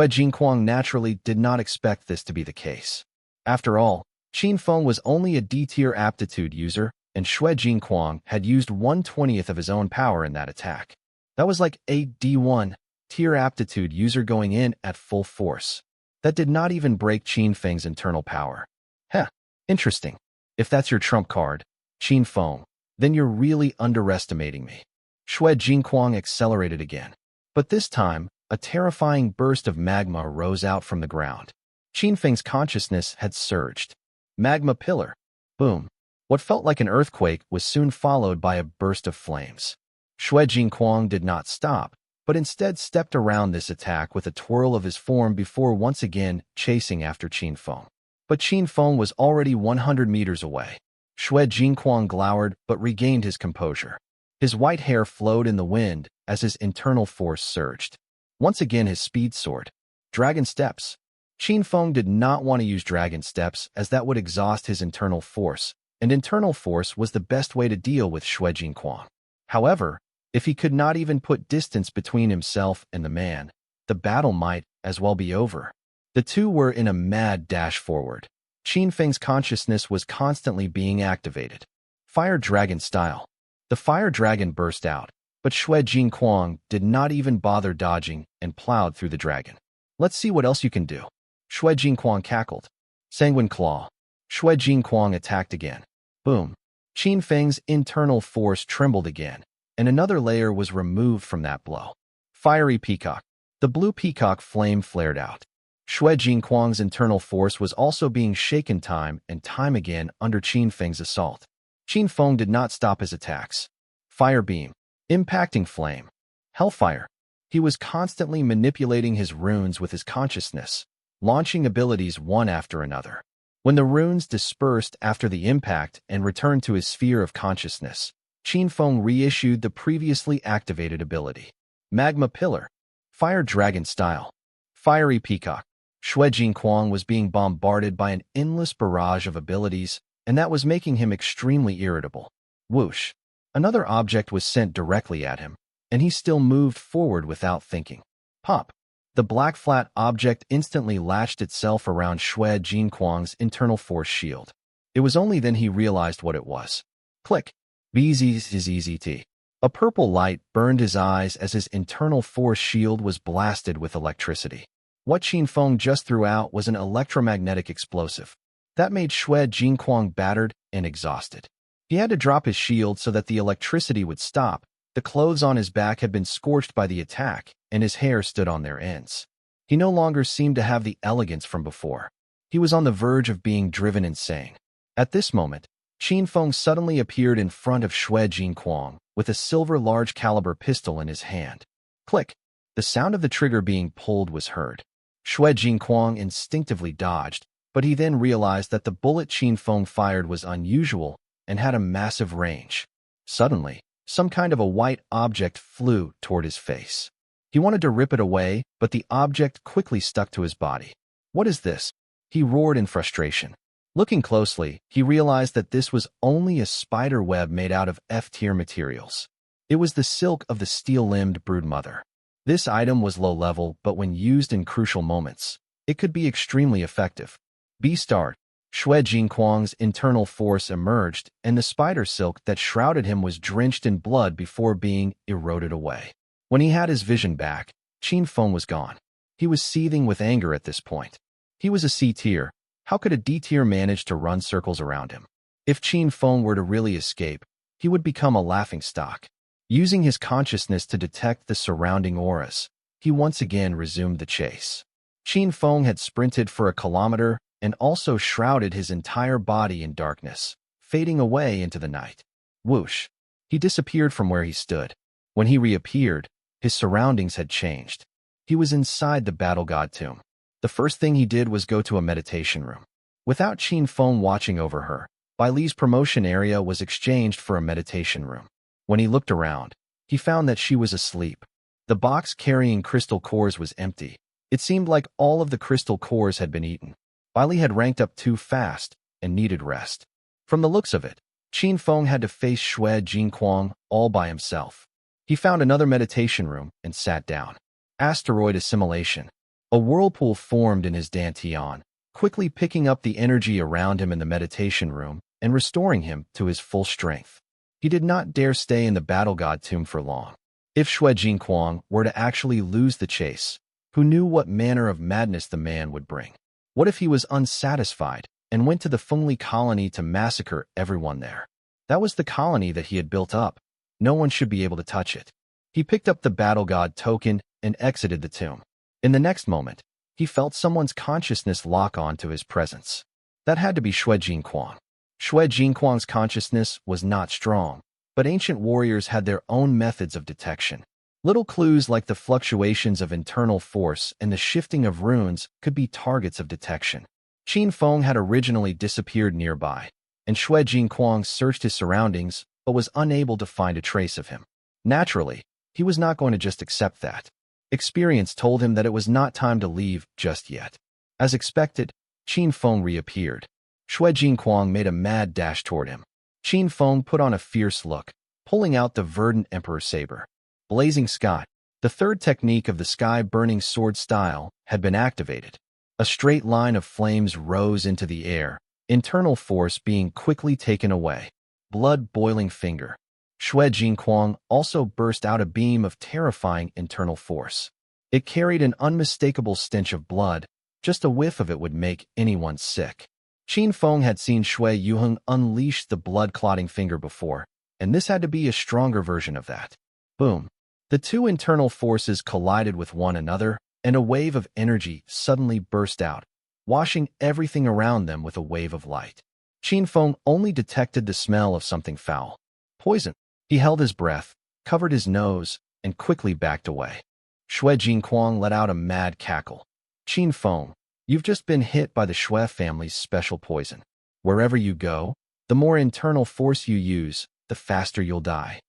Jinquang naturally did not expect this to be the case. After all, Qin Feng was only a D-tier aptitude user, and Xue Jinquang had used 1/20th of his own power in that attack. That was like a D1 tier aptitude user going in at full force. That did not even break Qin Feng's internal power. Heh, interesting. If that's your trump card, Qin Feng, then you're really underestimating me. Xue Jinquang accelerated again. But this time, a terrifying burst of magma rose out from the ground. Qin Feng's consciousness had surged. Magma pillar. Boom. What felt like an earthquake was soon followed by a burst of flames. Xue Jinquang did not stop, but instead stepped around this attack with a twirl of his form before once again chasing after Qin Feng. But Qin Feng was already 100 meters away. Xue Jinquang glowered but regained his composure. His white hair flowed in the wind as his internal force surged. Once again his speed soared. Dragon steps. Qin Feng did not want to use dragon steps as that would exhaust his internal force, and internal force was the best way to deal with Xue Jinquang. However, if he could not even put distance between himself and the man, the battle might as well be over. The two were in a mad dash forward. Qin Feng's consciousness was constantly being activated. Fire Dragon style. The fire dragon burst out, but Xue Jinquang did not even bother dodging and plowed through the dragon. Let's see what else you can do. Xue Jinquang cackled. Sanguine claw. Xue Jinquang attacked again. Boom. Qin Feng's internal force trembled again, and another layer was removed from that blow. Fiery peacock. The blue peacock flame flared out. Xue Jinquang's internal force was also being shaken time and time again under Qin Feng's assault. Qin Feng did not stop his attacks. Fire beam. Impacting flame. Hellfire. He was constantly manipulating his runes with his consciousness, launching abilities one after another. When the runes dispersed after the impact and returned to his sphere of consciousness, Qin Feng reissued the previously activated ability. Magma pillar. Fire dragon style. Fiery peacock. Xue Jinquang was being bombarded by an endless barrage of abilities, and that was making him extremely irritable. Whoosh. Another object was sent directly at him, and he still moved forward without thinking. Pop. The black flat object instantly latched itself around Xue Jinquang's internal force shield. It was only then he realized what it was. Click. BZZZT. A purple light burned his eyes as his internal force shield was blasted with electricity. What Qin Feng just threw out was an electromagnetic explosive. That made Xue Jinquang battered and exhausted. He had to drop his shield so that the electricity would stop. The clothes on his back had been scorched by the attack, and his hair stood on their ends. He no longer seemed to have the elegance from before. He was on the verge of being driven insane. At this moment, Qin Feng suddenly appeared in front of Xue Jinquang with a silver large-caliber pistol in his hand. Click. The sound of the trigger being pulled was heard. Xue Jinquang instinctively dodged, but he then realized that the bullet Qin Feng fired was unusual and had a massive range. Suddenly, some kind of a white object flew toward his face. He wanted to rip it away, but the object quickly stuck to his body. What is this? He roared in frustration. Looking closely, he realized that this was only a spider web made out of F-tier materials. It was the silk of the steel-limbed broodmother. This item was low-level, but when used in crucial moments, it could be extremely effective. B-Start. Xue Jinquang's internal force emerged, and the spider silk that shrouded him was drenched in blood before being eroded away. When he had his vision back, Qin Feng was gone. He was seething with anger at this point. He was a C-tier. How could a D-tier manage to run circles around him? If Qin Feng were to really escape, he would become a laughingstock. Using his consciousness to detect the surrounding auras, he once again resumed the chase. Qin Feng had sprinted for a kilometer and also shrouded his entire body in darkness, fading away into the night. Whoosh! He disappeared from where he stood. When he reappeared, his surroundings had changed. He was inside the battle god tomb. The first thing he did was go to a meditation room. Without Qin Feng watching over her, Bai Li's promotion area was exchanged for a meditation room. When he looked around, he found that she was asleep. The box carrying crystal cores was empty. It seemed like all of the crystal cores had been eaten. Bai Li had ranked up too fast and needed rest. From the looks of it, Qin Feng had to face Xue Jinquang all by himself. He found another meditation room and sat down. Asteroid assimilation. A whirlpool formed in his dantian, quickly picking up the energy around him in the meditation room and restoring him to his full strength. He did not dare stay in the battle god tomb for long. If Xue Jinquang were to actually lose the chase, who knew what manner of madness the man would bring? What if he was unsatisfied and went to the Fengli colony to massacre everyone there? That was the colony that he had built up. No one should be able to touch it. He picked up the battle god token and exited the tomb. In the next moment, he felt someone's consciousness lock on to his presence. That had to be Xue Jinquang. Xue Jinquang's consciousness was not strong, but ancient warriors had their own methods of detection. Little clues like the fluctuations of internal force and the shifting of runes could be targets of detection. Qin Feng had originally disappeared nearby, and Xue Jinquang searched his surroundings but was unable to find a trace of him. Naturally, he was not going to just accept that. Experience told him that it was not time to leave just yet. As expected, Qin Feng reappeared. Xue Jinquang made a mad dash toward him. Qin Feng put on a fierce look, pulling out the verdant emperor saber. Blazing Sky, the third technique of the sky-burning sword style, had been activated. A straight line of flames rose into the air, internal force being quickly taken away. Blood-boiling finger. Xue Jinquang also burst out a beam of terrifying internal force. It carried an unmistakable stench of blood. Just a whiff of it would make anyone sick. Qin Feng had seen Xue Yuheng unleash the blood-clotting finger before, and this had to be a stronger version of that. Boom. The two internal forces collided with one another, and a wave of energy suddenly burst out, washing everything around them with a wave of light. Qin Feng only detected the smell of something foul. Poison. He held his breath, covered his nose, and quickly backed away. Xue Jinquang let out a mad cackle. Qin Feng, you've just been hit by the Xue family's special poison. Wherever you go, the more internal force you use, the faster you'll die.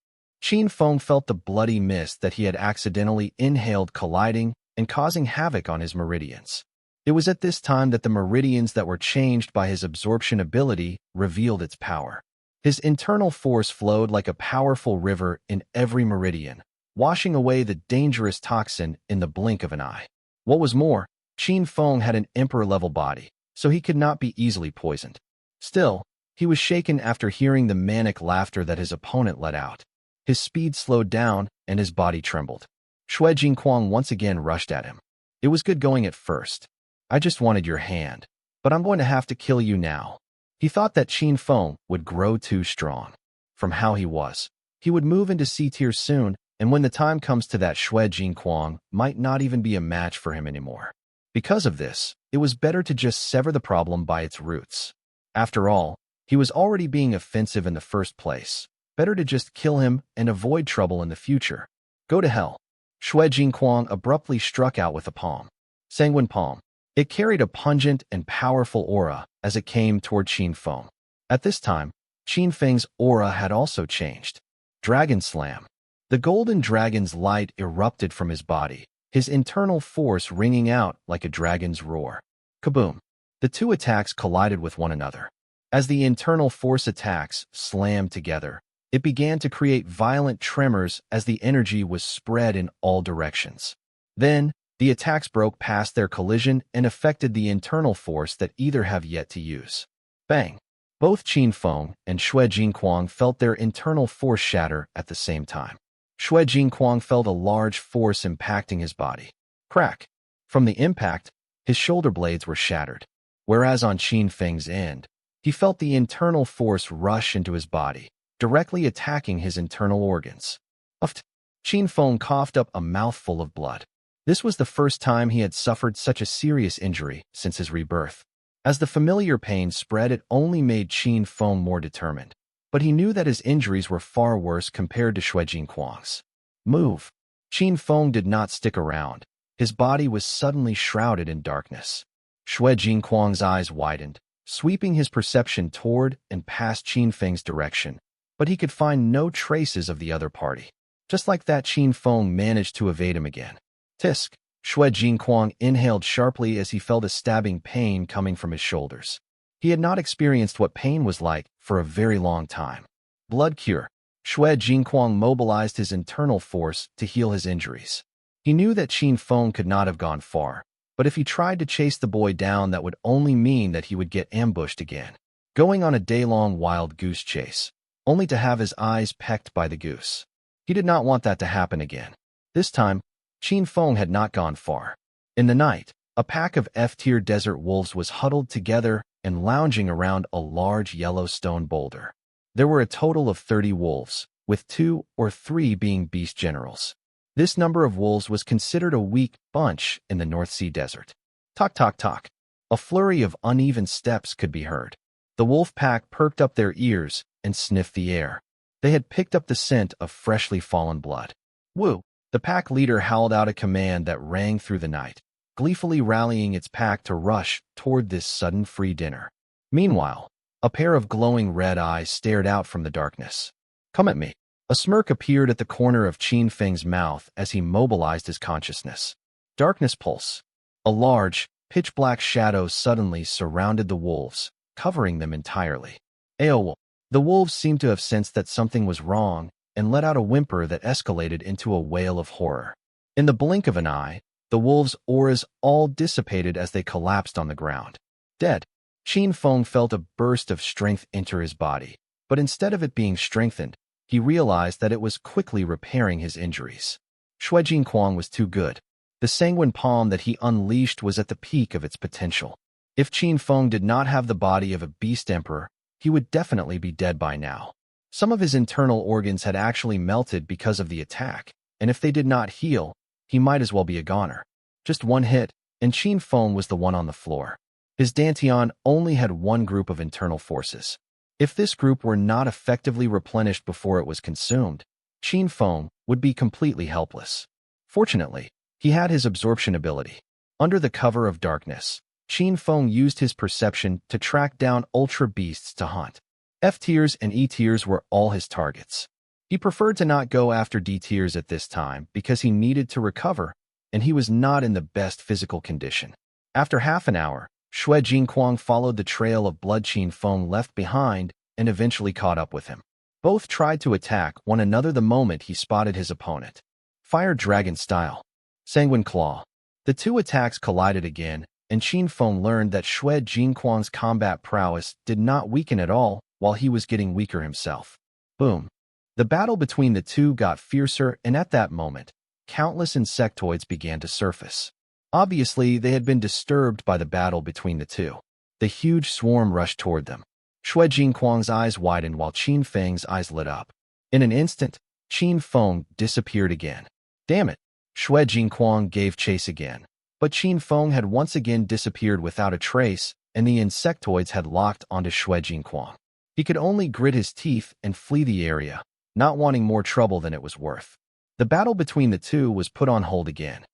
Qin Feng felt the bloody mist that he had accidentally inhaled colliding and causing havoc on his meridians. It was at this time that the meridians that were changed by his absorption ability revealed its power. His internal force flowed like a powerful river in every meridian, washing away the dangerous toxin in the blink of an eye. What was more, Qin Feng had an emperor-level body, so he could not be easily poisoned. Still, he was shaken after hearing the manic laughter that his opponent let out. His speed slowed down, and his body trembled. Xue Jinquang once again rushed at him. It was good going at first. I just wanted your hand, but I'm going to have to kill you now. He thought that Qin Feng would grow too strong. From how he was, he would move into C-tier soon, and when the time comes to that, Xue Jinquang might not even be a match for him anymore. Because of this, it was better to just sever the problem by its roots. After all, he was already being offensive in the first place. Better to just kill him and avoid trouble in the future. Go to hell. Xue Jinquang abruptly struck out with a palm. Sanguine palm. It carried a pungent and powerful aura as it came toward Qin Feng. At this time, Qin Feng's aura had also changed. Dragon Slam. The golden dragon's light erupted from his body, his internal force ringing out like a dragon's roar. Kaboom! The two attacks collided with one another. As the internal force attacks slammed together, it began to create violent tremors as the energy was spread in all directions. Then, the attacks broke past their collision and affected the internal force that either have yet to use. Bang! Both Qin Feng and Xue Jinquang felt their internal force shatter at the same time. Xue Jinquang felt a large force impacting his body. Crack! From the impact, his shoulder blades were shattered. Whereas on Qin Feng's end, he felt the internal force rush into his body, directly attacking his internal organs. Uft. Qin Feng coughed up a mouthful of blood. This was the first time he had suffered such a serious injury since his rebirth. As the familiar pain spread, it only made Qin Feng more determined. But he knew that his injuries were far worse compared to Shui Jinquang's. Move. Qin Feng did not stick around. His body was suddenly shrouded in darkness. Shui Jinquang's eyes widened, sweeping his perception toward and past Qin Feng's direction. But he could find no traces of the other party. Just like that, Qin Feng managed to evade him again. Tisk! Shui Jinquang inhaled sharply as he felt a stabbing pain coming from his shoulders. He had not experienced what pain was like for a very long time. Blood cure. Shui Jinquang mobilized his internal force to heal his injuries. He knew that Qin Feng could not have gone far, but if he tried to chase the boy down, that would only mean that he would get ambushed again, going on a day-long wild goose chase, only to have his eyes pecked by the goose. He did not want that to happen again. This time, Qin Feng had not gone far. In the night, a pack of F-tier desert wolves was huddled together and lounging around a large yellow stone boulder. There were a total of 30 wolves, with 2 or 3 being beast generals. This number of wolves was considered a weak bunch in the North Sea desert. Talk, talk, talk. A flurry of uneven steps could be heard. The wolf pack perked up their ears and sniffed the air. They had picked up the scent of freshly fallen blood. Woo! The pack leader howled out a command that rang through the night, gleefully rallying its pack to rush toward this sudden free dinner. Meanwhile, a pair of glowing red eyes stared out from the darkness. Come at me. A smirk appeared at the corner of Qin Feng's mouth as he mobilized his consciousness. Darkness pulse. A large, pitch-black shadow suddenly surrounded the wolves, covering them entirely. Ayo! The wolves seemed to have sensed that something was wrong and let out a whimper that escalated into a wail of horror. In the blink of an eye, the wolves' auras all dissipated as they collapsed on the ground. Dead. Qin Feng felt a burst of strength enter his body, but instead of it being strengthened, he realized that it was quickly repairing his injuries. Shui Jinquang was too good. The sanguine palm that he unleashed was at the peak of its potential. If Qin Feng did not have the body of a beast emperor, he would definitely be dead by now. Some of his internal organs had actually melted because of the attack, and if they did not heal, he might as well be a goner. Just one hit, and Qin Feng was the one on the floor. His Dantian only had one group of internal forces. If this group were not effectively replenished before it was consumed, Qin Feng would be completely helpless. Fortunately, he had his absorption ability. Under the cover of darkness, Qin Feng used his perception to track down ultra beasts to hunt. F-tiers and E-tiers were all his targets. He preferred to not go after D-tiers at this time because he needed to recover, and he was not in the best physical condition. After half an hour, Shui Jinquang followed the trail of blood Qin Feng left behind and eventually caught up with him. Both tried to attack one another the moment he spotted his opponent. Fire Dragon style. Sanguine Claw. The two attacks collided again, and Qin Feng learned that Shui Jinquang's combat prowess did not weaken at all while he was getting weaker himself. Boom. The battle between the two got fiercer, and at that moment, countless insectoids began to surface. Obviously, they had been disturbed by the battle between the two. The huge swarm rushed toward them. Shui Jinquang's eyes widened while Qin Feng's eyes lit up. In an instant, Qin Feng disappeared again. Damn it! Shui Jinquang gave chase again. But Qin Feng had once again disappeared without a trace, and the insectoids had locked onto Shui Jinquang. He could only grit his teeth and flee the area, not wanting more trouble than it was worth. The battle between the two was put on hold again.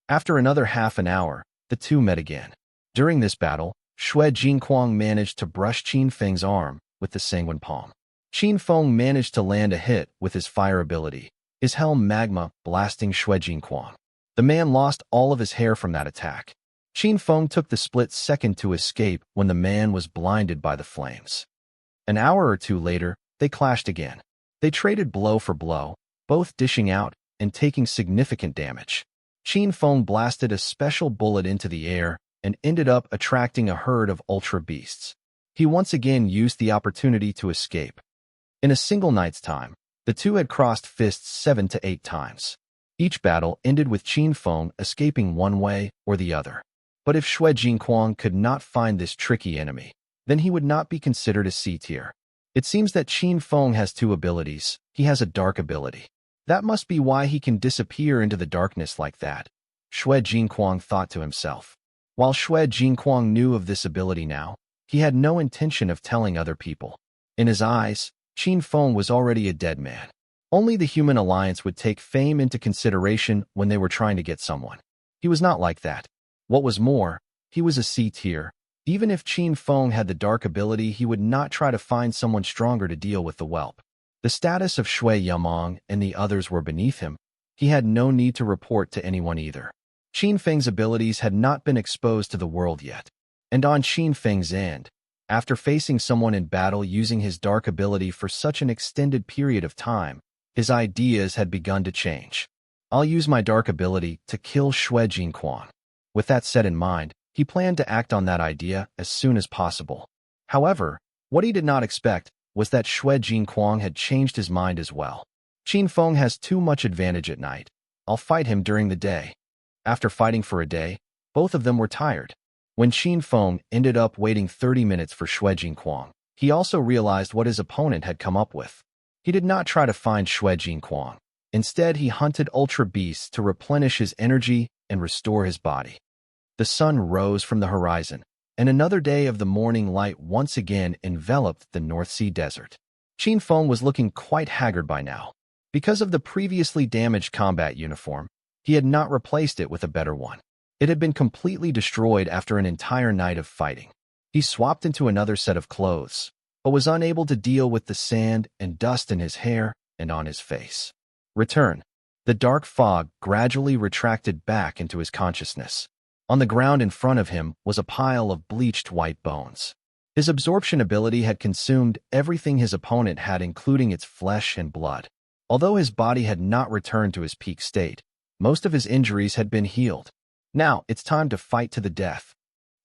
After another half an hour, the two met again. During this battle, Shui Jinquang managed to brush Qin Feng's arm with the sanguine palm. Qin Feng managed to land a hit with his fire ability, his helm magma blasting Shui Jinquang. The man lost all of his hair from that attack. Qin Feng took the split second to escape when the man was blinded by the flames. An hour or two later, they clashed again. They traded blow for blow, both dishing out and taking significant damage. Qin Feng blasted a special bullet into the air and ended up attracting a herd of ultra beasts. He once again used the opportunity to escape. In a single night's time, the two had crossed fists 7 to 8 times. Each battle ended with Qin Feng escaping one way or the other. But if Shui Jinquang could not find this tricky enemy, then he would not be considered a C tier. It seems that Qin Feng has two abilities. He has a dark ability. That must be why he can disappear into the darkness like that, Xue Jinquang thought to himself. While Xue Jinquang knew of this ability now, he had no intention of telling other people. In his eyes, Qin Feng was already a dead man. Only the human alliance would take fame into consideration when they were trying to get someone. He was not like that. What was more, he was a C tier. Even if Qin Feng had the dark ability, he would not try to find someone stronger to deal with the whelp. The status of Xue Yamong and the others were beneath him. He had no need to report to anyone either. Qin Feng's abilities had not been exposed to the world yet. And on Qin Feng's end, after facing someone in battle using his dark ability for such an extended period of time, his ideas had begun to change. I'll use my dark ability to kill Xue Jinquang. With that set in mind, he planned to act on that idea as soon as possible. However, what he did not expect was that Xue Jinquang had changed his mind as well. Qin Feng has too much advantage at night. I'll fight him during the day. After fighting for a day, both of them were tired. When Qin Feng ended up waiting 30 minutes for Xue Jinquang, he also realized what his opponent had come up with. He did not try to find Xue Jinquang. Instead, he hunted ultra beasts to replenish his energy and restore his body. The sun rose from the horizon, and another day of the morning light once again enveloped the North Sea desert. Qin Feng was looking quite haggard by now. Because of the previously damaged combat uniform, he had not replaced it with a better one. It had been completely destroyed after an entire night of fighting. He swapped into another set of clothes, but was unable to deal with the sand and dust in his hair and on his face. Return. The dark fog gradually retracted back into his consciousness. On the ground in front of him was a pile of bleached white bones. His absorption ability had consumed everything his opponent had, including its flesh and blood. Although his body had not returned to his peak state, most of his injuries had been healed. Now, it's time to fight to the death.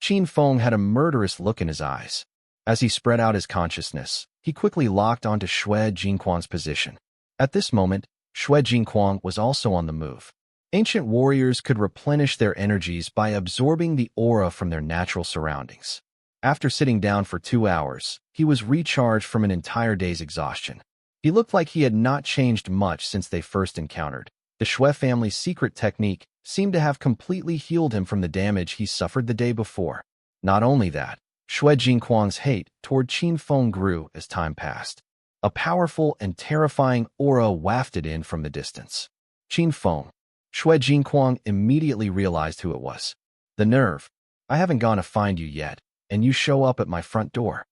Qin Feng had a murderous look in his eyes. As he spread out his consciousness, he quickly locked onto Xue Jinquang's position. At this moment, Xue Jinquang was also on the move. Ancient warriors could replenish their energies by absorbing the aura from their natural surroundings. After sitting down for 2 hours, he was recharged from an entire day's exhaustion. He looked like he had not changed much since they first encountered. The Xue family's secret technique seemed to have completely healed him from the damage he suffered the day before. Not only that, Xue Jinquang's hate toward Qin Feng grew as time passed. A powerful and terrifying aura wafted in from the distance. Qin Feng. Xue Jinquang immediately realized who it was. The nerve. I haven't gone to find you yet, and you show up at my front door.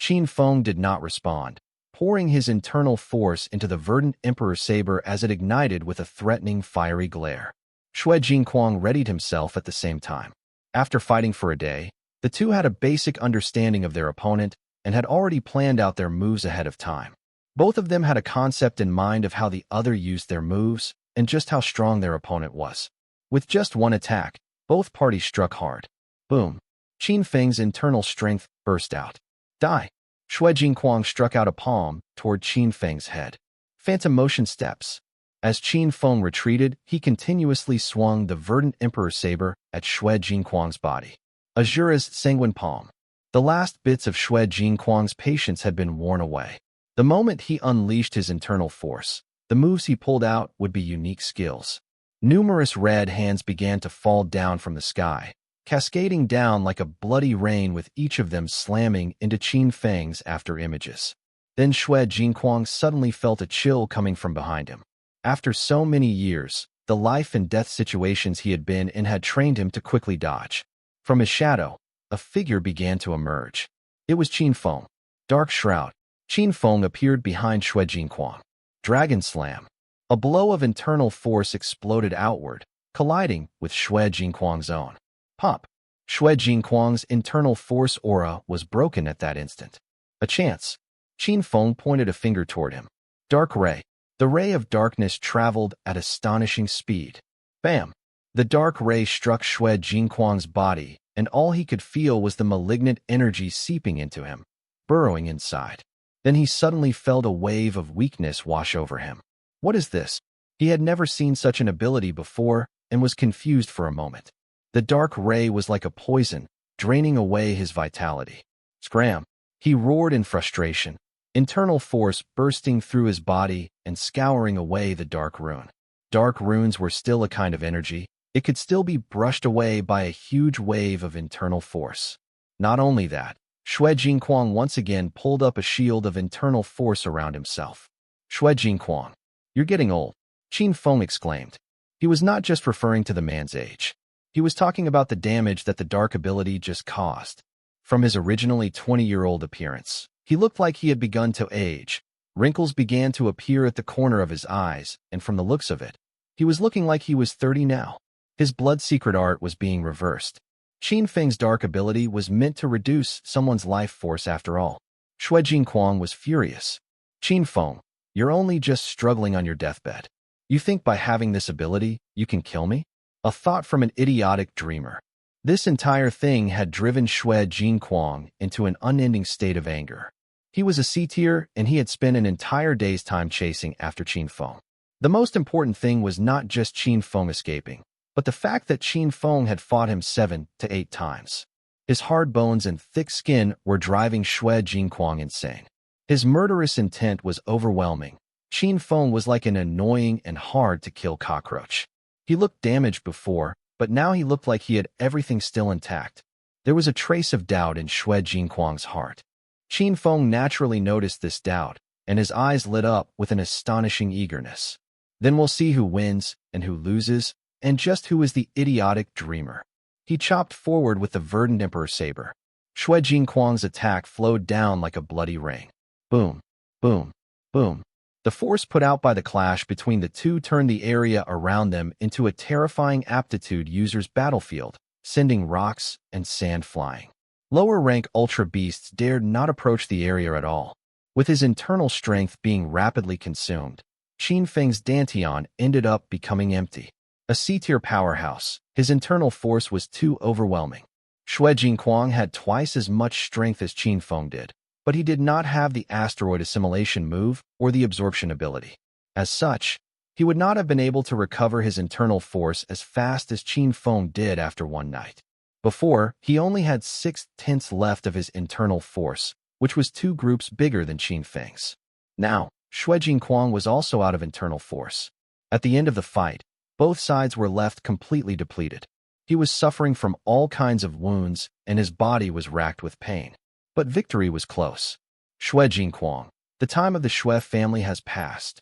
Qin Feng did not respond, pouring his internal force into the verdant Emperor saber as it ignited with a threatening fiery glare. Xue Jinquang readied himself at the same time. After fighting for a day, the two had a basic understanding of their opponent and had already planned out their moves ahead of time. Both of them had a concept in mind of how the other used their moves and just how strong their opponent was. With just one attack, both parties struck hard. Boom. Qin Feng's internal strength burst out. Die. Xue Jinquang struck out a palm toward Qin Feng's head. Phantom motion steps. As Qin Feng retreated, he continuously swung the verdant Emperor saber at Xue Jinquang's body. Azura's sanguine palm. The last bits of Xue Jinquang's patience had been worn away. The moment he unleashed his internal force, the moves he pulled out would be unique skills. Numerous red hands began to fall down from the sky, cascading down like a bloody rain, with each of them slamming into Qin Feng's after images. Then Xue Jinquang suddenly felt a chill coming from behind him. After so many years, the life and death situations he had been in had trained him to quickly dodge. From his shadow, a figure began to emerge. It was Qin Feng. Dark Shroud. Qin Feng appeared behind Xue Jinquang. Dragon Slam. A blow of internal force exploded outward, colliding with Xue Jinquang's own. Pop. Xue Jinquang's internal force aura was broken at that instant. A chance. Qin Feng pointed a finger toward him. Dark Ray. The ray of darkness traveled at astonishing speed. Bam! The dark ray struck Xue Jinquang's body, and all he could feel was the malignant energy seeping into him, burrowing inside. Then he suddenly felt a wave of weakness wash over him. What is this? He had never seen such an ability before and was confused for a moment. The dark ray was like a poison, draining away his vitality. Scram! He roared in frustration. internal force bursting through his body and scouring away the dark rune. Dark runes were still a kind of energy. It could still be brushed away by a huge wave of internal force. Not only that, Xue Jingquang once again pulled up a shield of internal force around himself. Xue Jingquang, you're getting old, Qin Feng exclaimed. He was not just referring to the man's age. He was talking about the damage that the dark ability just caused. From his originally 20-year-old appearance, he looked like he had begun to age. Wrinkles began to appear at the corner of his eyes, and from the looks of it, he was looking like he was 30 now. His blood secret art was being reversed. Qin Feng's dark ability was meant to reduce someone's life force after all. Xue Jingquang was furious. Qin Feng, you're only just struggling on your deathbed. You think by having this ability, you can kill me? A thought from an idiotic dreamer. This entire thing had driven Xue Jingquang into an unending state of anger. He was a C-tier, and he had spent an entire day's time chasing after Qin Feng. The most important thing was not just Qin Feng escaping, but the fact that Qin Feng had fought him 7 to 8 times. His hard bones and thick skin were driving Xue Jingquang insane. His murderous intent was overwhelming. Qin Feng was like an annoying and hard-to-kill cockroach. He looked damaged before, but now he looked like he had everything still intact. There was a trace of doubt in Xue Jingquang's heart. Qin Feng naturally noticed this doubt, and his eyes lit up with an astonishing eagerness. Then we'll see who wins and who loses, and just who is the idiotic dreamer. He chopped forward with the verdant emperor saber. Xue Jingquang's attack flowed down like a bloody rain. Boom, boom, boom. The force put out by the clash between the two turned the area around them into a terrifying aptitude user's battlefield, sending rocks and sand flying. Lower-rank Ultra Beasts dared not approach the area at all. With his internal strength being rapidly consumed, Qin Feng's Dantian ended up becoming empty. A C-tier powerhouse, his internal force was too overwhelming. Xue Jingquang had twice as much strength as Qin Feng did, but he did not have the asteroid assimilation move or the absorption ability. As such, he would not have been able to recover his internal force as fast as Qin Feng did after one night. Before, he only had 6/10 left of his internal force, which was 2 groups bigger than Qin Feng's. Now, Xue Jingquang was also out of internal force. At the end of the fight, both sides were left completely depleted. He was suffering from all kinds of wounds, and his body was racked with pain. But victory was close. Xue Jingquang, the time of the Xue family has passed.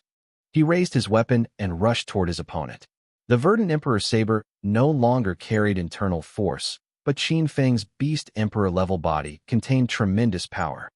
He raised his weapon and rushed toward his opponent. The verdant emperor saber no longer carried internal force, but Qin Feng's beast emperor-level body contained tremendous power.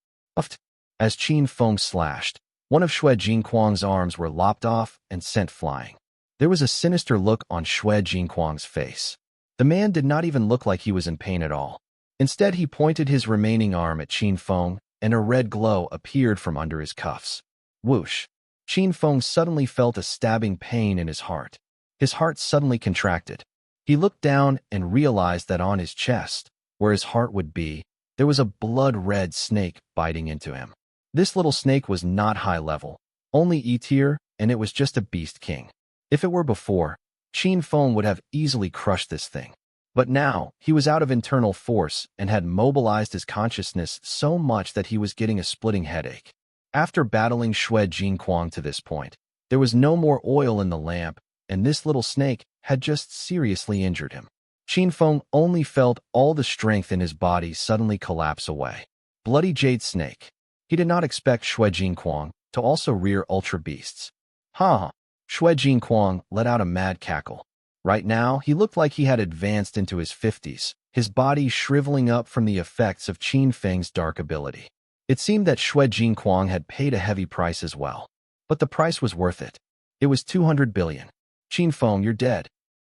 As Qin Feng slashed, one of Xue Jingquang's arms were lopped off and sent flying. There was a sinister look on Xue Jingquang's face. The man did not even look like he was in pain at all. Instead, he pointed his remaining arm at Qin Feng, and a red glow appeared from under his cuffs. Whoosh! Qin Feng suddenly felt a stabbing pain in his heart. His heart suddenly contracted. He looked down and realized that on his chest, where his heart would be, there was a blood-red snake biting into him. This little snake was not high level, only E-tier, and it was just a beast king. If it were before, Qin Feng would have easily crushed this thing. But now, he was out of internal force and had mobilized his consciousness so much that he was getting a splitting headache. After battling Xue Jingquang to this point, there was no more oil in the lamp, and this little snake had just seriously injured him. Qin Feng only felt all the strength in his body suddenly collapse away. Bloody Jade Snake. He did not expect Xue Jingquang to also rear Ultra Beasts. Ha! Xue Jingquang let out a mad cackle. Right now, he looked like he had advanced into his 50s, his body shriveling up from the effects of Qin Feng's dark ability. It seemed that Xue Jingquang had paid a heavy price as well. But the price was worth it. It was 200 billion. Qin Feng, you're dead.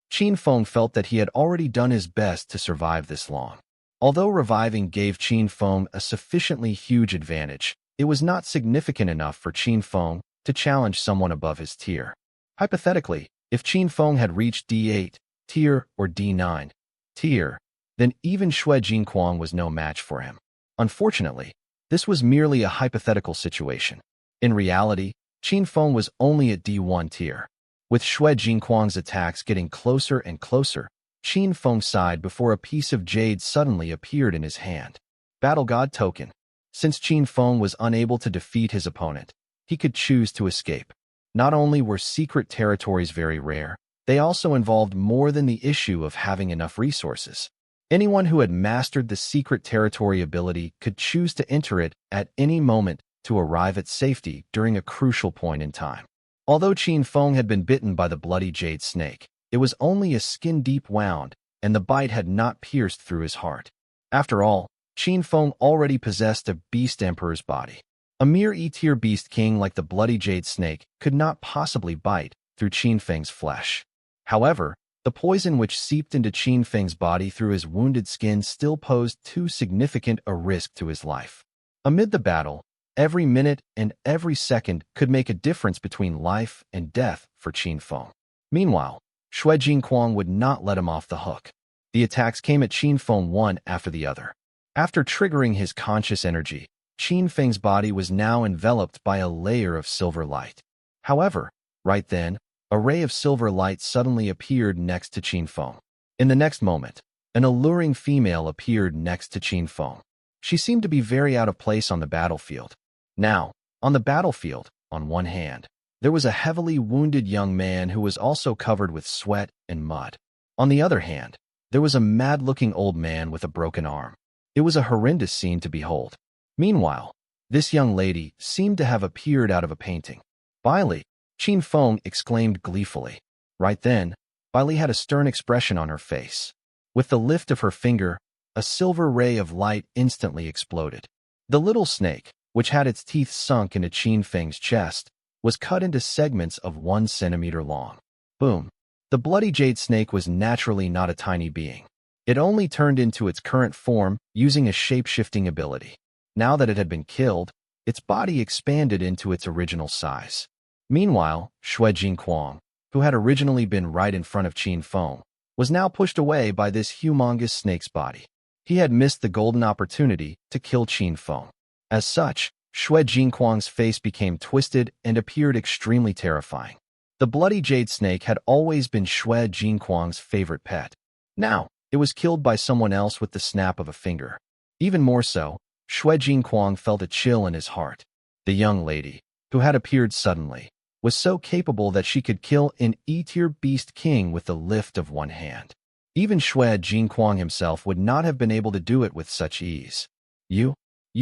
Qin Feng felt that he had already done his best to survive this long. Although reviving gave Qin Feng a sufficiently huge advantage, it was not significant enough for Qin Feng to challenge someone above his tier. Hypothetically, if Qin Feng had reached D8 tier or D9 tier, then even Xue Jingquang was no match for him. Unfortunately, this was merely a hypothetical situation. In reality, Qin Feng was only at D1 tier. With Xue Jingquang's attacks getting closer and closer, Qin Feng sighed before a piece of jade suddenly appeared in his hand. Battle God Token. Since Qin Feng was unable to defeat his opponent, he could choose to escape. Not only were secret territories very rare, they also involved more than the issue of having enough resources. Anyone who had mastered the secret territory ability could choose to enter it at any moment to arrive at safety during a crucial point in time. Although Qin Feng had been bitten by the bloody jade snake, it was only a skin-deep wound, and the bite had not pierced through his heart. After all, Qin Feng already possessed a beast emperor's body. A mere E-tier beast king like the bloody jade snake could not possibly bite through Qin Feng's flesh. However, the poison which seeped into Qin Feng's body through his wounded skin still posed too significant a risk to his life. Amid the battle, every minute and every second could make a difference between life and death for Qin Feng. Meanwhile, Xue Jinquang would not let him off the hook. The attacks came at Qin Feng one after the other. After triggering his conscious energy, Qin Feng's body was now enveloped by a layer of silver light. However, right then, a ray of silver light suddenly appeared next to Qin Feng. In the next moment, an alluring female appeared next to Qin Feng. She seemed to be very out of place on the battlefield. Now, on the battlefield, on one hand, there was a heavily wounded young man who was also covered with sweat and mud. On the other hand, there was a mad-looking old man with a broken arm. It was a horrendous scene to behold. Meanwhile, this young lady seemed to have appeared out of a painting. Bailey, Qin Feng exclaimed gleefully. Right then, Bailey had a stern expression on her face. With the lift of her finger, a silver ray of light instantly exploded. The little snake, which had its teeth sunk into Qin Feng's chest, was cut into segments of 1 centimeter long. Boom. The bloody jade snake was naturally not a tiny being. It only turned into its current form using a shape-shifting ability. Now that it had been killed, its body expanded into its original size. Meanwhile, Xue Jinquang, who had originally been right in front of Qin Feng, was now pushed away by this humongous snake's body. He had missed the golden opportunity to kill Qin Feng. As such, Xue Jinquang's face became twisted and appeared extremely terrifying. The bloody jade snake had always been Xue Jinquang's favorite pet. Now, it was killed by someone else with the snap of a finger. Even more so, Xue Jinquang felt a chill in his heart. The young lady, who had appeared suddenly, was so capable that she could kill an E-tier beast king with the lift of one hand. Even Xue Jinquang himself would not have been able to do it with such ease. You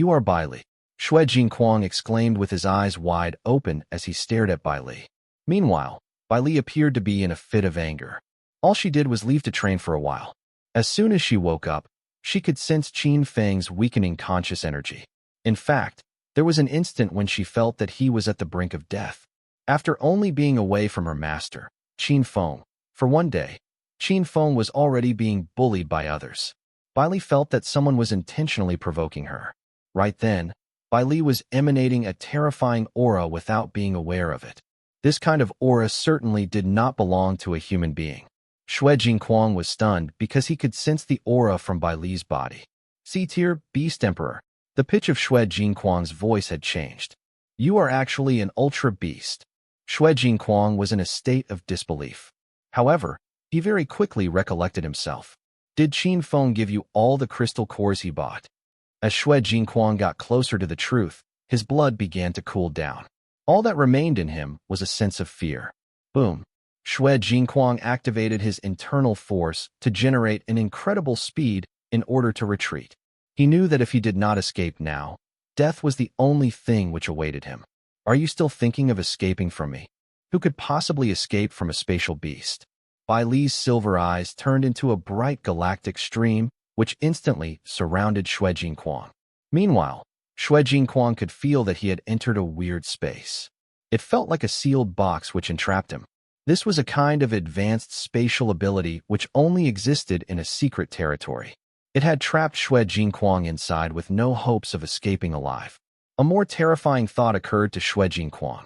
are Bailey, Xue Jinquang exclaimed with his eyes wide open as he stared at Bailey. Meanwhile, Bailey appeared to be in a fit of anger. All she did was leave to train for a while. As soon as she woke up, she could sense Qin Feng's weakening conscious energy. In fact, there was an instant when she felt that he was at the brink of death. After only being away from her master, Qin Feng, for one day, Qin Feng was already being bullied by others. Bailey felt that someone was intentionally provoking her. Right then, Bailey was emanating a terrifying aura without being aware of it. This kind of aura certainly did not belong to a human being. Xue Jinquang was stunned because he could sense the aura from Bailey's body. C-tier, Beast Emperor. The pitch of Xue Jinquang's voice had changed. You are actually an ultra beast. Xue Jinquang was in a state of disbelief. However, he very quickly recollected himself. Did Qin Feng give you all the crystal cores he bought? As Xue Jinquang got closer to the truth, his blood began to cool down. All that remained in him was a sense of fear. Boom. Xue Jinquang activated his internal force to generate an incredible speed in order to retreat. He knew that if he did not escape now, death was the only thing which awaited him. Are you still thinking of escaping from me? Who could possibly escape from a spatial beast? Bailey's silver eyes turned into a bright galactic stream, which instantly surrounded Xue Jinquang. Meanwhile, Xue Jinquang could feel that he had entered a weird space. It felt like a sealed box which entrapped him. This was a kind of advanced spatial ability which only existed in a secret territory. It had trapped Xue Jinquang inside with no hopes of escaping alive. A more terrifying thought occurred to Xue Jinquang.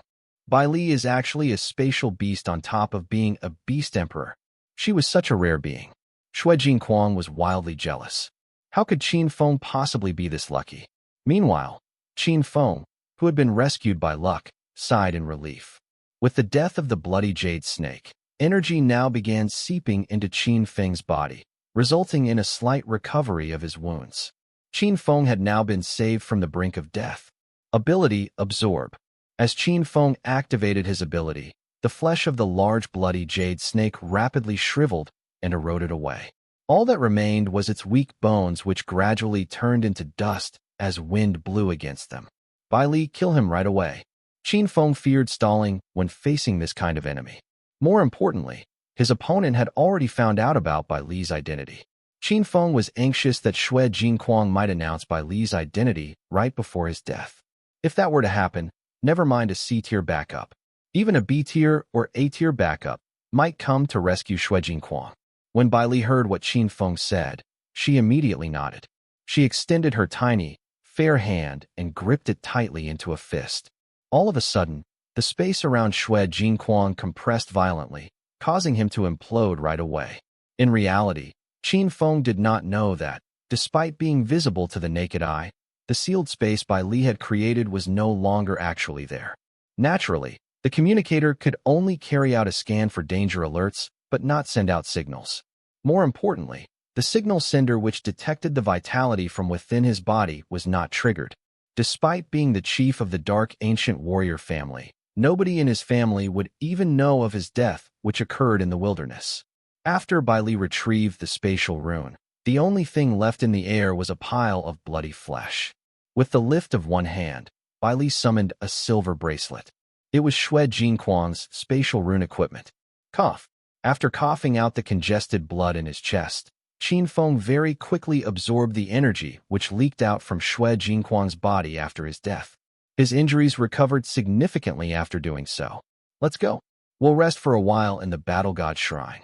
Bailey is actually a spatial beast on top of being a beast emperor. She was such a rare being. Xue Jinquang was wildly jealous. How could Qin Feng possibly be this lucky? Meanwhile, Qin Feng, who had been rescued by luck, sighed in relief. With the death of the bloody jade snake, energy now began seeping into Qin Feng's body, resulting in a slight recovery of his wounds. Qin Feng had now been saved from the brink of death. Ability Absorb. As Qin Feng activated his ability, the flesh of the large bloody jade snake rapidly shriveled and eroded away. All that remained was its weak bones, which gradually turned into dust as wind blew against them. Bai Li, kill him right away. Qin Feng feared stalling when facing this kind of enemy. More importantly, his opponent had already found out about Bai Li's identity. Qin Feng was anxious that Xue Jinquang might announce Bai Li's identity right before his death. If that were to happen, never mind a C-tier backup. Even a B-tier or A-tier backup might come to rescue Xue Jinquang. When Bai Li heard what Qin Feng said, she immediately nodded. She extended her tiny, fair hand and gripped it tightly into a fist. All of a sudden, the space around Xue Jinquang compressed violently, causing him to implode right away. In reality, Qin Feng did not know that, despite being visible to the naked eye, the sealed space Bai Li had created was no longer actually there. Naturally, the communicator could only carry out a scan for danger alerts, but not send out signals. More importantly, the signal sender which detected the vitality from within his body was not triggered. Despite being the chief of the dark ancient warrior family, nobody in his family would even know of his death, which occurred in the wilderness. After Bai Li retrieved the spatial rune, the only thing left in the air was a pile of bloody flesh. With the lift of one hand, Bai Li summoned a silver bracelet. It was Xue Jinquang's spatial rune equipment. Cough. After coughing out the congested blood in his chest, Qin Feng very quickly absorbed the energy which leaked out from Xue Jinquang's body after his death. His injuries recovered significantly after doing so. Let's go. We'll rest for a while in the Battle God Shrine.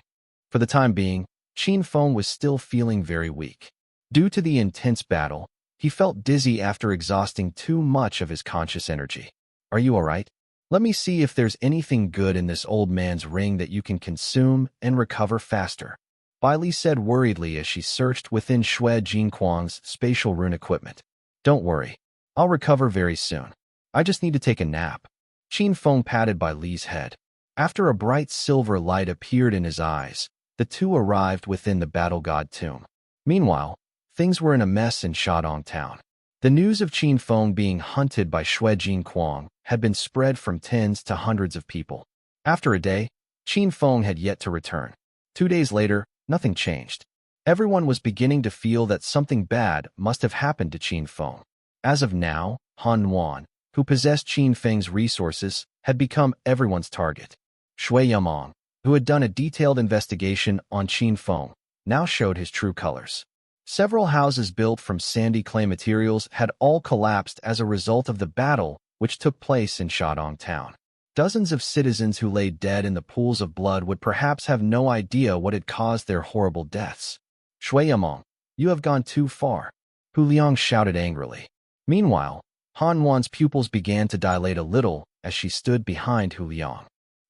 For the time being, Qin Feng was still feeling very weak. Due to the intense battle, he felt dizzy after exhausting too much of his conscious energy. Are you alright? Let me see if there's anything good in this old man's ring that you can consume and recover faster. Bai Li said worriedly as she searched within Xue Jinquang's spatial rune equipment. Don't worry. I'll recover very soon. I just need to take a nap. Qin Feng patted Bai Li's head. After a bright silver light appeared in his eyes, the two arrived within the Battle God tomb. Meanwhile, things were in a mess in Shadong town. The news of Qin Feng being hunted by Xue Jinquang had been spread from tens to hundreds of people. After a day, Qin Feng had yet to return. 2 days later, nothing changed. Everyone was beginning to feel that something bad must have happened to Qin Feng. As of now, Han Wan, who possessed Qin Feng's resources, had become everyone's target. Shui Yamong, who had done a detailed investigation on Qin Feng, now showed his true colors. Several houses built from sandy clay materials had all collapsed as a result of the battle which took place in Shadong town. Dozens of citizens who lay dead in the pools of blood would perhaps have no idea what had caused their horrible deaths. Shui Yamong, you have gone too far, Hu Liang shouted angrily. Meanwhile, Han Wan's pupils began to dilate a little as she stood behind Hu Liang.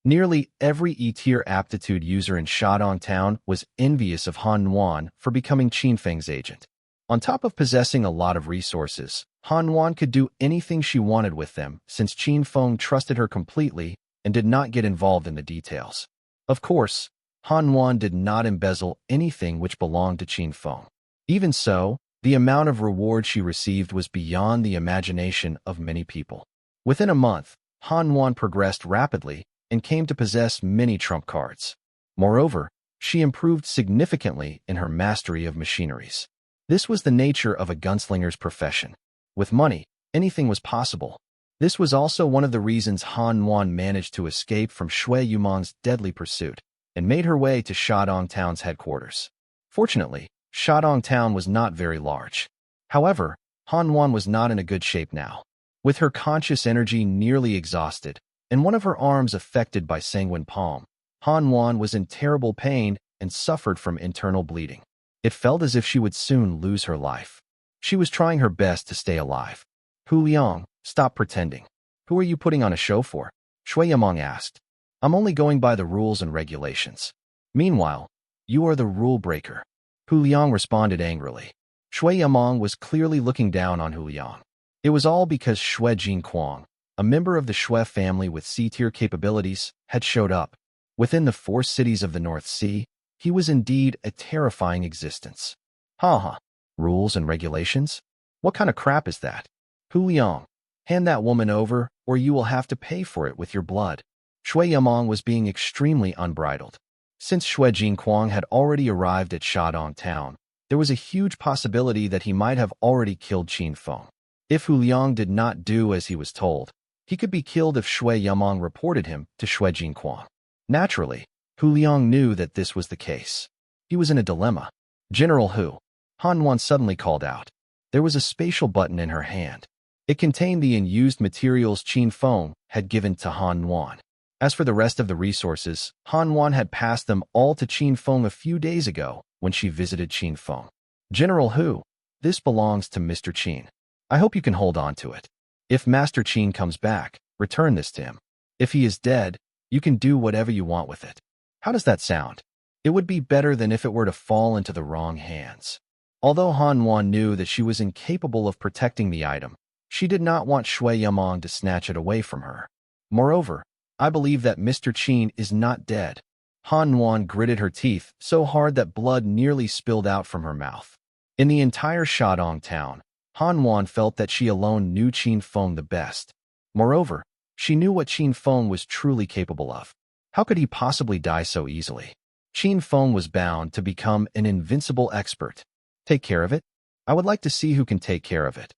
Nearly every E-tier aptitude user in Shadong town was envious of Han Wan for becoming Qin Feng's agent. On top of possessing a lot of resources, Han Wan could do anything she wanted with them since Qin Feng trusted her completely and did not get involved in the details. Of course, Han Wan did not embezzle anything which belonged to Qin Feng. Even so, the amount of reward she received was beyond the imagination of many people. Within a month, Han Wan progressed rapidly and came to possess many trump cards. Moreover, she improved significantly in her mastery of machineries. This was the nature of a gunslinger's profession. With money, anything was possible. This was also one of the reasons Han Wan managed to escape from Shui Yumong's deadly pursuit and made her way to Shadong town's headquarters. Fortunately, Shadong town was not very large. However, Han Wan was not in a good shape now. With her conscious energy nearly exhausted, and one of her arms affected by sanguine palm, Han Wan was in terrible pain and suffered from internal bleeding. It felt as if she would soon lose her life. She was trying her best to stay alive. Hu Liang, stop pretending. Who are you putting on a show for? Shui Yamong asked. I'm only going by the rules and regulations. Meanwhile, you are the rule breaker. Hu Liang responded angrily. Shui Yamong was clearly looking down on Hu Liang. It was all because Xue Jinquang, a member of the Xue family with C-tier capabilities, had showed up. Within the 4 cities of the North Sea, he was indeed a terrifying existence. Ha ha. Rules and regulations? What kind of crap is that? Hu Liang, hand that woman over, or you will have to pay for it with your blood. Shui Yamong was being extremely unbridled. Since Shui Jingquang had already arrived at Shadong town, there was a huge possibility that he might have already killed Qin Feng. If Hu Liang did not do as he was told, he could be killed if Shui Yamong reported him to Shui Jingquang. Naturally, Hu Liang knew that this was the case. He was in a dilemma. General Hu, Han Wan suddenly called out. There was a spatial button in her hand. It contained the unused materials Qin Feng had given to Han Wan. As for the rest of the resources, Han Wan had passed them all to Qin Feng a few days ago when she visited Qin Feng. General Hu, this belongs to Mr. Qin. I hope you can hold on to it. If Master Qin comes back, return this to him. If he is dead, you can do whatever you want with it. How does that sound? It would be better than if it were to fall into the wrong hands. Although Han Wan knew that she was incapable of protecting the item, she did not want Shui Yamong to snatch it away from her. Moreover, I believe that Mr. Qin is not dead. Han Wan gritted her teeth so hard that blood nearly spilled out from her mouth. In the entire Shadong town, Han Wan felt that she alone knew Qin Feng the best. Moreover, she knew what Qin Feng was truly capable of. How could he possibly die so easily? Qin Feng was bound to become an invincible expert. Take care of it? I would like to see who can take care of it.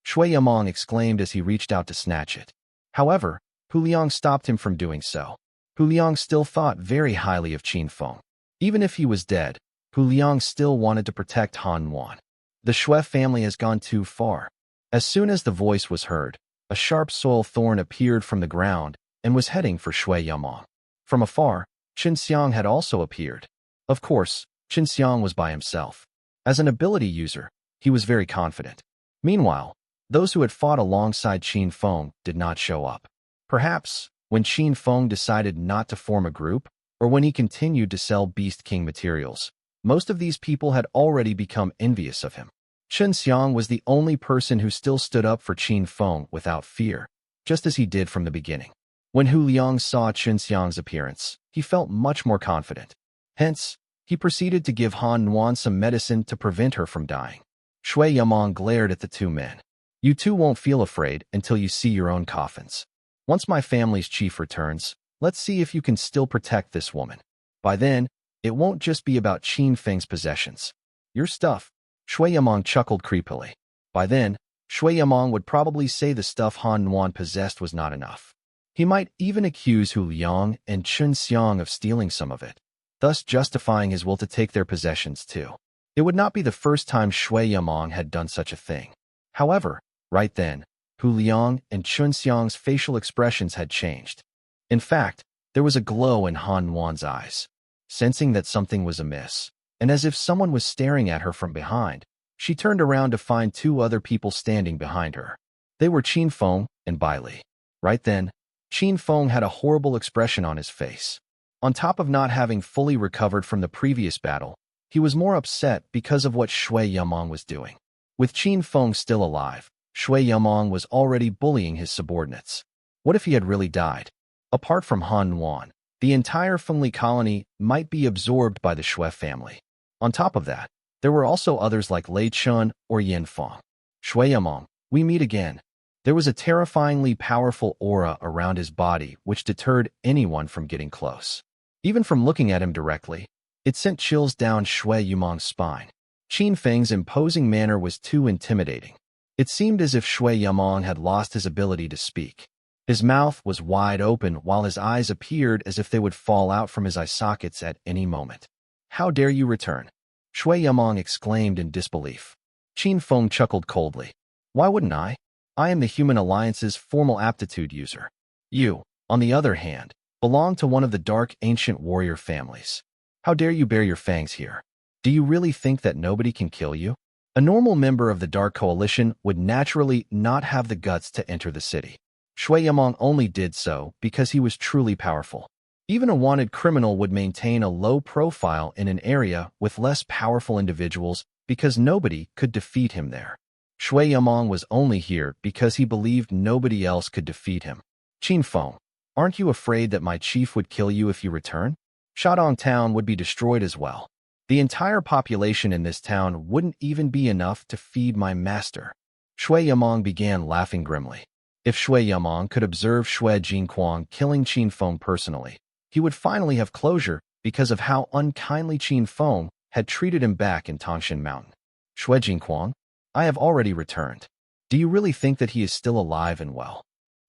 Shui Yamong exclaimed as he reached out to snatch it. However, Hu Liang stopped him from doing so. Hu Liang still thought very highly of Qin Feng. Even if he was dead, Hu Liang still wanted to protect Han Wan. The Shui family has gone too far. As soon as the voice was heard, a sharp soil thorn appeared from the ground and was heading for Shui Yamong. From afar, Qin Xiang had also appeared. Of course, Qin Xiang was by himself. As an ability user, he was very confident. Meanwhile, those who had fought alongside Qin Feng did not show up. Perhaps, when Qin Feng decided not to form a group, or when he continued to sell Beast King materials, most of these people had already become envious of him. Qin Xiang was the only person who still stood up for Qin Feng without fear, just as he did from the beginning. When Hu Liang saw Qin Xiang's appearance, he felt much more confident. Hence, he proceeded to give Han Wan some medicine to prevent her from dying. Shui Yamong glared at the two men. You two won't feel afraid until you see your own coffins. Once my family's chief returns, let's see if you can still protect this woman. By then, it won't just be about Qin Feng's possessions. Your stuff. Shui Yamong chuckled creepily. By then, Shui Yamong would probably say the stuff Han Wan possessed was not enough. He might even accuse Hu Liang and Qin Xiang of stealing some of it, thus justifying his will to take their possessions too. It would not be the first time Shui Yamong had done such a thing. However, right then, Hu Liang and Qin Xiang's facial expressions had changed. In fact, there was a glow in Han Wan's eyes. Sensing that something was amiss, and as if someone was staring at her from behind, she turned around to find two other people standing behind her. They were Qin Feng and Bai Li. Right then, Qin Feng had a horrible expression on his face. On top of not having fully recovered from the previous battle, he was more upset because of what Shui Yamong was doing. With Qin Feng still alive, Shui Yamong was already bullying his subordinates. What if he had really died? Apart from Han Wan, the entire Fengli colony might be absorbed by the Shui family. On top of that, there were also others like Lei Chun or Yin Feng. Shui Yamong, we meet again. There was a terrifyingly powerful aura around his body which deterred anyone from getting close. Even from looking at him directly, it sent chills down Shui Yamong's spine. Qin Feng's imposing manner was too intimidating. It seemed as if Shui Yamong had lost his ability to speak. His mouth was wide open while his eyes appeared as if they would fall out from his eye sockets at any moment. How dare you return? Shui Yamong exclaimed in disbelief. Qin Feng chuckled coldly. Why wouldn't I? I am the Human Alliance's formal aptitude user. You, on the other hand, belong to one of the dark ancient warrior families. How dare you bare your fangs here? Do you really think that nobody can kill you? A normal member of the Dark Coalition would naturally not have the guts to enter the city. Shui Yamong only did so because he was truly powerful. Even a wanted criminal would maintain a low profile in an area with less powerful individuals because nobody could defeat him there. Shui Yamong was only here because he believed nobody else could defeat him. Qin Feng, aren't you afraid that my chief would kill you if you return? Shadong town would be destroyed as well. The entire population in this town wouldn't even be enough to feed my master. Shui Yamong began laughing grimly. If Shui Yamong could observe Shui Jinquang killing Qin Feng personally, he would finally have closure because of how unkindly Qin Feng had treated him back in Tongshan Mountain. Shui Jinquang, I have already returned. Do you really think that he is still alive and well?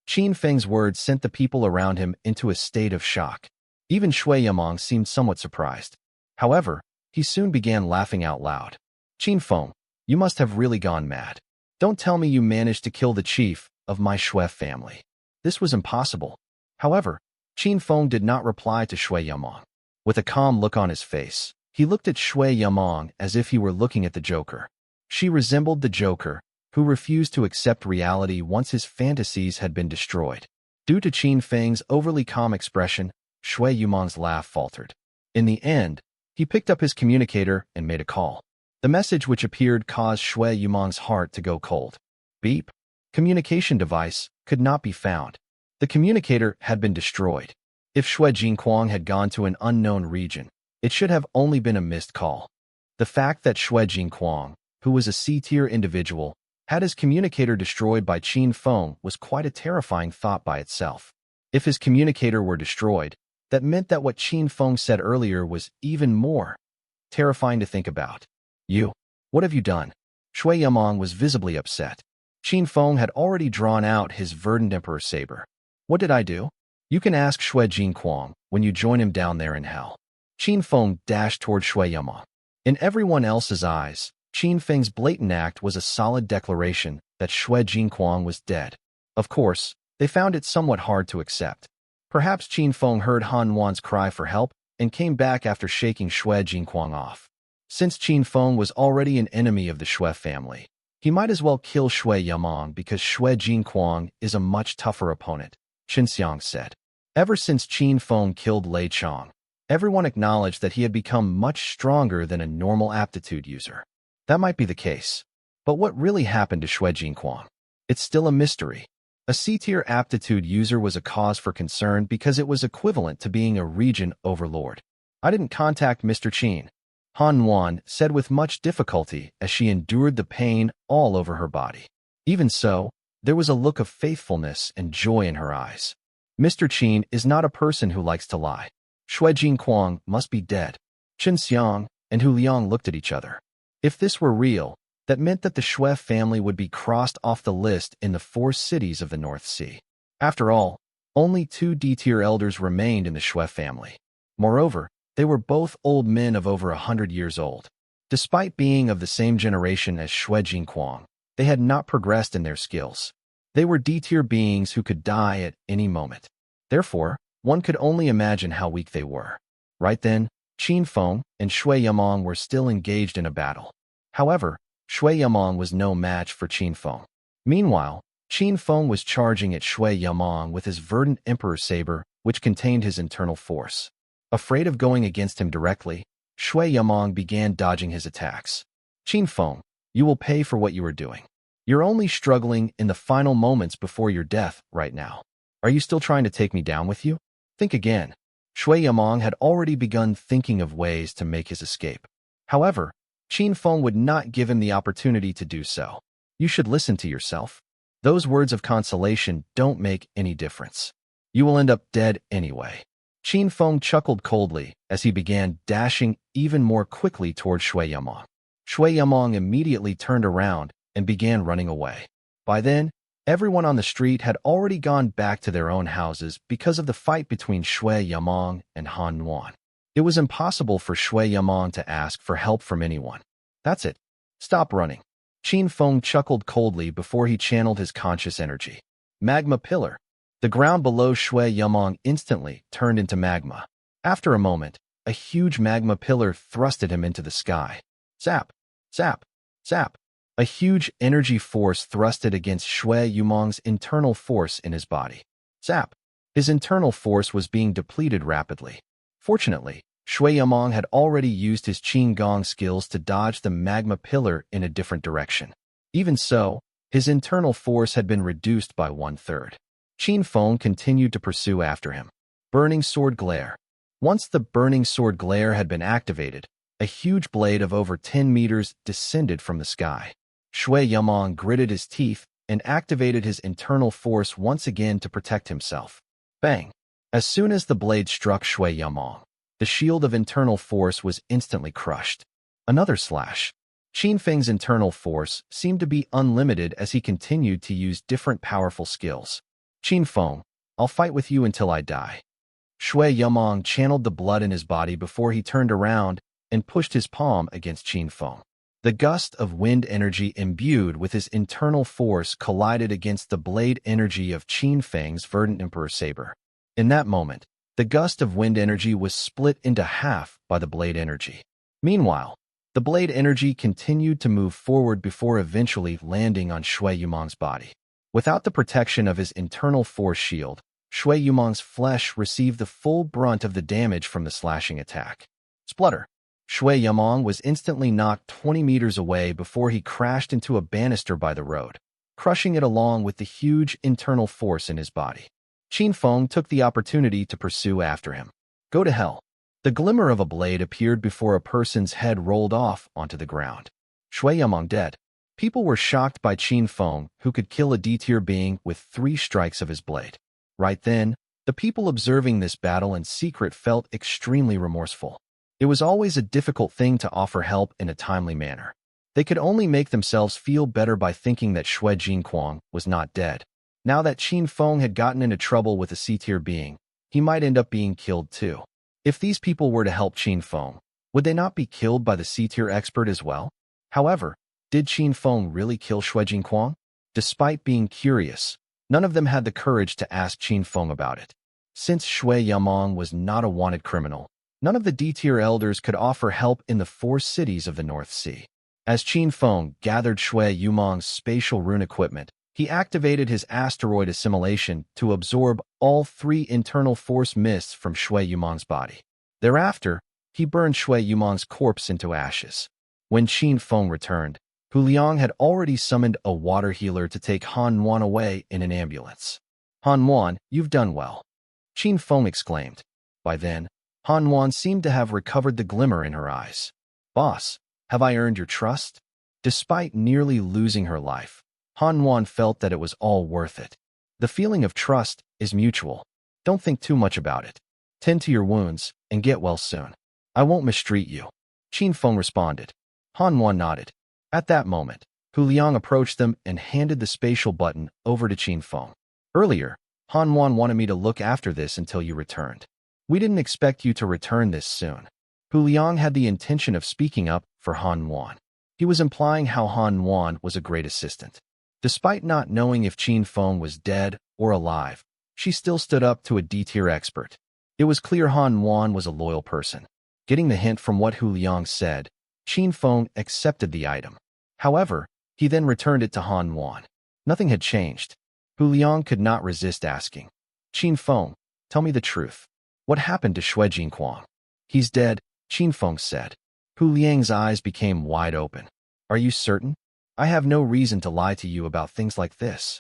Qin Feng's words sent the people around him into a state of shock. Even Shui Yamong seemed somewhat surprised. However, he soon began laughing out loud. Qin Feng, you must have really gone mad. Don't tell me you managed to kill the chief of my Shui family. This was impossible. However, Qin Feng did not reply to Shui Yamong. With a calm look on his face, he looked at Shui Yamong as if he were looking at the Joker. She resembled the Joker, who refused to accept reality once his fantasies had been destroyed. Due to Qin Feng's overly calm expression, Shui Yamong's laugh faltered. In the end, he picked up his communicator and made a call. The message which appeared caused Shui Yamong's heart to go cold. Beep. Communication device could not be found. The communicator had been destroyed. If Shui Jinquang had gone to an unknown region, it should have only been a missed call. The fact that Shui Jinquang, who was a C-tier individual, had his communicator destroyed by Qin Feng was quite a terrifying thought by itself. If his communicator were destroyed, that meant that what Qin Feng said earlier was even more terrifying to think about. What have you done? Shui Yamong was visibly upset. Qin Feng had already drawn out his verdant emperor saber. What did I do? You can ask Shui Jinquang when you join him down there in hell. Qin Feng dashed toward Shui Yamong. In everyone else's eyes, Qin Feng's blatant act was a solid declaration that Shui Jinquang was dead. Of course, they found it somewhat hard to accept. Perhaps Qin Feng heard Han Wan's cry for help and came back after shaking Shui Jinquang off. Since Qin Feng was already an enemy of the Shui family, he might as well kill Shui Yamong because Shui Jinquang is a much tougher opponent, Qin Xiang said. Ever since Qin Feng killed Lei Chong, everyone acknowledged that he had become much stronger than a normal aptitude user. That might be the case, but what really happened to Shui Jinquang? It's still a mystery. A C-tier aptitude user was a cause for concern because it was equivalent to being a region overlord. I didn't contact Mr. Qin, Han Wan said with much difficulty as she endured the pain all over her body. Even so, there was a look of faithfulness and joy in her eyes. Mr. Qin is not a person who likes to lie. Shui Jinquang must be dead. Qin Xiang and Hu Liang looked at each other. If this were real, that meant that the Shui family would be crossed off the list in the 4 cities of the North Sea. After all, only 2 D-tier elders remained in the Shui family. Moreover, they were both old men of over 100 years old. Despite being of the same generation as Shui Jinquang, they had not progressed in their skills. They were D-tier beings who could die at any moment. Therefore, one could only imagine how weak they were. Right then, Qin Feng and Shui Yamong were still engaged in a battle. However, Shui Yamong was no match for Qin Feng. Meanwhile, Qin Feng was charging at Shui Yamong with his verdant emperor saber, which contained his internal force. Afraid of going against him directly, Shui Yamong began dodging his attacks. Qin Feng, you will pay for what you are doing. You're only struggling in the final moments before your death right now. Are you still trying to take me down with you? Think again. Shui Yamong had already begun thinking of ways to make his escape. However, Qin Feng would not give him the opportunity to do so. You should listen to yourself. Those words of consolation don't make any difference. You will end up dead anyway. Qin Feng chuckled coldly as he began dashing even more quickly toward Shui Yamong. Shui Yamong immediately turned around and began running away. By then, everyone on the street had already gone back to their own houses because of the fight between Shui Yamong and Han Wan. It was impossible for Shui Yamong to ask for help from anyone. That's it. Stop running. Qin Feng chuckled coldly before he channeled his conscious energy. Magma pillar. The ground below Shui Yamong instantly turned into magma. After a moment, a huge magma pillar thrusted him into the sky. Zap! Zap! Zap! A huge energy force thrusted against Shui Yamong's internal force in his body. Zap! His internal force was being depleted rapidly. Fortunately, Shui Yamong had already used his Qin Gong skills to dodge the magma pillar in a different direction. Even so, his internal force had been reduced by 1/3. Qin Feng continued to pursue after him. Burning Sword Glare. Once the Burning Sword Glare had been activated, a huge blade of over 10 meters descended from the sky. Shui Yamong gritted his teeth and activated his internal force once again to protect himself. Bang! As soon as the blade struck Shui Yamong, the shield of internal force was instantly crushed. Another slash. Qin Feng's internal force seemed to be unlimited as he continued to use different powerful skills. Qin Feng, I'll fight with you until I die. Shui Yamong channeled the blood in his body before he turned around and pushed his palm against Qin Feng. The gust of wind energy imbued with his internal force collided against the blade energy of Qin Feng's verdant emperor saber. In that moment, the gust of wind energy was split into half by the blade energy. Meanwhile, the blade energy continued to move forward before eventually landing on Shui Yamong's body. Without the protection of his internal force shield, Shui Yamong's flesh received the full brunt of the damage from the slashing attack. Splutter! Shui Yamong was instantly knocked 20 meters away before he crashed into a banister by the road, crushing it along with the huge internal force in his body. Qin Feng took the opportunity to pursue after him. Go to hell. The glimmer of a blade appeared before a person's head rolled off onto the ground. Shui Yamong dead. People were shocked by Qin Feng, who could kill a D-tier being with 3 strikes of his blade. Right then, the people observing this battle in secret felt extremely remorseful. It was always a difficult thing to offer help in a timely manner. They could only make themselves feel better by thinking that Shui Jinquang was not dead. Now that Qin Feng had gotten into trouble with a C-tier being, he might end up being killed too. If these people were to help Qin Feng, would they not be killed by the C-tier expert as well? However, did Qin Feng really kill Shui Jinquang? Despite being curious, none of them had the courage to ask Qin Feng about it. Since Shui Yamong was not a wanted criminal, none of the D-tier elders could offer help in the 4 cities of the North Sea. As Qin Feng gathered Shui Yamong's spatial rune equipment, he activated his asteroid assimilation to absorb all 3 internal force mists from Shui Yamong's body. Thereafter, he burned Shui Yamong's corpse into ashes. When Qin Feng returned, Hu Liang had already summoned a water healer to take Han Wan away in an ambulance. Han Wan, you've done well, Qin Feng exclaimed. By then, Han Wan seemed to have recovered the glimmer in her eyes. Boss, have I earned your trust? Despite nearly losing her life, Han Wan felt that it was all worth it. The feeling of trust is mutual. Don't think too much about it. Tend to your wounds and get well soon. I won't mistreat you, Qin Feng responded. Han Wan nodded. At that moment, Hu Liang approached them and handed the spatial button over to Qin Feng. Earlier, Han Wan wanted me to look after this until you returned. We didn't expect you to return this soon. Hu Liang had the intention of speaking up for Han Wan. He was implying how Han Wan was a great assistant. Despite not knowing if Qin Feng was dead or alive, she still stood up to a D-tier expert. It was clear Han Wan was a loyal person. Getting the hint from what Hu Liang said, Qin Feng accepted the item. However, he then returned it to Han Wan. Nothing had changed. Hu Liang could not resist asking. Qin Feng, tell me the truth. What happened to Shui Jinquang? He's dead, Qin Feng said. Hu Liang's eyes became wide open. Are you certain? I have no reason to lie to you about things like this.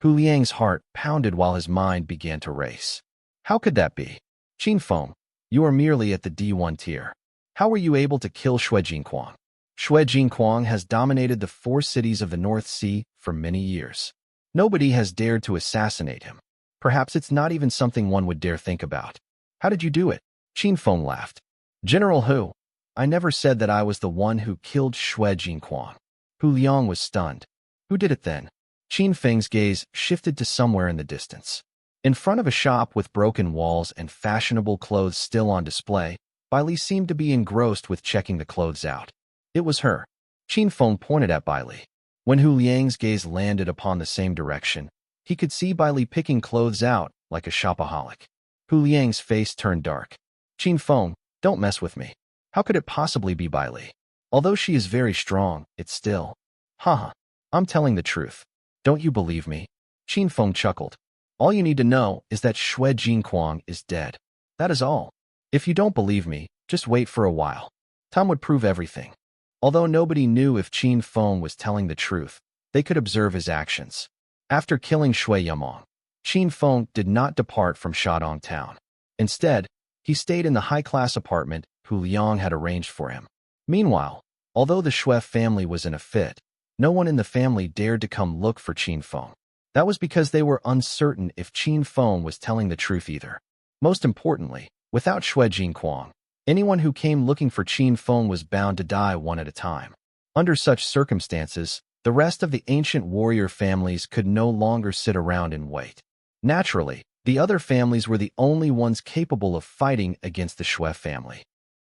Hu Liang's heart pounded while his mind began to race. How could that be? Qin Feng, you are merely at the D1 tier. How were you able to kill Shui Jinquang? Shui Jinquang has dominated the 4 cities of the North Sea for many years. Nobody has dared to assassinate him. Perhaps it's not even something one would dare think about. How did you do it? Qin Feng laughed. General Hu, I never said that I was the one who killed Shui Jinquang. Hu Liang was stunned. Who did it then? Qin Feng's gaze shifted to somewhere in the distance. In front of a shop with broken walls and fashionable clothes still on display, Bai Li seemed to be engrossed with checking the clothes out. It was her. Qin Feng pointed at Bai Li. When Hu Liang's gaze landed upon the same direction, he could see Bai Li picking clothes out like a shopaholic. Hu Liang's face turned dark. Qin Feng, don't mess with me. How could it possibly be Bai Li? Although she is very strong, it's still. Haha, I'm telling the truth. Don't you believe me? Qin Feng chuckled. All you need to know is that Shui Jinquang is dead. That is all. If you don't believe me, just wait for a while. Time would prove everything. Although nobody knew if Qin Feng was telling the truth, they could observe his actions. After killing Shui Yamong, Qin Feng did not depart from Shadong town. Instead, he stayed in the high-class apartment Hu Liang had arranged for him. Meanwhile, although the Shui family was in a fit, No one in the family dared to come look for Qin Feng. That was because they were uncertain if Qin Feng was telling the truth either. Most importantly, without Xue Jinquang, anyone who came looking for Qin Feng was bound to die one at a time. Under such circumstances, the rest of the ancient warrior families could no longer sit around and wait. Naturally, the other families were the only ones capable of fighting against the Xue family.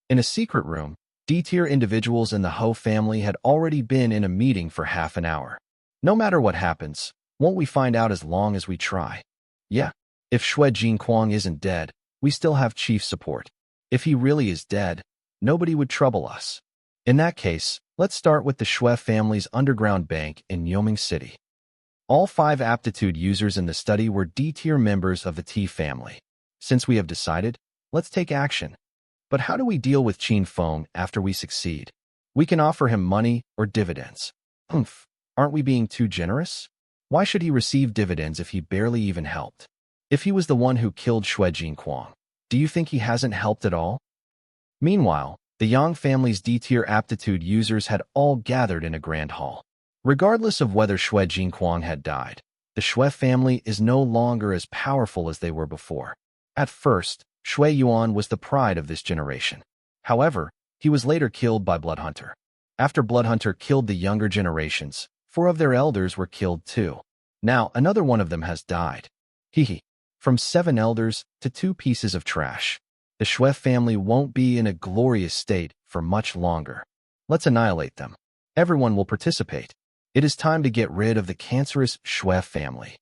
In a secret room, D-tier individuals in the Ho family had already been in a meeting for half an hour. No matter what happens, won't we find out as long as we try? Yeah, if Xue Jinquang isn't dead, we still have chief support. If he really is dead, nobody would trouble us. In that case, let's start with the Xue family's underground bank in Yoming City. All 5 aptitude users in the study were D-tier members of the T family. Since we have decided, let's take action. But how do we deal with Qin Feng after we succeed? We can offer him money or dividends. Aren't we being too generous? Why should he receive dividends if he barely even helped? If he was the one who killed Xue Jinquang, do you think he hasn't helped at all? Meanwhile, the Yang family's D-tier aptitude users had all gathered in a grand hall. Regardless of whether Xue Jinquang had died, the Xue family is no longer as powerful as they were before. At first, Xue Yuan was the pride of this generation. However, he was later killed by Bloodhunter. After Bloodhunter killed the younger generations, 4 of their elders were killed too. Now, another one of them has died. From 7 elders to 2 pieces of trash. The Xue family won't be in a glorious state for much longer. Let's annihilate them. Everyone will participate. It is time to get rid of the cancerous Xue family.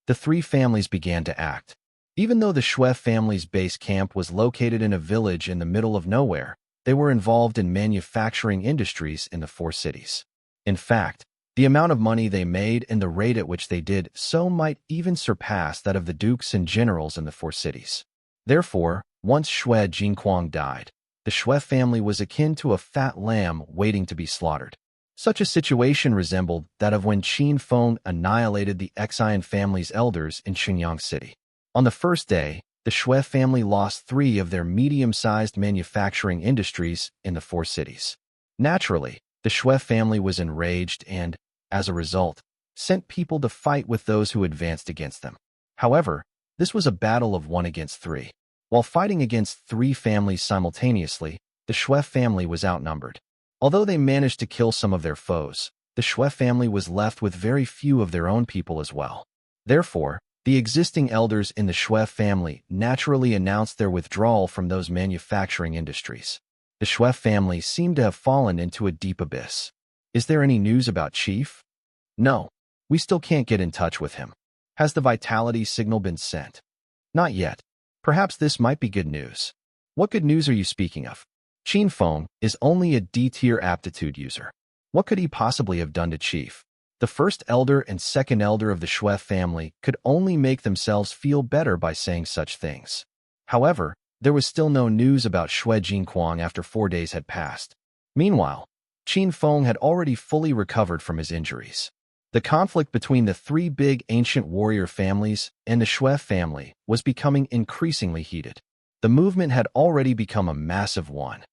The 3 families began to act. Even though the Xue family's base camp was located in a village in the middle of nowhere, they were involved in manufacturing industries in the 4 cities. In fact, the amount of money they made and the rate at which they did so might even surpass that of the dukes and generals in the 4 cities. Therefore, once Xue Jinquang died, the Xue family was akin to a fat lamb waiting to be slaughtered. Such a situation resembled that of when Qin Feng annihilated the Xian family's elders in Shenyang City. On the first day, the Xue family lost 3 of their medium-sized manufacturing industries in the 4 cities. Naturally, the Xue family was enraged and, as a result, sent people to fight with those who advanced against them. However, this was a battle of 1 against 3. While fighting against 3 families simultaneously, the Xue family was outnumbered. Although they managed to kill some of their foes, the Xue family was left with very few of their own people as well. Therefore, the existing elders in the Xue family naturally announced their withdrawal from those manufacturing industries. The Xue family seemed to have fallen into a deep abyss. Is there any news about Chief? No, we still can't get in touch with him. Has the vitality signal been sent? Not yet. Perhaps this might be good news. What good news are you speaking of? Qin Feng is only a D-tier aptitude user. What could he possibly have done to Chief? The first elder and second elder of the Xue family could only make themselves feel better by saying such things. However, there was still no news about Xue Jinquang after 4 days had passed. Meanwhile, Qin Feng had already fully recovered from his injuries. The conflict between the 3 big ancient warrior families and the Xue family was becoming increasingly heated. The movement had already become a massive one.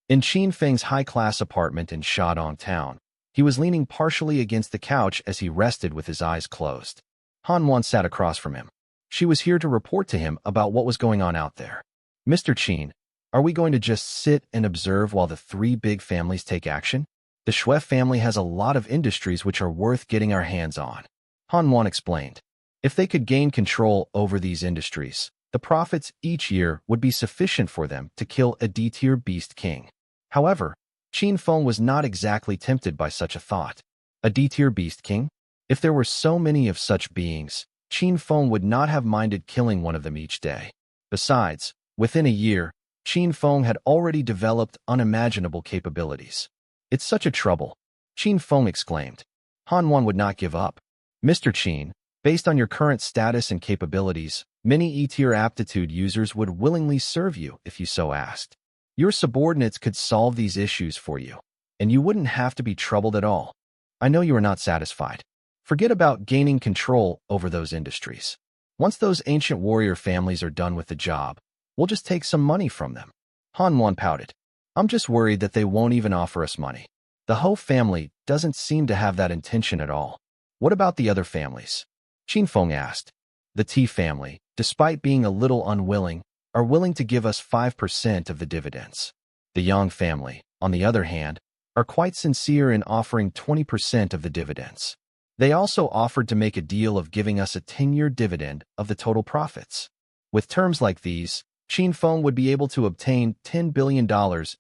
In Qin Feng's high-class apartment in Shandong Town, he was leaning partially against the couch as he rested with his eyes closed. Han Wan sat across from him. She was here to report to him about what was going on out there. Mr. Qin, are we going to just sit and observe while the 3 big families take action? The Xue family has a lot of industries which are worth getting our hands on. Han Wan explained. If they could gain control over these industries, the profits each year would be sufficient for them to kill a D-tier beast king. However, Qin Feng was not exactly tempted by such a thought. A D-tier beast king? If there were so many of such beings, Qin Feng would not have minded killing one of them each day. Besides, within a year, Qin Feng had already developed unimaginable capabilities. It's such a trouble, Qin Feng exclaimed. Han Wan would not give up. Mr. Qin, based on your current status and capabilities, many E-tier aptitude users would willingly serve you if you so asked. Your subordinates could solve these issues for you, and you wouldn't have to be troubled at all. I know you are not satisfied. Forget about gaining control over those industries. Once those ancient warrior families are done with the job, we'll just take some money from them. Han Wan pouted. I'm just worried that they won't even offer us money. The Ho family doesn't seem to have that intention at all. What about the other families? Qin Feng asked. The T family, despite being a little unwilling, are willing to give us 5% of the dividends. The Yang family, on the other hand, are quite sincere in offering 20% of the dividends. They also offered to make a deal of giving us a 10-year dividend of the total profits. With terms like these, Qin Feng would be able to obtain $10 billion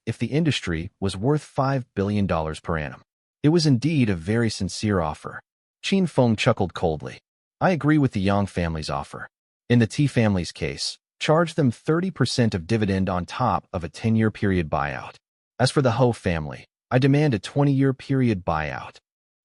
if the industry was worth $5 billion per annum. It was indeed a very sincere offer. Qin Feng chuckled coldly. I agree with the Yang family's offer. In the T family's case, charge them 30% of dividend on top of a 10-year period buyout. As for the Ho family, I demand a 20-year period buyout.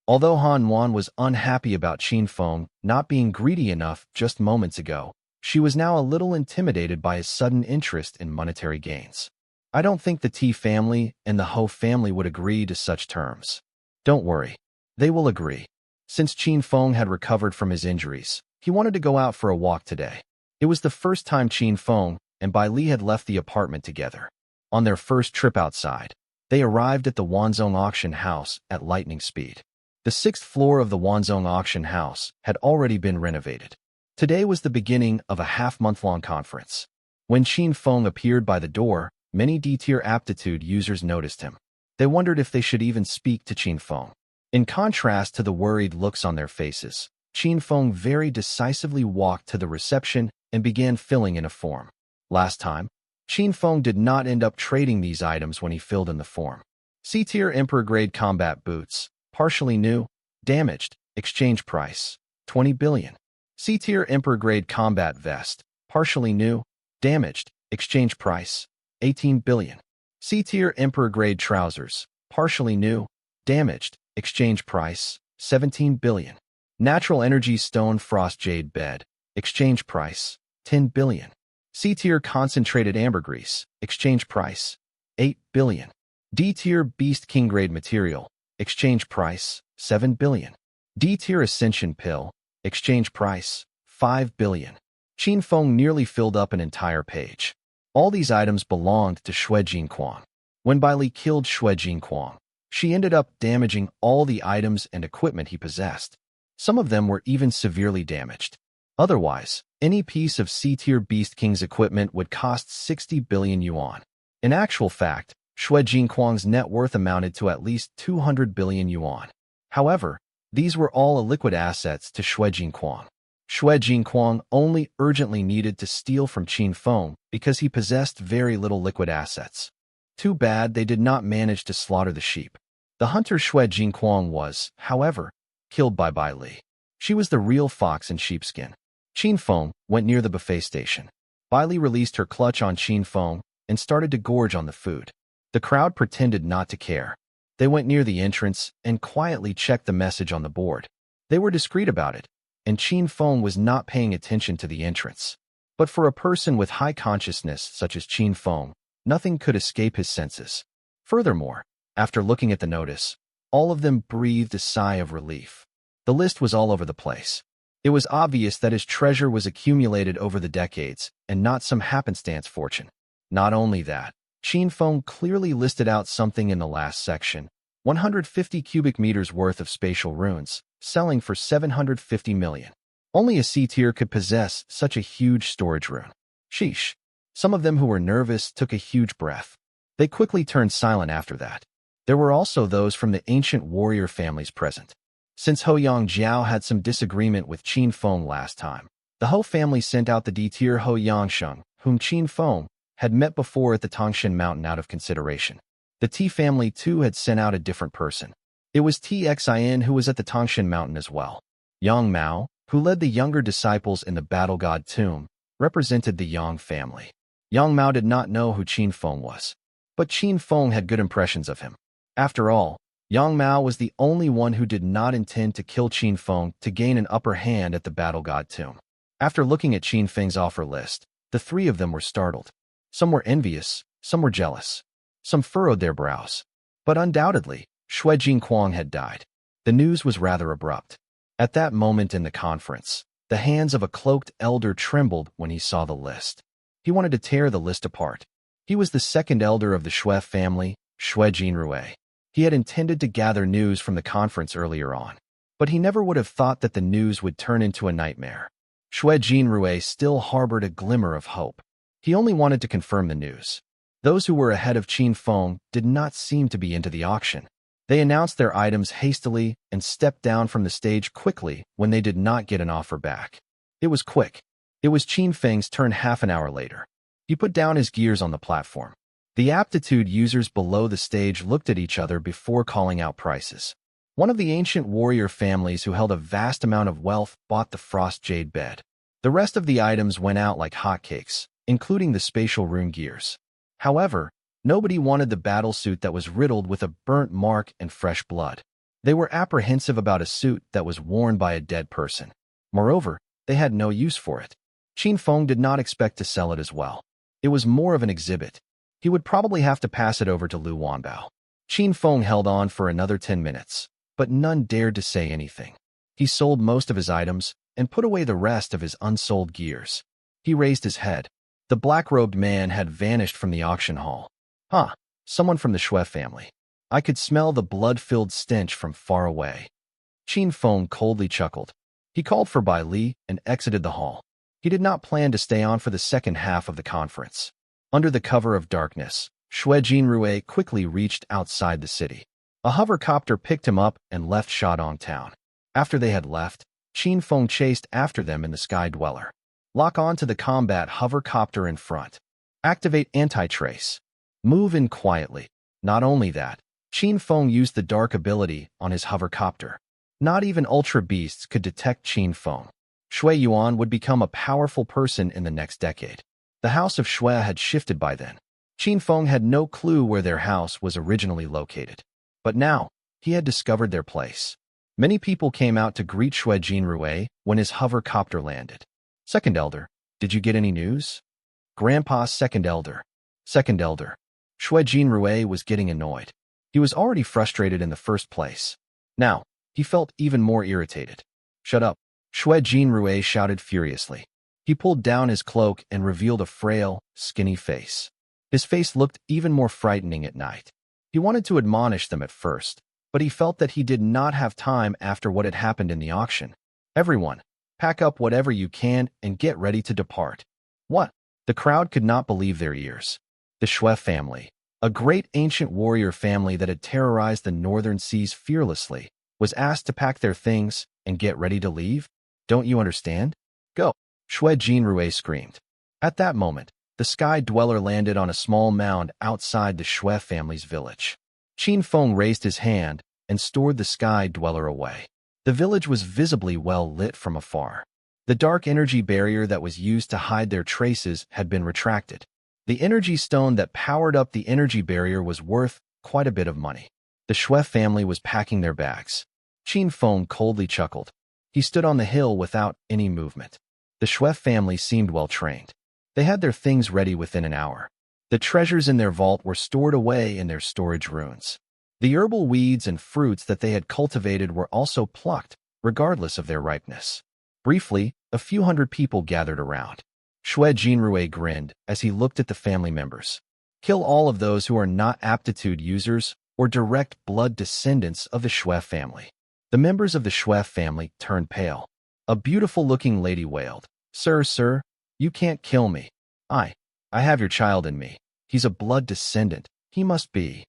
Although Han Wan was unhappy about Qin Feng not being greedy enough just moments ago, she was now a little intimidated by his sudden interest in monetary gains. I don't think the T family and the Ho family would agree to such terms. Don't worry. They will agree. Since Qin Feng had recovered from his injuries, he wanted to go out for a walk today. It was the first time Qin Feng and Bai Li had left the apartment together. On their first trip outside, they arrived at the Wanzhong auction house at lightning speed. The 6th floor of the Wanzhong auction house had already been renovated. Today was the beginning of a half-month-long conference. When Qin Feng appeared by the door, many D-tier aptitude users noticed him. They wondered if they should even speak to Qin Feng. In contrast to the worried looks on their faces, Qin Feng very decisively walked to the reception and began filling in a form. Last time, Qin Feng did not end up trading these items when he filled in the form. C-tier Emperor-grade combat boots, partially new, damaged, exchange price, 20 billion. C-tier Emperor-grade combat vest, partially new, damaged, exchange price, 18 billion. C-tier Emperor-grade trousers, partially new, damaged, exchange price, 17 billion. Natural energy stone frost jade bed, exchange price, 10 billion. C-tier concentrated ambergris, exchange price, 8 billion. D-tier beast king grade material, exchange price, 7 billion. D-tier ascension pill, exchange price, 5 billion. Qin Feng nearly filled up an entire page. All these items belonged to Xue Jinquang. When Bai Li killed Xue Jinquang, she ended up damaging all the items and equipment he possessed. Some of them were even severely damaged. Otherwise, any piece of C-tier Beast King's equipment would cost 60 billion yuan. In actual fact, Xue Jinquang's net worth amounted to at least 200 billion yuan. However, these were all illiquid assets to Xue Jinquang. Xue Jinquang only urgently needed to steal from Qin Feng because he possessed very little liquid assets. Too bad they did not manage to slaughter the sheep. The hunter Xue Jinquang was, however, killed by Bai Li. She was the real fox in sheepskin. Qin Feng went near the buffet station. Bai Li released her clutch on Qin Feng and started to gorge on the food. The crowd pretended not to care. They went near the entrance and quietly checked the message on the board. They were discreet about it, and Qin Feng was not paying attention to the entrance. But for a person with high consciousness such as Qin Feng, nothing could escape his senses. Furthermore, after looking at the notice, all of them breathed a sigh of relief. The list was all over the place. It was obvious that his treasure was accumulated over the decades and not some happenstance fortune. Not only that, Qin Feng clearly listed out something in the last section, 150 cubic meters worth of spatial runes, selling for 750 million. Only a C-tier could possess such a huge storage rune. Sheesh. Some of them who were nervous took a huge breath. They quickly turned silent after that. There were also those from the ancient warrior families present. Since Hoyang Jiao had some disagreement with Qin Feng last time, the Ho family sent out the D-tier Ho Yangsheng, whom Qin Feng had met before at the Tangshan Mountain out of consideration. The T family too had sent out a different person. It was Xin who was at the Tangshan Mountain as well. Yang Mao, who led the younger disciples in the Battle God tomb, represented the Yang family. Yang Mao did not know who Qin Feng was, but Qin Feng had good impressions of him. After all, Yang Mao was the only one who did not intend to kill Qin Feng to gain an upper hand at the Battle God tomb. After looking at Qin Feng's offer list, the three of them were startled. Some were envious, some were jealous. Some furrowed their brows. But undoubtedly, Xue Jinquang had died. The news was rather abrupt. At that moment in the conference, the hands of a cloaked elder trembled when he saw the list. He wanted to tear the list apart. He was the second elder of the Xue family, Xue Jinrui. He had intended to gather news from the conference earlier on, but he never would have thought that the news would turn into a nightmare. Xue Jinrui still harbored a glimmer of hope. He only wanted to confirm the news. Those who were ahead of Qin Feng did not seem to be into the auction. They announced their items hastily and stepped down from the stage quickly when they did not get an offer back. It was quick. It was Qin Feng's turn half an hour later. He put down his gears on the platform. The aptitude users below the stage looked at each other before calling out prices. One of the ancient warrior families who held a vast amount of wealth bought the frost jade bed. The rest of the items went out like hotcakes, including the spatial rune gears. However, nobody wanted the battle suit that was riddled with a burnt mark and fresh blood. They were apprehensive about a suit that was worn by a dead person. Moreover, they had no use for it. Qin Feng did not expect to sell it as well. It was more of an exhibit. He would probably have to pass it over to Lu Wanbao. Qin Feng held on for another 10 minutes, but none dared to say anything. He sold most of his items and put away the rest of his unsold gears. He raised his head. The black-robed man had vanished from the auction hall. Someone from the Xue family. I could smell the blood-filled stench from far away. Qin Feng coldly chuckled. He called for Bai Li and exited the hall. He did not plan to stay on for the second half of the conference. Under the cover of darkness, Xue Jinrui quickly reached outside the city. A hovercopter picked him up and left Shadong town. After they had left, Qin Feng chased after them in the Sky Dweller. Lock on to the combat hovercopter in front. Activate anti-trace. Move in quietly. Not only that, Qin Feng used the dark ability on his hovercopter. Not even Ultra Beasts could detect Qin Feng. Shui Yuan would become a powerful person in the next decade. The house of Xue had shifted by then. Qin Feng had no clue where their house was originally located. But now, he had discovered their place. Many people came out to greet Xue Jinrui when his hovercopter landed. Second Elder, did you get any news? Grandpa's Second Elder. Second Elder. Xue Jinrui was getting annoyed. He was already frustrated in the first place. Now, he felt even more irritated. Shut up. Xue Jinrui shouted furiously. He pulled down his cloak and revealed a frail, skinny face. His face looked even more frightening at night. He wanted to admonish them at first, but he felt that he did not have time after what had happened in the auction. Everyone, pack up whatever you can and get ready to depart. What? The crowd could not believe their ears. The Xue family, a great ancient warrior family that had terrorized the northern seas fearlessly, was asked to pack their things and get ready to leave? Don't you understand? Go! Xue Jinrui screamed. At that moment, the Sky Dweller landed on a small mound outside the Xue family's village. Qin Feng raised his hand and stored the Sky Dweller away. The village was visibly well lit from afar. The dark energy barrier that was used to hide their traces had been retracted. The energy stone that powered up the energy barrier was worth quite a bit of money. The Xue family was packing their bags. Qin Feng coldly chuckled. He stood on the hill without any movement. The Xue family seemed well trained. They had their things ready within an hour. The treasures in their vault were stored away in their storage ruins. The herbal weeds and fruits that they had cultivated were also plucked, regardless of their ripeness. Briefly, a few hundred people gathered around. Xue Jinrui grinned as he looked at the family members. Kill all of those who are not aptitude users or direct blood descendants of the Xue family. The members of the Xue family turned pale. A beautiful-looking lady wailed, Sir, you can't kill me. I have your child in me. He's a blood descendant. He must be.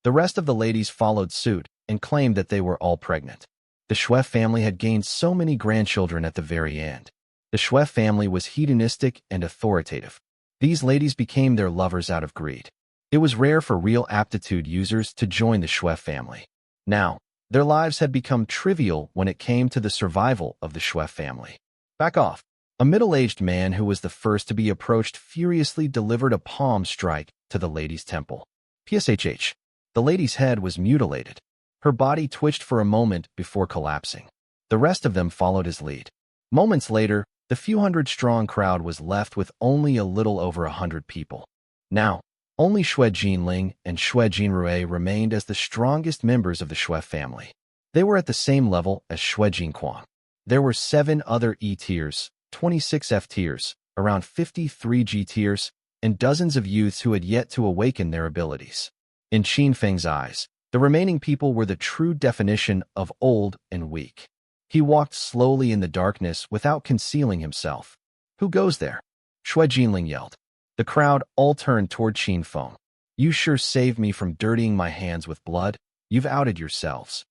The rest of the ladies followed suit and claimed that they were all pregnant. The Xue family had gained so many grandchildren at the very end. The Xue family was hedonistic and authoritative. These ladies became their lovers out of greed. It was rare for real aptitude users to join the Xue family. Now, their lives had become trivial when it came to the survival of the Xue family. Back off. A middle-aged man who was the first to be approached furiously delivered a palm strike to the lady's temple. PSHH. The lady's head was mutilated. Her body twitched for a moment before collapsing. The rest of them followed his lead. Moments later, the few hundred-strong crowd was left with only a little over 100 people. Now, only Xue Jinling and Xue Jinrui remained as the strongest members of the Xue family. They were at the same level as Xue Jinquang. There were 7 other E tiers, 26 F tiers, around 53 G tiers, and dozens of youths who had yet to awaken their abilities. In Qin Feng's eyes, The remaining people were the true definition of old and weak. He walked slowly in the darkness without concealing himself. "Who goes there?" Shui Jinling yelled. The crowd all turned toward Qin Feng. "You sure saved me from dirtying my hands with blood. You've outed yourselves."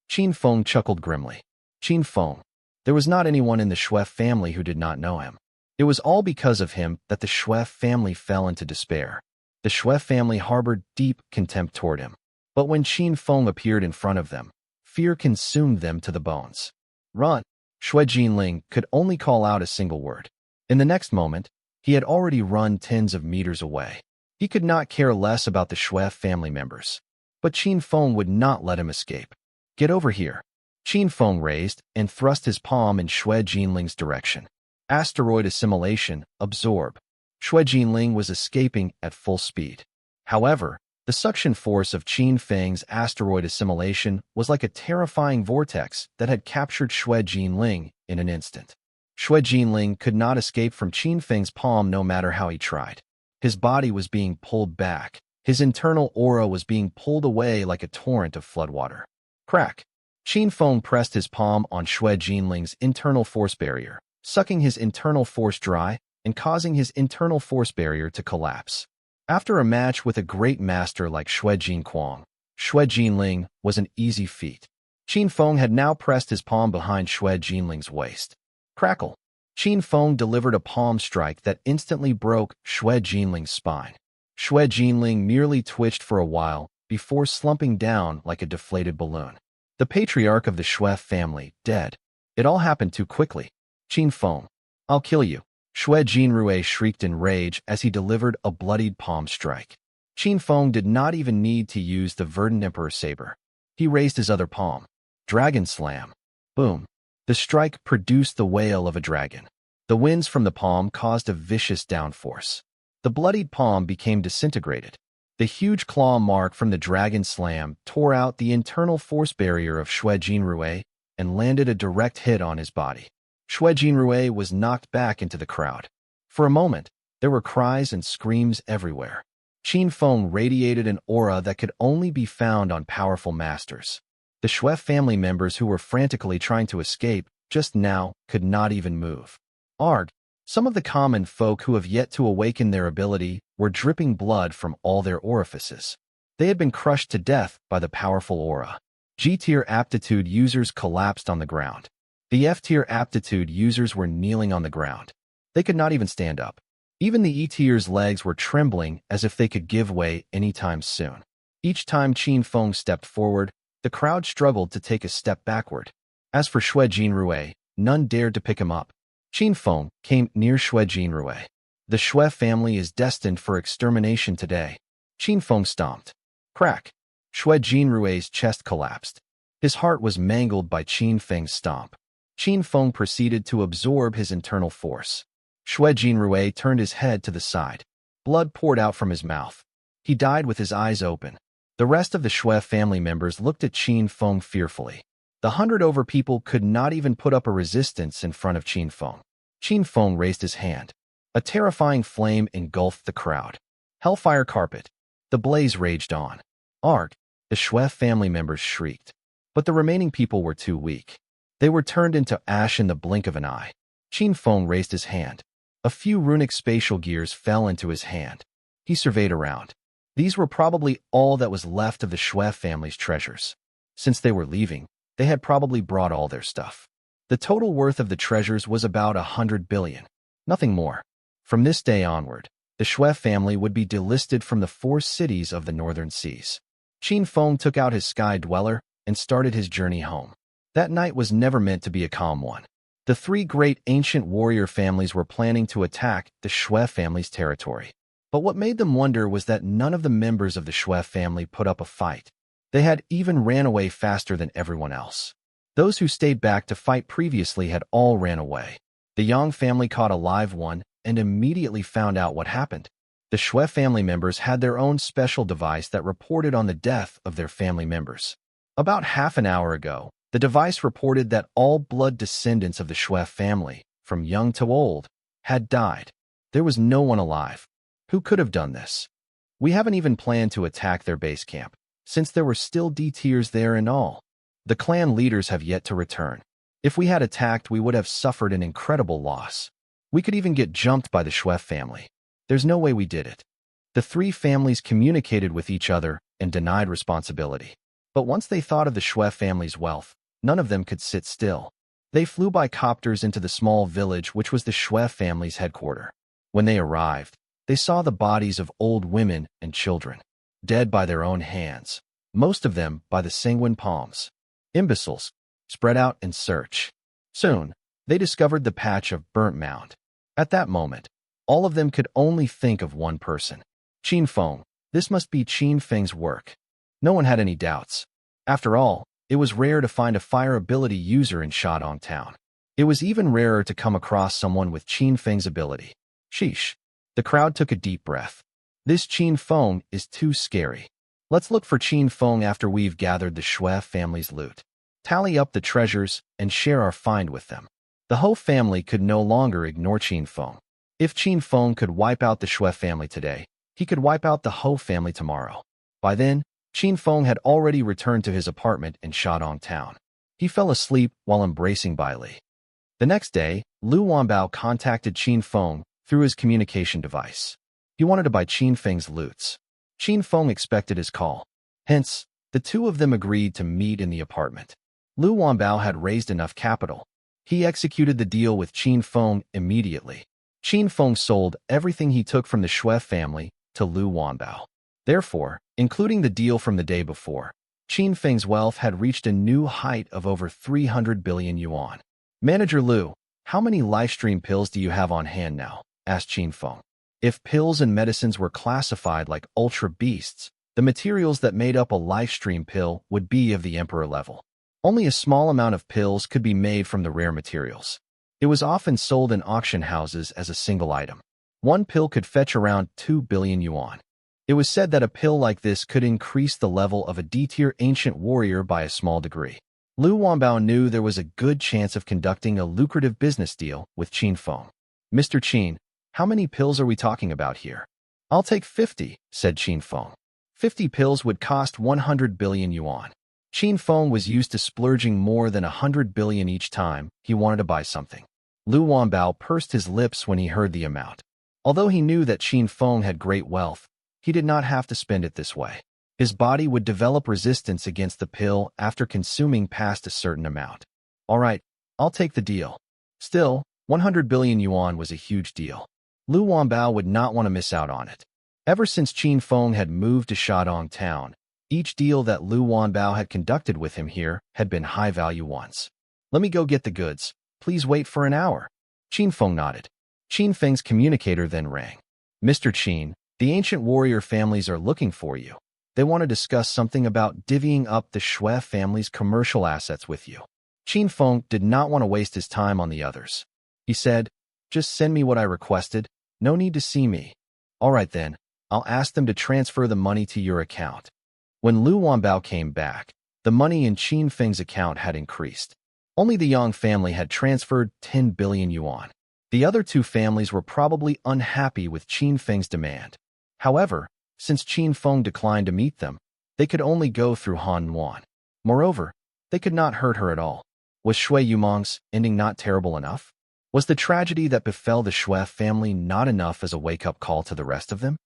Qin Feng chuckled grimly. Qin Feng. There was not anyone in the Shui family who did not know him. It was all because of him that the Shui family fell into despair. The Shui family harbored deep contempt toward him. But when Qin Feng appeared in front of them, fear consumed them to the bones. "Run!" Shui Jinling could only call out a single word. In the next moment, he had already run tens of meters away. He could not care less about the Shui family members. But Qin Feng would not let him escape. "Get over here." Qin Feng raised and thrust his palm in Shui Jinling's direction. Asteroid assimilation, absorb. Shui Jinling was escaping at full speed. However, the suction force of Qin Feng's asteroid assimilation was like a terrifying vortex that had captured Shui Jinling in an instant. Shui Jinling could not escape from Qin Feng's palm no matter how he tried. His body was being pulled back. His internal aura was being pulled away like a torrent of floodwater. Crack! Qin Feng pressed his palm on Shui Jinling's internal force barrier, sucking his internal force dry and causing his internal force barrier to collapse. After a match with a great master like Shui Jinquang, Shui Jinling was an easy feat. Qin Feng had now pressed his palm behind Shui Jinling's waist. Crackle! Qin Feng delivered a palm strike that instantly broke Shui Jinling's spine. Shui Jinling merely twitched for a while before slumping down like a deflated balloon. The patriarch of the Shui family, dead. It all happened too quickly. "Qin Feng, I'll kill you." Shui Jinrui shrieked in rage as he delivered a bloodied palm strike. Qin Feng did not even need to use the verdant emperor saber. He raised his other palm. Dragon slam. Boom. The strike produced the wail of a dragon. The winds from the palm caused a vicious downforce. The bloodied palm became disintegrated. The huge claw mark from the dragon slam tore out the internal force barrier of Shui Jinrui and landed a direct hit on his body. Shui Jinrui was knocked back into the crowd. For a moment, there were cries and screams everywhere. Qin Feng radiated an aura that could only be found on powerful masters. The Shui family members who were frantically trying to escape just now could not even move. Arg! Some of the common folk who have yet to awaken their ability were dripping blood from all their orifices. They had been crushed to death by the powerful aura. G-tier aptitude users collapsed on the ground. The F-tier aptitude users were kneeling on the ground. They could not even stand up. Even the E-tier's legs were trembling as if they could give way anytime soon. Each time Qin Feng stepped forward, the crowd struggled to take a step backward. As for Shui Jinrui, none dared to pick him up. Qin Feng came near Shui Jinrui. The Shui family is destined for extermination today. Qin Feng stomped. Crack! Shui Jinrui's chest collapsed. His heart was mangled by Qin Feng's stomp. Qin Feng proceeded to absorb his internal force. Shui Jinrui turned his head to the side. Blood poured out from his mouth. He died with his eyes open. The rest of the Shui family members looked at Qin Feng fearfully. The 100 people could not even put up a resistance in front of Qin Feng. Qin Feng raised his hand. A terrifying flame engulfed the crowd. Hellfire carpet. The blaze raged on. Arg! The Shui family members shrieked. But the remaining people were too weak. They were turned into ash in the blink of an eye. Qin Feng raised his hand. A few runic spatial gears fell into his hand. He surveyed around. These were probably all that was left of the Shui family's treasures. Since they were leaving, they had probably brought all their stuff. The total worth of the treasures was about 100 billion. Nothing more. From this day onward, the Shui family would be delisted from the 4 cities of the northern seas. Qin Feng took out his sky dweller and started his journey home. That night was never meant to be a calm one. The 3 great ancient warrior families were planning to attack the Shui family's territory. But what made them wonder was that none of the members of the Shui family put up a fight. They had even ran away faster than everyone else. Those who stayed back to fight previously had all ran away. The Yang family caught a live one and immediately found out what happened. The Shui family members had their own special device that reported on the death of their family members. About half an hour ago, the device reported that all blood descendants of the Shui family, from young to old, had died. There was no one alive. Who could have done this? We haven't even planned to attack their base camp. since there were still D-tiers there and all. The clan leaders have yet to return. If we had attacked, we would have suffered an incredible loss. We could even get jumped by the Shui family. There's no way we did it. The three families communicated with each other and denied responsibility. But once they thought of the Shui family's wealth, none of them could sit still. They flew by copters into the small village which was the Shui family's headquarters. When they arrived, they saw the bodies of old women and children, dead by their own hands, most of them by the sanguine palms. Imbeciles, spread out and search. Soon, they discovered the patch of burnt mound. At that moment, all of them could only think of one person. Qin Feng. This must be Qin Feng's work. No one had any doubts. After all, it was rare to find a fire ability user in Shadong Town. It was even rarer to come across someone with Qin Feng's ability. Sheesh. The crowd took a deep breath. This Qin Feng is too scary. Let's look for Qin Feng after we've gathered the Shui family's loot. Tally up the treasures and share our find with them. The Ho family could no longer ignore Qin Feng. If Qin Feng could wipe out the Shui family today, he could wipe out the Ho family tomorrow. By then, Qin Feng had already returned to his apartment in Shadong Town. He fell asleep while embracing Bai Li. The next day, Lu Wanbao contacted Qin Feng through his communication device. He wanted to buy Qin Feng's loots. Qin Feng expected his call. Hence, the two of them agreed to meet in the apartment. Lu Wanbao had raised enough capital. He executed the deal with Qin Feng immediately. Qin Feng sold everything he took from the Shui family to Lu Wanbao. Therefore, including the deal from the day before, Qin Feng's wealth had reached a new height of over 300 billion yuan. Manager Lu, how many lifestream pills do you have on hand now? Asked Qin Feng. If pills and medicines were classified like ultra beasts, the materials that made up a lifestream pill would be of the emperor level. Only a small amount of pills could be made from the rare materials. It was often sold in auction houses as a single item. One pill could fetch around 2 billion yuan. It was said that a pill like this could increase the level of a D-tier ancient warrior by a small degree. Lu Wanbao knew there was a good chance of conducting a lucrative business deal with Qin Feng. Mr. Qin, how many pills are we talking about here? I'll take 50, said Qin Feng. 50 pills would cost 100 billion yuan. Qin Feng was used to splurging more than 100 billion each time he wanted to buy something. Lu Wanbao pursed his lips when he heard the amount. Although he knew that Qin Feng had great wealth, he did not have to spend it this way. His body would develop resistance against the pill after consuming past a certain amount. All right, I'll take the deal. Still, 100 billion yuan was a huge deal. Lu Wanbao would not want to miss out on it. Ever since Qin Feng had moved to Shadong Town, each deal that Lu Wanbao had conducted with him here had been high-value ones. Let me go get the goods. Please wait for an hour. Qin Feng nodded. Qin Feng's communicator then rang. Mr. Qin, the ancient warrior families are looking for you. They want to discuss something about divvying up the Shui family's commercial assets with you. Qin Feng did not want to waste his time on the others. He said, just send me what I requested. No need to see me. All right then, I'll ask them to transfer the money to your account. When Lu Wanbao came back, the money in Qin Feng's account had increased. Only the Yang family had transferred 10 billion yuan. The other two families were probably unhappy with Qin Feng's demand. However, since Qin Feng declined to meet them, they could only go through Han Yuan. Moreover, they could not hurt her at all. Was Shui Yumong's ending not terrible enough? Was the tragedy that befell the Shui family not enough as a wake-up call to the rest of them?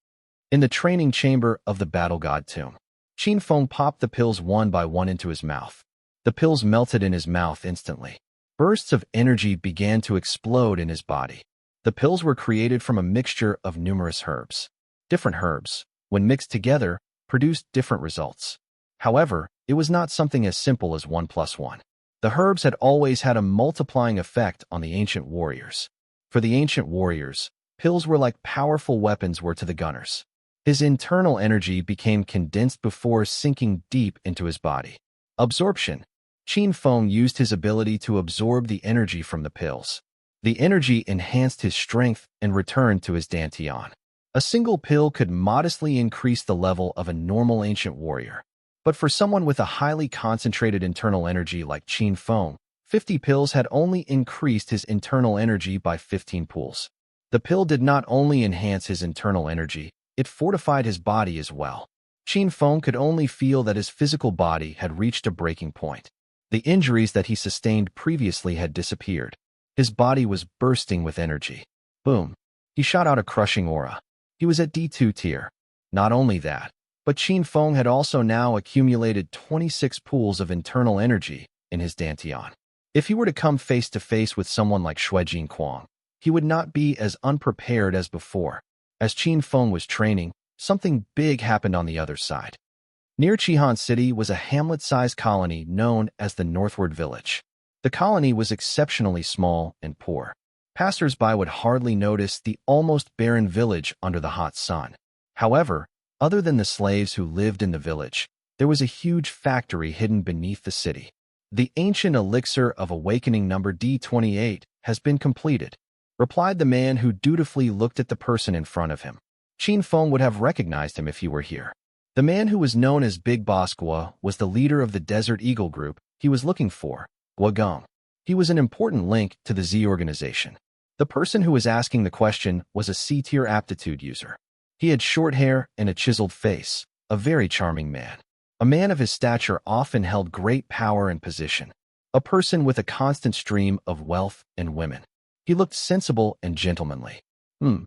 In the training chamber of the Battle God Tomb, Qin Feng popped the pills one by one into his mouth. The pills melted in his mouth instantly. Bursts of energy began to explode in his body. The pills were created from a mixture of numerous herbs. Different herbs, when mixed together, produced different results. However, it was not something as simple as 1 + 1. The herbs had always had a multiplying effect on the ancient warriors. For the ancient warriors, pills were like powerful weapons were to the gunners. His internal energy became condensed before sinking deep into his body. Absorption. Qin Feng used his ability to absorb the energy from the pills. The energy enhanced his strength and returned to his dantian. A single pill could modestly increase the level of a normal ancient warrior. But for someone with a highly concentrated internal energy like Qin Feng, 50 pills had only increased his internal energy by 15 pools. The pill did not only enhance his internal energy, it fortified his body as well. Qin Feng could only feel that his physical body had reached a breaking point. The injuries that he sustained previously had disappeared. His body was bursting with energy. Boom. He shot out a crushing aura. He was at D2 tier. Not only that, but Qin Feng had also now accumulated 26 pools of internal energy in his dantian. If he were to come face to face with someone like Shuijin Quang, he would not be as unprepared as before. As Qin Feng was training, something big happened on the other side. Near Qihan City was a hamlet-sized colony known as the Northward Village. The colony was exceptionally small and poor. Passers-by would hardly notice the almost barren village under the hot sun. However, other than the slaves who lived in the village, there was a huge factory hidden beneath the city. The ancient elixir of awakening number D28 has been completed, replied the man who dutifully looked at the person in front of him. Qin Feng would have recognized him if he were here. The man who was known as Big Boss Gua was the leader of the Desert Eagle group he was looking for, Gua Gong. He was an important link to the Z organization. The person who was asking the question was a C-tier aptitude user. He had short hair and a chiseled face, a very charming man. A man of his stature often held great power and position, a person with a constant stream of wealth and women. He looked sensible and gentlemanly.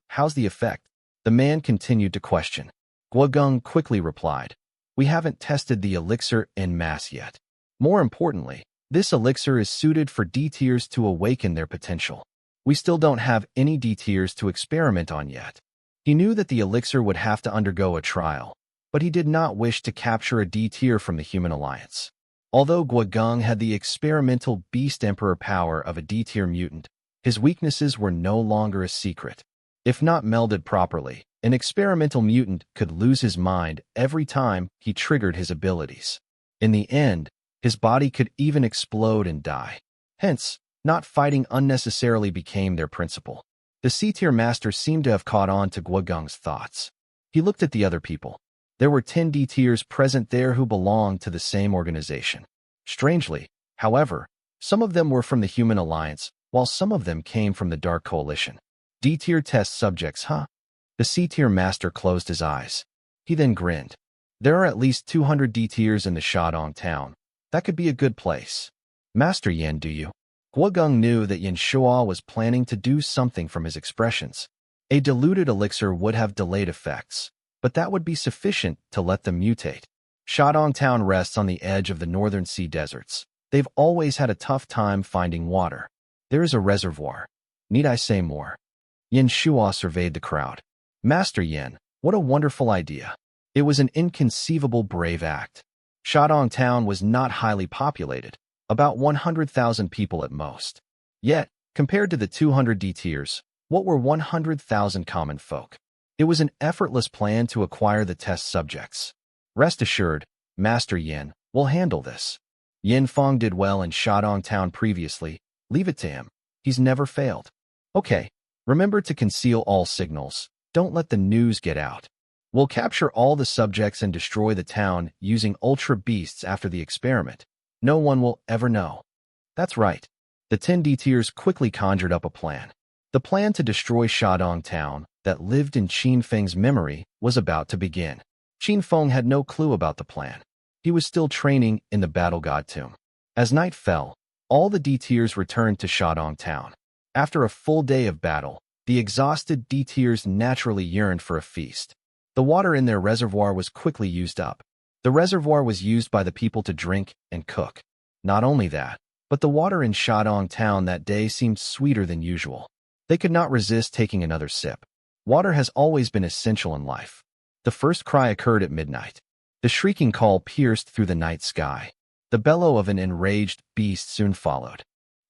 How's the effect? The man continued to question. Guogung quickly replied, we haven't tested the elixir en masse yet. More importantly, this elixir is suited for D-tiers to awaken their potential. We still don't have any D-tiers to experiment on yet. He knew that the elixir would have to undergo a trial, but he did not wish to capture a D-tier from the Human Alliance. Although Guogung had the experimental Beast Emperor power of a D-tier mutant, his weaknesses were no longer a secret. If not melded properly, an experimental mutant could lose his mind every time he triggered his abilities. In the end, his body could even explode and die. Hence, not fighting unnecessarily became their principle. The C-tier master seemed to have caught on to Guogung's thoughts. He looked at the other people. There were 10 D-tiers present there who belonged to the same organization. Strangely, however, some of them were from the Human Alliance, while some of them came from the Dark Coalition. D-tier test subjects, huh? The C-tier master closed his eyes. He then grinned. There are at least 200 D-tiers in the Shandong town. That could be a good place. Master Yen, do you? Guogung knew that Yin Shua was planning to do something from his expressions. A diluted elixir would have delayed effects, but that would be sufficient to let them mutate. Shandong town rests on the edge of the northern sea deserts. They've always had a tough time finding water. There is a reservoir. Need I say more? Yin Shua surveyed the crowd. Master Yin, what a wonderful idea. It was an inconceivable brave act. Shandong town was not highly populated, about 100,000 people at most. Yet, compared to the 200 D-tiers, what were 100,000 common folk? It was an effortless plan to acquire the test subjects. Rest assured, Master Yin will handle this. Yin Feng did well in Shandong town previously. Leave it to him. He's never failed. Okay, remember to conceal all signals. Don't let the news get out. We'll capture all the subjects and destroy the town using ultra beasts after the experiment. No one will ever know. That's right. The 10 D-tiers quickly conjured up a plan. The plan to destroy Shandong town that lived in Qin Feng's memory was about to begin. Qin Feng had no clue about the plan. He was still training in the Battle God Tomb. As night fell, all the D-tiers returned to Shandong town. After a full day of battle, the exhausted D-tiers naturally yearned for a feast. The water in their reservoir was quickly used up. The reservoir was used by the people to drink and cook. Not only that, but the water in Shandong town that day seemed sweeter than usual. They could not resist taking another sip. Water has always been essential in life. The first cry occurred at midnight. The shrieking call pierced through the night sky. The bellow of an enraged beast soon followed.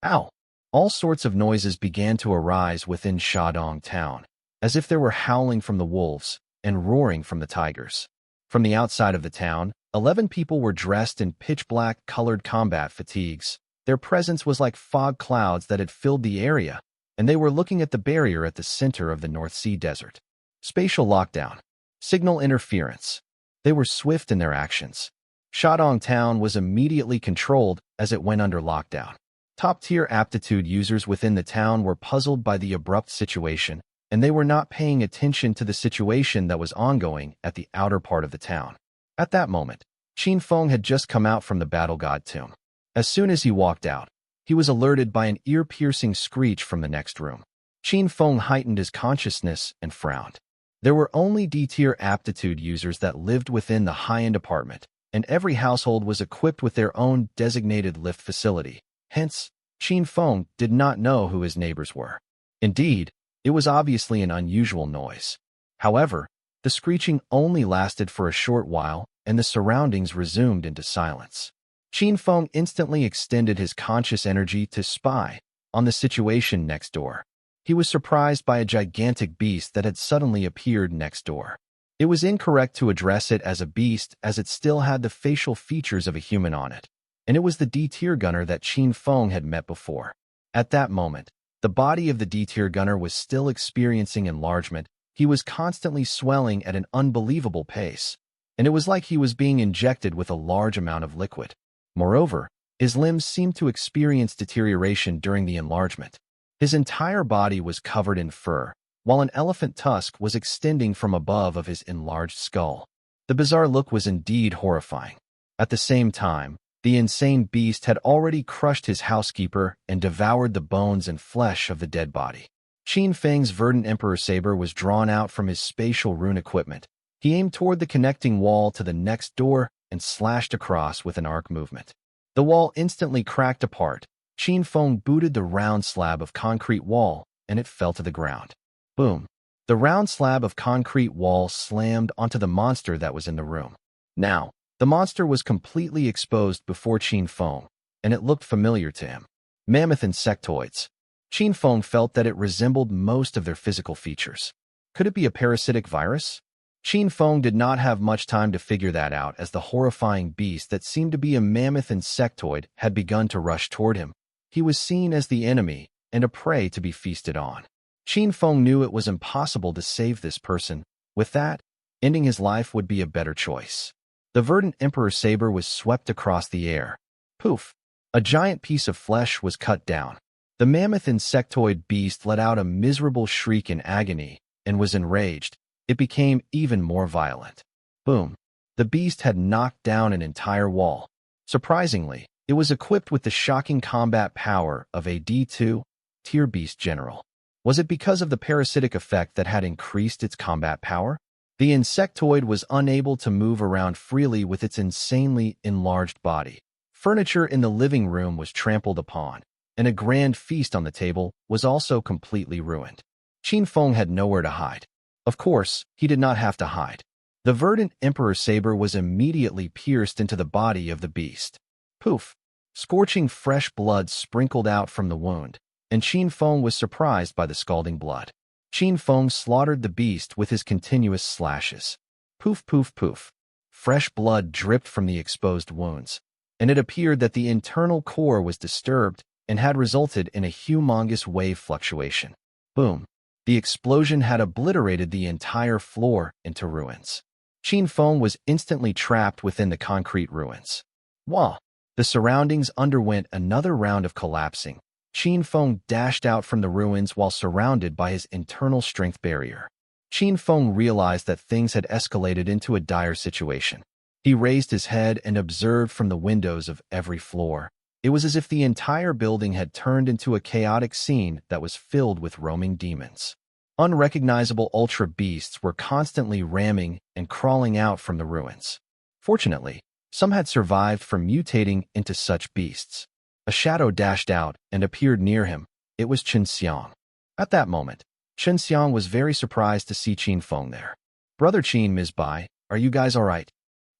Ow! All sorts of noises began to arise within Shandong town, as if there were howling from the wolves and roaring from the tigers. From the outside of the town, 11 people were dressed in pitch-black colored combat fatigues. Their presence was like fog clouds that had filled the area, and they were looking at the barrier at the center of the North Sea desert. Spatial lockdown. Signal interference. They were swift in their actions. Shandong town was immediately controlled as it went under lockdown. Top-tier aptitude users within the town were puzzled by the abrupt situation, and they were not paying attention to the situation that was ongoing at the outer part of the town. At that moment, Qin Feng had just come out from the battle god tomb. As soon as he walked out, he was alerted by an ear-piercing screech from the next room. Qin Feng heightened his consciousness and frowned. There were only D-tier aptitude users that lived within the high-end apartment, and every household was equipped with their own designated lift facility. Hence, Qin Feng did not know who his neighbors were. Indeed, it was obviously an unusual noise. However, the screeching only lasted for a short while, and the surroundings resumed into silence. Qin Feng instantly extended his conscious energy to spy on the situation next door. He was surprised by a gigantic beast that had suddenly appeared next door. It was incorrect to address it as a beast as it still had the facial features of a human on it, and it was the D-tier gunner that Qin Feng had met before. At that moment, the body of the D-tier gunner was still experiencing enlargement. He was constantly swelling at an unbelievable pace, and it was like he was being injected with a large amount of liquid. Moreover, his limbs seemed to experience deterioration during the enlargement. His entire body was covered in fur, while an elephant tusk was extending from above of his enlarged skull. The bizarre look was indeed horrifying. At the same time, the insane beast had already crushed his housekeeper and devoured the bones and flesh of the dead body. Qin Feng's verdant emperor saber was drawn out from his spatial rune equipment. He aimed toward the connecting wall to the next door and slashed across with an arc movement. The wall instantly cracked apart. Qin Feng booted the round slab of concrete wall, and it fell to the ground. Boom! The round slab of concrete wall slammed onto the monster that was in the room. Now, the monster was completely exposed before Qin Feng, and it looked familiar to him. Mammoth insectoids. Qin Feng felt that it resembled most of their physical features. Could it be a parasitic virus? Qin Feng did not have much time to figure that out as the horrifying beast that seemed to be a mammoth insectoid had begun to rush toward him. He was seen as the enemy and a prey to be feasted on. Qin Feng knew it was impossible to save this person. With that, ending his life would be a better choice. The verdant emperor saber was swept across the air. Poof! A giant piece of flesh was cut down. The mammoth insectoid beast let out a miserable shriek in agony and was enraged. It became even more violent. Boom! The beast had knocked down an entire wall. Surprisingly, it was equipped with the shocking combat power of a D2 tier beast general. Was it because of the parasitic effect that had increased its combat power? The insectoid was unable to move around freely with its insanely enlarged body. Furniture in the living room was trampled upon, and a grand feast on the table was also completely ruined. Qin Feng had nowhere to hide. Of course, he did not have to hide. The verdant emperor saber was immediately pierced into the body of the beast. Poof! Scorching fresh blood sprinkled out from the wound, and Qin Feng was surprised by the scalding blood. Qin Feng slaughtered the beast with his continuous slashes. Poof, poof, poof. Fresh blood dripped from the exposed wounds, and it appeared that the internal core was disturbed and had resulted in a humongous wave fluctuation. Boom! The explosion had obliterated the entire floor into ruins. Qin Feng was instantly trapped within the concrete ruins. While the surroundings underwent another round of collapsing, Qin Feng dashed out from the ruins while surrounded by his internal strength barrier. Qin Feng realized that things had escalated into a dire situation. He raised his head and observed from the windows of every floor. It was as if the entire building had turned into a chaotic scene that was filled with roaming demons. Unrecognizable ultra beasts were constantly ramming and crawling out from the ruins. Fortunately, some had survived from mutating into such beasts. A shadow dashed out and appeared near him. It was Chen Xiang. At that moment, Chen Xiang was very surprised to see Qin Feng there. "Brother Qin, Ms. Bai, are you guys all right?"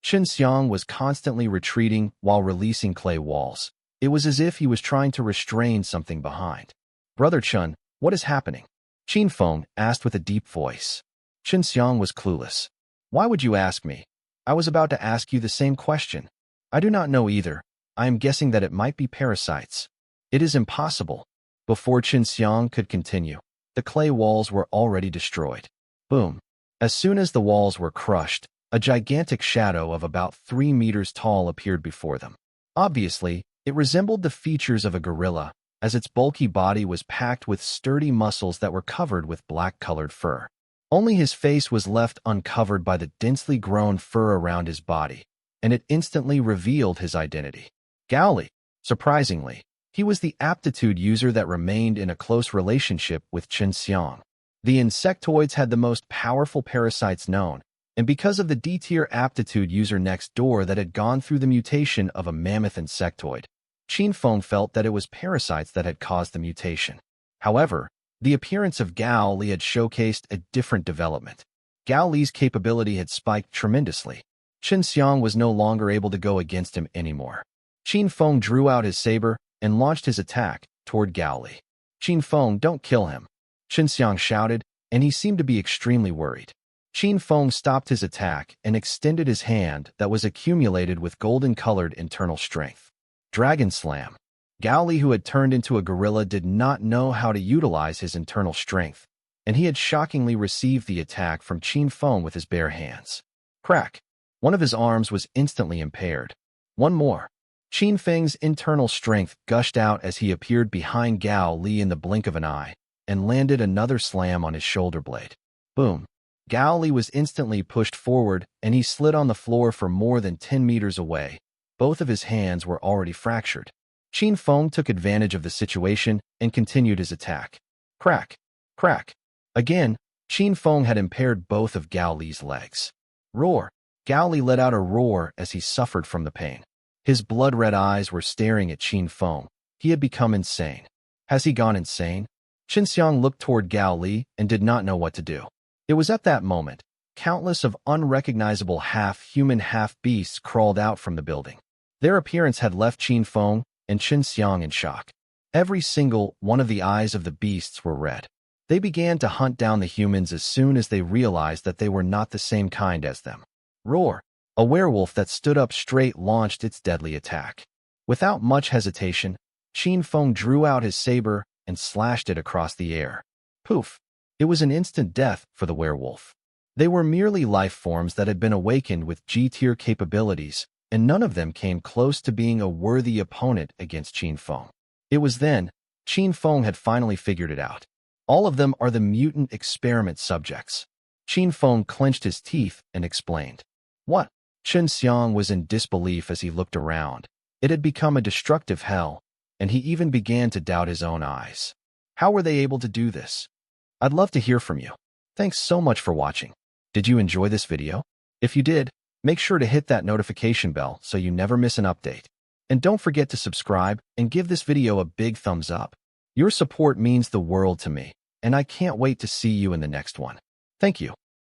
Chen Xiang was constantly retreating while releasing clay walls. It was as if he was trying to restrain something behind. "Brother Chen, what is happening?" Qin Feng asked with a deep voice. Chen Xiang was clueless. "Why would you ask me? I was about to ask you the same question. I do not know either. I am guessing that it might be parasites. It is impossible." Before Chen Xiang could continue, the clay walls were already destroyed. Boom! As soon as the walls were crushed, a gigantic shadow of about 3 meters tall appeared before them. Obviously, it resembled the features of a gorilla, as its bulky body was packed with sturdy muscles that were covered with black-colored fur. Only his face was left uncovered by the densely grown fur around his body, and it instantly revealed his identity. Gao Li. Surprisingly, he was the aptitude user that remained in a close relationship with Qin Feng. The insectoids had the most powerful parasites known, and because of the D-tier aptitude user next door that had gone through the mutation of a mammoth insectoid, Qin Feng felt that it was parasites that had caused the mutation. However, the appearance of Gao Li had showcased a different development. Gao Li's capability had spiked tremendously. Qin Feng was no longer able to go against him anymore. Qin Feng drew out his saber and launched his attack toward Gao Li. Qin Feng, don't kill him, Qin Feng shouted, and he seemed to be extremely worried. Qin Feng stopped his attack and extended his hand that was accumulated with golden-colored internal strength. Dragon Slam. Gao Li, who had turned into a gorilla, did not know how to utilize his internal strength, and he had shockingly received the attack from Qin Feng with his bare hands. Crack! One of his arms was instantly impaired. One more. Qin Feng's internal strength gushed out as he appeared behind Gao Li in the blink of an eye, and landed another slam on his shoulder blade. Boom! Gao Li was instantly pushed forward, and he slid on the floor for more than 10 meters away. Both of his hands were already fractured. Qin Feng took advantage of the situation and continued his attack. Crack! Crack! Again, Qin Feng had impaired both of Gao Li's legs. Roar! Gao Li let out a roar as he suffered from the pain. His blood-red eyes were staring at Qin Feng. He had become insane. Has he gone insane? Qin Feng looked toward Gao Li and did not know what to do. It was at that moment, countless of unrecognizable half-human, half-beasts crawled out from the building. Their appearance had left Qin Feng and Qin Feng in shock. Every single one of the eyes of the beasts were red. They began to hunt down the humans as soon as they realized that they were not the same kind as them. Roar! A werewolf that stood up straight launched its deadly attack. Without much hesitation, Qin Feng drew out his saber and slashed it across the air. Poof! It was an instant death for the werewolf. They were merely life forms that had been awakened with G-tier capabilities, and none of them came close to being a worthy opponent against Qin Feng. It was then Qin Feng had finally figured it out. All of them are the mutant experiment subjects. Qin Feng clenched his teeth and explained. What? Qin Feng was in disbelief as he looked around. It had become a destructive hell, and he even began to doubt his own eyes. How were they able to do this? I'd love to hear from you. Thanks so much for watching. Did you enjoy this video? If you did, make sure to hit that notification bell so you never miss an update. And don't forget to subscribe and give this video a big thumbs up. Your support means the world to me, and I can't wait to see you in the next one. Thank you.